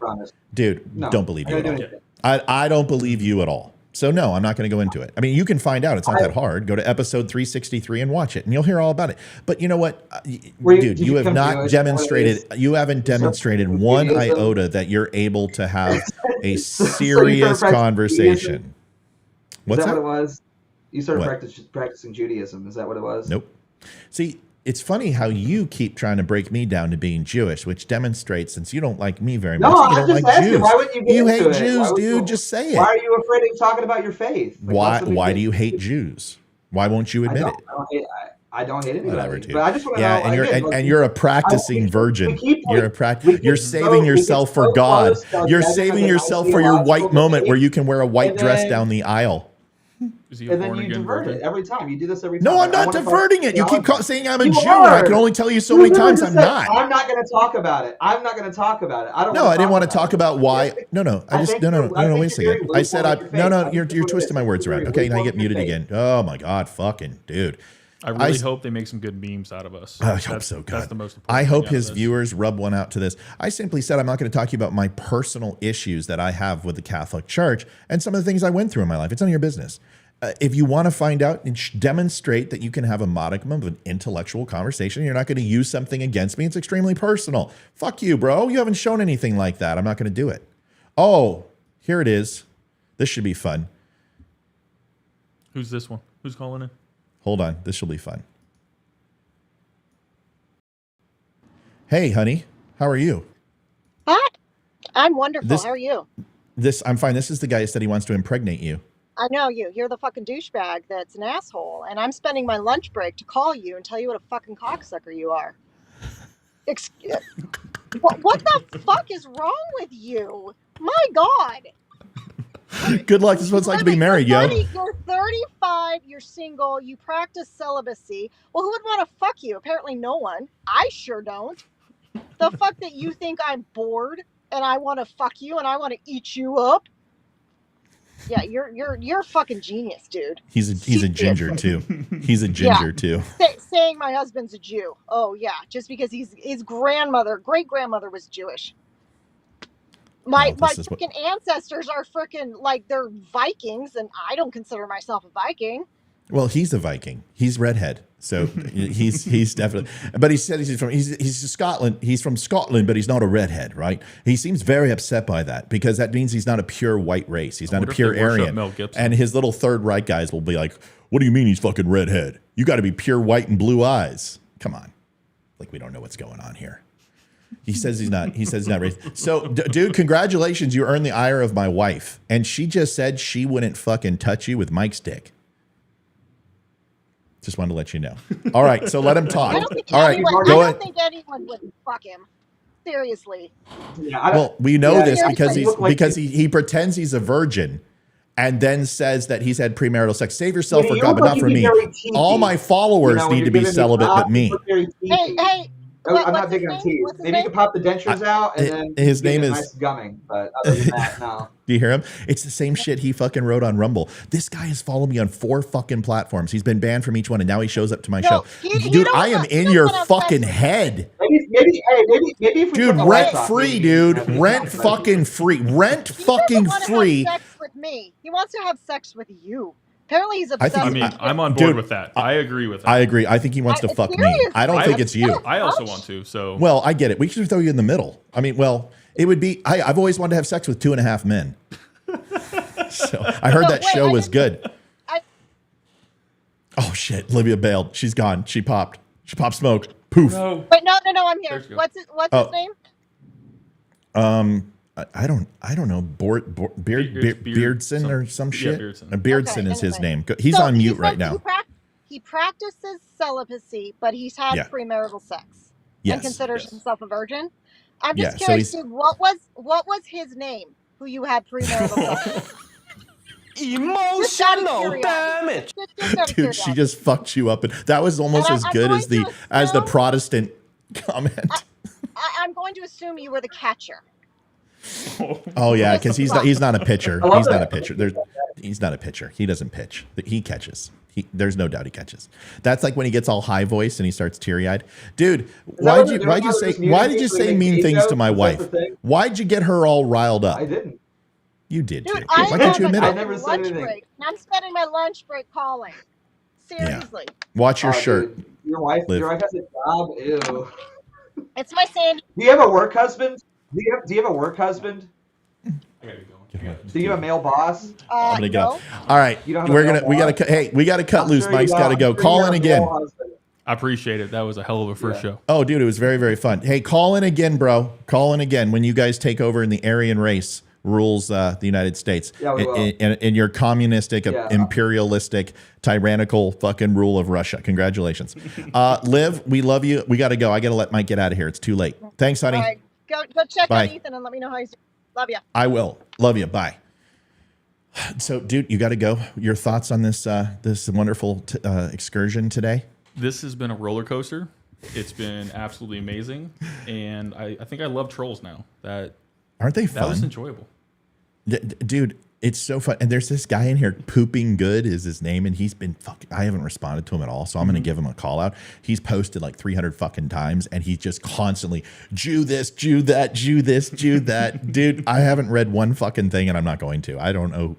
Dude, No, don't believe you I at don't all. do anything. I don't believe you at all. So no, I'm not going to go into it. I mean, you can find out. It's not that hard. Go to episode 363 and watch it, and you'll hear all about it. But you know what, dude, you have not demonstrated. You haven't demonstrated one iota that you're able to have a serious conversation. What's that? that? What it was? You started practicing Judaism. Is that what it was? Nope. See, it's funny how you keep trying to break me down to being Jewish, which demonstrates since you don't like me very much. No, You I'm don't just like asking. Jews. Why would you get You into hate it? Jews, Why dude. would- Just say it. Why are you afraid of talking about your faith? Like, Why do you hate Jews? Why won't you admit it? I don't hate anybody. Whatever, dude. But I just want to Yeah, know. and you're again, and you're a practicing virgin. You're saving yourself for God. You're saving yourself for your white moment where you can wear a white dress down the aisle. Is he a And then born you again divert virgin? it every time. You do this every time. No, I'm I not wanna talk diverting it. You keep theology. saying I'm a You Jew, are. and I can only tell you so You many literally times just I'm said, not. I'm not going to talk about it. I'm not going to talk about it. I don't. No, wanna I didn't want to about talk it. about why. No. I just think no. you're- I think Wait a you're second. very I said lukewarm with your no. faith. You're twisting my words around. You're Okay, now you lukewarm get with your muted faith. again. Oh my God, fucking dude. I really hope they make some good memes out of us. I hope so, God. That's the most important I thing hope out of his this. viewers rub one out to this. I simply said I'm not going to talk to you about my personal issues that I have with the Catholic Church and some of the things I went through in my life. It's none of your business. If you want to find out and demonstrate that you can have a modicum of an intellectual conversation, you're not going to use something against me. It's extremely personal. Fuck you, bro. You haven't shown anything like that. I'm not going to do it. Oh, here it is. This should be fun. Who's this one? Who's calling in? Hold on. This will be fun. Hey, honey. How are you? Hi. I'm wonderful. How are you? I'm fine. This is the guy who said he wants to impregnate you. I know you. You're the fucking douchebag that's an asshole. And I'm spending my lunch break to call you and tell you what a fucking cocksucker you are. What the fuck is wrong with you? My God. Good luck. This is what it's like to be married, yo. You're 35, you're single, you practice celibacy. Well, who would want to fuck you? Apparently no one. I sure don't. The fuck that you think I'm bored and I want to fuck you and I want to eat you up? Yeah, you're a fucking genius, dude. He's a ginger too. He's a ginger too. Saying my husband's a Jew. Oh yeah, just because his great grandmother was Jewish. My freaking ancestors are freaking like they're Vikings, and I don't consider myself a Viking. Well, he's a Viking. He's redhead, so he's definitely. But he said he's Scotland. He's from Scotland, but he's not a redhead, right? He seems very upset by that because that means he's not a pure white race. He's not a pure Aryan. And his little Third Reich guys will be like, "What do you mean he's fucking redhead? You got to be pure white and blue eyes. Come on, like we don't know what's going on here." He says he's not. He says he's not racist. So, dude, congratulations. You earned the ire of my wife. And she just said she wouldn't fucking touch you with Mike's dick. Just wanted to let you know. All right, so let him talk. I don't think All right, anyone, go I ahead. don't think anyone would fuck him. Seriously. Yeah, I don't, Well, we know Yeah, this yeah, because you he's look like because you- he pretends he's a virgin and then says that he's had premarital sex. Save yourself Yeah, for you God, look but like not you'd for be me. very teethy. All my followers You know, when need to you're be giving me celibate top, but me. you look very teethy. Hey, I'm what's not big his on name? teeth. What's his Maybe you name? can pop the dentures out and then his give name it a is- nice gumming. But other than that, no. Do you hear him? It's the same shit he fucking wrote on Rumble. This guy has followed me on 4 fucking platforms. He's been banned from each one, and now he shows up to my No, show. he Dude, don't I am wanna- he in don't your wanna fucking sex- head. Maybe if we Dude, turn the rent lights off, free, maybe dude. that'd be Rent fine. fucking free. Rent He fucking doesn't want to free. have sex with me. He wants to have sex with you. Apparently, he's I obsessed. think- I mean, with I'm you. on board Dude, with that. I agree with that. I agree. I think he wants to fuck me. Seriously. I don't think it's you. I also want to. So Well, I get it. We should throw you in the middle. I mean, well, it would be. I've always wanted to have sex with 2.5 men. So I heard No, that wait, show I was didn't- good. I- Oh shit! Olivia bailed. She's gone. She popped. She popped smoke. Poof. no. Wait, no, I'm here. There's you go. What's Oh. his name? I don't know. Beardson or some Yeah, shit. Beardson. Beardson Okay, is his anyway. name. He's So on mute says right now. He practices celibacy, but he's had Yeah. premarital sex Yes. and considers Yes. himself a virgin. I'm Yeah, just so curious, he's- dude. What was his name? Who you had premarital sex with? Just out of curiosity. Just out of Dude, she curiosity. just fucked you up, and that was almost And as I'm good going as the to assume- Protestant comment. I'm going to assume you were the catcher. Oh yeah, because he's not a pitcher. I love He's not a that. pitcher. He's not a pitcher. He doesn't pitch. He catches. There's no doubt he catches. That's like when he gets all high voiced and he starts teary eyed. Dude, why'd you say mean things to my wife? Why'd you get her all riled up? I didn't. You did too. Dude, I Why can't you admit I it? never said lunch anything. break. And I'm spending my lunch break calling. Seriously. Watch your Oh, shirt. dude, Your wife has a job. Ew. It's my Sandy. Do you have a work husband? Do you have a work husband? I gotta be going. Do you have a male boss? I'm gonna No. go. All right, You don't have we a gotta. Hey, we gotta cut I'm loose. sure you Mike's got- gotta I'm go. sure you Call have in a again. male husband. I appreciate it. That was a hell of a first show. Oh, dude, it was very, very fun. Hey, call in again, bro. Call in again when you guys take over and the Aryan race rules the United States. Yeah, we will. In your communistic, Yeah. imperialistic, tyrannical fucking rule of Russia. Congratulations. Liv, we love you. We got to go. I got to let Mike get out of here. It's too late. Thanks, honey. All right. Go check Bye. on Ethan and let me know how he's doing. Love ya. I will. Love you. Bye. So, dude, you got to go. Your thoughts on this this wonderful excursion today? This has been a roller coaster. It's been absolutely amazing, and I think I love trolls now. That Aren't they was fun? enjoyable. Dude, it's so fun. And there's this guy in here, Pooping Good is his name, and he's been fucking, I haven't responded to him at all, so I'm going to give him a call out. He's posted like 300 fucking times, and he's just constantly, Jew this, Jew that, Jew this, Jew that. Dude, I haven't read one fucking thing, and I'm not going to. I don't know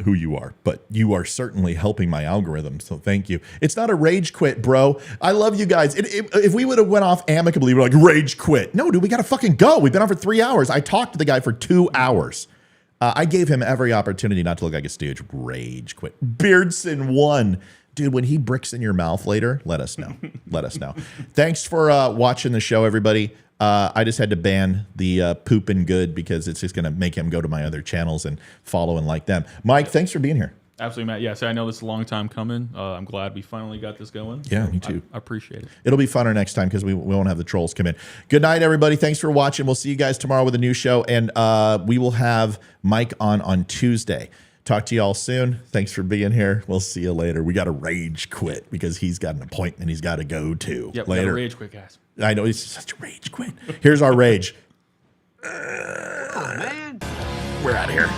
who you are, but you are certainly helping my algorithm, so thank you. It's not a rage quit, bro. I love you guys. If we would have went off amicably, we're like, rage quit. No, dude, we got to fucking go. We've been on for 3 hours. I talked to the guy for 2 hours. I gave him every opportunity not to look like a stooge. Rage quit. Beardson won. Dude, when he bricks in your mouth later, let us know. Let us know. Thanks for watching the show, everybody. I just had to ban the Poopin' Good because it's just going to make him go to my other channels and follow and like them. Mike, thanks for being here. Absolutely, Matt. Yeah, so I know this is a long time coming. I'm glad we finally got this going. Yeah, So me too. I appreciate it. It'll be funner next time because we won't have the trolls come in. Good night, everybody. Thanks for watching. We'll see you guys tomorrow with a new show, and we will have Mike on Tuesday. Talk to you all soon. Thanks for being here. We'll see you later. We got to rage quit because he's got an appointment he's got to go to. Yep, later. gotta rage quick, guys. I know he's such a rage quit. Here's our rage. Oh, man. We're out of here.